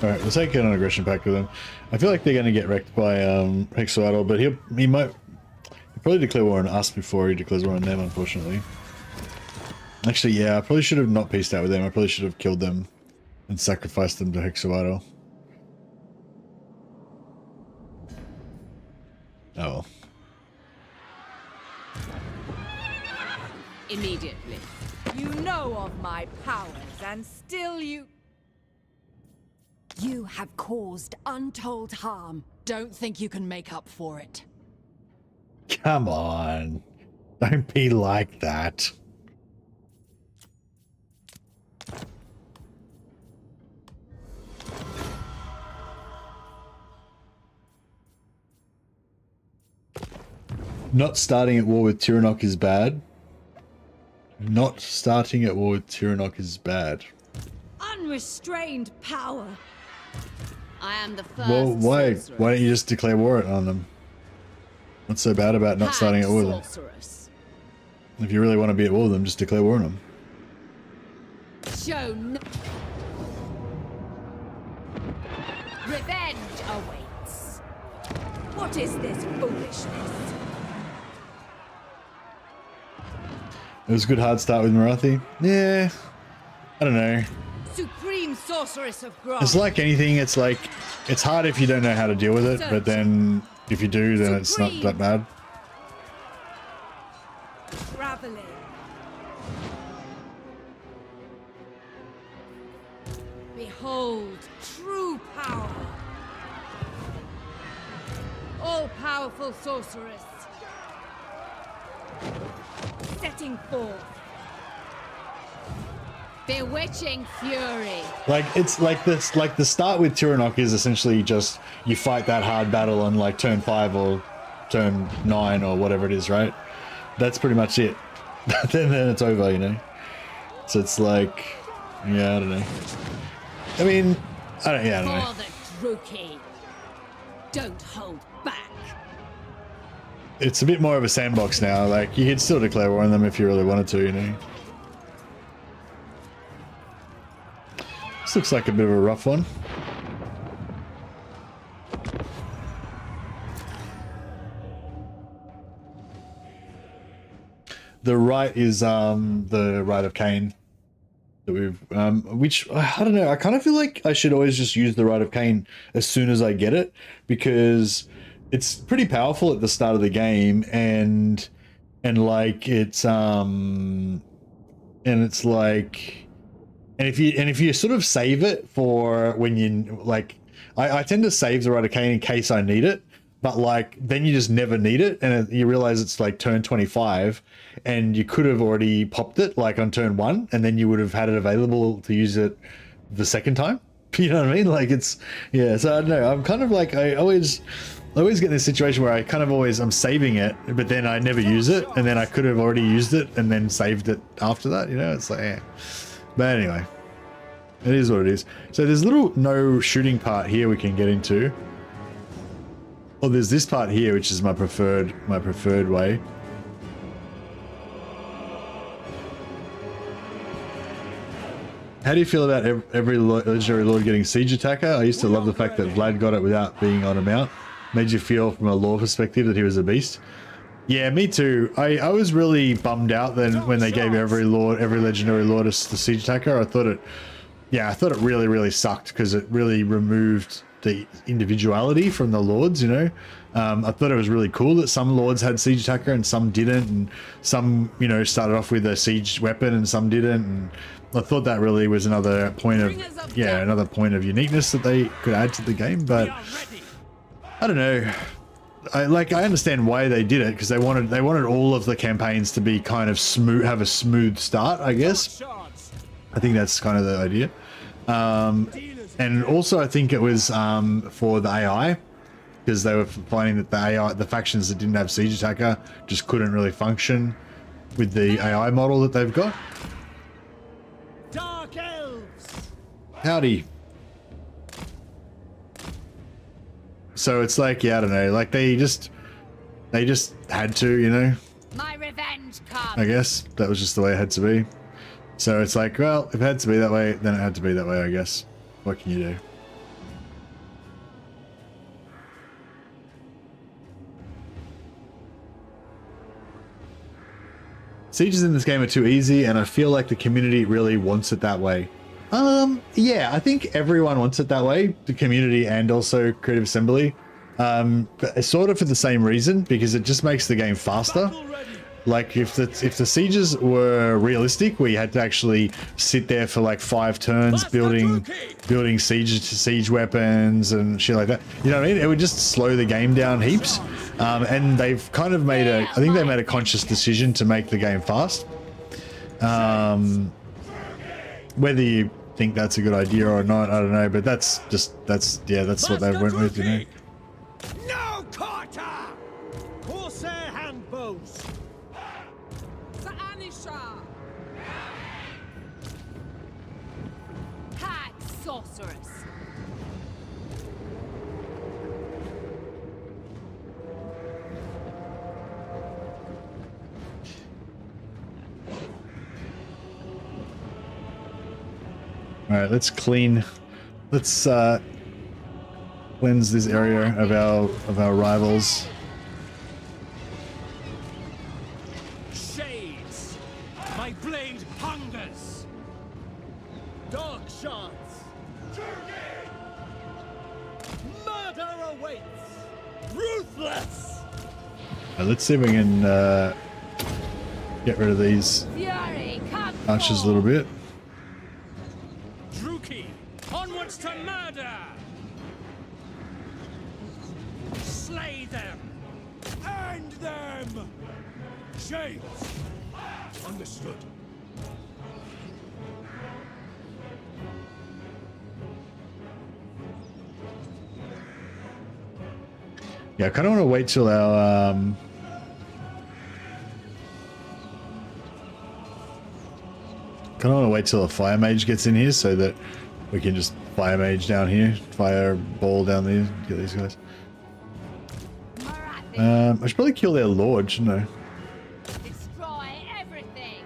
Alright, let's take an aggression pact with him. I feel like they're going to get wrecked by Hexoidal, but he'll probably declare war on us before he declares war on them, unfortunately. Actually, yeah, I probably should have not peaced out with them. I probably should have killed them and sacrificed them to Hexoidal. Oh. Immediately. You know of my powers, and still you... You have caused untold harm. Don't think you can make up for it. Come on. Don't be like that. Not starting at war with Tyrannok is bad. Not starting at war with Tyrannok is bad. Unrestrained power. I am the first. Well, why sorceress. don't you just declare war on them? What's so bad about not starting at war with them? Sorceress. If you really want to be at war with them, just declare war on them. Show no... Revenge awaits. What is this foolishness? It was a good hard start with Morathi. Yeah, I don't know. Supreme sorceress of It's Grot. like anything. It's like It's hard if you don't know how to deal with it, but then if you do, then it's not that bad. Traveling. Behold true power. All-powerful sorceress. Setting forth. Bewitching fury. Like it's like this, like the start with Tyrannok is essentially just you fight that hard battle on like turn 5 or turn 9 or whatever it is, right? That's pretty much it. then it's over, you know. So it's like, yeah, I don't know. I mean, I don't know. For the Druki. Don't hold back. It's a bit more of a sandbox now. Like you could still declare war on them if you really wanted to, you know. This looks like a bit of a rough one. The right is the Rite of Cain that we've which I don't know, I kind of feel like I should always just use the Rite of Cain as soon as I get it, because it's pretty powerful at the start of the game, and like it's and if you sort of save it for when you like, I tend to save the Rite of Cain in case I need it, but like then you just never need it, and you realize it's like turn 25 and you could have already popped it like on turn 1, and then you would have had it available to use it the second time. You know what I mean? Like it's, yeah, so I don't know, I'm kind of like, I always get in this situation where I kind of I'm saving it, but then I never use it, and then I could have already used it and then saved it after that, you know? It's like, yeah. But anyway, it is what it is. So there's a little no shooting part here we can get into. Well, there's this part here, which is my preferred way. How do you feel about every legendary lord getting siege attacker? I used to love the fact that Vlad got it without being on a mount. Made you feel from a lore perspective that he was a beast. Yeah, me too. I was really bummed out then when they gave every legendary lord the siege attacker. I thought it really sucked, because it really removed the individuality from the lords, you know. I thought it was really cool that some lords had siege attacker and some didn't, and some, you know, started off with a siege weapon and some didn't, and I thought that really was another point of, yeah, another point of uniqueness that they could add to the game. But I don't know. I understand why they did it, because they wanted all of the campaigns to be kind of smooth, have a smooth start, I guess. I think that's kind of the idea. And also I think it was for the AI, because they were finding that the factions that didn't have siege attacker just couldn't really function with the AI model that they've got. Dark elves. Howdy. So it's like, yeah, I don't know, like they just had to, you know. My revenge comes. I guess that was just the way it had to be. So it's like, well, if it had to be that way, then it had to be that way, I guess. What can you do? Sieges in this game are too easy, and I feel like the community really wants it that way. Yeah, I think everyone wants it that way, the community and also Creative Assembly. But sort of for the same reason, because it just makes the game faster. Like if the sieges were realistic, where you had to actually sit there for like 5 turns building siege weapons and shit like that, you know what I mean? It would just slow the game down heaps. And they've kind of made I think they made a conscious decision to make the game fast. Whether you think that's a good idea or not, I don't know, but that's what they went with, you know. No quarter. Corsair handbows. Hag sorceress. All right, let's cleanse this area of our rivals. Shades. My blade hungers. Dark shards. Ruthless! Let's see if we can get rid of these Fury, come archers a little bit. Druki, onwards to murder! Slay them! End them! Shades! Understood. Yeah, I kind of want to wait till our kind of want to wait till a fire mage gets in here so that we can just fire mage down here, fire ball down there, get these guys. I should probably kill their lord, shouldn't I? destroy everything.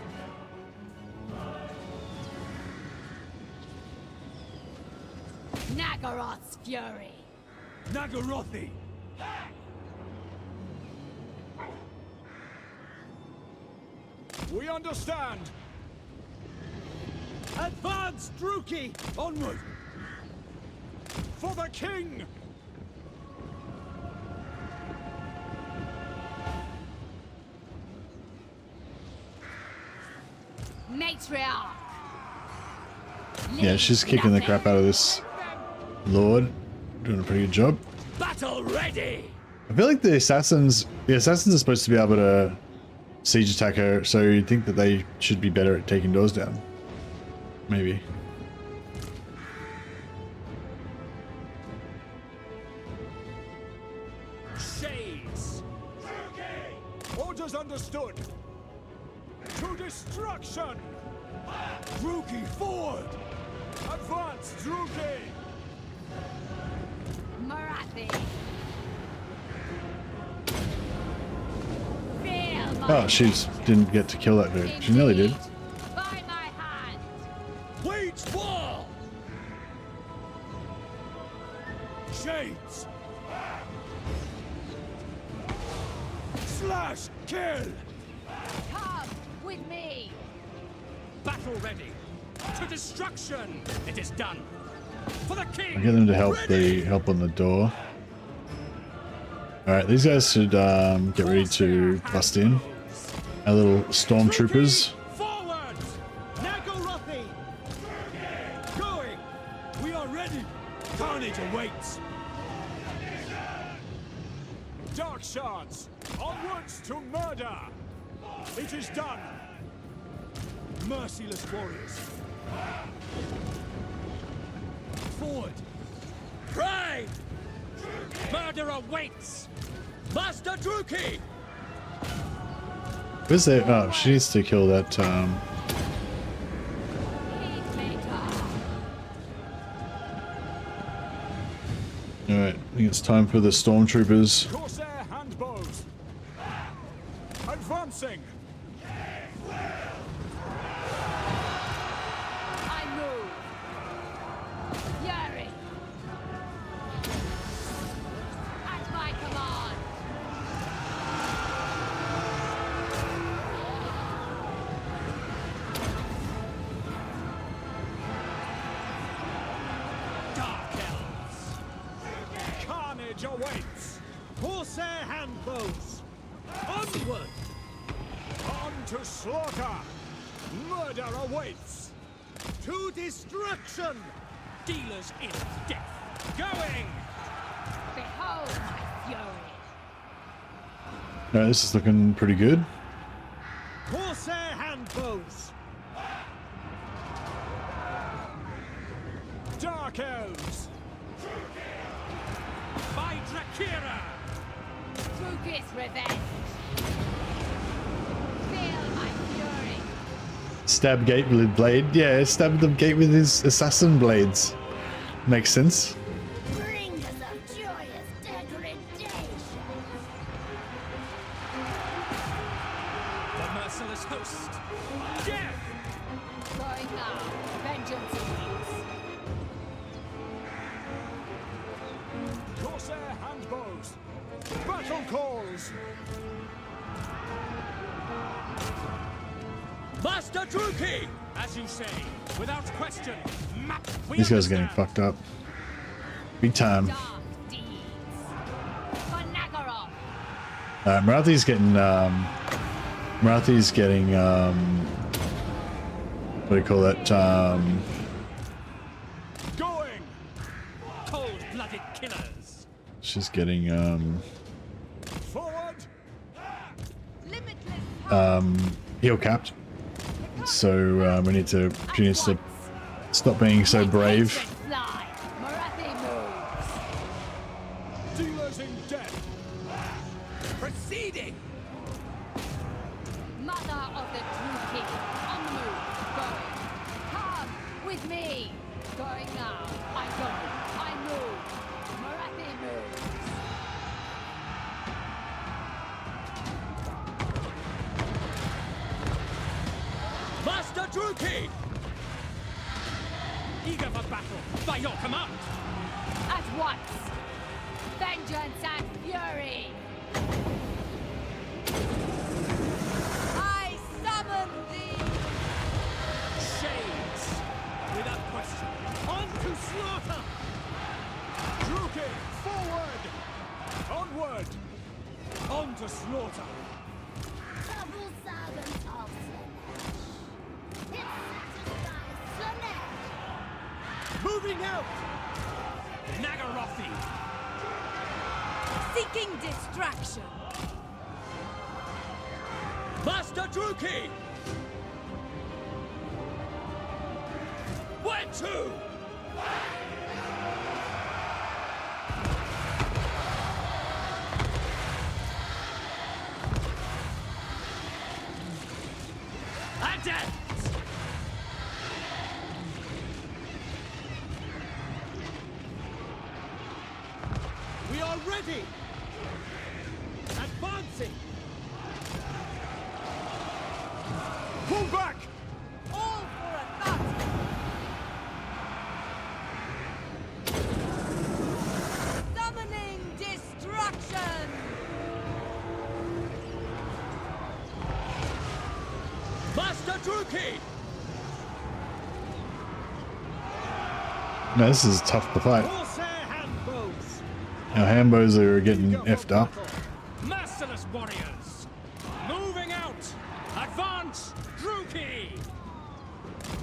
Nagaroth's fury. Nagarothi! We understand! Advance, Druki! Onward! For the king! Matriarch. Yeah, she's kicking the crap out of this lord. Doing a pretty good job. Battle ready! I feel like the assassins are supposed to be able to siege attack her, so you'd think that they should be better at taking doors down. Maybe. Shades! Orders understood! To destruction! Druki, forward! Advance, Druki! Morathi. Feel my Oh, she didn't get to kill that dude. She nearly did. By my hand. Wage war! Shades! Slash! Kill! Come with me. Battle ready! To destruction! It is done! For the king! I get them to help on the door. Alright, these guys should get ready to bust in. Our little stormtroopers. Forward! Nagarothi! Going! We are ready! Carnage awaits! Dark shards! Onwards to murder! It is done! Merciless warriors! Forward! Pride! Murder awaits! Master Druki! Where's that? Oh, she needs to kill that. Alright, I think it's time for the stormtroopers. Corsair handbows! Advancing! I move. Fury. At my command. Dark elves! Carnage awaits! Corsair handbows! Onward! On to slaughter! Murder awaits! To destruction! Dealers in death! Going! Behold my fury. Alright, this is looking pretty good. Corsair handbows! Dark elves! By Drakira! Druki's revenge. Feel my fury. Stab gate with blade. Yeah, stab the gate with his assassin blades. Makes sense. Bringers of joyous degradation. The merciless host! Death! Going now. Vengeance awaits. Corsair handbows! Battle calls! Master Druki! As you say, without question. These guys are getting fucked up. Big time. Dark deeds. Morathi's getting what do you call it? Going! Cold-blooded killers! She's getting Forward! heel capped. So we need to. She needs to stop being so brave. Fly. Morathi moves. Dealers in death! Proceeding! Mother of the True King. On the move. Going. Come with me. Going now. I go. I move. Morathi moves. Master Druki! Eager for battle, by your command! At once. Vengeance and fury. I summon thee! Shades! Without question, on to slaughter! Druki, forward! Onward! On to slaughter! Double servant of Slanesh. It satisfies Slanesh. Moving out! Nagarothi! Seeking distraction! Master Druki! Where to? Adept! We are ready! Advancing! Pull back! All for a battle! Summoning destruction! Master Druki! No, this is tough to fight. Corsair handbows! Our handbows are getting effed up. Merciless warriors! Moving out! Advance! Druki!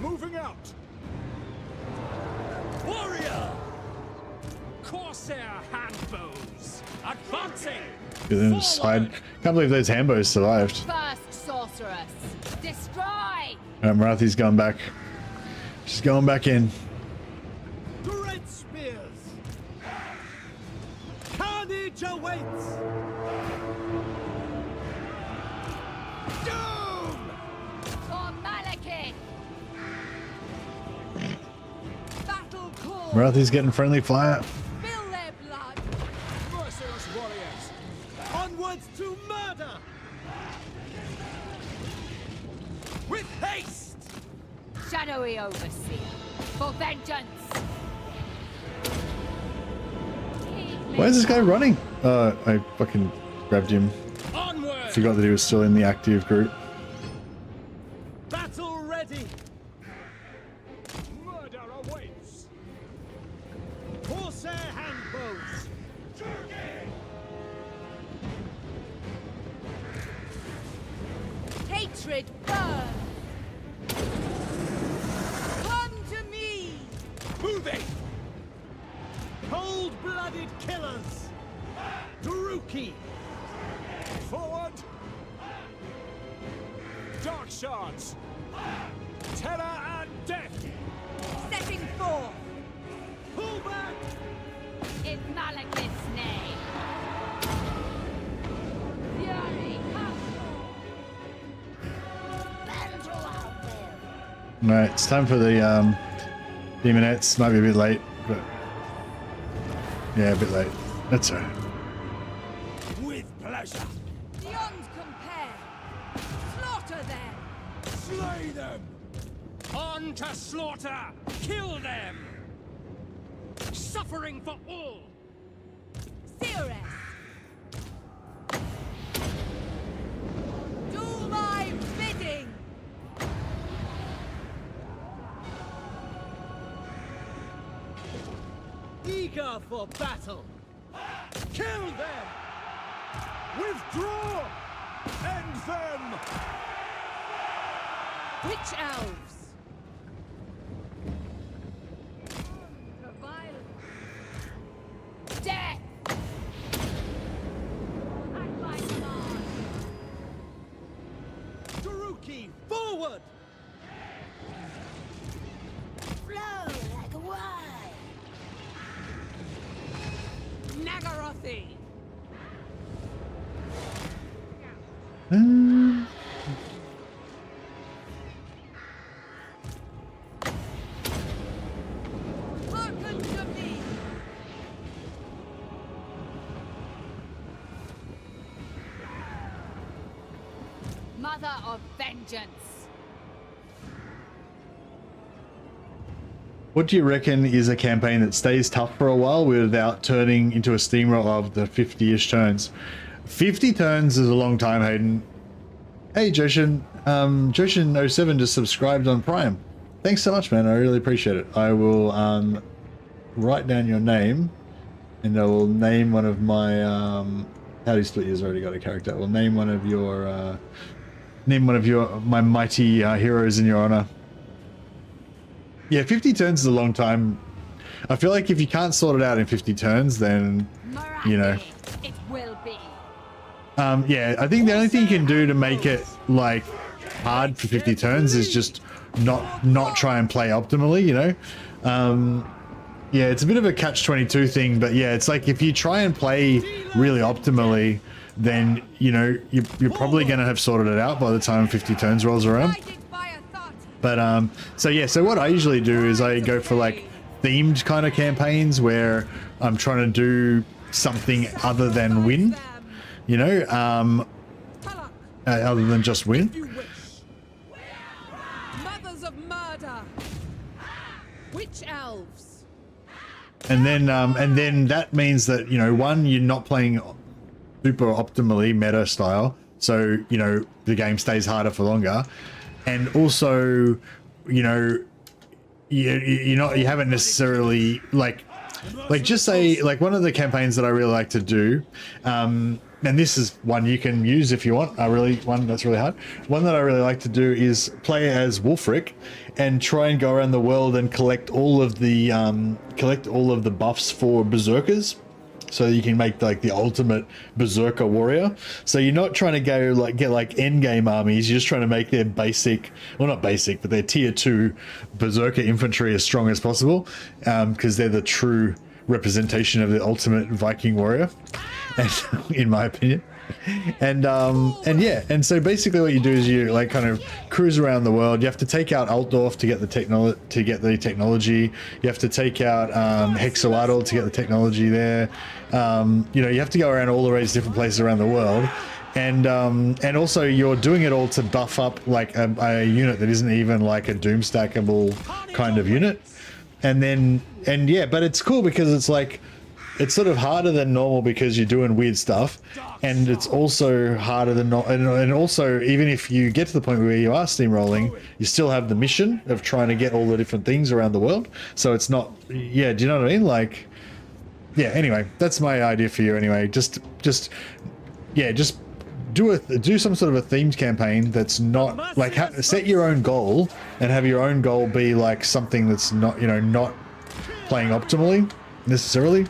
Moving out! Warrior! Corsair handbows! Advancing! Then just hide. Can't believe those handbows survived. First sorceress. Destroy. Morathi's going back. She's going back in. Great spears! Carnage awaits! Doom! For Malekith. Battle call! Morathi's getting friendly fire. Spill their blood! Merciless warriors! Onwards to murder! With haste! Shadowy overseer. For vengeance. Why is this guy running? I fucking grabbed him. Onward! Forgot that he was still in the active group. Battle ready! Murder awaits! Corsair handbows! Hatred burn! Come to me! Moving! Cold-blooded killers! Druki! Forward! Dark shards! Terror and death! Setting forth! Pull back! In Malekith's name. Fury. Bend to our will. Alright, it's time for the demonettes. Might be a bit late, but yeah, a bit late. That's alright. With pleasure! Beyond compare! Slaughter them! Slay them! On to slaughter! Kill them! Suffering for all! Seeress! Do my bidding! Eager for battle! Kill them! Withdraw! End them! Witch elves. To violence. Death! At my command! Taruki, forward! Flow like a wine. Nagarothi. Hearken to me. Mother of vengeance! What do you reckon is a campaign that stays tough for a while without turning into a steamroll of the 50-ish turns? 50 turns is a long time, Hayden. Hey, Joshin. Joshin07 just subscribed on Prime. Thanks so much, man. I really appreciate it. I will write down your name, and I will name one of my... How do you split? Has already got a character. I will name one of your... my mighty heroes in your honor. Yeah, 50 turns is a long time. I feel like if you can't sort it out in 50 turns, then, you know. It will be. Yeah, I think the only thing you can do to make it, like, hard for 50 turns is just not try and play optimally, you know? Yeah, it's a bit of a catch-22 thing, but yeah, it's like if you try and play really optimally, then, you know, you're probably going to have sorted it out by the time 50 turns rolls around. But so yeah, so what I usually do is I go for like themed kind of campaigns where I'm trying to do something other than win, you know, other than just win. Mothers of murder. Witch elves. And then that means that, you know, one, you're not playing super optimally meta style, so, you know, the game stays harder for longer. And also, you know, you haven't necessarily like just say, like, one of the campaigns that I really like to do, and this is one you can use if you want, one that's really hard. One that I really like to do is play as Wulfric and try and go around the world and collect all of the buffs for berserkers. So you can make like the ultimate berserker warrior. So you're not trying to go like get like end game armies. You're just trying to make their basic, well, not basic, but their tier 2 berserker infantry as strong as possible, because they're the true representation of the ultimate Viking warrior, and, in my opinion. And yeah, and so basically what you do is you like kind of cruise around the world. You have to take out Altdorf to get the technology. You have to take out Hexawaddle to get the technology there. You know, you have to go around all of these different places around the world, and also you're doing it all to buff up like a unit that isn't even like a doomstackable kind of unit. And yeah, but it's cool because it's like, it's sort of harder than normal because you're doing weird stuff, and it's also harder than not. And also, even if you get to the point where you are steamrolling, you still have the mission of trying to get all the different things around the world. So it's not, yeah. Do you know what I mean? Like, yeah. Anyway, that's my idea for you. Anyway, just do some sort of a themed campaign that's not like set your own goal and have your own goal be like something that's not, you know, not playing optimally necessarily.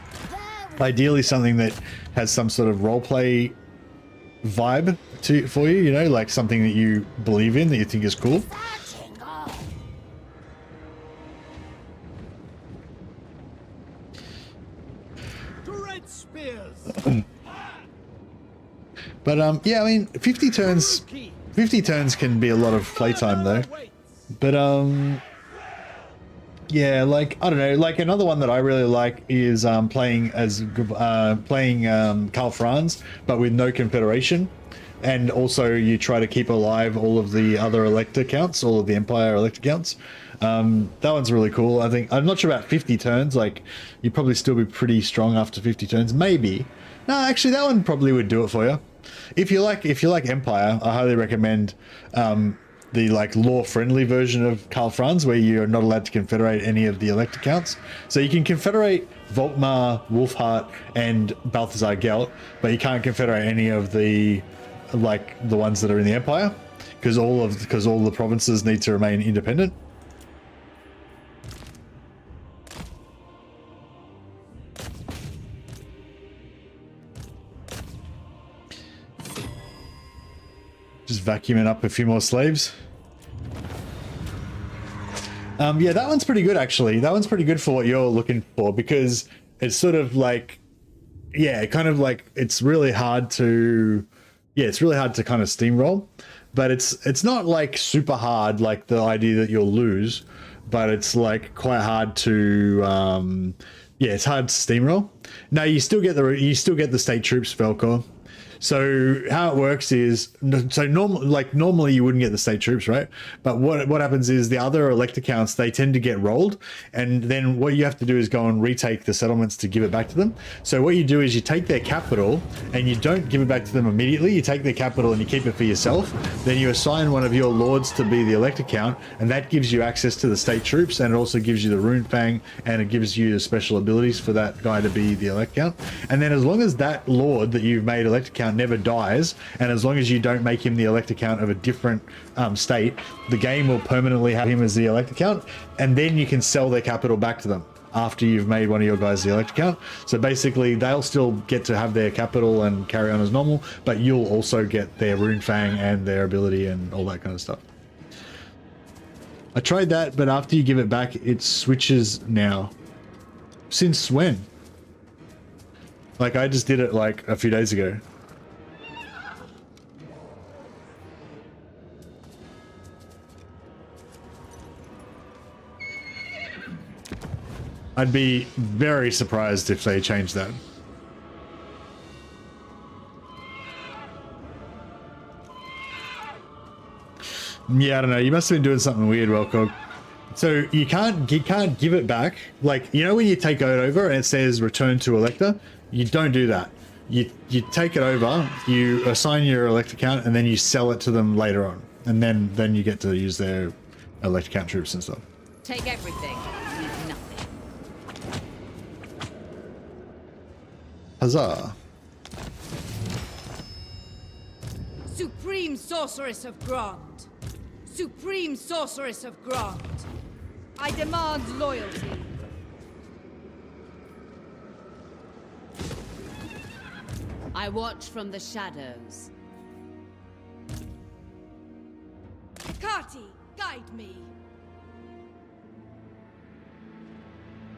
Ideally something that has some sort of roleplay vibe for you, you know, like something that you believe in, that you think is cool. Dread spears. But yeah, I mean, 50 turns can be a lot of playtime though. But yeah, like, I don't know, like another one that I really like is playing Karl Franz, but with no confederation. And also you try to keep alive all of the other Elector counts, all of the Empire Elector counts. That one's really cool. I think, I'm not sure about 50 turns, like you'd probably still be pretty strong after 50 turns, maybe. No, actually that one probably would do it for you. If you like Empire, I highly recommend the like lore-friendly version of Karl Franz, where you're not allowed to confederate any of the Elector counts. So you can confederate Volkmar, Wolfheart, and Balthazar Gelt, but you can't confederate any of the ones that are in the Empire, because all the provinces need to remain independent. Just vacuuming up a few more slaves. Yeah, that one's pretty good, actually. That one's pretty good for what you're looking for, because it's sort of like, yeah, kind of like, it's really hard to kind of steamroll, but it's not like super hard, like the idea that you'll lose, but it's like quite hard to, yeah, it's hard to steamroll. Now you still get the state troops spell core. So how it works is, so normally you wouldn't get the state troops, right? But what happens is the other elect accounts, they tend to get rolled, and then what you have to do is go and retake the settlements to give it back to them. So what you do is you take their capital and you don't give it back to them immediately. You take their capital and you keep it for yourself. Then you assign one of your lords to be the elect account, and that gives you access to the state troops, and it also gives you the rune fang, and it gives you the special abilities for that guy to be the elect account. And then as long as that lord that you've made elect account never dies, and as long as you don't make him the elect account of a different state, the game will permanently have him as the elect account, and then you can sell their capital back to them after you've made one of your guys the elect account. So basically they'll still get to have their capital and carry on as normal, but you'll also get their rune fang and their ability and all that kind of stuff. I tried that, but after you give it back, it switches now. Since when? Like, I just did it like a few days ago. I'd be very surprised if they changed that. Yeah, I don't know. You must have been doing something weird, Welcog. So you can't give it back. Like, you know when you take it over and it says return to Elector? You don't do that. You take it over, you assign your elect account, and then you sell it to them later on. And then you get to use their elect account troops and stuff. Take everything, leave nothing. Huzzah. Supreme Sorceress of Grond. Supreme Sorceress of Grond. I demand loyalty. I watch from the shadows. Kati, guide me.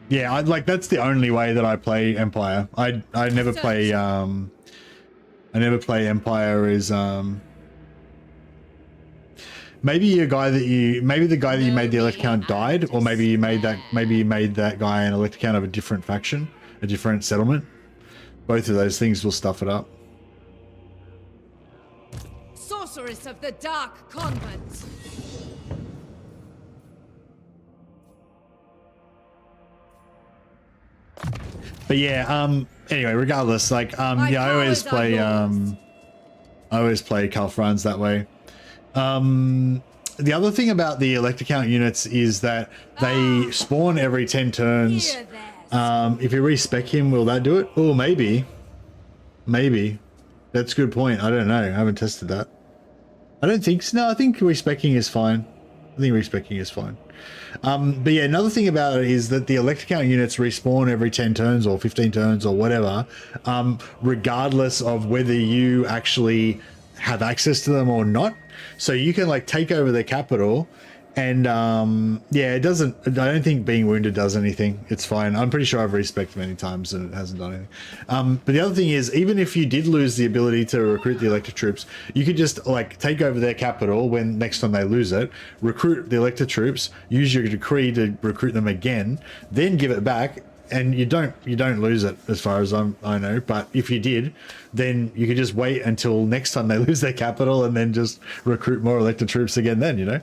Yeah, that's the only way that I play Empire. I never play Empire is maybe the guy that you made the elect account died, or maybe you made that guy an elect account of a different faction, a different settlement. Both of those things will stuff it up. Sorceress of the Dark Convent. But yeah, anyway, regardless, like yeah, I always play Karl Franz that way. The other thing about the elect account units is that they spawn every 10 turns. If you respec him, will that do it? Oh, maybe. That's a good point. I don't know. I haven't tested that. I don't think so. No, I think respecking is fine. But yeah, another thing about it is that the elect account units respawn every 10 turns or 15 turns or whatever, regardless of whether you actually have access to them or not. So you can like take over their capital, and yeah, I don't think being wounded does anything. It's fine. I'm pretty sure I've respected many times and it hasn't done anything. But the other thing is, even if you did lose the ability to recruit the elector troops, you could just like take over their capital when next time they lose it, recruit the elector troops, use your decree to recruit them again, then give it back. And you don't lose it, as far as I know. But if you did, then you could just wait until next time they lose their capital, and then just recruit more elector troops again. Then, you know,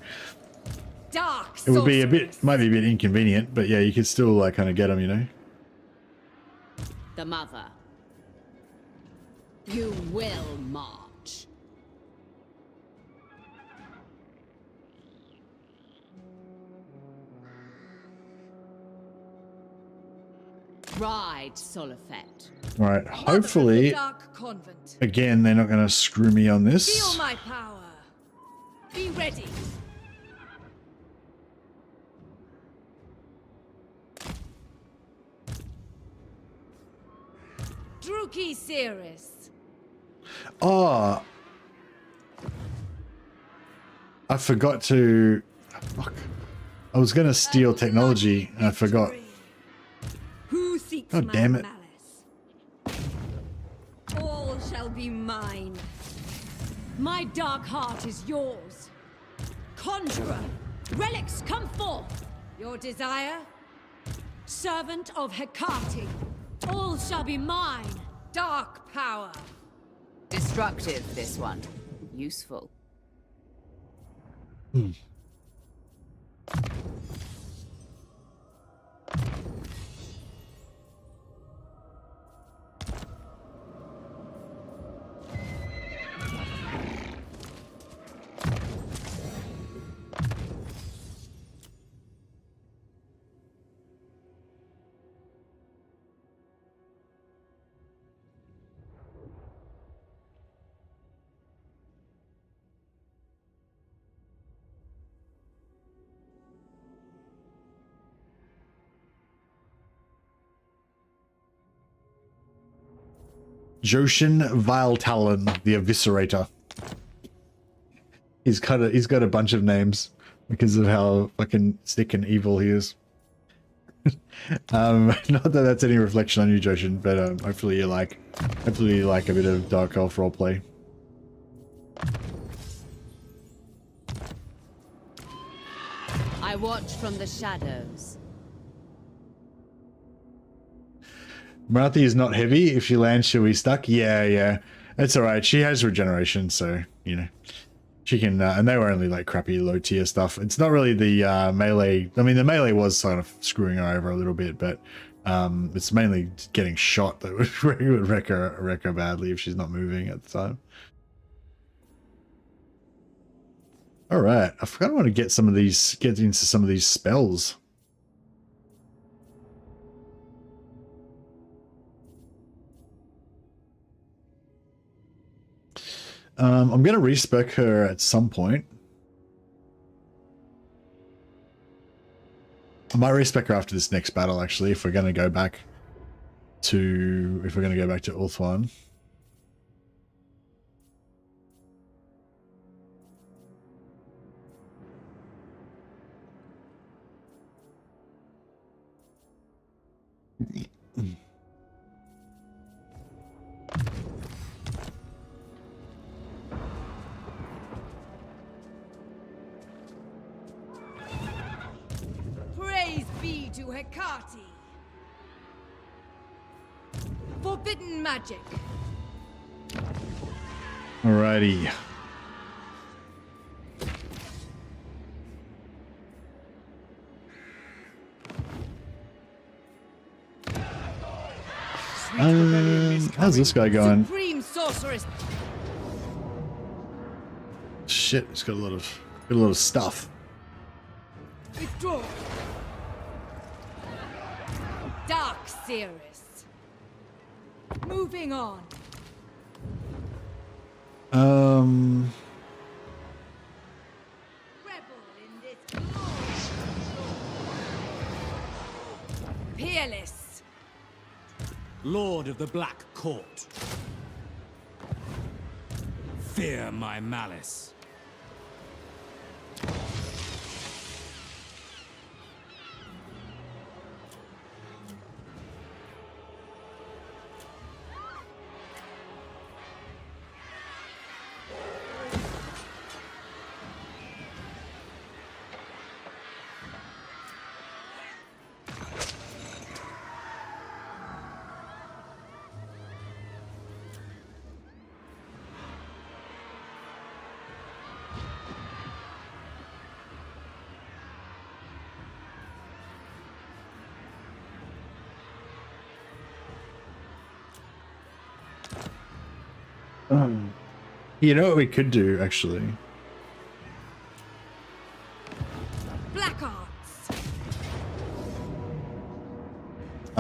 Dark it would be might be a bit inconvenient, but yeah, you could still like kind of get them, you know. The mother. You will march. ride, Solifet. Right, Mother of the hopefully, Dark Convent. again, they're not going to screw me on Feel this. my power. Be ready. Druki Cirrus. Oh, I forgot to. Fuck. I was going to steal technology and I forgot. Who seeks God my damn it. malice? All shall be mine. My dark heart is yours. Conjurer, relics come forth. Your desire? Servant of Hecate, all shall be mine. Dark power. Destructive, this one. Useful. Joshin Viletalon, the Eviscerator. He's got a bunch of names because of how fucking sick and evil he is. Not that that's any reflection on you, Joshin, but hopefully you like a bit of Dark Elf roleplay. I watch from the shadows. Morathi is not heavy. If she lands, she'll be stuck. Yeah. It's alright. She has regeneration, so, you know. She can, and they were only like crappy low tier stuff. It's not really the melee. I mean, the melee was sort of screwing her over a little bit, but it's mainly getting shot that would wreck her badly if she's not moving at the time. Alright, I forgot I want to get into some of these spells. I'm going to respec her at some point. I might respec her after this next battle, actually, if we're going to go back to Ulthuan. Praise be to Hecate. Forbidden magic. Alrighty. How's this guy going? Supreme sorceress. Shit, he's got a lot of stuff. Withdraw. Dark Cirrus. Moving on. Rebel in this glory. Peerless. Lord of the Black Court. Fear my malice. You know what we could do, actually? Black arts.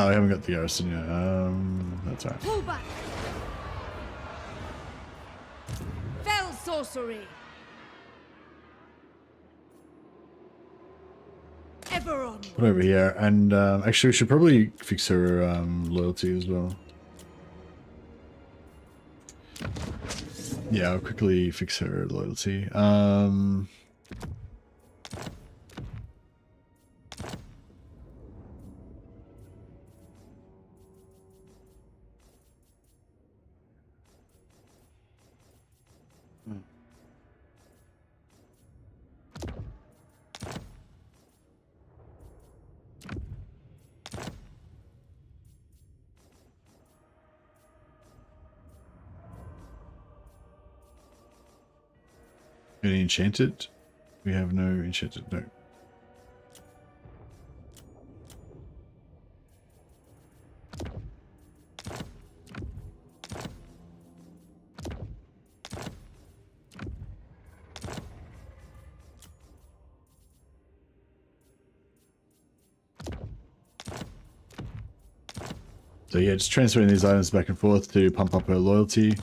Oh, I haven't got the garrison yet. That's alright. Pull back. Fell sorcery. Ever on. Put over here, and actually, we should probably fix her loyalty as well. Yeah, I'll quickly fix her loyalty. Any enchanted? We have no enchanted, no. So yeah, just transferring these items back and forth to pump up her loyalty.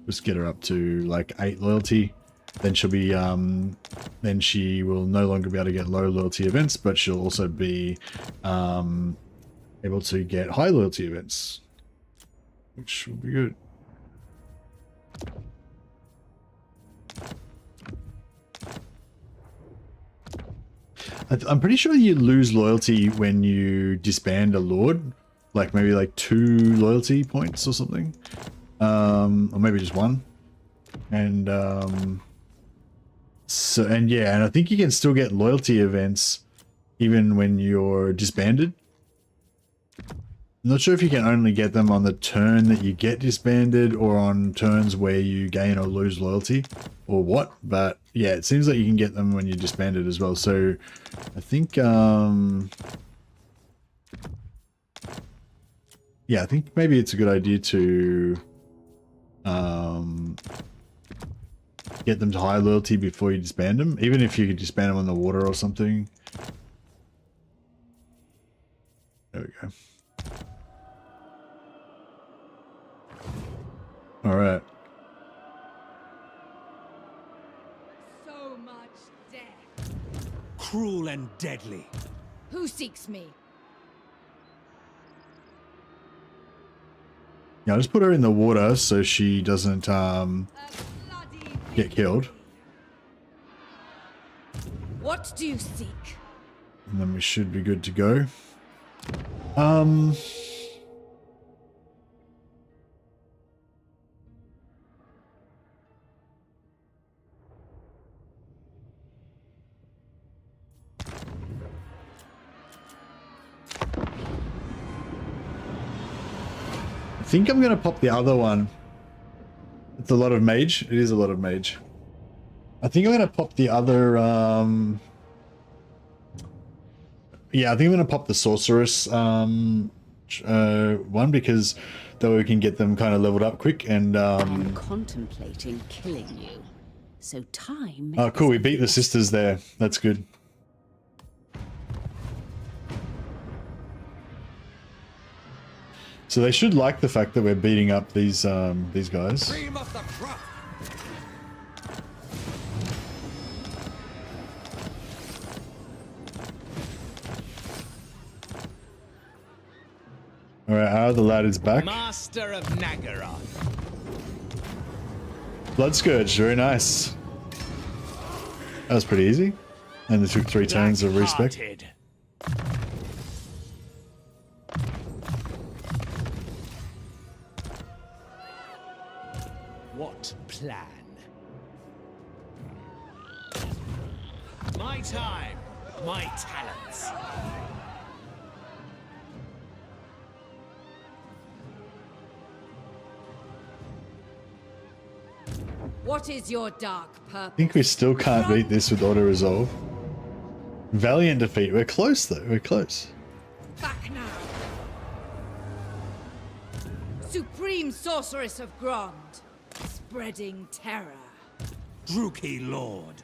Just get her up to like 8 loyalty. Then she'll be, then she will no longer be able to get low loyalty events, but she'll also be able to get high loyalty events, which will be good. I'm pretty sure you lose loyalty when you disband a lord, like maybe like 2 loyalty points or something, or maybe just 1, and so, and yeah, and I think you can still get loyalty events even when you're disbanded. I'm not sure if you can only get them on the turn that you get disbanded or on turns where you gain or lose loyalty or what, but yeah, it seems like you can get them when you're disbanded as well. So I think, yeah, I think maybe it's a good idea to get them to high loyalty before you disband them, even if you could disband them on the water or something. There we go. All right. So much death. Cruel and deadly. Who seeks me? Yeah, I'll just put her in the water so she doesn't get killed. What do you seek? And then we should be good to go. I think I'm gonna pop the other one. It's a lot of mage. It is a lot of mage. I think I'm gonna pop the other yeah, I think I'm gonna pop the sorceress one because that way we can get them kind of leveled up quick and I'm contemplating killing you. So time. oh cool, we beat the sisters there. That's good. So they should like the fact that we're beating up these guys. Cream of the crop. Alright, our the lad is back. Master of Nagaroth. Blood Scourge, very nice. That was pretty easy. And it took 3 turns of respec. What plan? My time, my talents. What is your dark I purpose? think we still can't beat this with auto resolve. Valiant defeat. We're close though. We're close. Back now. Supreme Sorceress of Grond. Spreading terror. Druki Lord.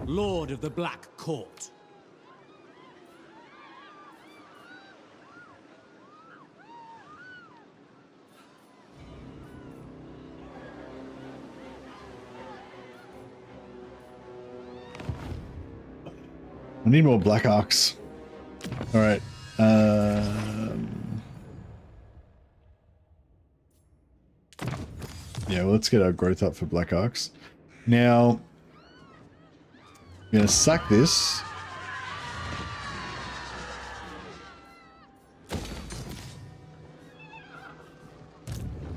Lord of the Black Court. I need more black arcs. All right. Yeah, well, let's get our growth up for black arcs. Now, I'm going to sack this.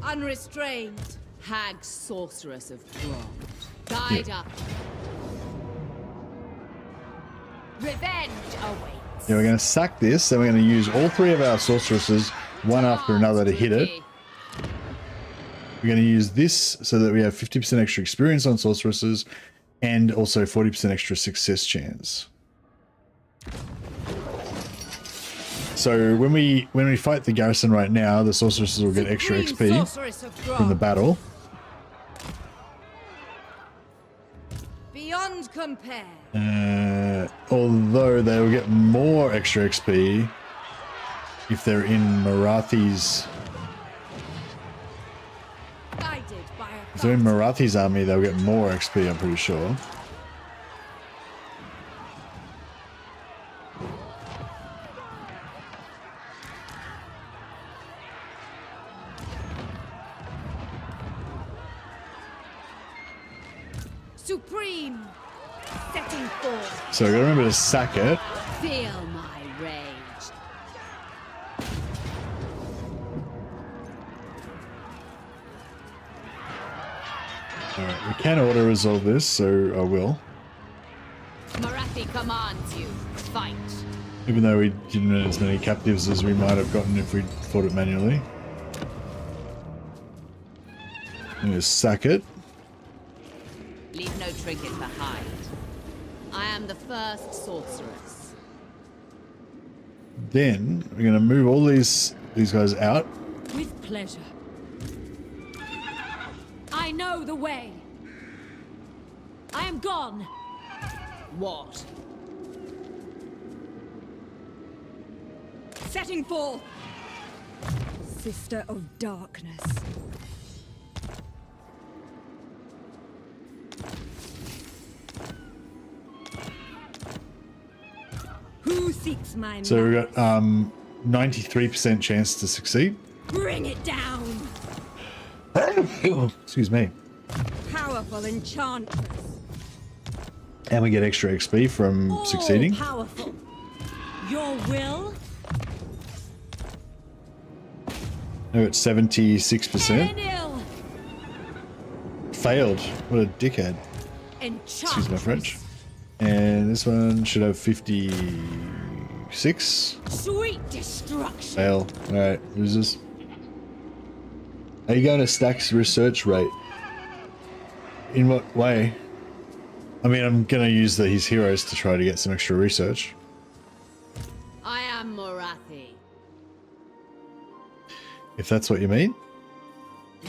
Unrestrained. Hag sorceress of bronze. Guide up. Revenge awaits. Yeah, we're going to sack this, then we're going to use all 3 of our sorceresses, one after another, to hit it. We're going to use this so that we have 50% extra experience on sorceresses and also 40% extra success chance. So when we fight the garrison right now, the sorceresses will get extra XP from the battle. Beyond compare. Although they will get more extra XP if they're in Morathi's. If they're in Morathi's army, they'll get more XP, I'm pretty sure. Supreme. Setting forth. So I gotta remember to sack it. Feel my rage. Alright, we can auto-resolve this, so I will. Morathi commands you. Fight. Even though we didn't have as many captives as we might have gotten if we fought it manually. I'm gonna sack it. Leave no trinket behind. I am the first sorceress. Then we're gonna move all these guys out. With pleasure. I know the way. I am gone. What? Setting forth. Sister of darkness. Who seeks my So we got 93% chance to succeed. Bring it down. Excuse me. Powerful enchantress. And we get extra XP from succeeding. Powerful. Your will. Now it's 76%. Ill. Failed. What a dickhead. Excuse my French. And this one should have 56. Sweet destruction. Fail. Alright, losers. Are you going to Stack's research rate? In what way? I mean, I'm going to use his heroes to try to get some extra research. I am Morathi. If that's what you mean.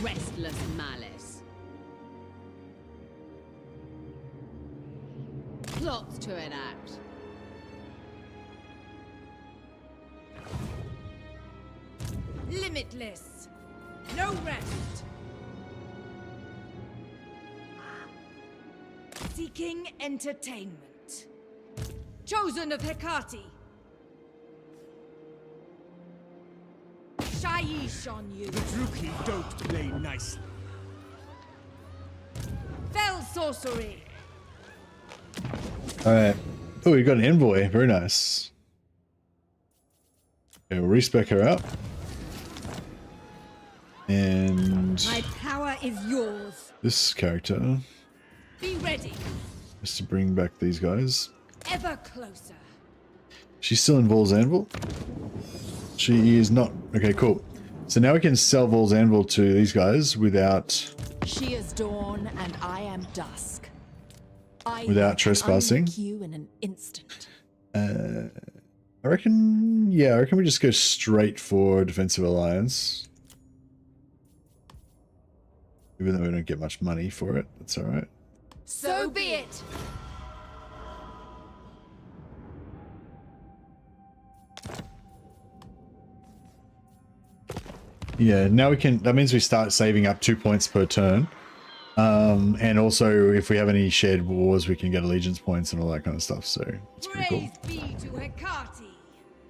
Restless malice. Plots to enact. Limitless. No rest. Seeking entertainment. Chosen of Hecate. Shaiish on you. The Druki don't play nicely. Fell sorcery. Alright. Oh, we got an envoy. Very nice. Okay, we'll respec her up. And My power is yours. this character, Be ready. just to bring back these guys. Ever closer. She's still in Vol's Anvil? She is not. Okay, cool. So now we can sell Vol's Anvil to these guys without She is dawn and I am dusk. Without trespassing. You in an instant. I reckon we just go straight for Defensive Alliance. Even though we don't get much money for it, that's alright. So be it. Yeah, now we can, that means we start saving up 2 points per turn. And also, if we have any shared wars, we can get allegiance points and all that kind of stuff. So it's pretty cool. Praise be to Hecate.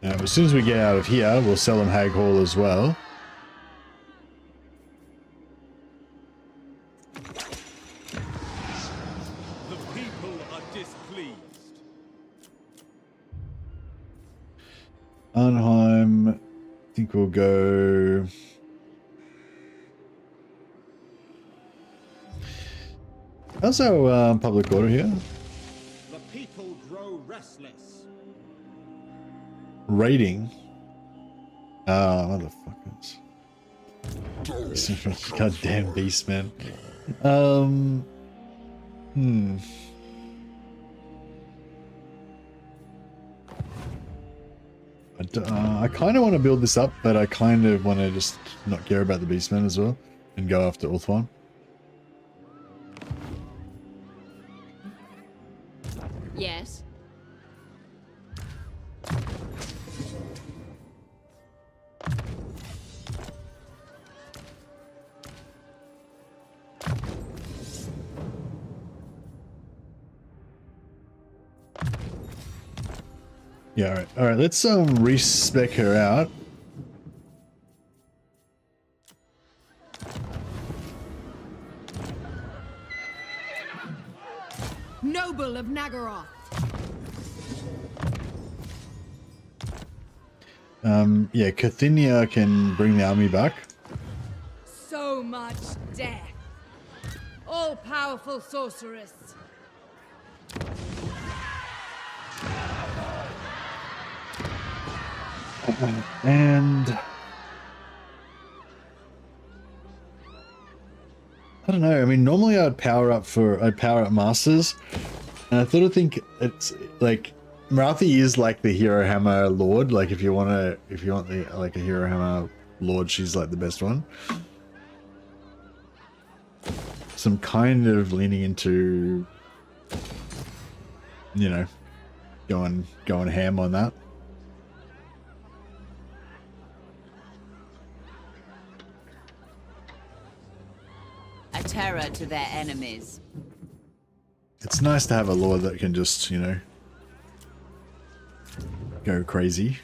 As soon as we get out of here, we'll sell them Hag Hall as well. The people are displeased. Arnheim, I think we'll go. How's our public order here? The people grow restless. Rating. Motherfuckers. Goddamn beast, man. I kind of want to build this up, but I kind of want to just not care about the beastmen as well and go after Ulthuan. Yes. Yeah, all right. Let's respec her out. Noble of Nagaroth. Yeah, Cathinia can bring the army back. So much death. All-powerful sorceress. And I don't know. I mean, normally I'd power up masters, and I think it's like Morathi is like the Hero Hammer Lord. Like if you want the like a Hero Hammer Lord, she's like the best one. So I'm kind of leaning into, you know, going ham on that. A terror to their enemies. It's nice to have a lord that can just, you know, go crazy.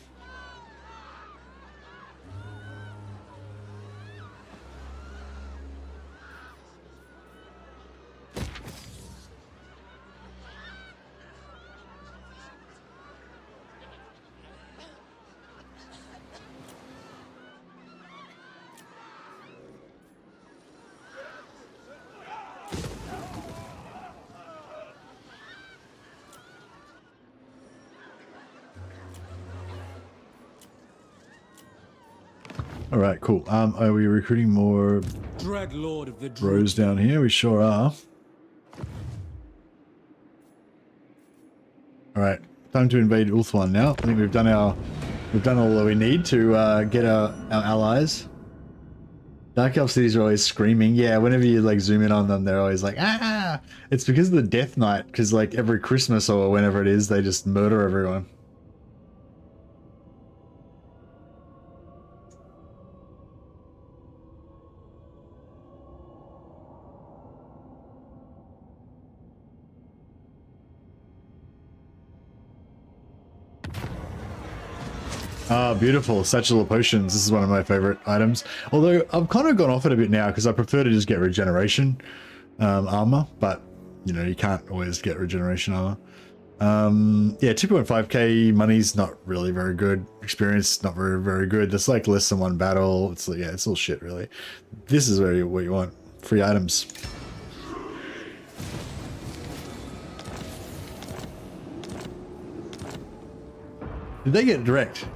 All right, cool. Are we recruiting more Dreadlord of the bros down here? We sure are. All right, time to invade Ulthuan now. I think we've done all that we need to get our allies. Dark Elf cities are always screaming. Yeah, whenever you like zoom in on them, they're always like, ah! It's because of the Death Knight, because like every Christmas or whenever it is, they just murder everyone. Ah, beautiful. Satchel of Potions. This is one of my favorite items. Although I've kind of gone off it a bit now because I prefer to just get regeneration armor, but you know, you can't always get regeneration armor. Yeah, 2.5k money's not really very good. Experience, not very good. That's like less than one battle. It's like, yeah, it's all shit really. This is where what you want. Free items. Did they get direct?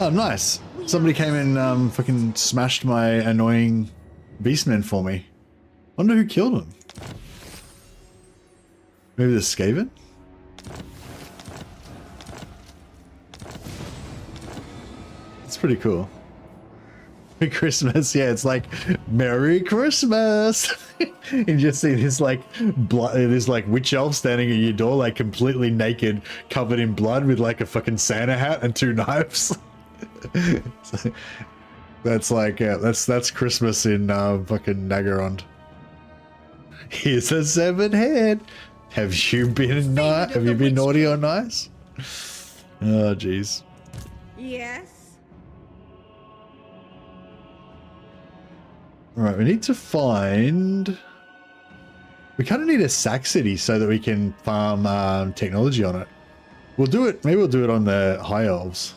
Oh, nice. Somebody came and fucking smashed my annoying beastmen for me. Wonder who killed him. Maybe the Skaven? It's pretty cool. Merry Christmas. Yeah, it's like Merry Christmas. You just see this like witch elf standing at your door, like completely naked, covered in blood, with like a fucking Santa hat and 2 knives. So, that's like, yeah, that's Christmas in fucking Nagaroth. Here's a 7 head. Have you been Have you been naughty or nice? Oh, jeez. Yes. All right, we need to find. We kind of need a sack city so that we can farm technology on it. We'll do it. Maybe we'll do it on the high elves.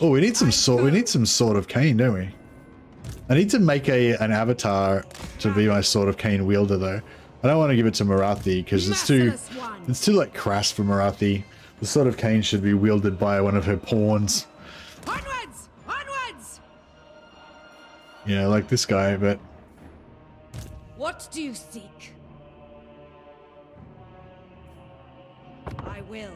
Oh, we need some sword. We need some Sword of Cain, don't we? I need to make an avatar to be my Sword of Cain wielder, though. I don't want to give it to Morathi because it's too like crass for Morathi. The Sword of Cain should be wielded by one of her pawns. Onwards! Onwards! Yeah, like this guy, but What do you seek? I will.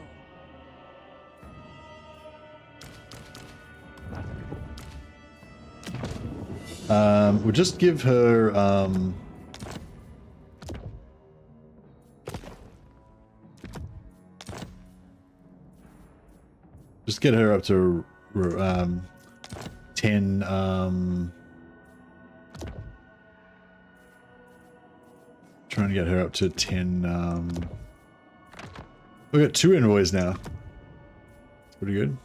we'll just give her just get her up to 10 trying to get her up to 10 we got 2 envoys now. Pretty good.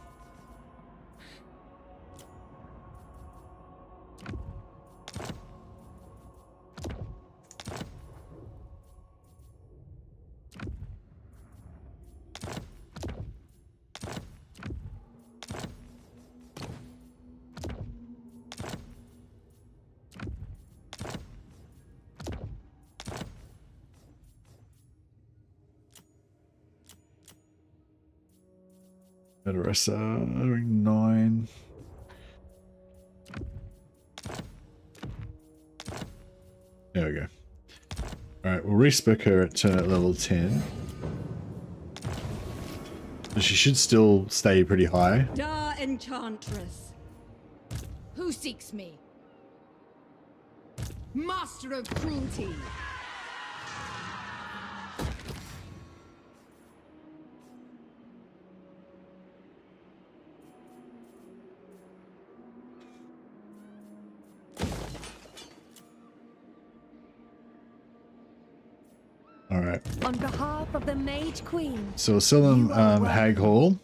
Medaressa, 9. There we go. Alright, we'll respec her at level 10. But she should still stay pretty high. Da Enchantress. Who seeks me? Master of cruelty. Alright. On behalf of the Mage Queen. So we'll sell them Hag Hall.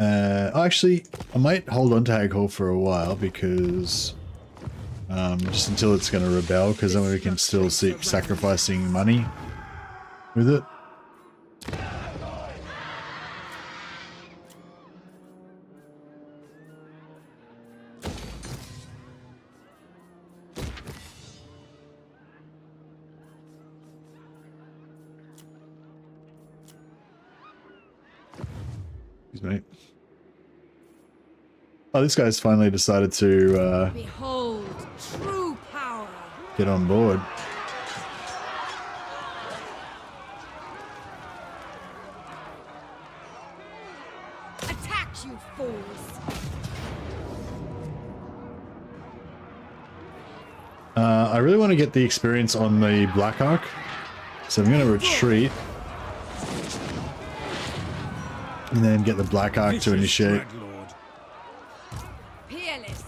Actually, I might hold on to Hag Hall for a while because just until it's going to rebel, because then we can still seek sacrificing money with it. Mate. Oh, this guy's finally decided to Behold true power. get on board. Attack, you fools. I really want to get the experience on the Black Ark, so I'm going to retreat. And then get the Black Ark to initiate. Peerless.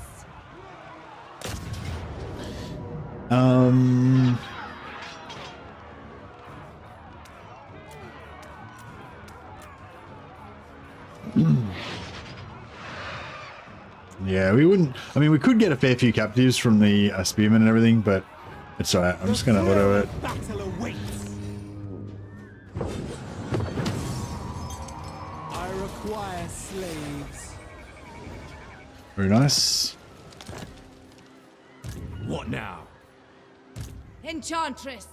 Yeah, we wouldn't. I mean, we could get a fair few captives from the spearmen and everything, but it's alright. I'm just going to auto it. Battle awaits. I require slaves. Very nice. What now? Enchantress.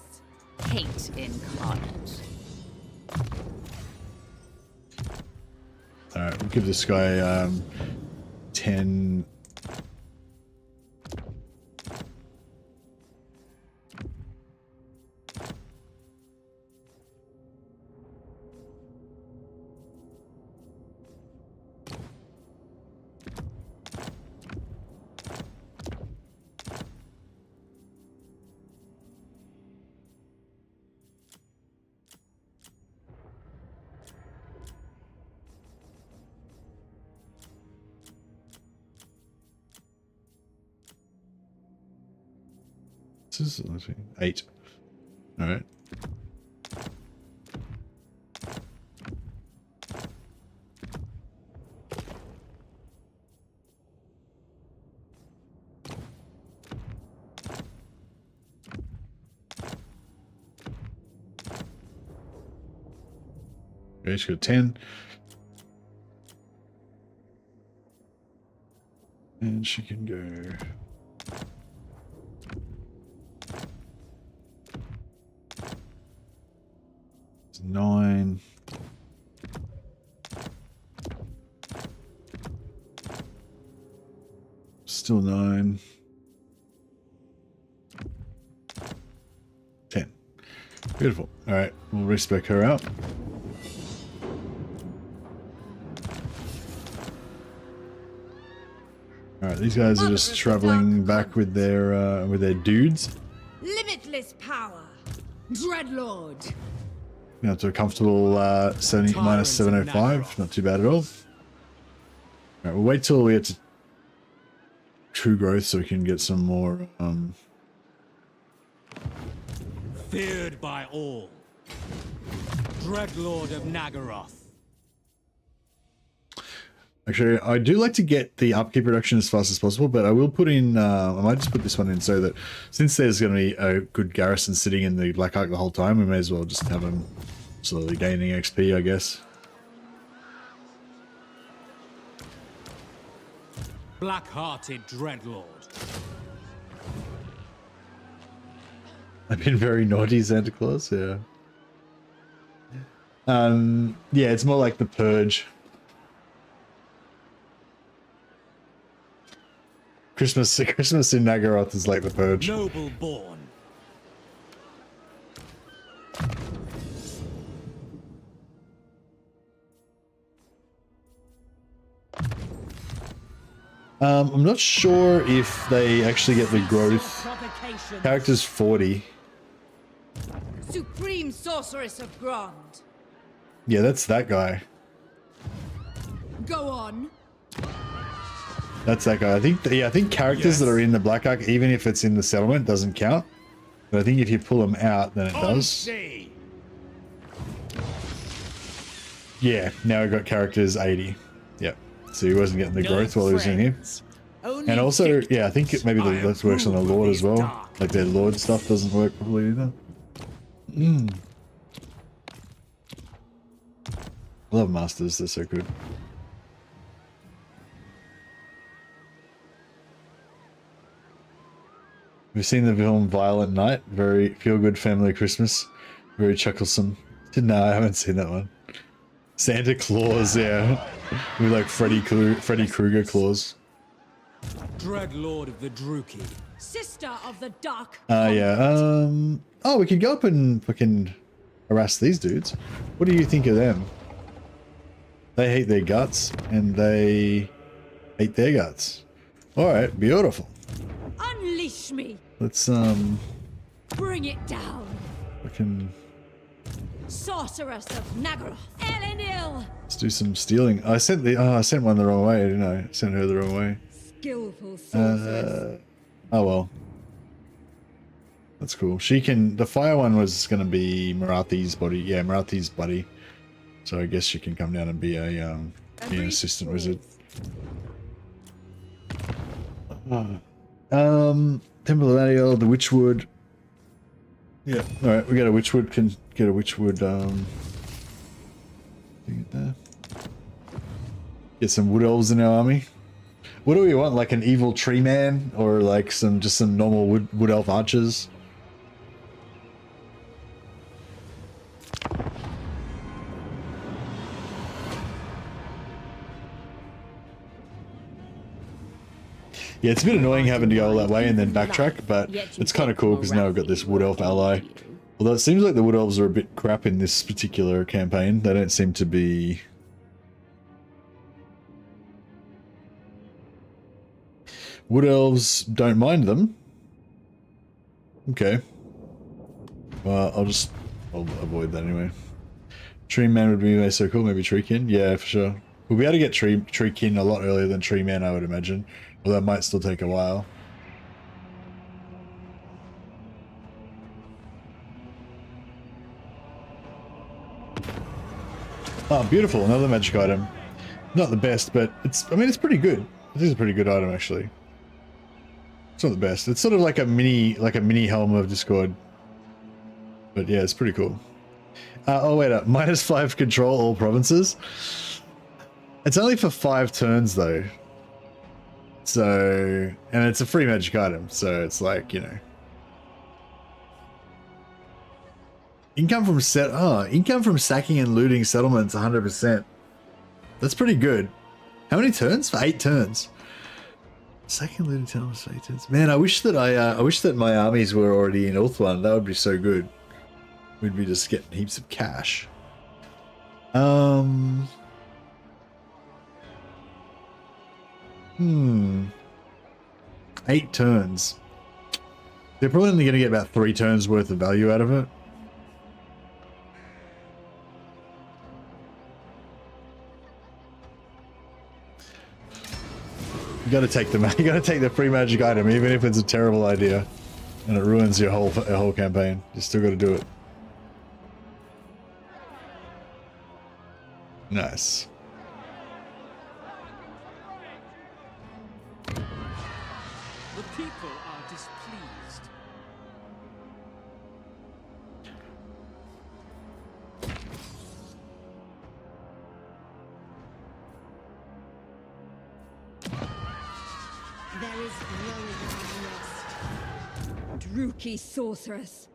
Hate incarnate. Alright, we'll give this guy 10. This is 8. All right. Okay, she's got 10. And she can go. It's 9. Still 9. 10. Beautiful. All right, we'll respec her out. All right, these guys are just traveling back with their dudes. Limitless power. Dreadlord. Now to a comfortable 70 minus 705. Not too bad at all. All right, we'll wait till we get to true growth so we can get some more. Feared by all. Dreadlord of Nagaroth. Actually, I do like to get the upkeep reduction as fast as possible, but I will put in, I might just put this one in so that since there's going to be a good garrison sitting in the Black Ark the whole time, we may as well just have them slowly gaining XP, I guess. Black-hearted Dreadlord. I've been very naughty, Santa Claus, yeah. Yeah, it's more like the Purge. Christmas in Nagaroth is like the Purge. Noble born. I'm not sure if they actually get the growth. Character's 40. Supreme Sorceress of Grond. Yeah, that's that guy. Go on. That's that guy. I think characters that are in the Black Ark, even if it's in the settlement, doesn't count. But I think if you pull them out, then it does. Yeah, now we've got characters 80. Yep. So he wasn't getting the growth while he was in here. And also, yeah, I think maybe that works on the Lord as well. Like their Lord stuff doesn't work properly either. I love Masters, they're so good. We've seen the film Violent Night, very feel-good family Christmas, very chucklesome. No, I haven't seen that one. Santa Claus, yeah, with like Freddy Krueger claws. Dreadlord of the Druki. Sister of the Dark. Yeah. Oh, we could go up and fucking harass these dudes. What do you think of them? They hate their guts, and they hate their guts. All right, beautiful. Unleash me. Let's Bring it down. fucking. Sorceress of Nagaroth. Elenil. Let's do some stealing. I sent one the wrong way, didn't I? I sent her the wrong way. Skillful sorceress. Oh well. That's cool. She can. The fire one was going to be Morathi's buddy. Yeah, Morathi's buddy. So I guess she can come down and be a be an assistant wizard. Temple of Adiel, the Witchwood. Yeah. All right, we got a Witchwood. Can get a Witchwood. Get there. Get some Wood Elves in our army. What do we want? Like an evil tree man, or like some normal Wood Elf archers? Yeah, it's a bit annoying having to go all that way and then backtrack, but it's kind of cool because now I've got this Wood Elf ally. Although it seems like the Wood Elves are a bit crap in this particular campaign. They don't seem to be... Wood Elves don't mind them. Okay. Well, I'll avoid that anyway. Tree Man would be so cool, maybe Treekin. Yeah, for sure. We'll be able to get Treekin a lot earlier than Tree Man, I would imagine. Well, that might still take a while. Oh, beautiful. Another magic item. Not the best, but it's, I mean, it's pretty good. This is a pretty good item, actually. It's not the best. It's sort of like a mini Helm of Discord. But yeah, it's pretty cool. Oh, wait up. -5 control all provinces. It's only for 5 turns, though. So, and it's a free magic item, so it's like, you know. Income from income from sacking and looting settlements 100%. That's pretty good. How many turns? For 8 turns. Sacking and looting settlements for 8 turns. Man, I wish that my armies were already in Ulthuan. That would be so good. We'd be just getting heaps of cash. 8 turns. They're probably only going to get about 3 turns worth of value out of it. You got to take the free magic item, even if it's a terrible idea, and it ruins your whole campaign. You still got to do it. Nice. The people are displeased. There is no rest. Druki sorceress.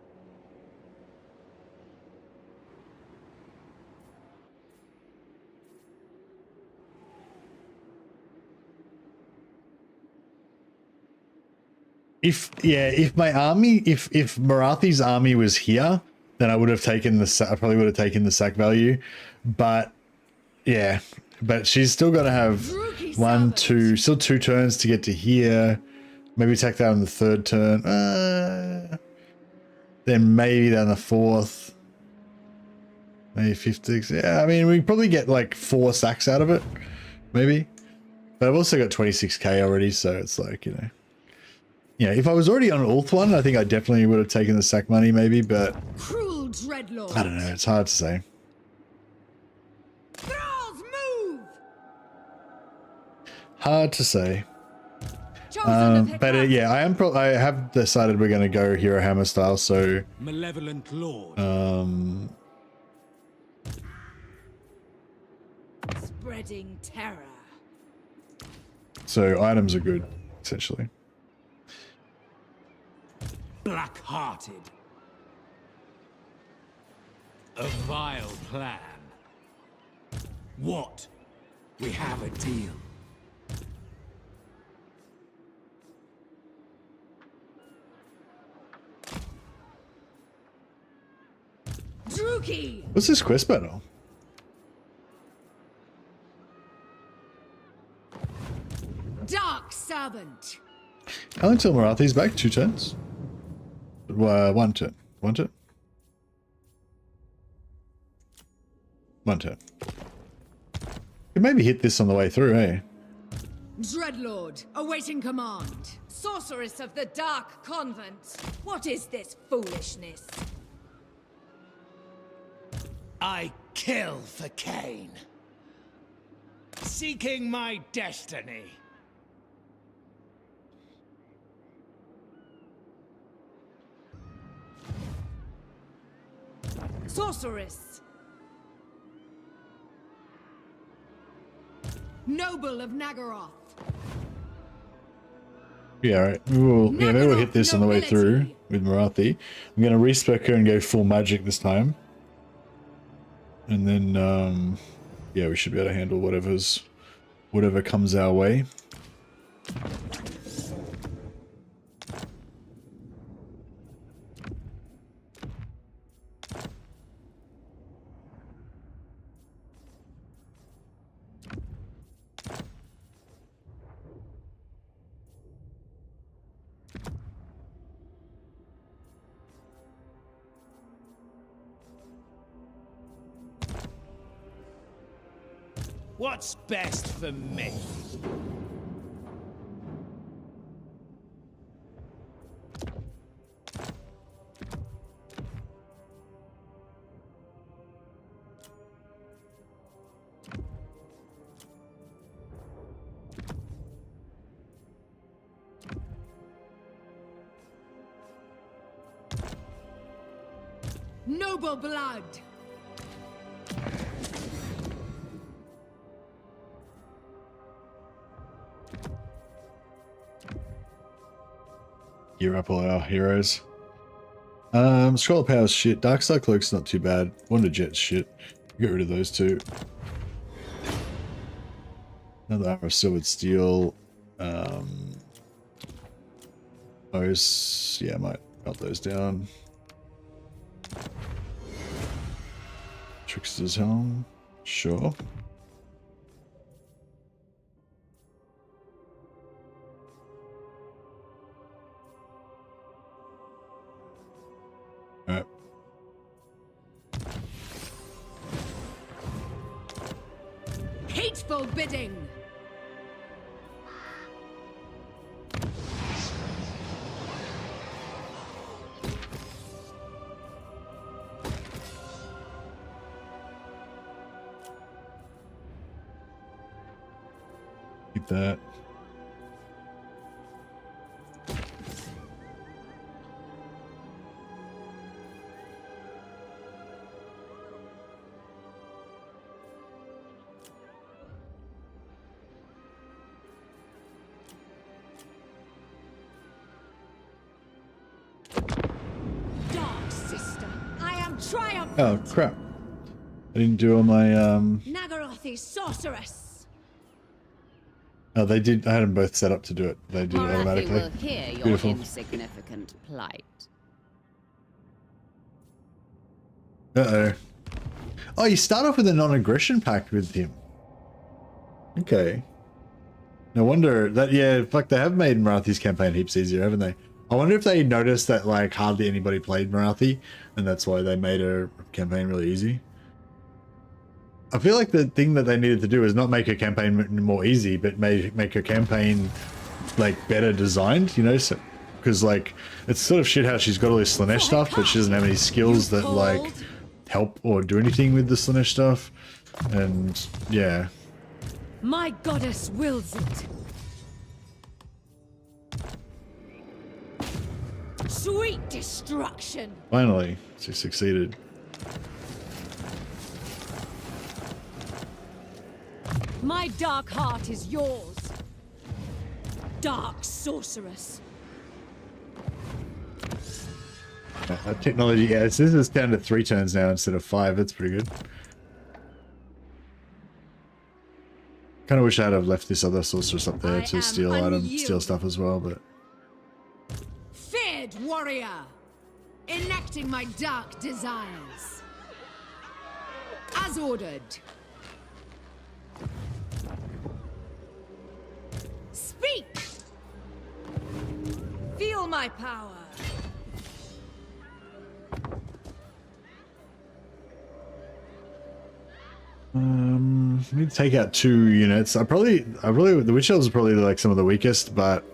If Morathi's army was here, then I would have taken I probably would have taken the sack value, but yeah, but she's still got to have still 2 turns to get to here. Maybe take that on the 3rd turn. Then maybe down the 4th, maybe 5th, 6th. Yeah, I mean we probably get like 4 sacks out of it, maybe. But I've also got 26k already, so it's like, you know. Yeah, if I was already on Ulthuan, I think I definitely would have taken the sack money, maybe, but Cruel dreadlord. I don't know. It's hard to say. Thralls, move! Hard to say. But yeah, I have decided we're going to go Hero Hammer style, so Malevolent Lord. Spreading terror. So items are good, essentially. Black-hearted. A vile plan. What? We have a deal. Druki! What's this quest battle? Dark servant. How long till Morathi's back? 2 turns? 1 turn. 1 turn? 1 turn. Could maybe hit this on the way through, eh? Dreadlord, awaiting command. Sorceress of the Dark Convent. What is this foolishness? I kill for Cain, seeking my destiny. Sorceress. Noble of Nagaroth. Yeah, alright. Maybe we'll hit this on the way through with Morathi. I'm going to respec her and go full magic this time. And then, yeah, we should be able to handle whatever comes our way. What's best for me? Noble blood! Gear up all our heroes. Scroll of Power's shit. Darkside Cloak's not too bad. Wonder Jet's shit. Get rid of those two. Another Armor of Silvered Steel. Those, yeah, I might melt those down. Trickster's Helm. Sure. Alright. Hateful bidding! Keep that. Dark sister, I am triumphant! Oh crap. I didn't do all my Nagarothi sorceress! oh, they did. I had them both set up to do it. They did it Morathi automatically. will hear your Beautiful. insignificant plight. Uh-oh. Oh, you start off with a non-aggression pact with him. Okay. No wonder that, yeah, fuck, they have made Morathi's campaign heaps easier, haven't they? I wonder if they noticed that, like, hardly anybody played Morathi, and that's why they made her campaign really easy. I feel like the thing that they needed to do is not make her campaign more easy, but make her campaign, like, better designed, you know? So, because, like, it's sort of shit how she's got all this Slanesh stuff, but she doesn't have any skills that, like, help or do anything with the Slanesh stuff. And, yeah. My goddess wills it! Sweet destruction! Finally, she succeeded. My dark heart is yours, dark sorceress. Technology, yeah, this is down to 3 turns now instead of 5. That's pretty good. Kind of wish I'd have left this other sorceress up there to steal steal stuff as well, but Feared warrior, enacting my dark desires. As ordered. Speak! Feel my power. I need to take out 2 units. I probably the Witch Elves are probably like some of the weakest, but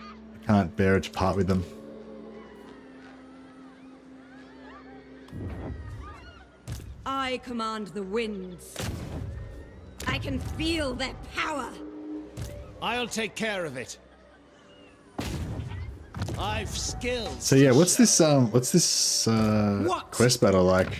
I can't bear to part with them. I command the winds. I can feel their power. I'll take care of it. I've skills. So yeah, what's this quest battle like?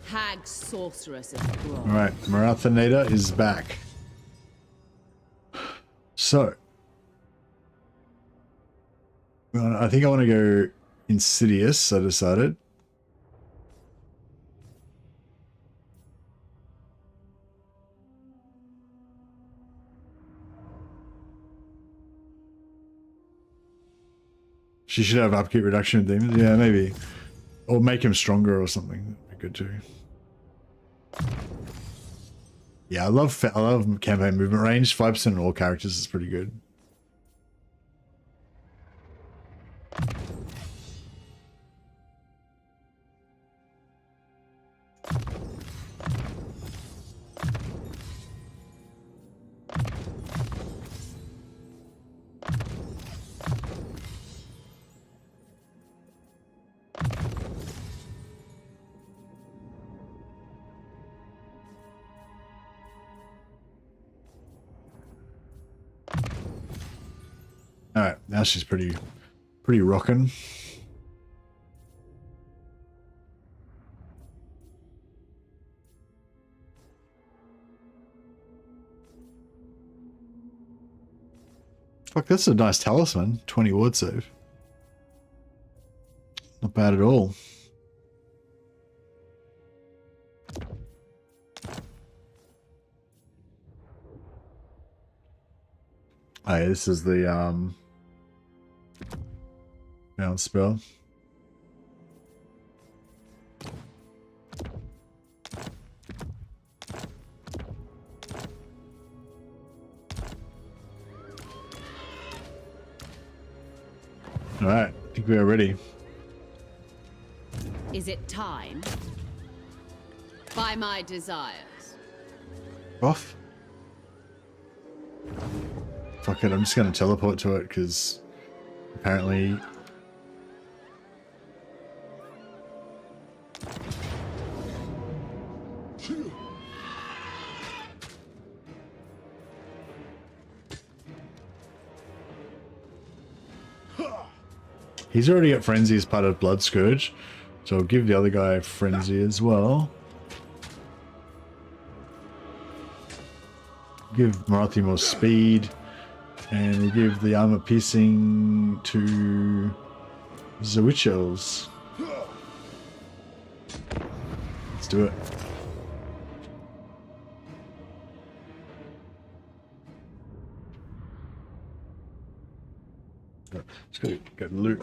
Hag sorceress of Grog. Alright, Marathonata is back. So, I think I want to go Insidious, I decided. She should have upkeep reduction in demons. Yeah, maybe. Or make him stronger or something. That'd be good too. Yeah, I love campaign movement range. 5% on all characters is pretty good. All right, now she's pretty rocking. Fuck, that's a nice talisman. 20 ward save. Not bad at all. Oh, yeah, this is the bounce spell. All right, I think we are ready. Is it time? By my desires. Off. Fuck it, I'm just gonna teleport to it because apparently he's already got Frenzy as part of Blood Scourge, so I'll give the other guy Frenzy as well. Give Morathi more speed, and we'll give the armor piercing to the Witch Elves. Let's do it. Just gotta go loot.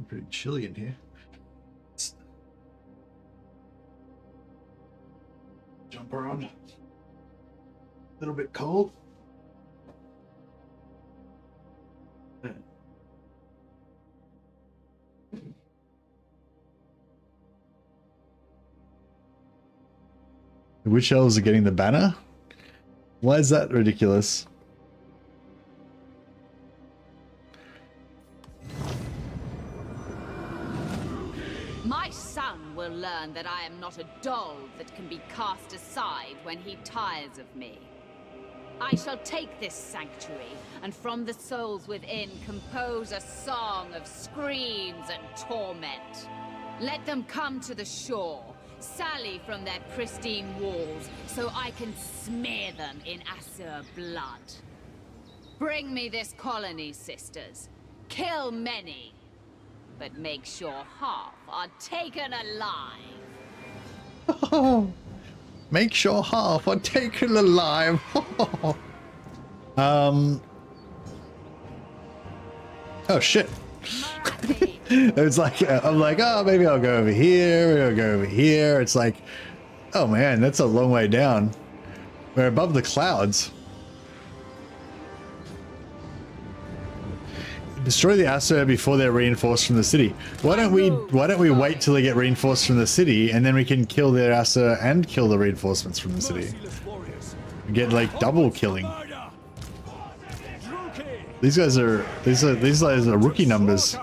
Pretty chilly in here. Let's jump around. A little bit cold. The Witch Elves are getting the banner? Why is that ridiculous? My son will learn that I am not a doll that can be cast aside when he tires of me. I shall take this sanctuary, and from the souls within compose a song of screams and torment. Let them come to the shore, sally from their pristine walls, so I can smear them in Asur blood. Bring me this colony, sisters. Kill many, but make sure half are taken alive. Oh, make sure half are taken alive. Oh shit. It was like I'm like, oh, maybe I'll go over here, maybe I'll go over here. It's like, oh man, that's a long way down. We're above the clouds. Destroy the Asur before they're reinforced from the city. Why don't we wait till they get reinforced from the city, and then we can kill their Asur and kill the reinforcements from the city. We get like double killing. These guys are rookie numbers.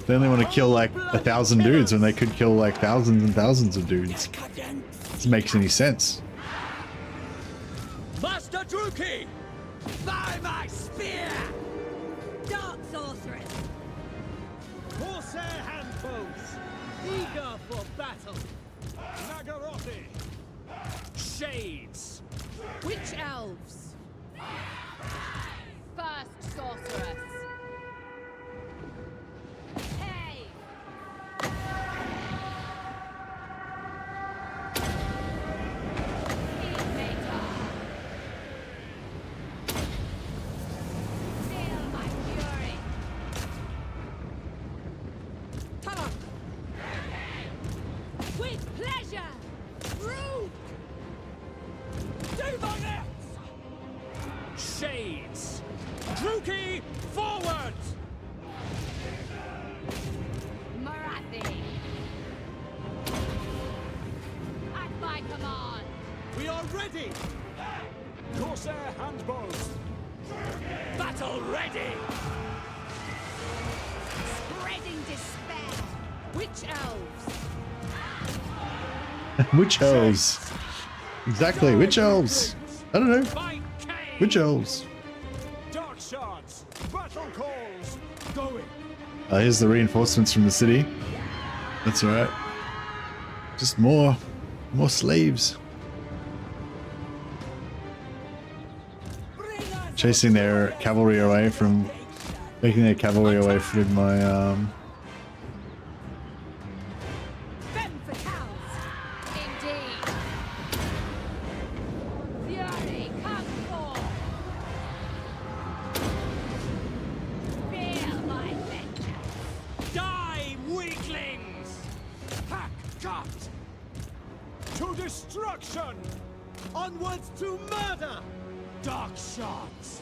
They only want to kill like 1,000 dudes when they could kill like thousands and thousands of dudes. This makes any sense. Master Druki! By my spear! Dark sorceress! Corsair handbows! Eager for battle! Nagarothi! Shades! Witch elves! First sorceress. Hey! Peacemaker. We are ready! Corsair handbows! Battle ready! Spreading despair. Witch elves! Witch elves. Exactly, witch elves. I don't know. By Cain! Witch elves. Dark shards! Battle calls! Going! Here's the reinforcements from the city. That's alright. Just more slaves. Chasing their cavalry away from, making their cavalry away from my Femme fatales! Indeed. Fury, come forth. Feel my vengeance. Die, weaklings! Hack cut! To destruction! Onwards to murder! Dark shards!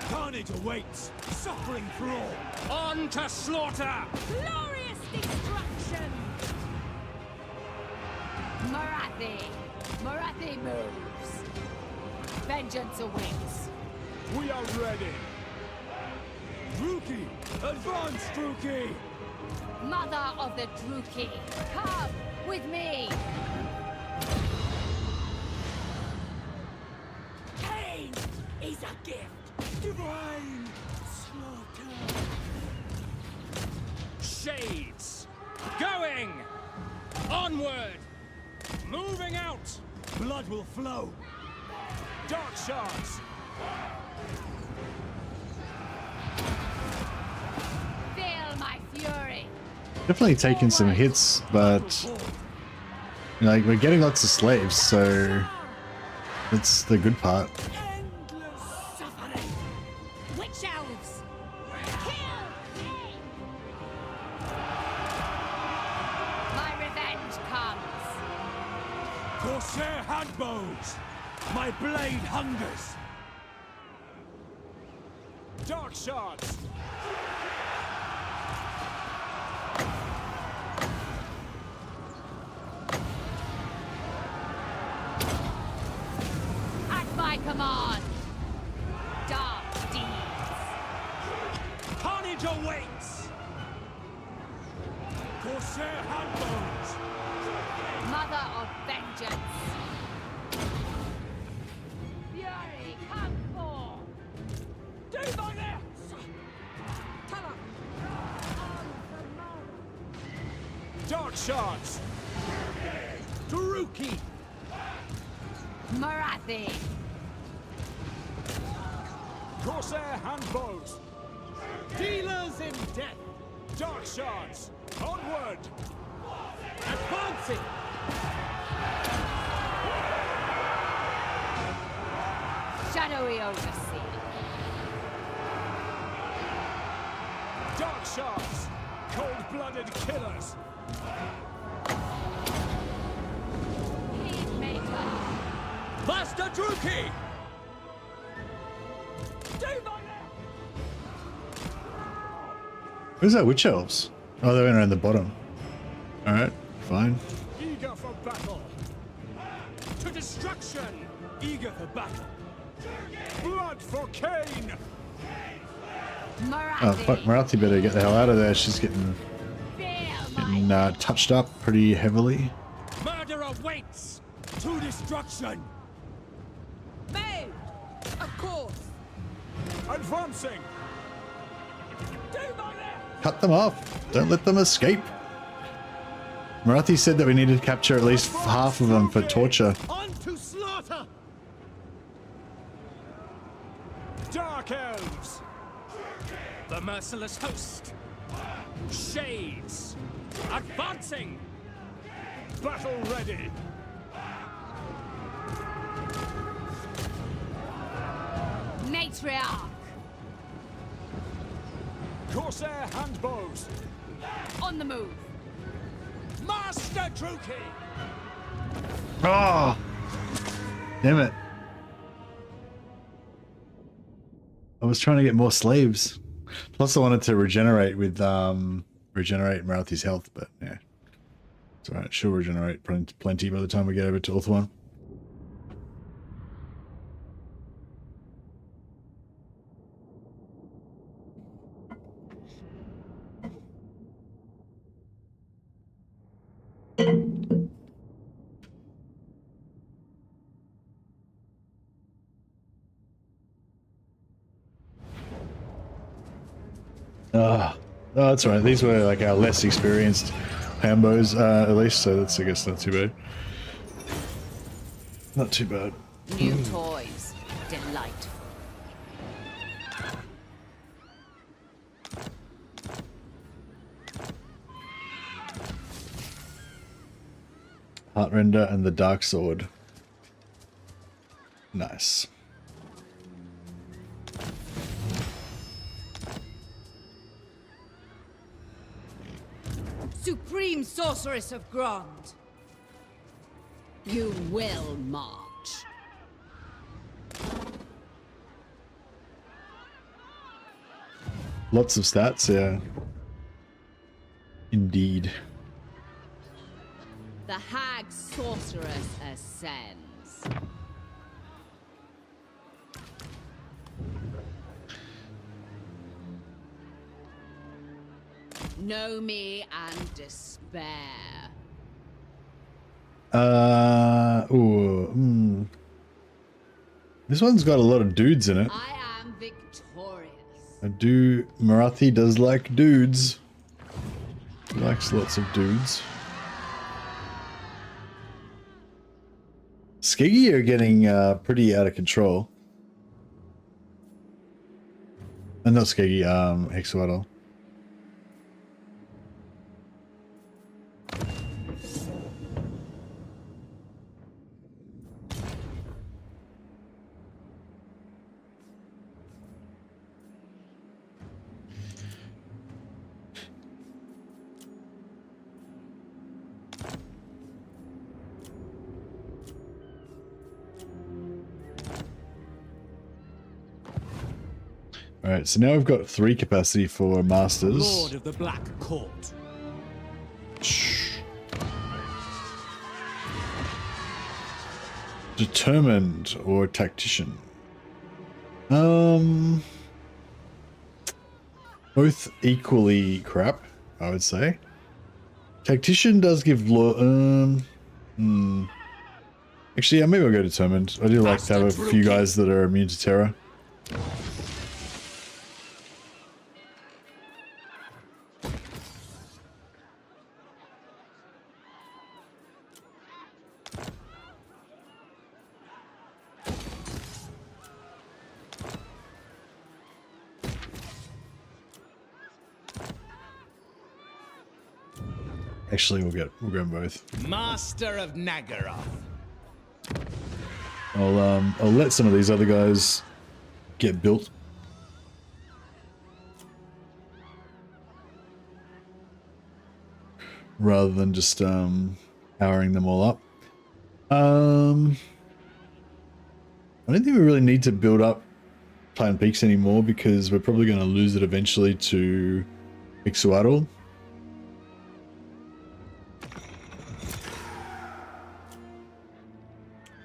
Carnage awaits, suffering for all! On to slaughter! Glorious destruction. Morathi. Morathi moves. Vengeance awaits. We are ready! Druki! Advance, Druki! Mother of the Druki, come with me! Pain is a gift. Divine slaughter! Shades! Going! Onward! Moving out! Blood will flow! Dark shards! Feel my fury! definitely taking some hits, but like we're getting lots of slaves, so that's the good part. Endless suffering. Witch elves. Kill me. My revenge comes! Corsair handbows! My blade hungers! Dark shards! At my command! Dark deeds! Carnage awaits! Corsair handbows! Mother of vengeance! Fury, come forth! Do my left! Dark shards! Druki! Morathi! Corsair handbows! Dealers in death! Dark shards! Onward! Advancing! Shadowy overseer! Dark shards! Cold-blooded killers! Heatmaker! Master Druki! Where's that witch elves? Oh, they went around the bottom. Alright, fine. Eager for battle! To destruction! Eager for battle! Blood for Cain! Morathi! Oh fuck, Morathi better get the hell out of there. She's getting touched up pretty heavily. Murder awaits! To destruction! Made! Of course! Advancing! Cut them off. Don't let them escape. Morathi said that we needed to capture at least half of them for torture. On to slaughter! Dark elves! The merciless host! Shades! Advancing! Battle ready! Matriarch! Corsair handbows! On the move! Master Druki! Oh! Damn it. I was trying to get more slaves. Plus I wanted to regenerate with regenerate Morathi's health, but yeah. It's alright, she'll regenerate plenty by the time we get over to Ulthuan. Oh, that's right. These were like our less experienced Hambos, at least, so that's, I guess, not too bad. Not too bad. New toys. Delightful. Heartrender and the Dark Sword. Nice. Supreme Sorceress of Grond. You will march. Lots of stats, yeah. Indeed. The Hag Sorceress ascends. Know me and despair. This one's got a lot of dudes in it. I am victorious. Morathi does like dudes. He likes lots of dudes. Skiggy are getting pretty out of control. Not Skiggy, Hexawaddle. Alright, so now we've got 3 capacity for Masters. Lord of the Black Court. Determined or Tactician. Both equally crap, I would say. Tactician does give Actually, yeah, maybe I'll go Determined. I do like to have a few guys that are immune to terror. Actually, we'll go them both. Master of Nagaroth. I'll let some of these other guys get built. Rather than just powering them all up. I don't think we really need to build up Plan Peaks anymore because we're probably going to lose it eventually to Ixuatl.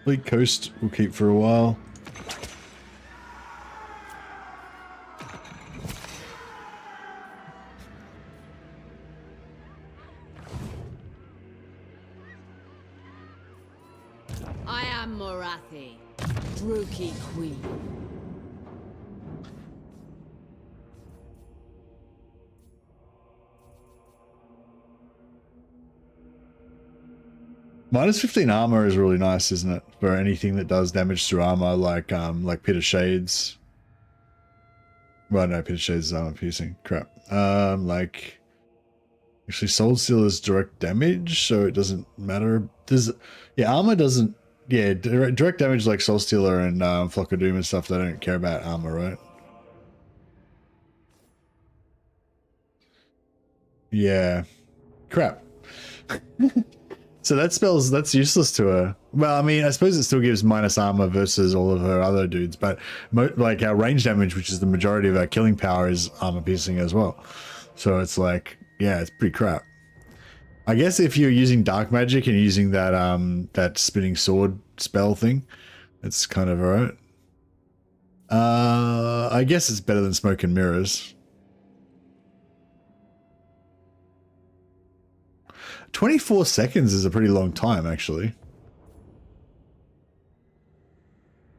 Bleak Coast we'll keep for a while. I am Morathi, Druki Queen. Minus 15 armor is really nice, isn't it? For anything that does damage through armor, like Pit of Shades. Well, no, Pit of Shades is armor piercing. Crap. Like actually, Soul Steal is direct damage, so it doesn't matter. Armor doesn't. Yeah, direct damage like Soul Stealer and Flock of Doom and stuff. They don't care about armor, right? Yeah. Crap. So that's useless to her. Well, I mean, I suppose it still gives minus armor versus all of her other dudes, but like our range damage, which is the majority of our killing power, is armor piercing as well. So it's like, yeah, it's pretty crap. I guess if you're using dark magic and using that that spinning sword spell thing, it's kind of alright. I guess it's better than Smoke and Mirrors. 24 seconds is a pretty long time, actually.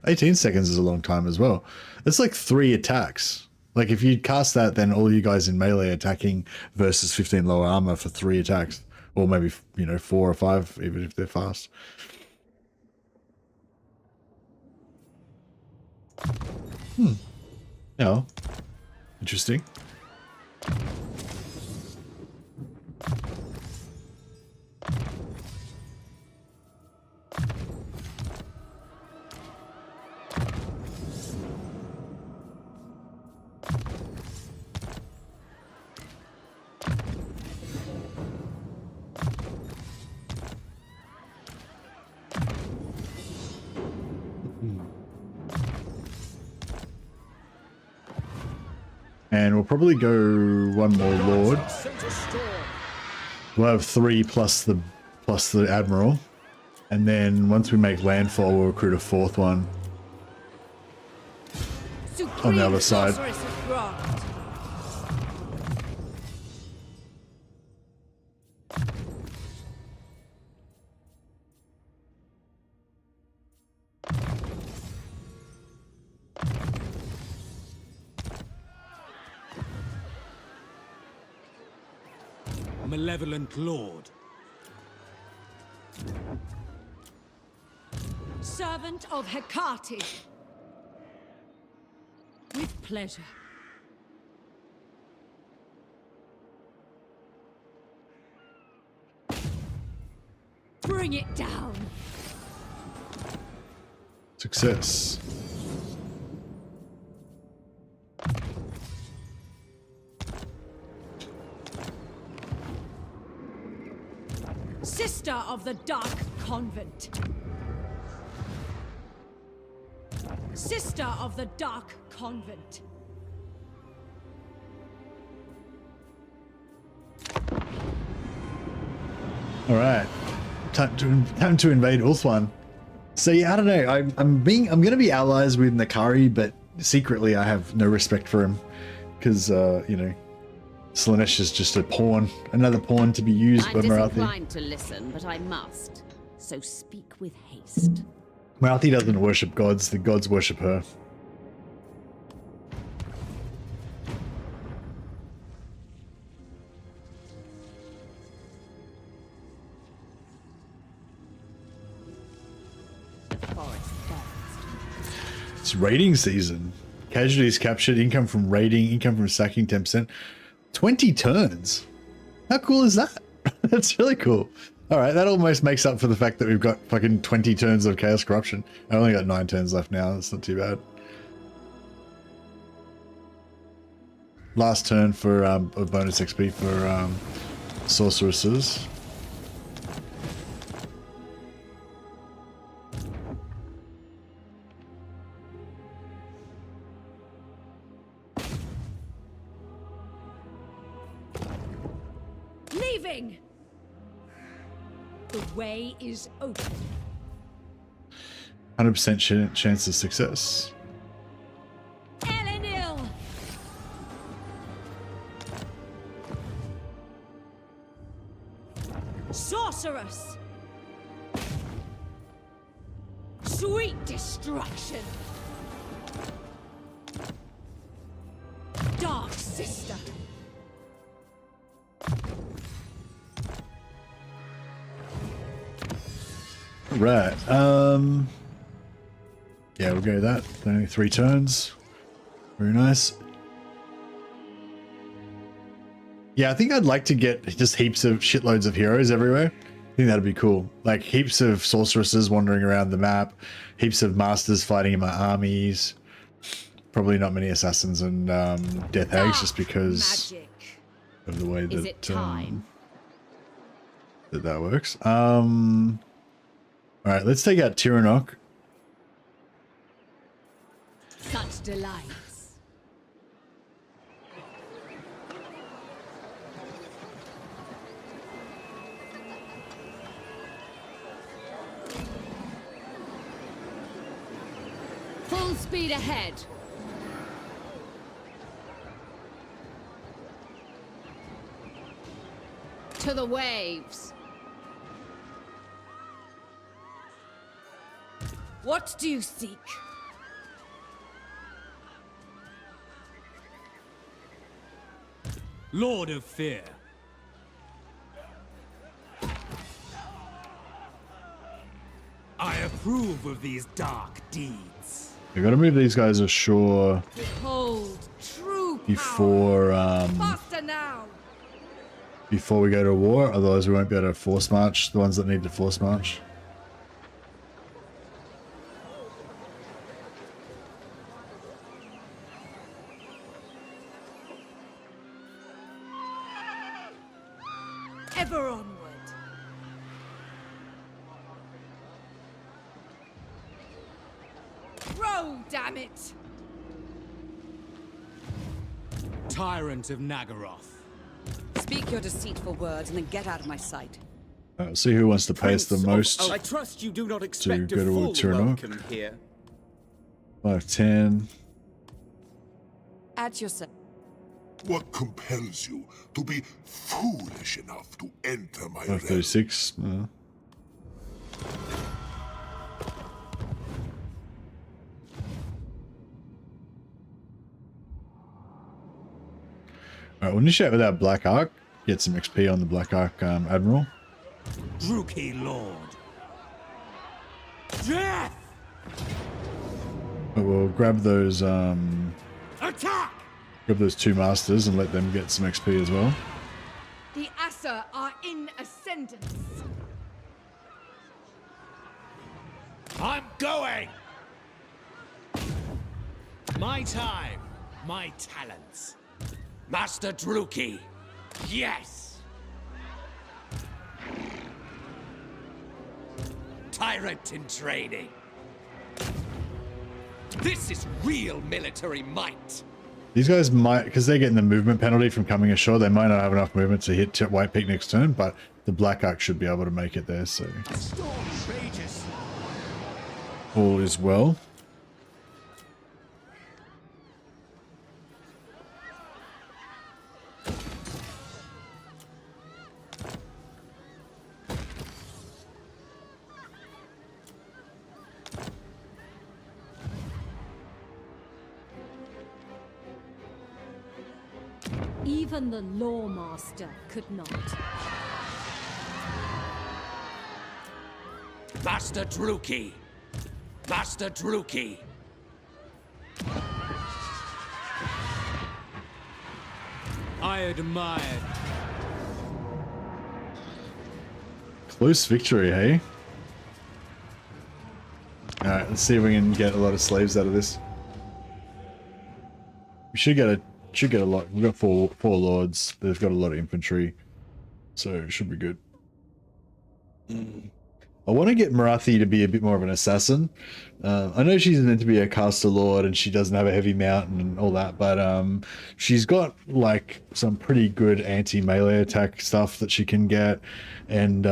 18 seconds is a long time as well. It's like 3 attacks. Like if you cast that, then all you guys in melee attacking versus 15 lower armor for 3 attacks, or maybe, you know, 4 or 5, even if they're fast. Yeah, interesting. And we'll probably go one more lord. We'll have 3 plus the admiral, and then once we make landfall, we'll recruit a 4th one on the other side. Malevolent Lord. Servant of Hecate. With pleasure. Bring it down. Success. Sister of the Dark Convent. Sister of the Dark Convent. All right, time to invade Ulthuan. So yeah, I don't know. I'm gonna be allies with Nakari, but secretly I have no respect for him because you know, Slaanesh is just a pawn, another pawn to be used by Morathi. I'm disinclined to listen, but I must. So speak with haste. Morathi doesn't worship gods; the gods worship her. It's raiding season. Casualties captured, income from raiding, income from sacking 10%. 20 turns. How cool is that? That's really cool. All right, that almost makes up for the fact that we've got fucking 20 turns of Chaos Corruption. I only got 9 turns left now. That's not too bad. Last turn for a bonus XP for sorceresses. Leaving. The way is open. 100% chance of success. Elenil. Sorceress. Sweet destruction. Dark sister. Right. Yeah, we'll go with that. Only 3 turns. Very nice. Yeah, I think I'd like to get just heaps of shitloads of heroes everywhere. I think that'd be cool. Like heaps of sorceresses wandering around the map, heaps of masters fighting in my armies. Probably not many assassins and death hags, just because of the way that Is it time? that works. All right, let's take out Tyrannok. Such delights. Full speed ahead. To the waves. What do you seek? Lord of Fear. I approve of these dark deeds. We gotta move these guys ashore Behold, true power. before Faster now. before we go to war, otherwise we won't be able to force march the ones that need to force march. Ever onward. Row, damn it! Tyrant of Nagaroth. Speak your deceitful words and then get out of my sight. See who wants to pay us the most. I trust you do not expect go to a full Ulthuan. welcome here. 510. At your service. What compels you to be foolish enough to enter my realm? 536. Alright, we'll initiate with our Black Arc. Get some XP on the Black Arc Admiral. Druki Lord. Death! But we'll grab those Attack! grab those 2 masters and let them get some XP as well. The Asa are in ascendance. I'm going! My time, my talents. Master Druki, yes! Tyrant in training. This is real military might. These guys might, because they're getting the movement penalty from coming ashore, they might not have enough movement to hit White Peak next turn, but the Black Arc should be able to make it there, so Storm rages. all is well. Even the Lawmaster could not. Master Druki. Master Druki. I admired. Close victory, hey? Alright, let's see if we can get a lot of slaves out of this. We should get a lot. We've got four lords. They've got a lot of infantry, so it should be good. I want to get Morathi to be a bit more of an assassin. I know she's meant to be a caster lord and she doesn't have a heavy mount and all that, but she's got like some pretty good anti-melee attack stuff that she can get, and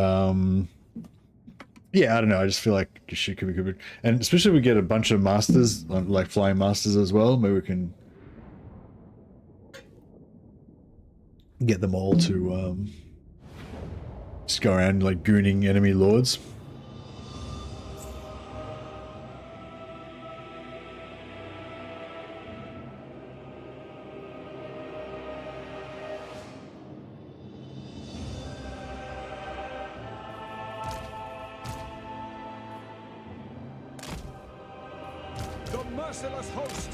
yeah, I don't know. I just feel like she could be good, and especially if we get a bunch of masters, like flying masters as well. Maybe we can get them all to just go around like gooning enemy lords. The merciless host.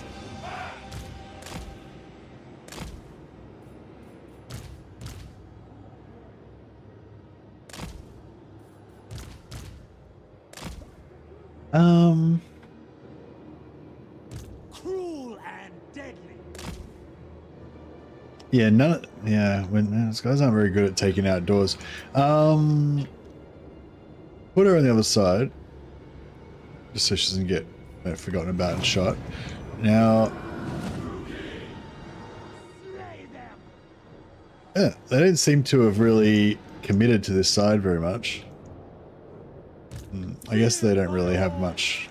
Cruel and deadly. Yeah, when these guys aren't very good at taking out doors. Put her on the other side, just so she doesn't get forgotten about and shot. Now, yeah, they didn't seem to have really committed to this side very much. I guess they don't really have much.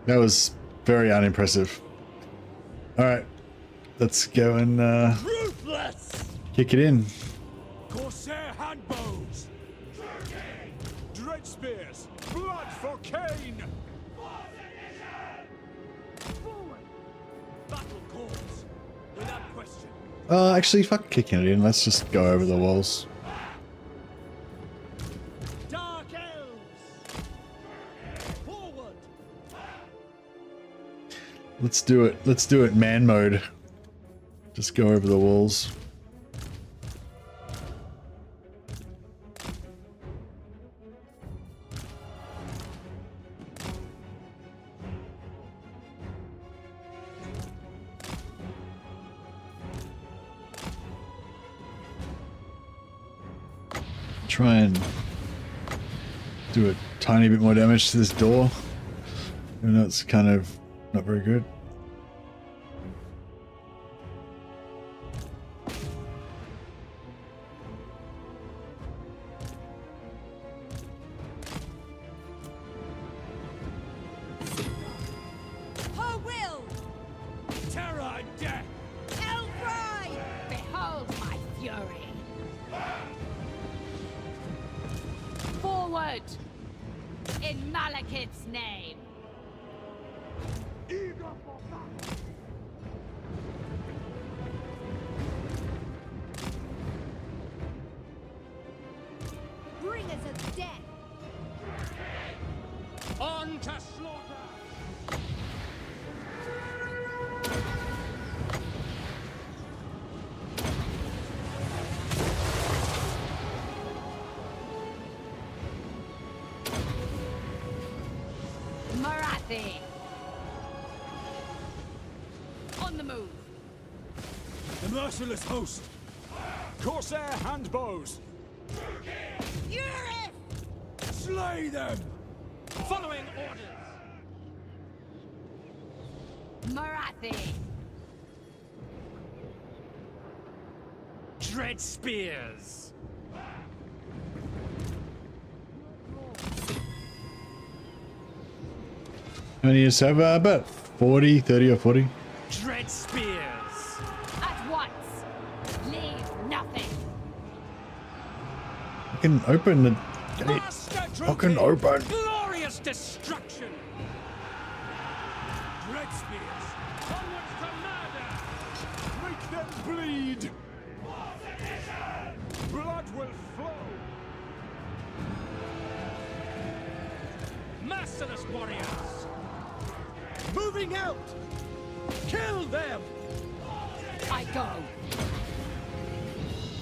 That was very unimpressive. Alright, let's go and Ruthless! kick it in. Corsair handbows! Dread spears! Blood for Cain! Forward! Battle calls! Without question. Actually, fuck kicking it in. Let's just go over the walls. Dark elves! Forward! Let's do it. Let's do it man mode. Just go over the walls. Try and do a tiny bit more damage to this door. Even though it's kind of not very good. Her will! Terror and death! Elfry! Behold my fury! Forward! In Malekith's name! Bringers of death. On to slaughter! Morathi! On the move! The merciless host! Corsair handbows! Slay them! Following orders! Morathi! Dread spears! How many years have about 40, 30 or 40? Dread spears! At once! Leave nothing! I can open the gate. Master Fucking Druki! open. Glorious destruction! Dread spears! Onwards to murder! Make them bleed! Blood will flow! Merciless warriors! Moving out! Kill them! I go!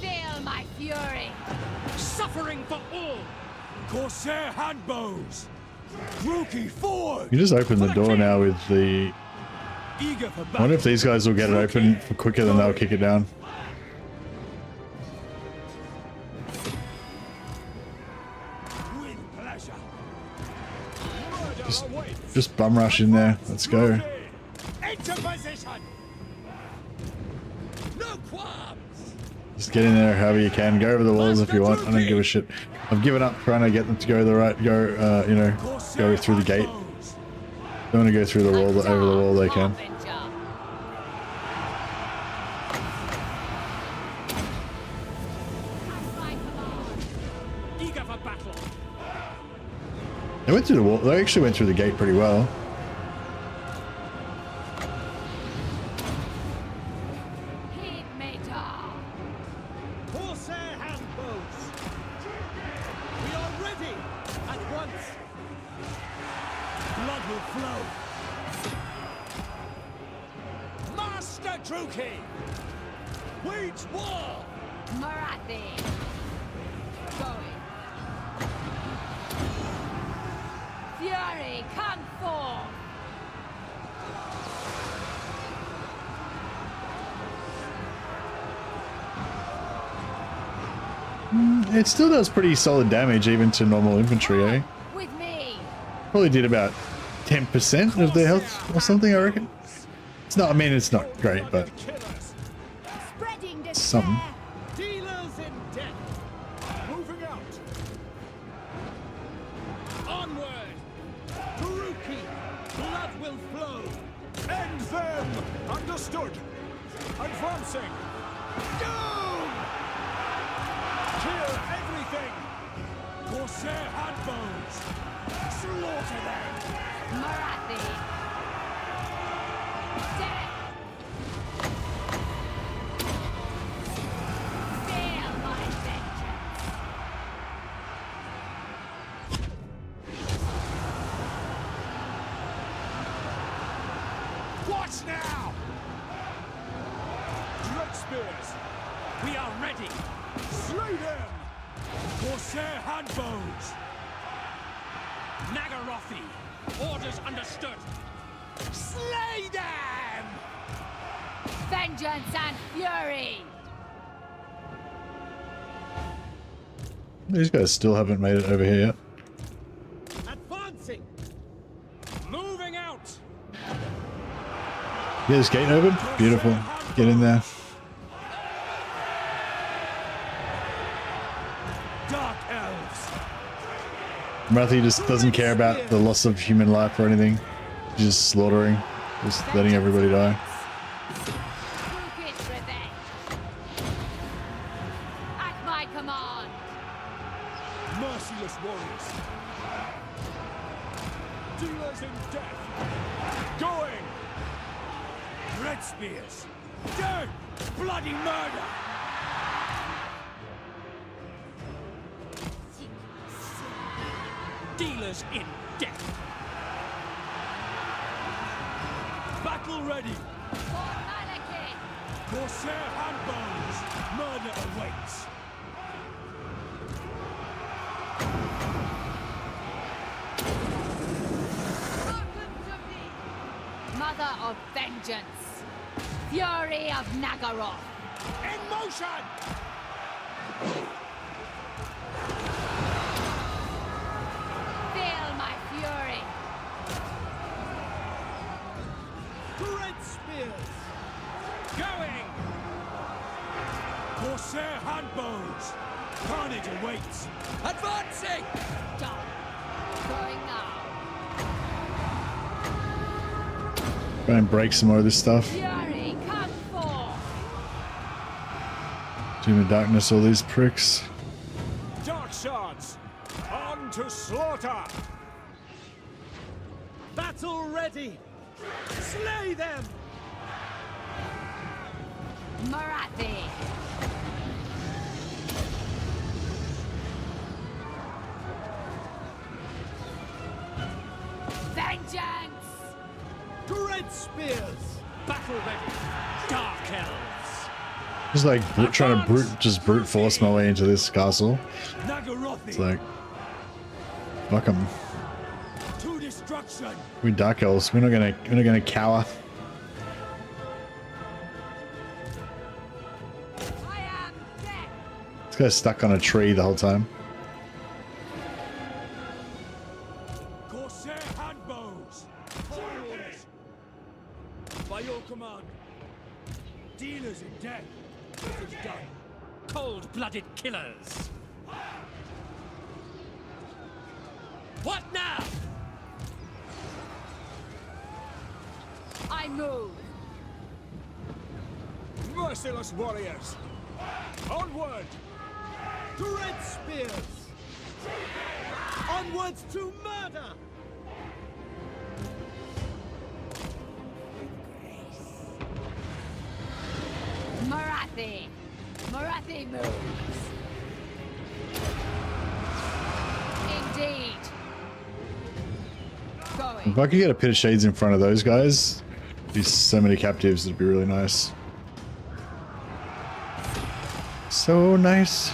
Feel my fury! Suffering for all! Corsair handbows! Druki forward! You just open the door now with the... Eager for I battle! wonder if these guys will get it open quicker than they'll kick it down. With pleasure! Murder awaits! Just bum rush in there. Let's go. Into position! No qualms! Just get in there however you can. Go over the walls if you want. I don't give a shit. I've given up trying to get them to go the right, you know, go through the gate. They want to go through the wall, over the wall they can. Eager for battle! They went through the wall. They actually went through the gate pretty well. Heed me, Dar! Corsair handbows! We are ready! At once! Blood will flow! Master Druki! Wage war! Morathi! Going! Fury, come forth! It still does pretty solid damage even to normal infantry, eh? With me! Probably did about 10% of their health or something, I reckon. It's not, I mean, it's not great, but Spreading despair. some. Dealers in death! Moving out! Onward! Druki! Blood will flow. End them! Understood. Advancing. Doom! Kill everything! Corsair handbows! Slaughter them! Morathi! Dead! Feel my vengeance! Watch now! Dread spears! We are ready! Slay them! Corsair handbows! Nagarothi! Orders understood! Slay them! Vengeance and fury! These guys still haven't made it over here yet. Advancing! Moving out! Yeah, this gate open? Beautiful. Get in there. Dark elves! Morathi just doesn't care about the loss of human life or anything. He's just slaughtering. Just letting everybody die. Crooked revenge! At my command! Merciless warriors! Dealers in death! Going! Red spears! Dead! Bloody murder! Dealers in death! Battle ready! For Malekith! Corsair handbows! Murder awaits! Mother of vengeance! Fury of Nagaroth! In motion! Feel my fury! Red spears! Going! Corsair handbows! Carnage awaits! Advancing! Done! Going now! Try and break some more of this stuff. Fury, come forth! Doom of darkness, all these pricks. Dark shards! On to slaughter! Battle ready! Slay them! Morathi! Vengeance! Red spears! Battle ready! Dark elves! Just like trying to brute force my way into this castle. Nagarothi! It's like, fuck 'em. To destruction! We dark elves. We're not gonna cower. I am dead! This guy's stuck on a tree the whole time. Corsair handbows! Forwards! By your command! Dealers in death! It is done! Cold-blooded killers! What now? I move! Merciless warriors! Onward! To red spears! Onwards to murder! Morathi! Morathi moves! Indeed! Going! If I could get a pit of shades in front of those guys, be so many captives, it'd be really nice. So nice.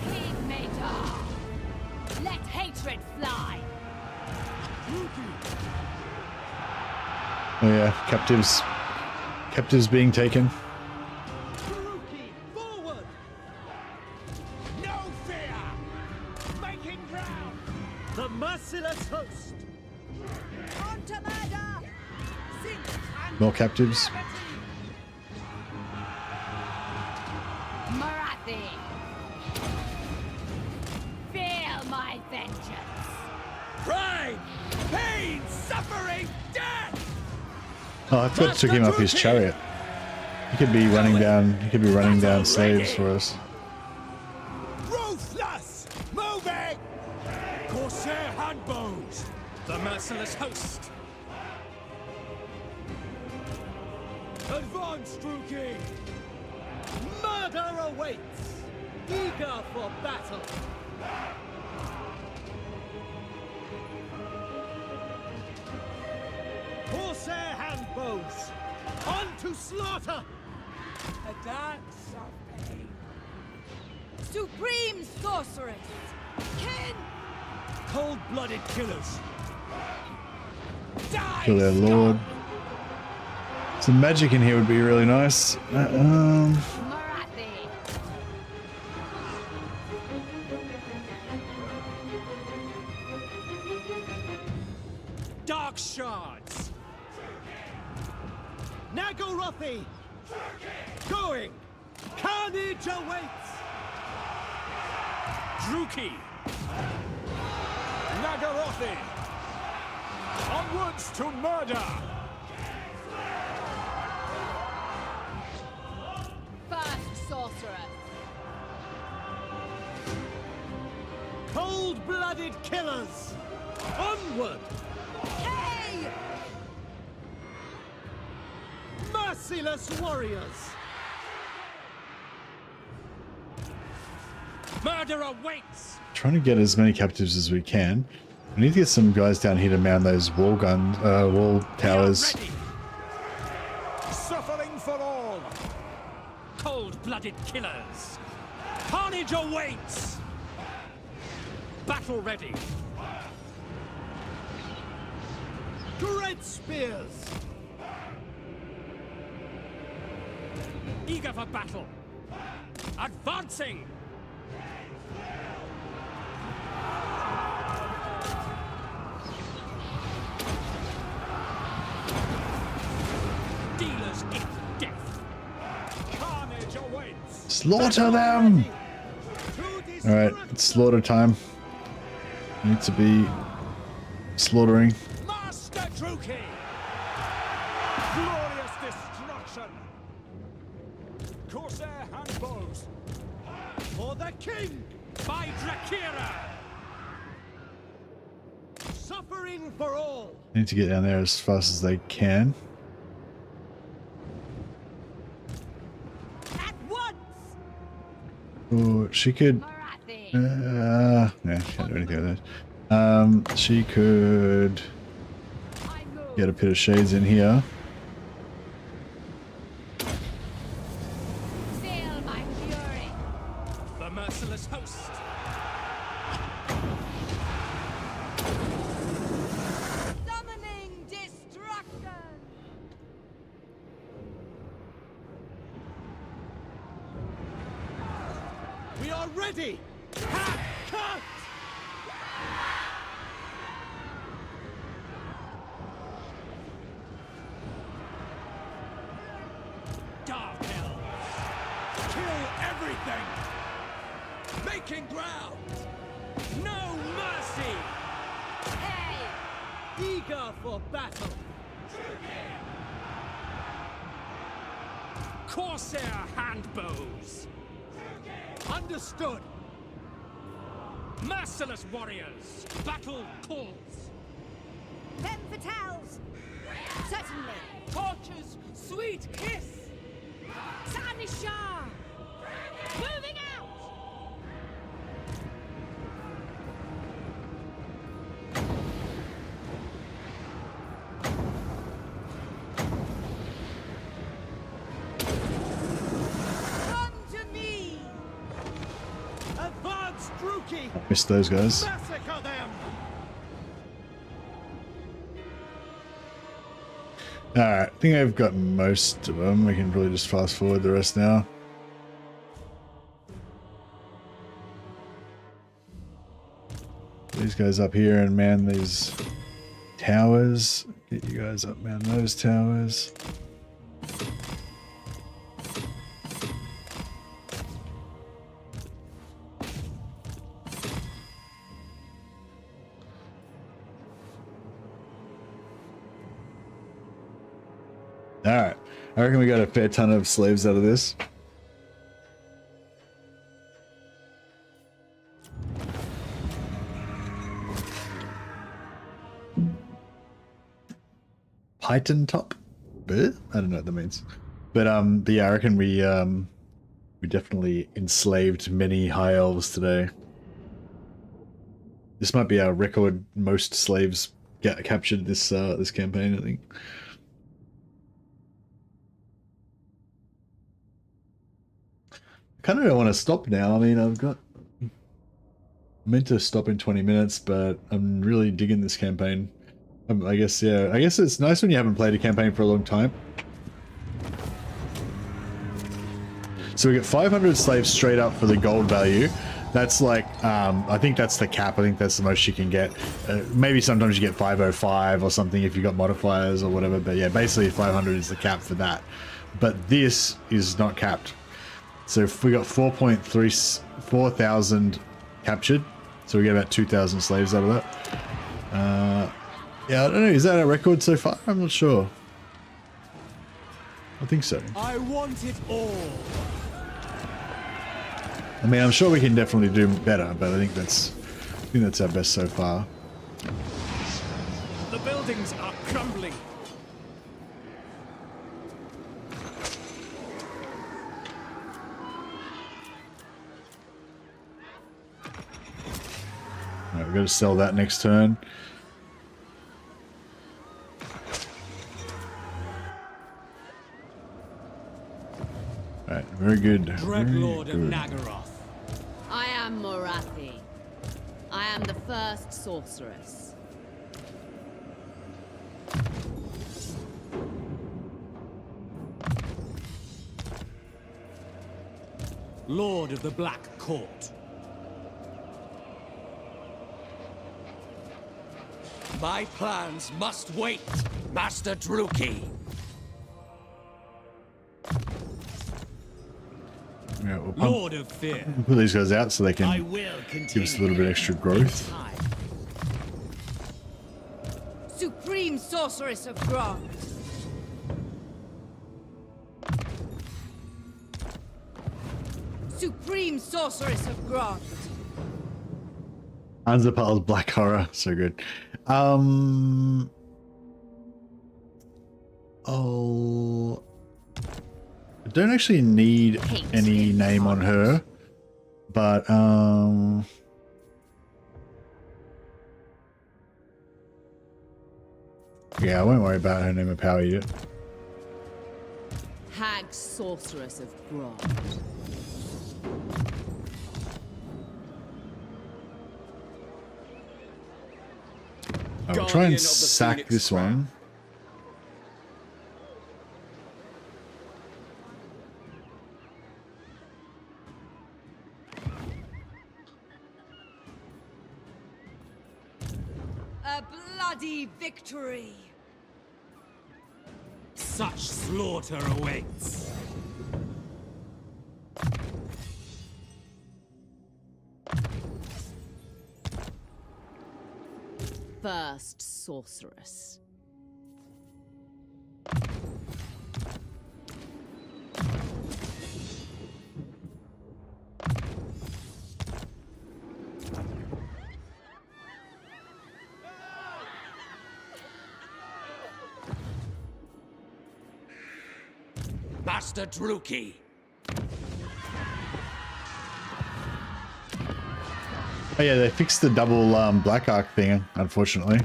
Kingmaker! Let hatred fly! Oh yeah, captives being taken. Forward! No fear! Making ground! The merciless host! On to murder! Sink and More captives. Morathi! Feel my vengeance! Crime! Pain! Suffering! Death! Oh, I thought it took him off his chariot. He could be running down. He could be running down slaves for us. Ruthless! Moving! Corsair handbows! The merciless host! Advance, Druki! Murder awaits! Eager for battle! Corsair handbows! On to slaughter! A dance of pain. Supreme sorceress! Kin! Cold-blooded killers! Die! Kill their lord. Some magic in here would be really nice. Morathi! Dark shards! Nagorothi! Going! Carnage awaits! Druki! Nagorothi! Onwards to murder! First sorceress! Cold-blooded killers! Onward! Hey! Merciless warriors! Murder awaits! Trying to get as many captives as we can. We need to get some guys down here to man those wall towers. Suffering for all! Cold-blooded killers! Carnage awaits! Battle ready! Great spears! Eager for battle! Advancing! Dealers in death! Carnage awaits! Slaughter them! Alright, it's slaughter time. Need to be slaughtering. Master Druki! Glorious destruction! Corsair handbows! For the king! By Drakira! Suffering for all! Need to get down there as fast as they can. At once! Oh, she could. Morathi! Yeah, she can't do anything with that. She could I move! get a pit of shades in here. Feel my fury! The merciless host! Summoning destruction! We are ready! Cut! Dark elves! Kill everything! Making ground! No mercy! Hey! Eager for battle! Corsair handbows! Understood! Merciless warriors! Battle calls! Femme fatales! Certainly! Torches! Sweet kiss! Sanishar! Moving out! Come to me! Advance, Druki! Missed those guys. Massacre them! Alright, I think I've got most of them. We can probably just fast forward the rest now. These guys up here and man these towers. Get you guys up, man those towers. Alright. I reckon we got a fair ton of slaves out of this. Python top? I don't know what that means. But yeah, I reckon we definitely enslaved many high elves today. This might be our record most slaves captured this this campaign, I think. I kind of don't want to stop now. I mean, I'm meant to stop in 20 minutes, but I'm really digging this campaign. I guess, yeah. I guess it's nice when you haven't played a campaign for a long time. So we get 500 slaves straight up for the gold value. That's like, I think that's the cap. I think that's the most you can get. Maybe sometimes you get 505 or something if you got modifiers or whatever. But yeah, basically 500 is the cap for that. But this is not capped. So if we got 4,000 captured. So we get about 2,000 slaves out of that. Yeah, I don't know. Is that a record so far? I'm not sure. I think so. I want it all. I mean, I'm sure we can definitely do better, but I think that's our best so far. The buildings are crumbling. Alright, we've got to sell that next turn. Alright, very good. Dreadlord of Nagaroth. I am Morathi. I am the first sorceress. Lord of the Black Court. My plans must wait, Master Druki. Yeah, we'll Lord of Fear. we'll put these guys out so they can give us a little bit extra growth. Supreme Sorceress of Grog. Supreme Sorceress of Grog. Anzapal's Black Horror, so good. I don't actually need any name on her, but yeah, I won't worry about her name of power yet. Hag Sorceress of Grog. I'll try and sack this one. A bloody victory. Such slaughter awaits. First sorceress. Master Druki. Oh yeah, they fixed the double black arc thing, unfortunately.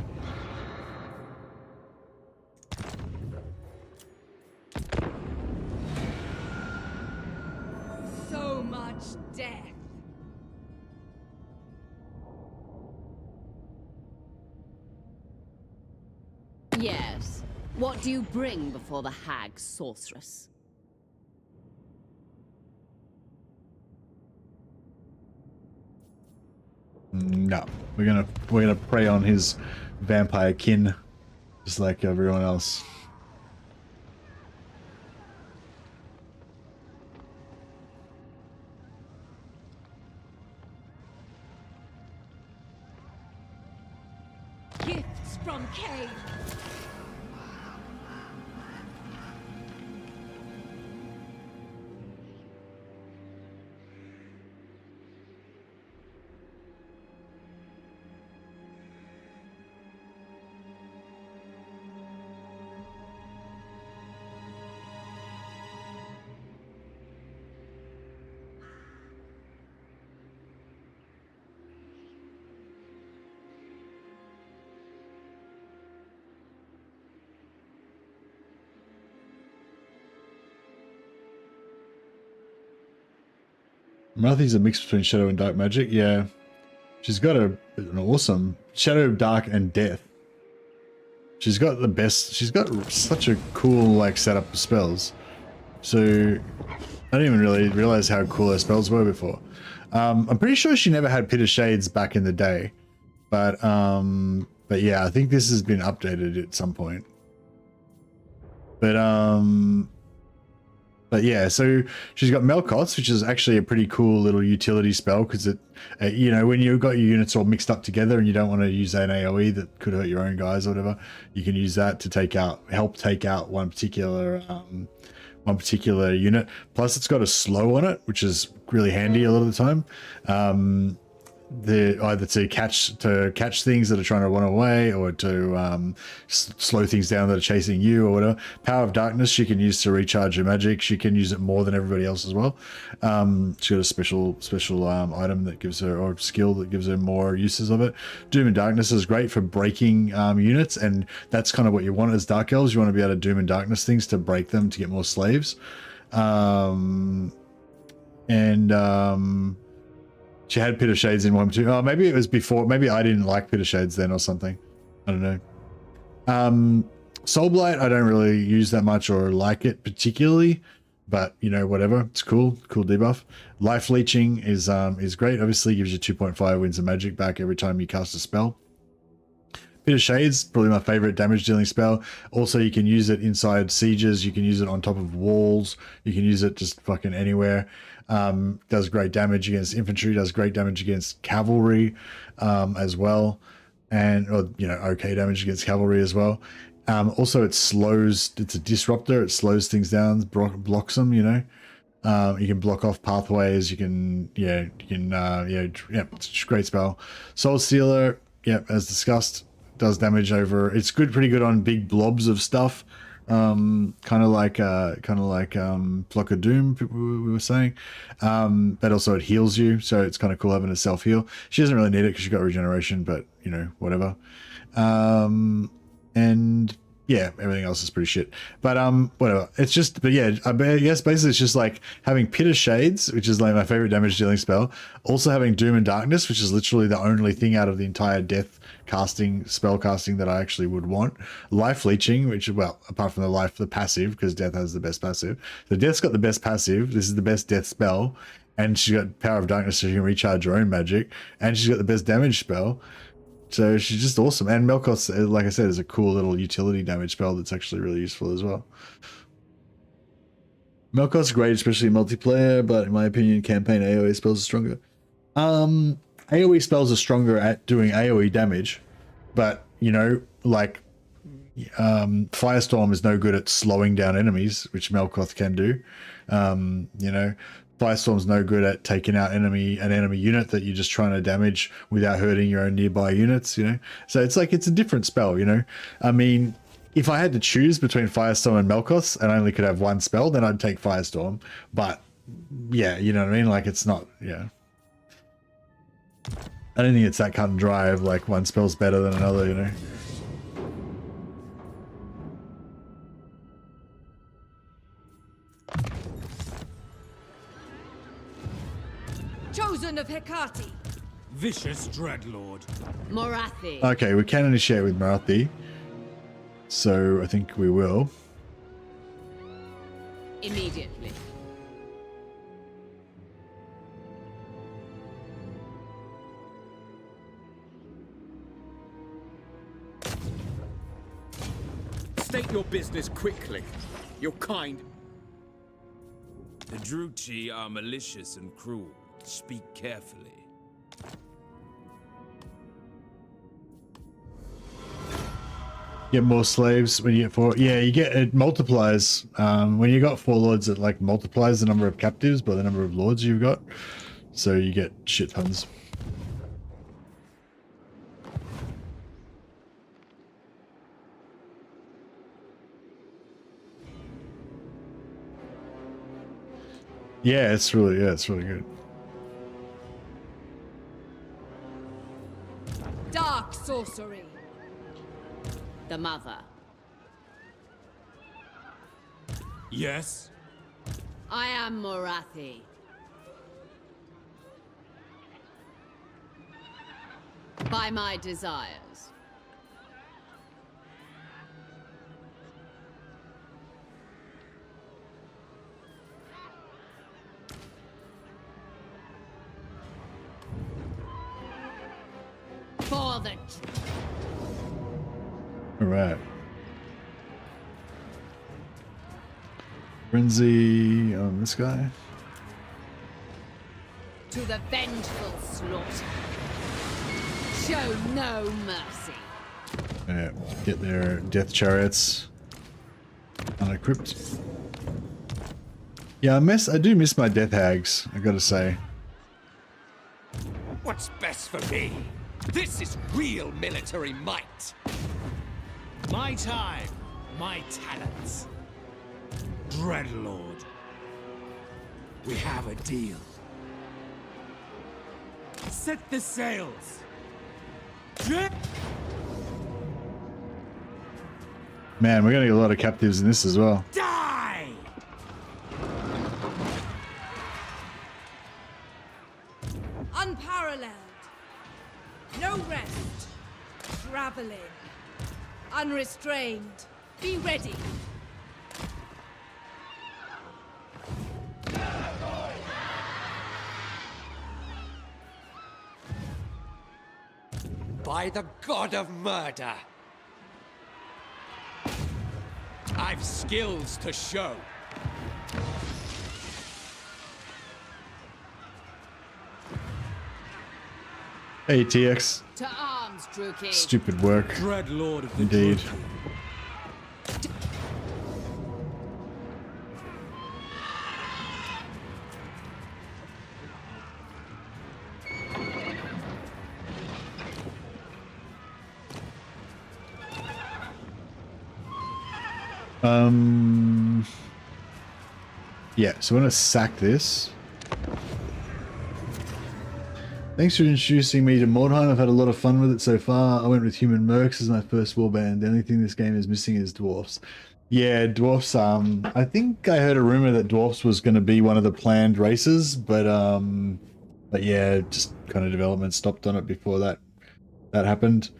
So much death. Yes. What do you bring before the hag sorceress? No, we're gonna prey on his vampire kin, just like everyone else. Gifts from Cave. Morathi's a mix between shadow and dark magic. Yeah, she's got an awesome shadow, dark, and death. She's got the best. She's got such a cool like setup of spells. So I didn't even really realize how cool her spells were before. I'm pretty sure she never had Pit of Shades back in the day, but yeah, I think this has been updated at some point. But yeah, so she's got Melkoth's, which is actually a pretty cool little utility spell because it, you know, when you've got your units all mixed up together and you don't want to use an AoE that could hurt your own guys or whatever, you can use that to help take out one particular unit. Plus, it's got a slow on it, which is really handy a lot of the time. Either to catch things that are trying to run away, or to slow things down that are chasing you, or whatever. Power of Darkness she can use to recharge her magic. She can use it more than everybody else as well. She's got a special item that gives her, or skill that gives her more uses of it. Doom and Darkness is great for breaking units, and that's kind of what you want as Dark Elves. You want to be able to Doom and Darkness things to break them to get more slaves. She had Pit of Shades in 1 too. Oh, maybe it was before. Maybe I didn't like Pit of Shades then or something. I don't know. Soulblight, I don't really use that much or like it particularly, but you know, whatever. It's cool. Cool debuff. Life Leeching is great. Obviously, gives you 2.5 wins of magic back every time you cast a spell. Pit of Shades, probably my favorite damage dealing spell. Also, you can use it inside sieges. You can use it on top of walls. You can use it just fucking anywhere. Does great damage against infantry, does great damage against cavalry as well, and okay damage against cavalry as well. Also, it's a disruptor. It slows things down, blocks them. You can block off pathways. It's a great spell. Soul Stealer, as discussed, does damage over. It's pretty good on big blobs of stuff. Kind of like Flock of Doom, we were saying, but also it heals you, so it's kind of cool having a self heal. She doesn't really need it because she's got regeneration, but whatever. And yeah, everything else is pretty shit, but whatever. It's just, but yeah, I guess basically it's just like having Pit of Shades, which is like my favorite damage dealing spell, also having Doom and Darkness, which is literally the only thing out of the entire death spell casting that I actually would want. Life Leeching, which, well, apart from the passive, because death has the best passive. So death's got the best passive. This is the best death spell, and she's got Power of Darkness, so she can recharge her own magic, and she's got the best damage spell. So she's just awesome. And Melkoth, like I said, is a cool little utility damage spell that's actually really useful as well. Melkoth's great, especially multiplayer, but in my opinion, campaign AoE spells are stronger. AoE spells are stronger at doing AoE damage, but Firestorm is no good at slowing down enemies, which Melkoth can do. Firestorm's no good at taking out an enemy unit that you're just trying to damage without hurting your own nearby units, So it's like, it's a different spell, I mean, if I had to choose between Firestorm and Melkoth and I only could have one spell, then I'd take Firestorm. But yeah, you know what I mean? Like, it's not, yeah. I don't think it's that cut and dry of like one spell's better than another, Chosen of Hecate. Vicious Dreadlord. Morathi. Okay, we can initiate with Morathi. So I think we will. Immediately. State your business quickly. Your kind. The Druchi are malicious and cruel. Speak carefully. Get more slaves when you get 4. Yeah, you get, it multiplies. When you got 4 lords, it like multiplies the number of captives by the number of lords you've got. So you get shit tons. Yeah, it's really good. Dark sorcery. The Mother. Yes? I am Morathi. by my desires. For the All right. Frenzy on this guy. to the vengeful slaughter. Show no mercy. Yeah, get their death chariots unequipped. Yeah, I do miss my death hags, I gotta say. What's best for me? This is real military might. My time, my talents. Dreadlord. We have a deal. Set the sails. Man, we're gonna get a lot of captives in this as well. Die! Unparalleled. No rest. Traveling. Unrestrained. Be ready. By the god of murder. I've skills to show. Hey, TX. To arms, Druki. Stupid work. Dreadlord of the Indeed. Yeah, so I'm gonna sack this. Thanks for introducing me to Mordheim. I've had a lot of fun with it so far. I went with human mercs as my first warband. The only thing this game is missing is dwarfs. Yeah, dwarfs. I think I heard a rumor that dwarfs was going to be one of the planned races, but yeah, just kind of development stopped on it before that happened.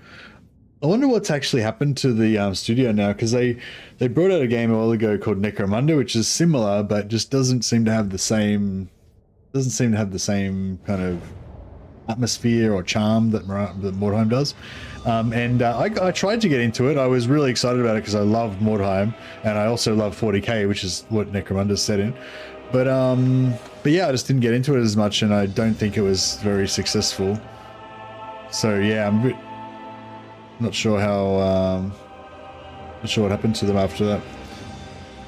I wonder what's actually happened to the studio now, because they brought out a game a while ago called Necromunda, which is similar, but just doesn't seem to have the same kind of atmosphere or charm that Mordheim does. I tried to get into it. I was really excited about it because I loved Mordheim, and I also love 40k, which is what Necromunda's set in. But yeah, I just didn't get into it as much, and I don't think it was very successful. So yeah, I'm not sure how, not sure what happened to them after that.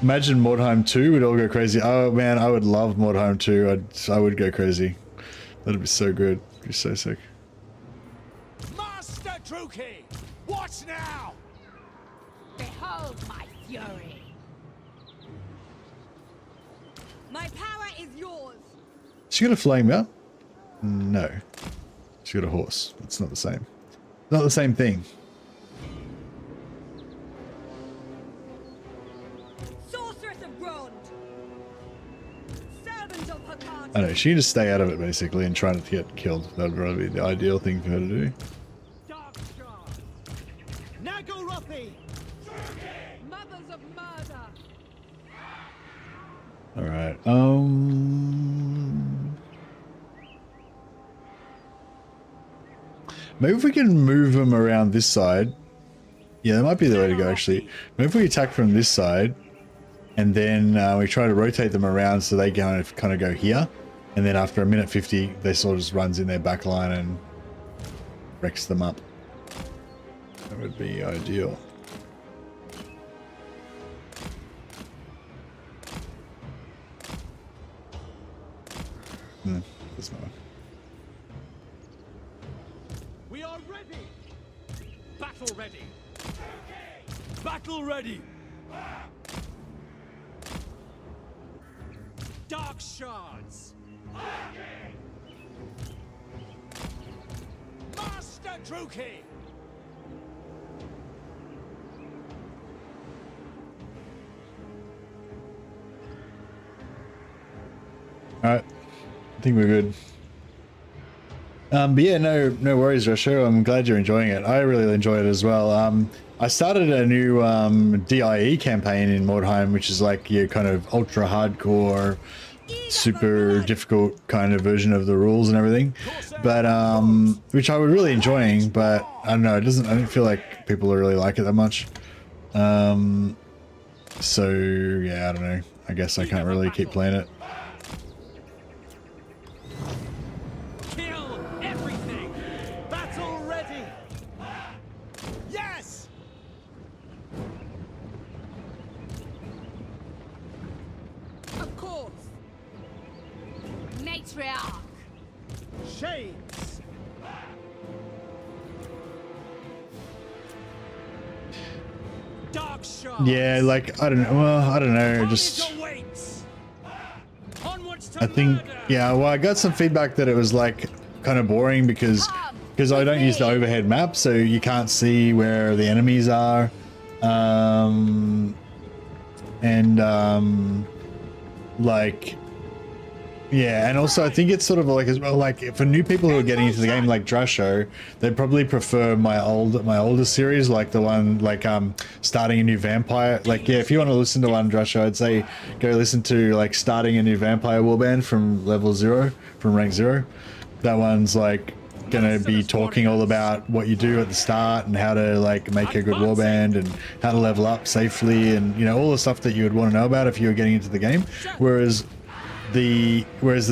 Imagine Mordheim 2 would all go crazy. Oh man, I would love Mordheim 2. I would go crazy. That'd be so good. It'd be so sick. Master Druki! Watch now! Behold my fury. My power is yours. She got a flame out? No. She got a horse. It's not the same. Not the same thing. Sorceress of Grond. Servant of Hakata. I know, she can just stay out of it basically and try not to get killed. That would probably be the ideal thing for her to do. Dark Shards! Nagorothi! Mothers of murder. Alright, maybe if we can move them around this side. Yeah, that might be the way to go actually. Maybe if we attack from this side, and then we try to rotate them around so they kind of go here, and then after a minute 50 they sort of just runs in their back line and wrecks them up. That would be ideal. That's not. We are ready! Battle ready! Battle ready! Dark Shards! Master Druki! Alright, I think we're good. But yeah, no worries, Resho. I'm glad you're enjoying it. I really enjoy it as well. I started a new DIE campaign in Mordheim, which is like your kind of ultra hardcore, super difficult kind of version of the rules and everything. But which I was really enjoying, but I don't know, I don't feel like people really like it that much. So yeah, I don't know. I guess I can't really keep playing it. Kill everything! Battle ready! Yes! Of course. Matriarch. Shades! Dark shards! Yeah, like I don't know. Well, I don't know. Just I think yeah. Well, I got some feedback that it was like kind of boring because I don't use the overhead map, so you can't see where the enemies are, like. Yeah, and also I think it's sort of like as well, like for new people who are getting into the game like Drasho, they probably prefer my older series, like the one like Starting a New Vampire. Like yeah, if you want to listen to one Drasho, I'd say go listen to like Starting a New Vampire Warband from level 0, from rank 0. That one's like gonna be talking all about what you do at the start and how to like make a good warband and how to level up safely and you know all the stuff that you would want to know about if you were getting into the game. Whereas the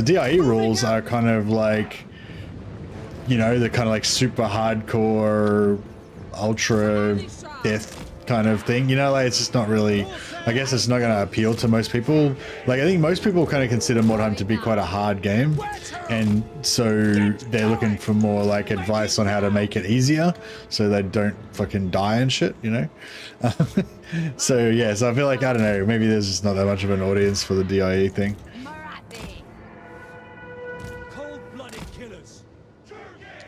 DIE rules are kind of like, you know, the kind of like super hardcore, ultra death kind of thing. You know, like it's just not really. I guess it's not going to appeal to most people. Like I think most people kind of consider Mordheim to be quite a hard game, and so they're looking for more like advice on how to make it easier, so they don't fucking die and shit. You know. So yeah, so I feel like I don't know. Maybe there's just not that much of an audience for the DIE thing.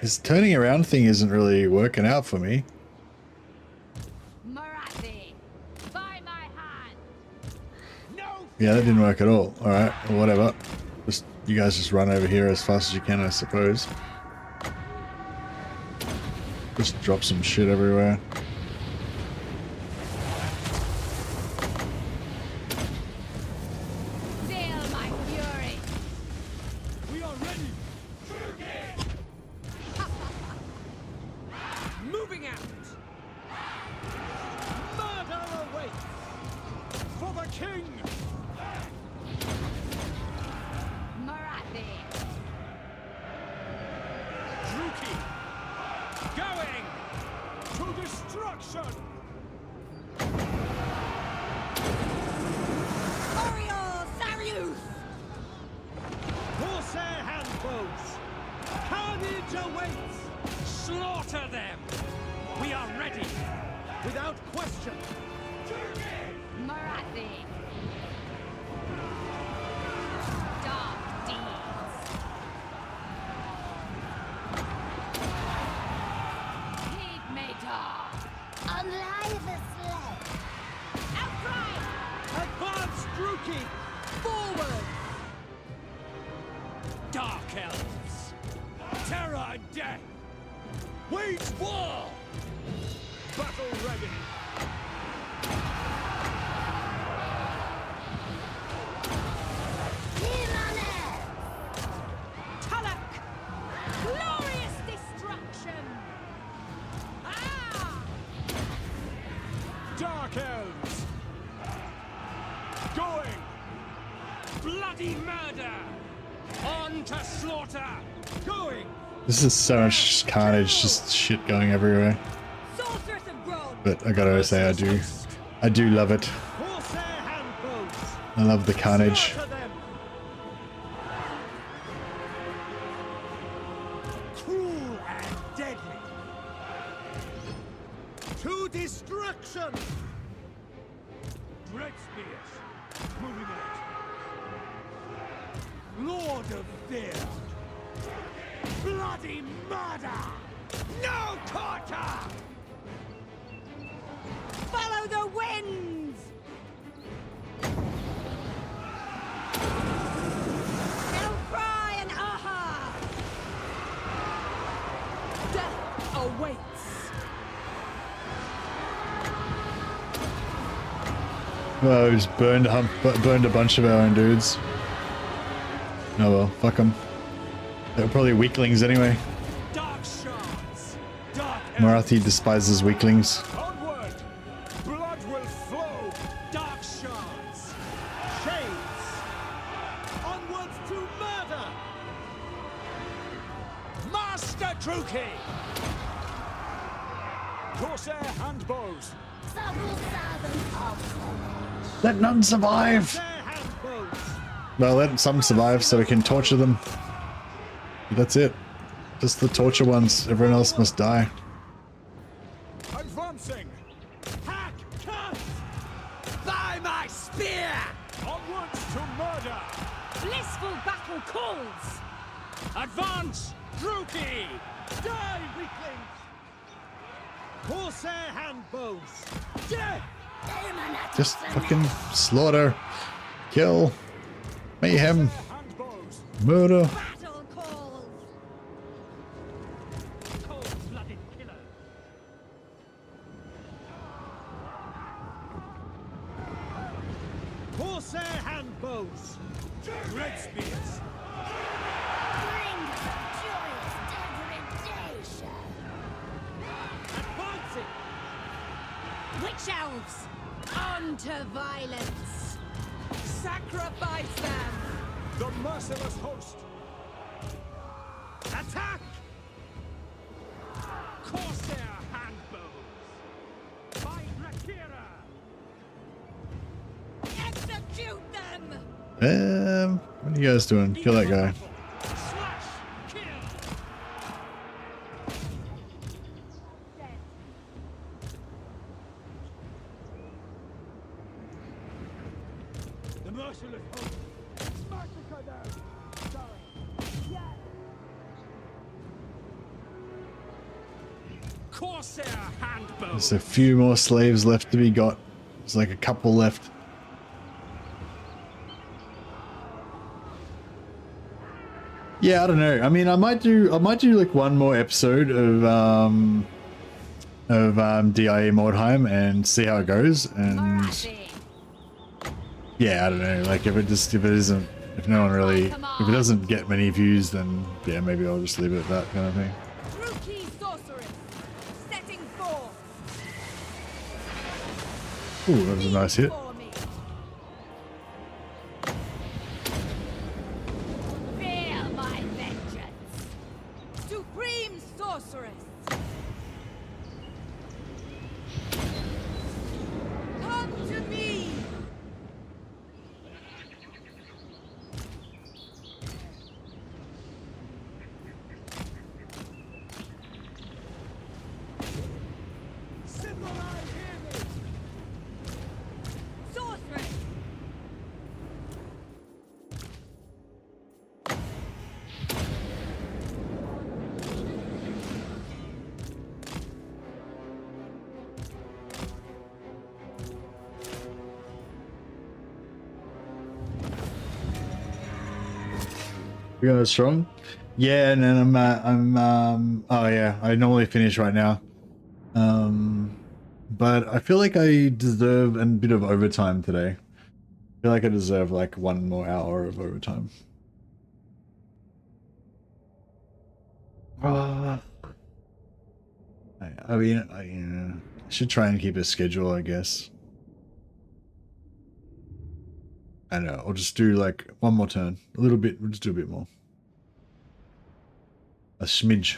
This turning around thing isn't really working out for me. Morathi, by my hand. Yeah, that didn't work at all. Alright, well, whatever. Just you guys just run over here as fast as you can, I suppose. Just drop some shit everywhere. Feel my fury. We are ready! Moving out! Murder awaits! For the king! Morathi. Druki! Going! To destruction! Oriole Sarius! Corsair handbows! Carnage awaits! Slaughter them! We are ready! Without question! Morathi. Dark deeds. Heed me, dog. Unlive the sled! Outcry! Advance, Druki! Forward! Dark elves! Terror and death! Wage war! Battle ready! Tulloch! Glorious destruction! Ah! Dark elves! Going! Bloody murder! On to slaughter! Going! This is so much carnage, just shit going everywhere. Sorceress of Rome! But I gotta say, I do love it. Corsair handbows! I love the carnage. Slaughter them! Cruel and deadly! To destruction! Dread spears! Moving out! Lord of fear! Bloody murder! No quarter! Follow the winds! Outcry and aha! awaits. Well, we just burned a bunch of our own dudes. Oh well, fuck them. They were probably weaklings anyway. Dark shards. Dark Morathi despises weaklings. onward. Blood will flow. Dark shards. Shades. Onwards to murder. Master Druki. Corsair handbows. Let none survive! Well, let some survive so we can torture them. But that's it. Just the torture ones. Everyone else must die. Advancing. Hack. Cut. By my spear. Onwards to murder. Blissful battle calls! Advance. Druki. Die, weaklings. Corsair handbows. Death. Just fucking slaughter. Kill. Mayhem. Handbows. Murder. Battle calls! Cold-blooded killer. Corsair handbows. Red spears. Bring the joyous degradation! Advancing. Witch elves! On to violence! Sacrifice them! The merciless host. Attack! Corsair handbows. By Rakira. Execute them! What are you guys doing? Kill that guy. Slash. Kill. The merciless host. Massacre them. Corsair handbows. There's a few more slaves left to be got. There's like a couple left. Yeah, I don't know. I mean, I might do like one more episode of DIA Mordheim and see how it goes. And yeah, I don't know. Like if it doesn't get many views, then yeah, maybe I'll just leave it at that kind of thing. Rookie sorceress! Setting forth! Ooh, that was a nice hit. For me. Feel my vengeance! Supreme sorceress! Come to me! Sorceress! We going strong? Yeah, and then oh yeah, I normally finish right now. But I feel like I deserve a bit of overtime today. I feel like I deserve like 1 more hour of overtime. I mean, I should try and keep a schedule, I guess. I don't know, I'll just do like 1 more turn. A little bit, we'll just do a bit more. A smidge.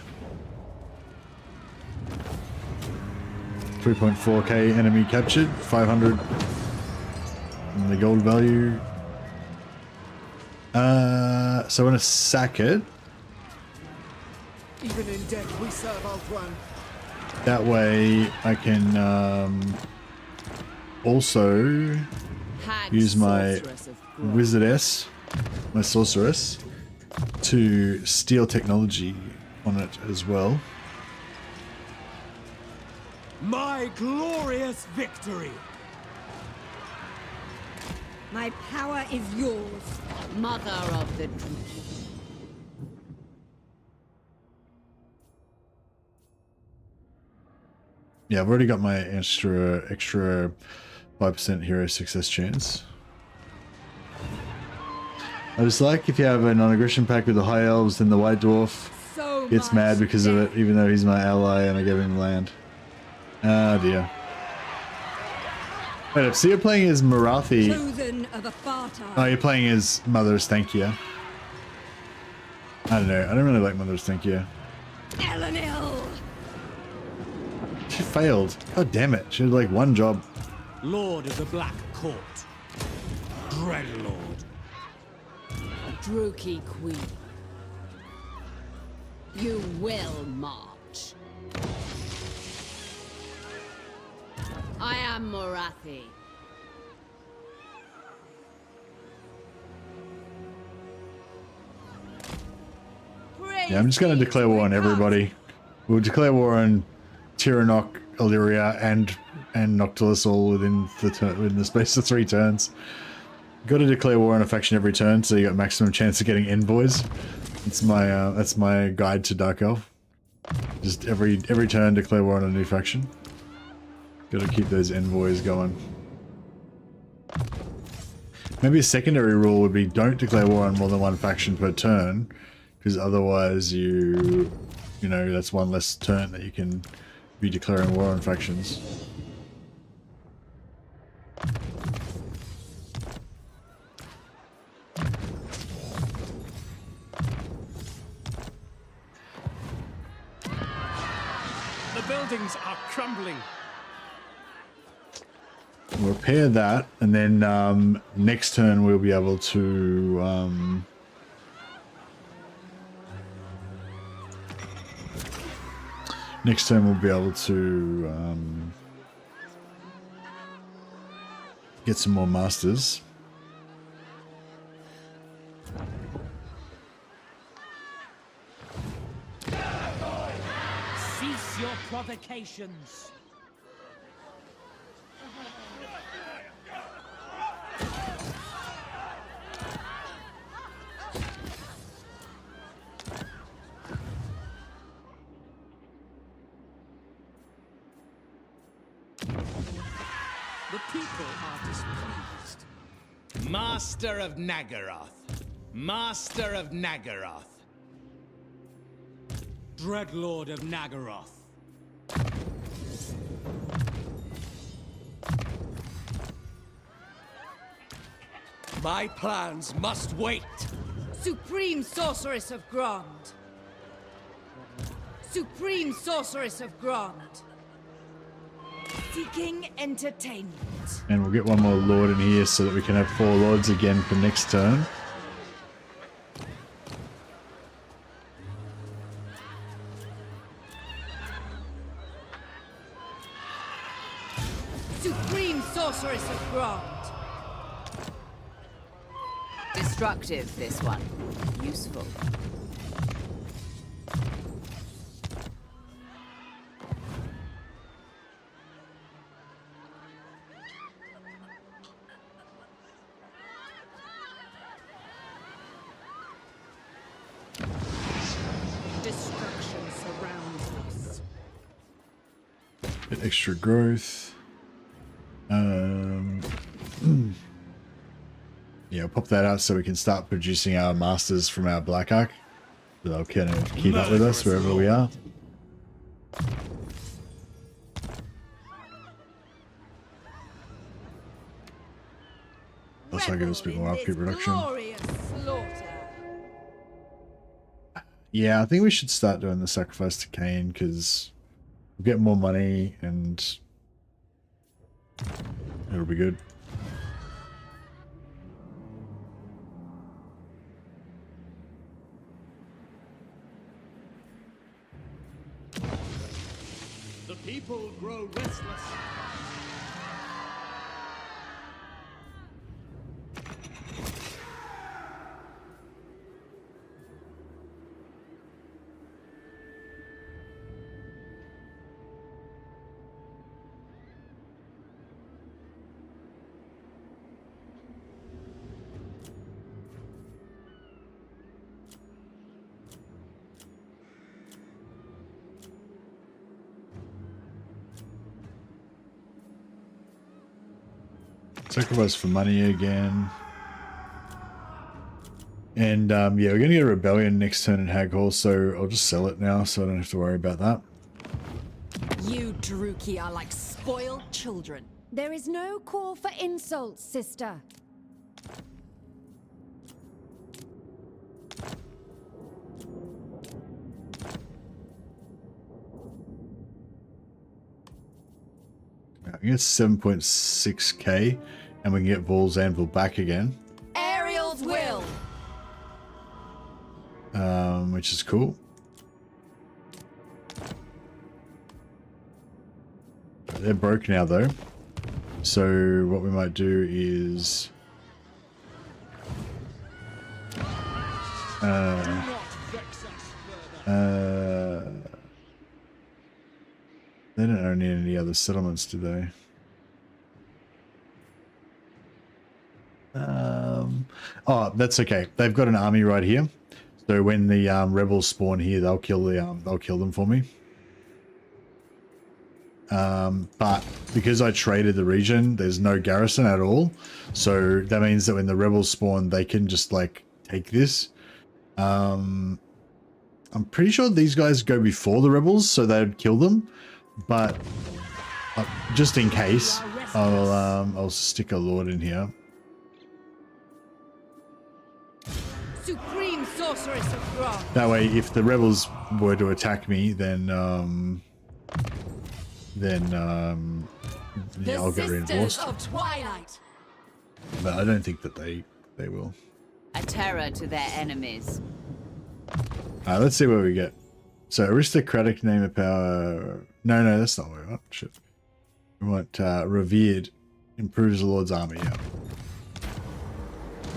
3.4k enemy captured, 500 and the gold value. So I'm gonna sack it. Even in death, we serve Ulthuan. That way I can also use my wizardess, my sorceress, to steal technology on it as well. My glorious victory. My power is yours. Mother of the Druki. Yeah, I've already got my extra 5% hero success chance. I just like if you have a non-aggression pack with the high elves, then the white dwarf gets mad because of it, even though he's my ally and I gave him land. Ah dear. Wait, so you're playing as Morathi. Oh, you're playing as Mother Ostankya. I don't know. I don't really like Mother Ostankya. She failed. God damn it. She had like one job. Lord of the Black Court. Dreadlord. Druki Queen. You will march. I am Morathi. Yeah, I'm just going to declare war on everybody. We'll declare war on Tyrannok, Illyria, and Noctilus all within the space of 3 turns. Got to declare war on a faction every turn, so you got maximum chance of getting envoys. That's my guide to Dark Elf. Just every turn declare war on a new faction. Got to keep those envoys going. Maybe a secondary rule would be don't declare war on more than 1 faction per turn, because otherwise you know, that's 1 less turn that you can be declaring war on factions. The buildings are crumbling. We'll repair that, and then next turn we'll be able to next turn we'll be able to get some more masters. Cease your provocations. The people are displeased. Master of Nagaroth. Master of Nagaroth. Dreadlord of Nagaroth. My plans must wait. Supreme Sorceress of Grond. Supreme Sorceress of Grond. Seeking entertainment. And we'll get one more lord in here so that we can have 4 lords again for next turn. Supreme Sorceress of Grond. Destructive, this one. Useful. Destruction surrounds us. Get extra growth. Yeah, we'll pop that out so we can start producing our masters from our Black Ark. So they'll kind of keep up with us wherever we are. Also give us a bit more upkeep reduction. Yeah, I think we should start doing the sacrifice to Cain because we'll get more money and it'll be good. The people grow restless. Sacrifice for money again. And yeah, we're going to get a rebellion next turn in Hag Hall, so I'll just sell it now so I don't have to worry about that. You Druki are like spoiled children. There is no call for insults, sister. I get 7.6k and we can get Vol's Anvil back again. Ariel's will. Which is cool. They're broke now though. So what we might do is they don't own any other settlements, do they? Oh, that's okay. They've got an army right here. So when the rebels spawn here, they'll kill them for me. But because I traded the region, there's no garrison at all. So that means that when the rebels spawn, they can just like take this. I'm pretty sure these guys go before the rebels, so they'd kill them. But just in case, I'll stick a lord in here. Supreme sorceress of Thron. That way, if the rebels were to attack me, then yeah, I'll get reinforced. Of Twilight. But I don't think that they will. A terror to their enemies. Let's see what we get. So aristocratic name of power. No, that's not what we want. Shit. We want revered. Improves the Lord's army. Yeah.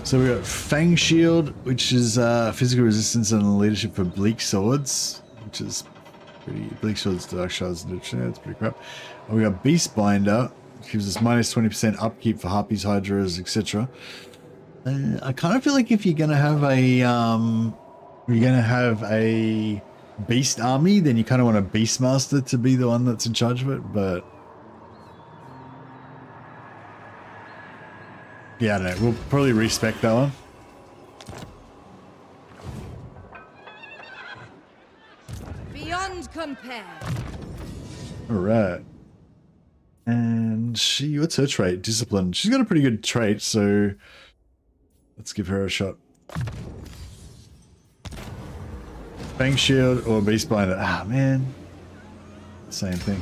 So we got Fang Shield, which is physical resistance and leadership for bleak swords, which is pretty. Bleak swords, dark shards, and that's pretty crap. And we got Beast Binder, which gives us minus 20% upkeep for harpies, hydras, etc. I kind of feel like if you're gonna have a beast army, then you kind of want a Beastmaster to be the one that's in charge of it, but. Yeah, I don't know. We'll probably respec that one. Beyond compare. Alright. And she, what's her trait? Discipline. She's got a pretty good trait, so let's give her a shot. Fang Shield or Beast Binder. Ah, man. Same thing.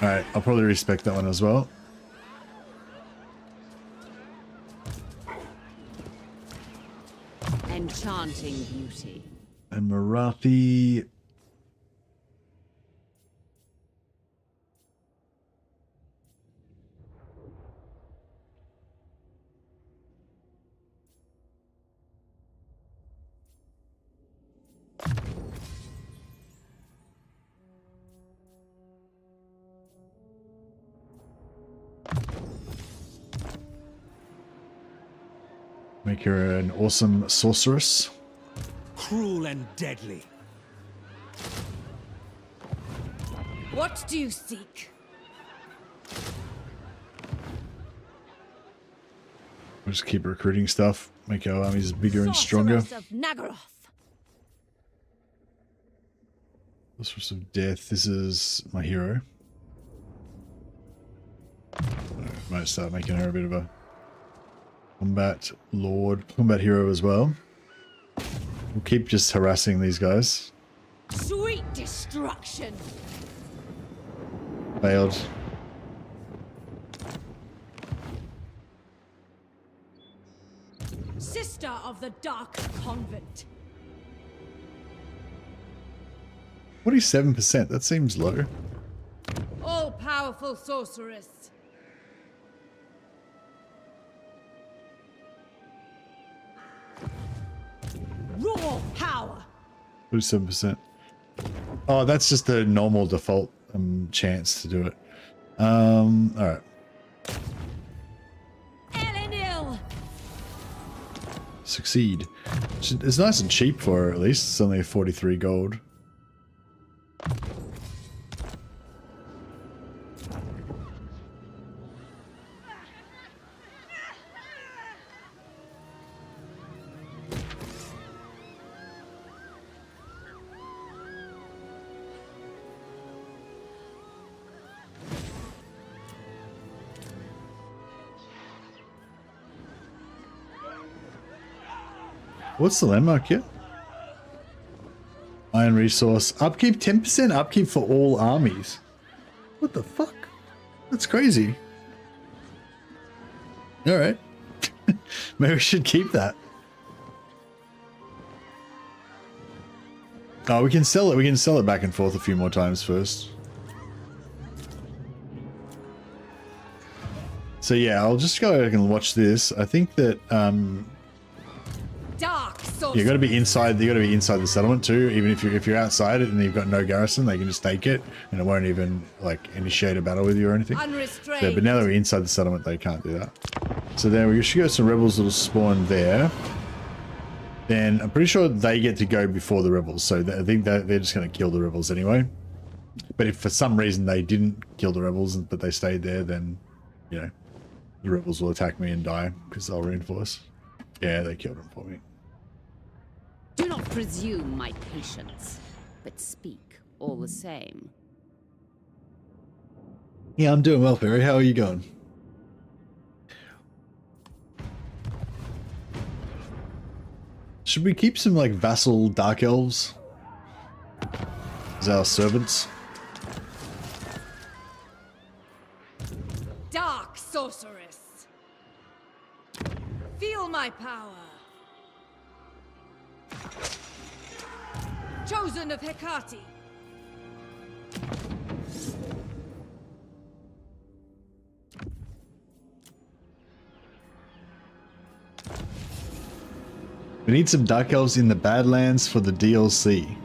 Alright, I'll probably respec that one as well. Enchanting beauty. And Morathi. Make her an awesome sorceress. Cruel and deadly. What do you seek? We'll just keep recruiting stuff. Make our armies bigger and stronger. Sorceress of Nagaroth. Sorceress of Death. This is my hero. Might start making her a bit of a combat lord, combat hero as well. We'll keep just harassing these guys. Sweet destruction. Failed. Sister of the Dark Convent. 47%. That seems low. All-powerful sorceress. Raw power. 47%. Oh, that's just the normal default chance to do it. Alright. Elenil. Succeed. It's nice and cheap for her, at least. It's only 43 gold. What's the landmark here? Iron resource. Upkeep 10% upkeep for all armies. What the fuck? That's crazy. Alright. Maybe we should keep that. Oh, we can sell it. We can sell it back and forth a few more times first. So yeah, I'll just go and watch this. I think that you got to be inside. You got to be inside the settlement too. Even if you're outside it and you've got no garrison, they can just take it and it won't even like initiate a battle with you or anything. Unrestrained. Yeah, but now that we're inside the settlement, they can't do that. So then we should go some rebels that'll spawn there. Then I'm pretty sure they get to go before the rebels. So I think that they're just going to kill the rebels anyway. But if for some reason they didn't kill the rebels but they stayed there, then you know the rebels will attack me and die because they'll reinforce. Yeah, they killed them for me. Do not presume my patience, but speak all the same. Yeah, I'm doing well, Perry. How are you going? Should we keep some like vassal dark elves as our servants? Dark sorceress. Feel my power. Chosen of Hecate. We need some dark elves in the Badlands for the DLC.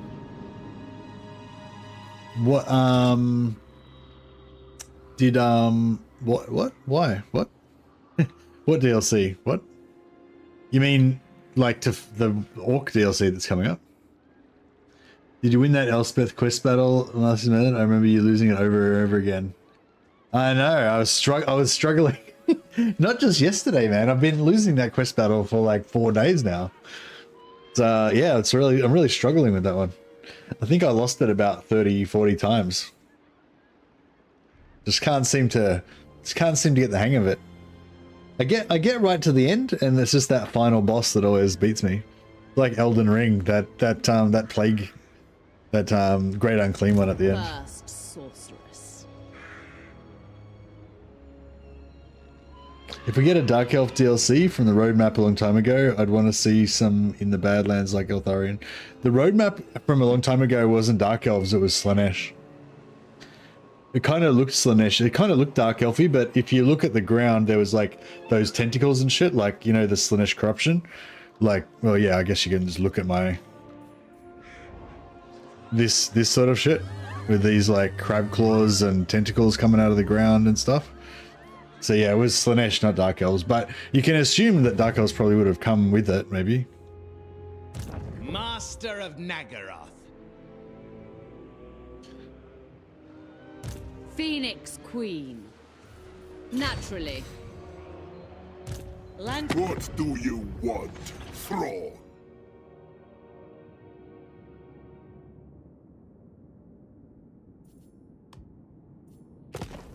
What did what why what what DLC? What you mean, like to the orc DLC that's coming up? Did you win that Elspeth quest battle last minute? I remember you losing it over and over again. I know, I was struggling. Not just yesterday, man. I've been losing that quest battle for like 4 days now. So yeah, I'm really struggling with that one. I think I lost it about 30-40 times. Just can't seem to get the hang of it. I get right to the end, and it's just that final boss that always beats me. Like Elden Ring, that plague, that great unclean one at the end. First sorceress. If we get a Dark Elf DLC from the roadmap a long time ago, I'd want to see some in the Badlands like Eltharion. The roadmap from a long time ago wasn't Dark Elves, it was Slanesh. It kind of looked Slanesh. It kind of looked Dark Elfy, but if you look at the ground, there was like those tentacles and shit, like, you know, the Slanesh corruption. Like, well, yeah, I guess you can just look at my... This sort of shit, with these like crab claws and tentacles coming out of the ground and stuff. So yeah, it was Slanesh, not Dark Elves, but you can assume that Dark Elves probably would have come with it, maybe. Master of Nagaroth. Phoenix Queen. Naturally. What do you want, Thrawn?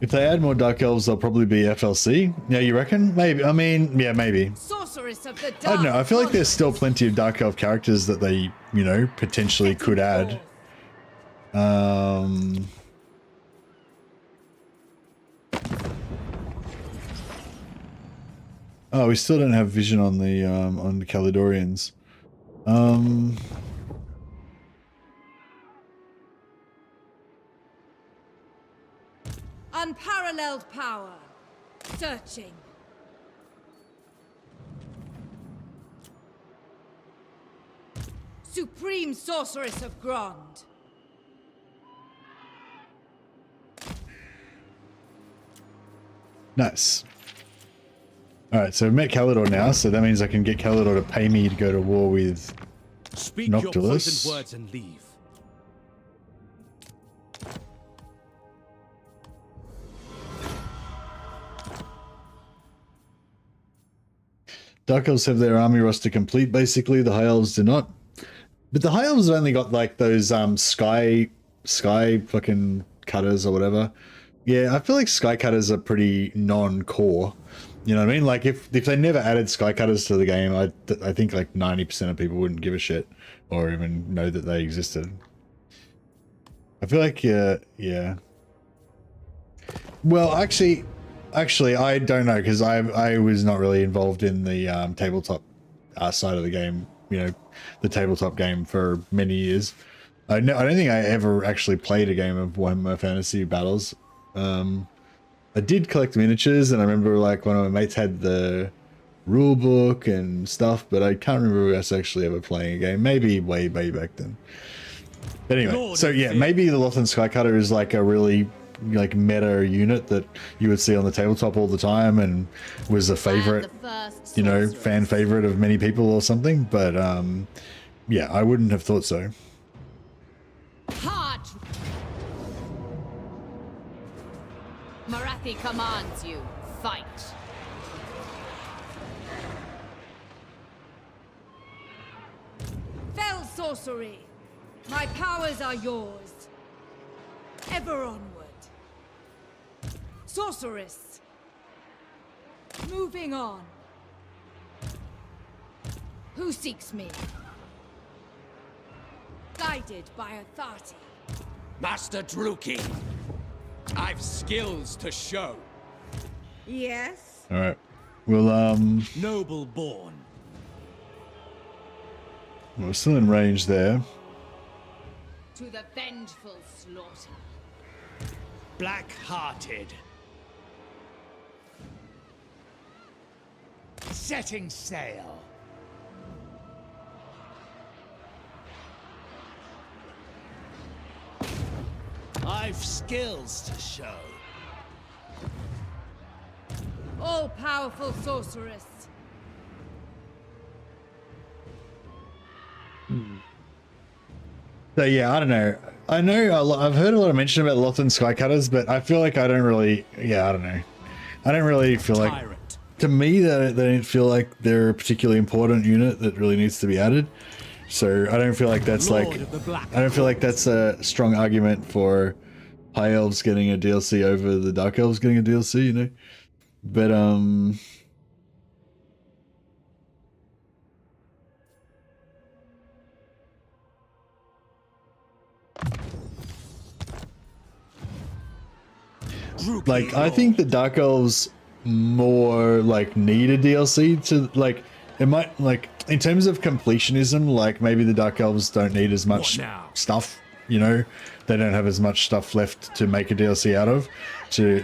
If they add more Dark Elves, they'll probably be FLC. Yeah, you reckon? Maybe. I mean, yeah, maybe. Sorceress of the Dark. I don't know. I feel like there's still plenty of Dark Elf characters that they, you know, potentially could add. Oh, we still don't have vision on the Caledonians. Unparalleled power. Searching. Supreme Sorceress of Grond. Nice. Alright, so we've met Caledor now, so that means I can get Caledor to pay me to go to war with Speak Noctilus. your poisoned words and leave. Dark Elves have their army roster complete, basically. The High Elves do not. But the High Elves have only got like those sky fucking cutters or whatever. Yeah, I feel like sky cutters are pretty non-core. You know what I mean? Like if they never added Skycutters to the game, I think like 90% of people wouldn't give a shit or even know that they existed. I feel like yeah. Well, actually, I don't know because I was not really involved in the tabletop side of the game. You know, the tabletop game for many years. I don't think I ever actually played a game of Warhammer Fantasy Battles. I did collect miniatures, and I remember like one of my mates had the rule book and stuff, but I can't remember us actually ever playing a game. Maybe way back then. But anyway, so yeah, maybe the Ulthuan Skycutter is like a really like meta unit that you would see on the tabletop all the time and was a favorite, you know, fan favorite of many people or something. But yeah, I wouldn't have thought so. Heart! Morathi commands you. Fight. Fell sorcery. My powers are yours. Ever onward. Sorceress. Moving on. Who seeks me? Guided by authority. Master Druki, I've skills to show. Yes? Alright. Well, Noble born. we're still in range there. To the vengeful slaughter. Black-hearted. Setting sail. I've skills to show. All-powerful sorceress. So yeah, I don't know. I've heard a lot of mention about Ulthuan Skycutters, but I feel like I don't really. Yeah, I don't know. I don't really feel like. To me, they don't feel like they're a particularly important unit that really needs to be added. So I don't feel like that's like. I don't feel like that's a strong argument for High Elves getting a DLC over the Dark Elves getting a DLC, you know. But like I think the Dark Elves more like need a DLC to like it might like in terms of completionism, like maybe the Dark Elves don't need as much stuff, you know. They don't have as much stuff left to make a DLC out of to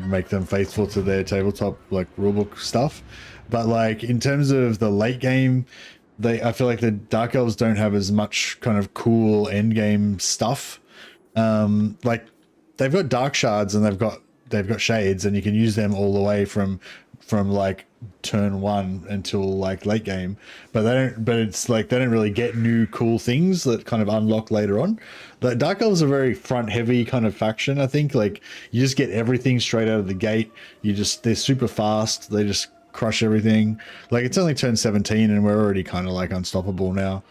make them faithful to their tabletop like rulebook stuff. But like in terms of the late game, I feel like the Dark Elves don't have as much kind of cool end game stuff. Like they've got dark shards and they've got shades, and you can use them all the way from like turn 1 until like late game, but it's like they don't really get new cool things that kind of unlock later on. The Dark Elves are very front heavy kind of faction. I think like you just get everything straight out of the gate. They're super fast. They just crush everything. Like it's only turn 17 and we're already kind of like unstoppable now,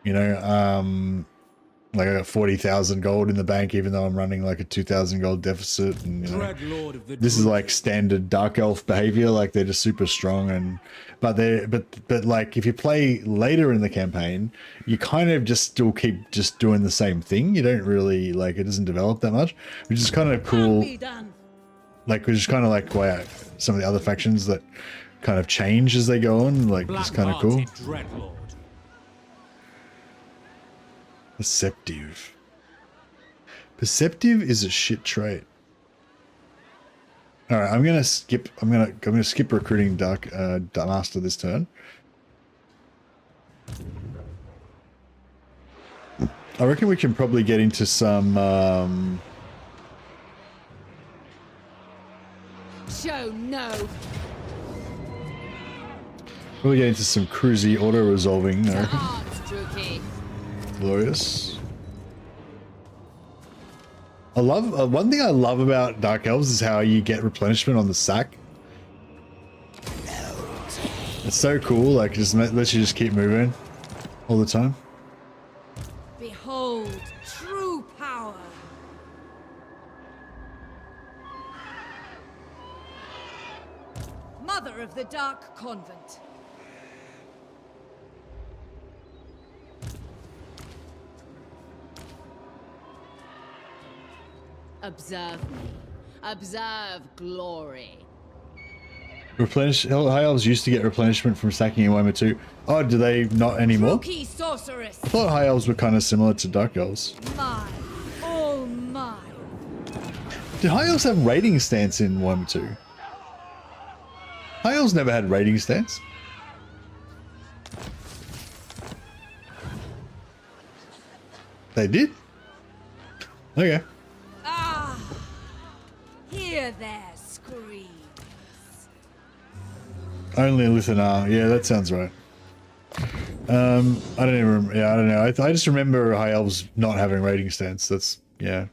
you know. Like I got 40,000 gold in the bank, even though I'm running like a 2,000 gold deficit. And you know, this is like standard Dark Elf behavior. Like they're just super strong, but like if you play later in the campaign, you kind of just still keep just doing the same thing. You don't really like it doesn't develop that much, which is kind of cool. Like which is kind of like why some of the other factions that kind of change as they go on. Like it's kind of cool. Perceptive. Perceptive is a shit trait. All right, I'm gonna skip recruiting Dark Master this turn. I reckon we can probably get into some. Show no. Probably get into some cruisy auto resolving. I reckon. Druki. Glorious. I love one thing I love about Dark Elves is how you get replenishment on the sack. It's so cool. Like, just lets you just keep moving all the time. Behold, true power. Mother of the Dark Convent. Observe me. Observe glory. Replenish. High elves used to get replenishment from stacking in Warhammer 2. Oh, do they not anymore? Rookie sorceress. I thought high elves were kind of similar to dark elves. Mine. All mine. Did high elves have raiding stance in Warhammer 2? High elves never had raiding stance. They did? Okay. Ah! Hear their screams. Only Lithanar. Yeah, that sounds right. I don't even. Yeah, I don't know. I just remember high elves not having raiding stance. That's yeah.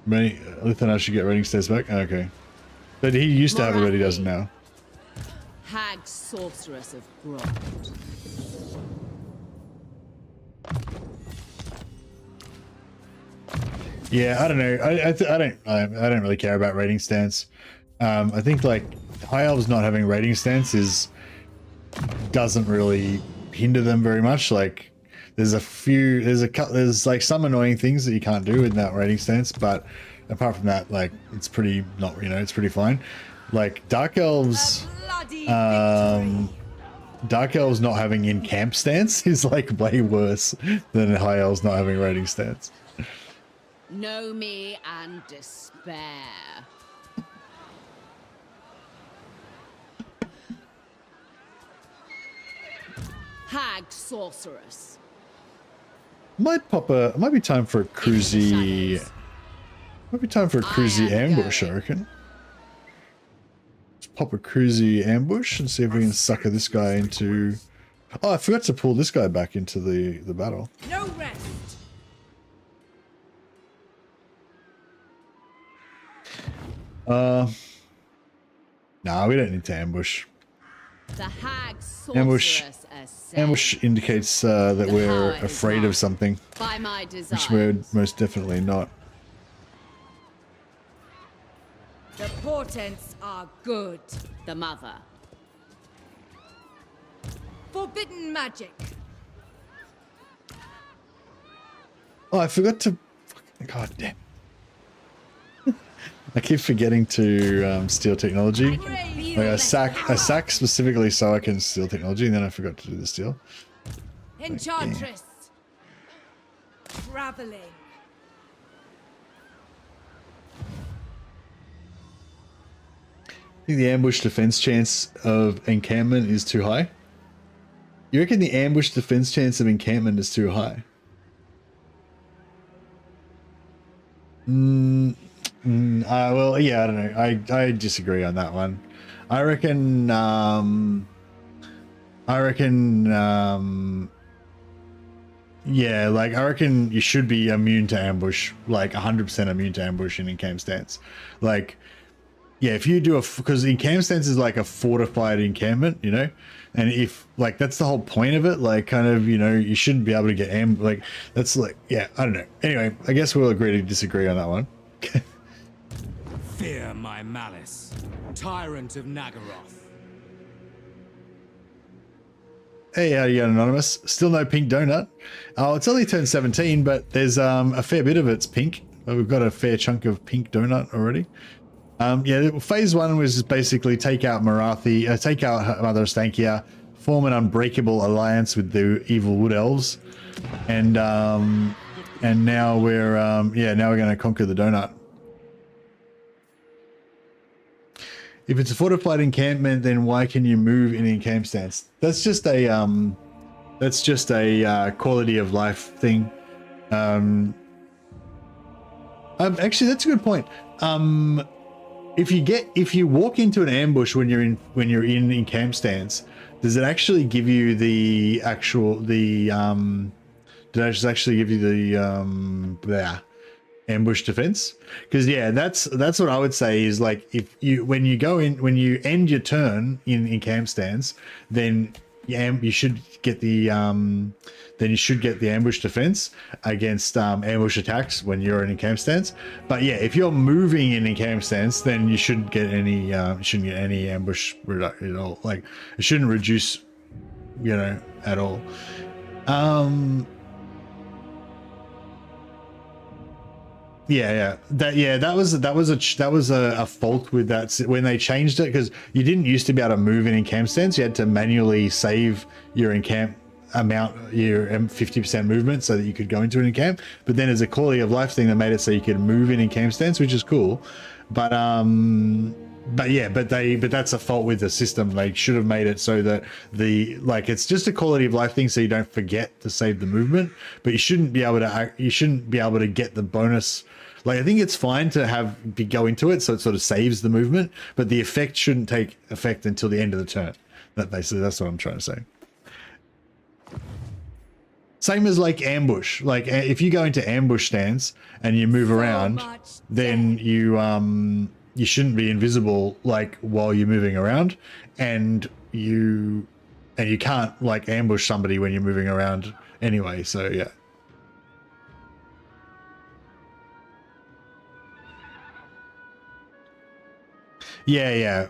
Lithanar should get raiding stance back. Okay, but he used to have it, but he doesn't now. Hag sorceress of Grot. Yeah, I don't know. I don't really care about raiding stance. I think like high elves not having raiding stance doesn't really hinder them very much. Like there's like some annoying things that you can't do in that raiding stance, but apart from that, like it's pretty it's pretty fine. Like dark elves not having in camp stance is like way worse than high elves not having raiding stance. Know me and despair. Hag sorceress. Might be time for a cruisy. Might be time for a cruisy ambush, I reckon. Let's pop a cruisy ambush and see if we can sucker this guy into. Oh, I forgot to pull this guy back into the battle. No rest. Nah, we don't need to ambush. The hag sorceress Ambush indicates that we're afraid of something, by my which we're most definitely not. The portents are good. The mother. Forbidden magic. Oh, I forgot to. God damn. I keep forgetting to steal technology. Like I sack specifically so I can steal technology, and then I forgot to do the steal. Enchantress. Traveling. I think the ambush defense chance of encampment is too high. You reckon the ambush defense chance of encampment is too high? Well, yeah, I don't know. I disagree on that one. I reckon, yeah, like, I reckon you should be immune to ambush, like 100% immune to ambush in encamp stance. Like, yeah, if you do because encamp stance is like a fortified encampment, you know? And if, like, that's the whole point of it, like, kind of, you know, you shouldn't be able to get like, that's like, yeah, I don't know. Anyway, I guess we'll agree to disagree on that one. Fear my malice, tyrant of Nagaroth. Hey, how you going, Anonymous? Still no pink donut. Oh, it's only turned 17, but there's a fair bit of it's pink. We've got a fair chunk of pink donut already. Yeah, phase one was just basically take out Morathi, take out Mother Ostankya, form an unbreakable alliance with the evil wood elves, and now we're now we're going to conquer the donut. If it's a fortified encampment, then why can you move in encamp stance? That's just a quality of life thing. Actually, that's a good point. If you walk into an ambush when you're in encamp stance, does it actually give you the ambush defense? Because yeah, that's what I would say is, like, when you end your turn in encamp stance, then you should get the ambush defense against ambush attacks when you're in a camp stance. But yeah, if you're moving in a camp stance, then you shouldn't get any ambush at all. Like, it shouldn't reduce, you know, at all. That was a fault with that when they changed it, because you didn't used to be able to move in camp stance. You had to manually save your in-camp amount, your 50% movement, so that you could go into an in-camp. But then as a quality of life thing, they made it so you could move in camp stance, which is cool. But that's a fault with the system. They should have made it so that it's just a quality of life thing, so you don't forget to save the movement. But you shouldn't be able to get the bonus. Like, I think it's fine to go into it so it sort of saves the movement, but the effect shouldn't take effect until the end of the turn. That's what I'm trying to say. Same as like ambush. Like, if you go into ambush stance and you move around, then you shouldn't be invisible like while you're moving around, and you can't like ambush somebody when you're moving around anyway. So yeah. Yeah.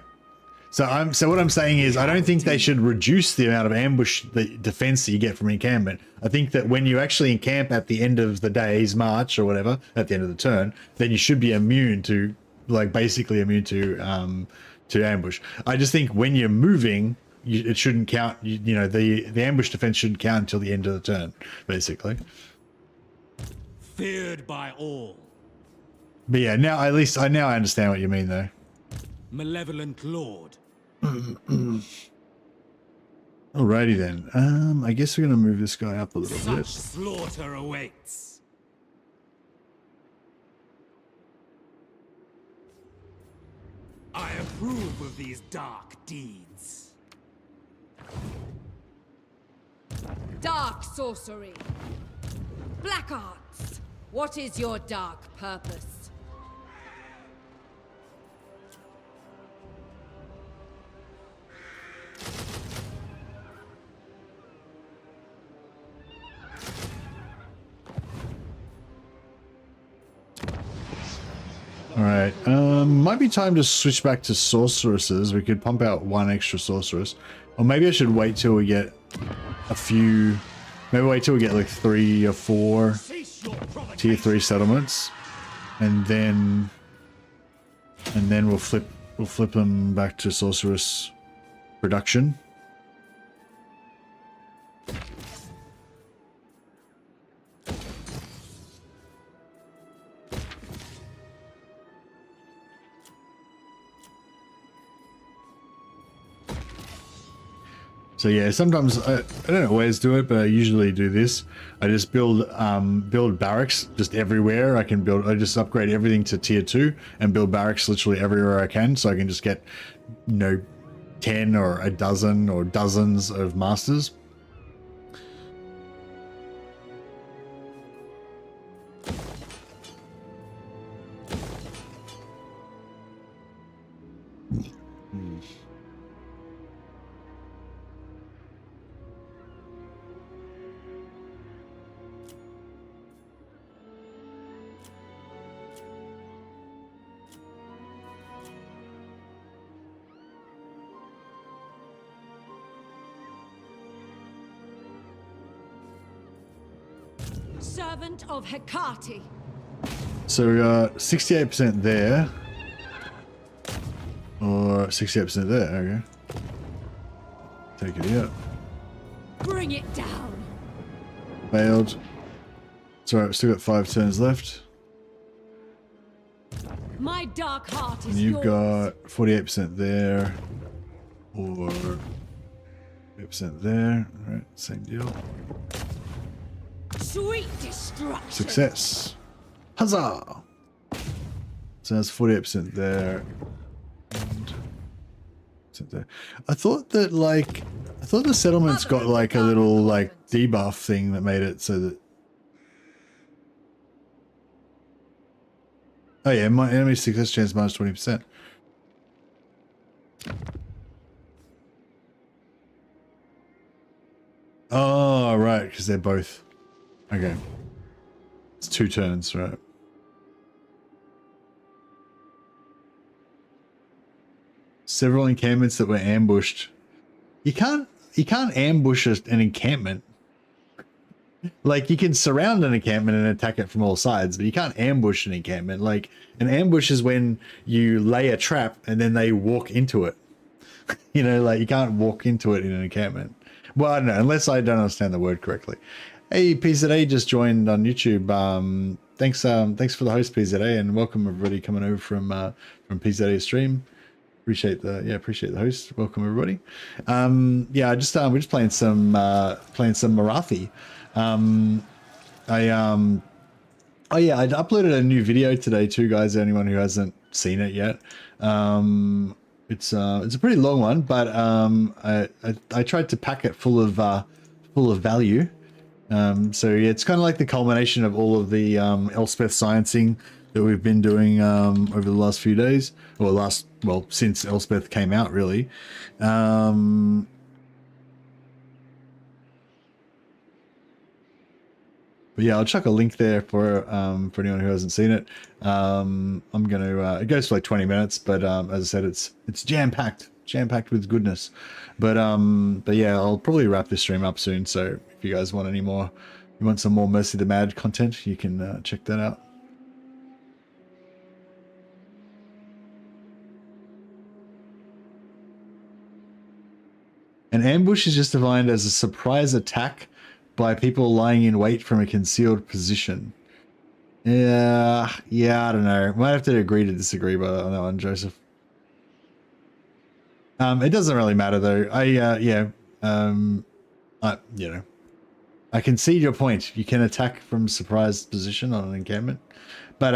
So what I'm saying is, I don't think they should reduce the amount of ambush, the defense that you get from encampment. I think that when you actually encamp at the end of the day's march or whatever, at the end of the turn, then you should be immune to, like, basically immune to ambush. I just think when you're moving, it shouldn't count. You know, the ambush defense shouldn't count until the end of the turn, basically. Feared by all. But yeah, now at least I understand what you mean, though. Malevolent Lord. Alrighty then. I guess we're gonna move this guy up a little bit. Such slaughter awaits. I approve of these dark deeds. Dark sorcery. Black arts. What is your dark purpose? Alright, might be time to switch back to sorceresses. We could pump out one extra sorceress. Or maybe I should wait till we get a few... Maybe wait till we get like 3 or 4 tier 3 settlements. And then we'll flip them back to sorceress production. So yeah, sometimes I don't always do it, but I usually do this. I just build barracks just everywhere. I just upgrade everything to tier 2 and build barracks literally everywhere I can, so I can just get, you know, 10 or a dozen or dozens of masters. Servant of Hecate. So we got 68% there. Or 68% there, okay. Take it out. Bring it down. Failed. It's alright, we've still got 5 turns left. My dark heart is And you've yours. got 48% there. Or 8% there. Alright, same deal. Sweet destruction. Success. Huzzah! So that's 48% there. And there. I thought that the settlements got like a little like debuff thing that made it so that. Oh yeah, my enemy success chance minus 20%. Oh, right, because they're both... Okay. It's 2 turns, right? Several encampments that were ambushed. You can't ambush an encampment. Like, you can surround an encampment and attack it from all sides, but you can't ambush an encampment. Like, an ambush is when you lay a trap and then they walk into it. You know, like, you can't walk into it in an encampment. Well, I don't know, unless I don't understand the word correctly. Hey, PZA just joined on YouTube. Thanks for the host, PZA, and welcome everybody coming over from PZA stream. Appreciate the host. Welcome everybody. Yeah, we're just playing some Morathi. I uploaded a new video today too, guys. Anyone who hasn't seen it yet, it's a pretty long one, but I tried to pack it full of value. So yeah, it's kind of like the culmination of all of the Elspeth sciencing that we've been doing over the last few days, or since Elspeth came out, really. But yeah, I'll chuck a link there for anyone who hasn't seen it. I'm gonna it goes for like 20 minutes, but as I said, it's jam packed with goodness. But yeah, I'll probably wrap this stream up soon. So if you guys want some more Mercy the Mad content, you can check that out. An ambush is just defined as a surprise attack by people lying in wait from a concealed position. Yeah, I don't know. Might have to agree to disagree on that one, Joseph. It doesn't really matter though. I concede your point. You can attack from surprise position on an encampment. But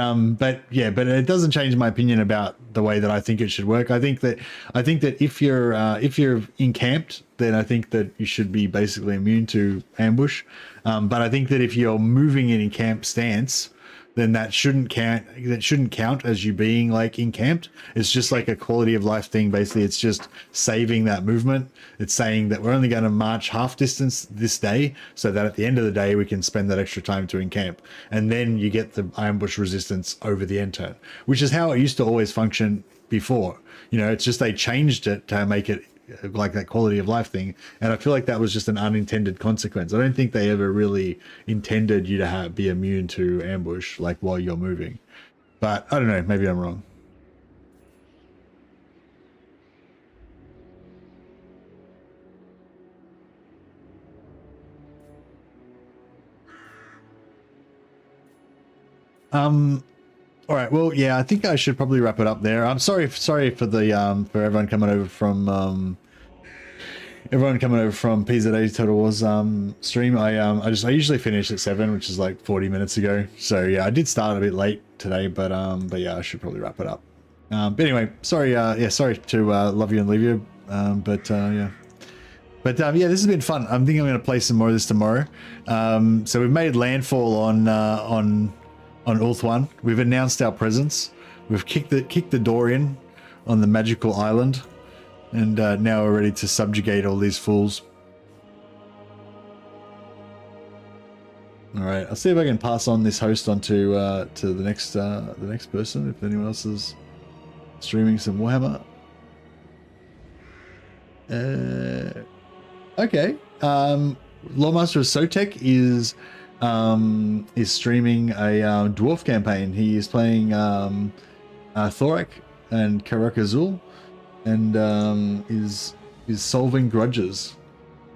it doesn't change my opinion about the way that I think it should work. I think that if you're encamped, then I think that you should be basically immune to ambush. But I think that if you're moving in encamped stance, then that shouldn't count. That shouldn't count as you being like encamped. It's just like a quality of life thing. Basically, it's just saving that movement. It's saying that we're only going to march half distance this day, so that at the end of the day we can spend that extra time to encamp, and then you get the ambush resistance over the end turn, which is how it used to always function before. You know, it's just they changed it to make it like that quality of life thing, and I feel like that was just an unintended consequence. I don't think they ever really intended you to be immune to ambush like while you're moving, but I don't know, maybe I'm wrong. All right, well, yeah, I think I should probably wrap it up there. I'm sorry for the for everyone coming over from PZA Total Wars stream. I usually finish at 7, which is like 40 minutes ago. So yeah, I did start a bit late today, but yeah, I should probably wrap it up. But anyway, sorry to love you and leave you. Yeah, this has been fun. I'm thinking I'm going to play some more of this tomorrow. So we've made landfall on Ulthuan. We've announced our presence. We've kicked the door in on the magical island, and now we're ready to subjugate all these fools. All right, I'll see if I can pass on this host onto to the next person, if anyone else is streaming some Warhammer. Okay. Lawmaster of Sotek is streaming a dwarf campaign. He is playing Thorak and Karakazul, and is solving grudges.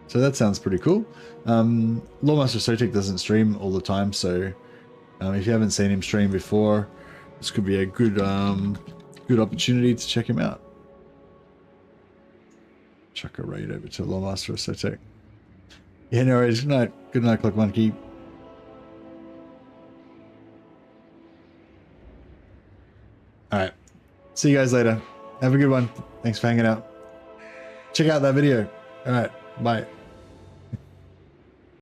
So that sounds pretty cool. Lawmaster Sotek doesn't stream all the time, so if you haven't seen him stream before, this could be a good opportunity to check him out. Chuck a raid over to Lawmaster of Sotek. Yeah, no worries. Good night, Clock Monkey. All right. See you guys later. Have a good one. Thanks for hanging out. Check out that video. All right. Bye.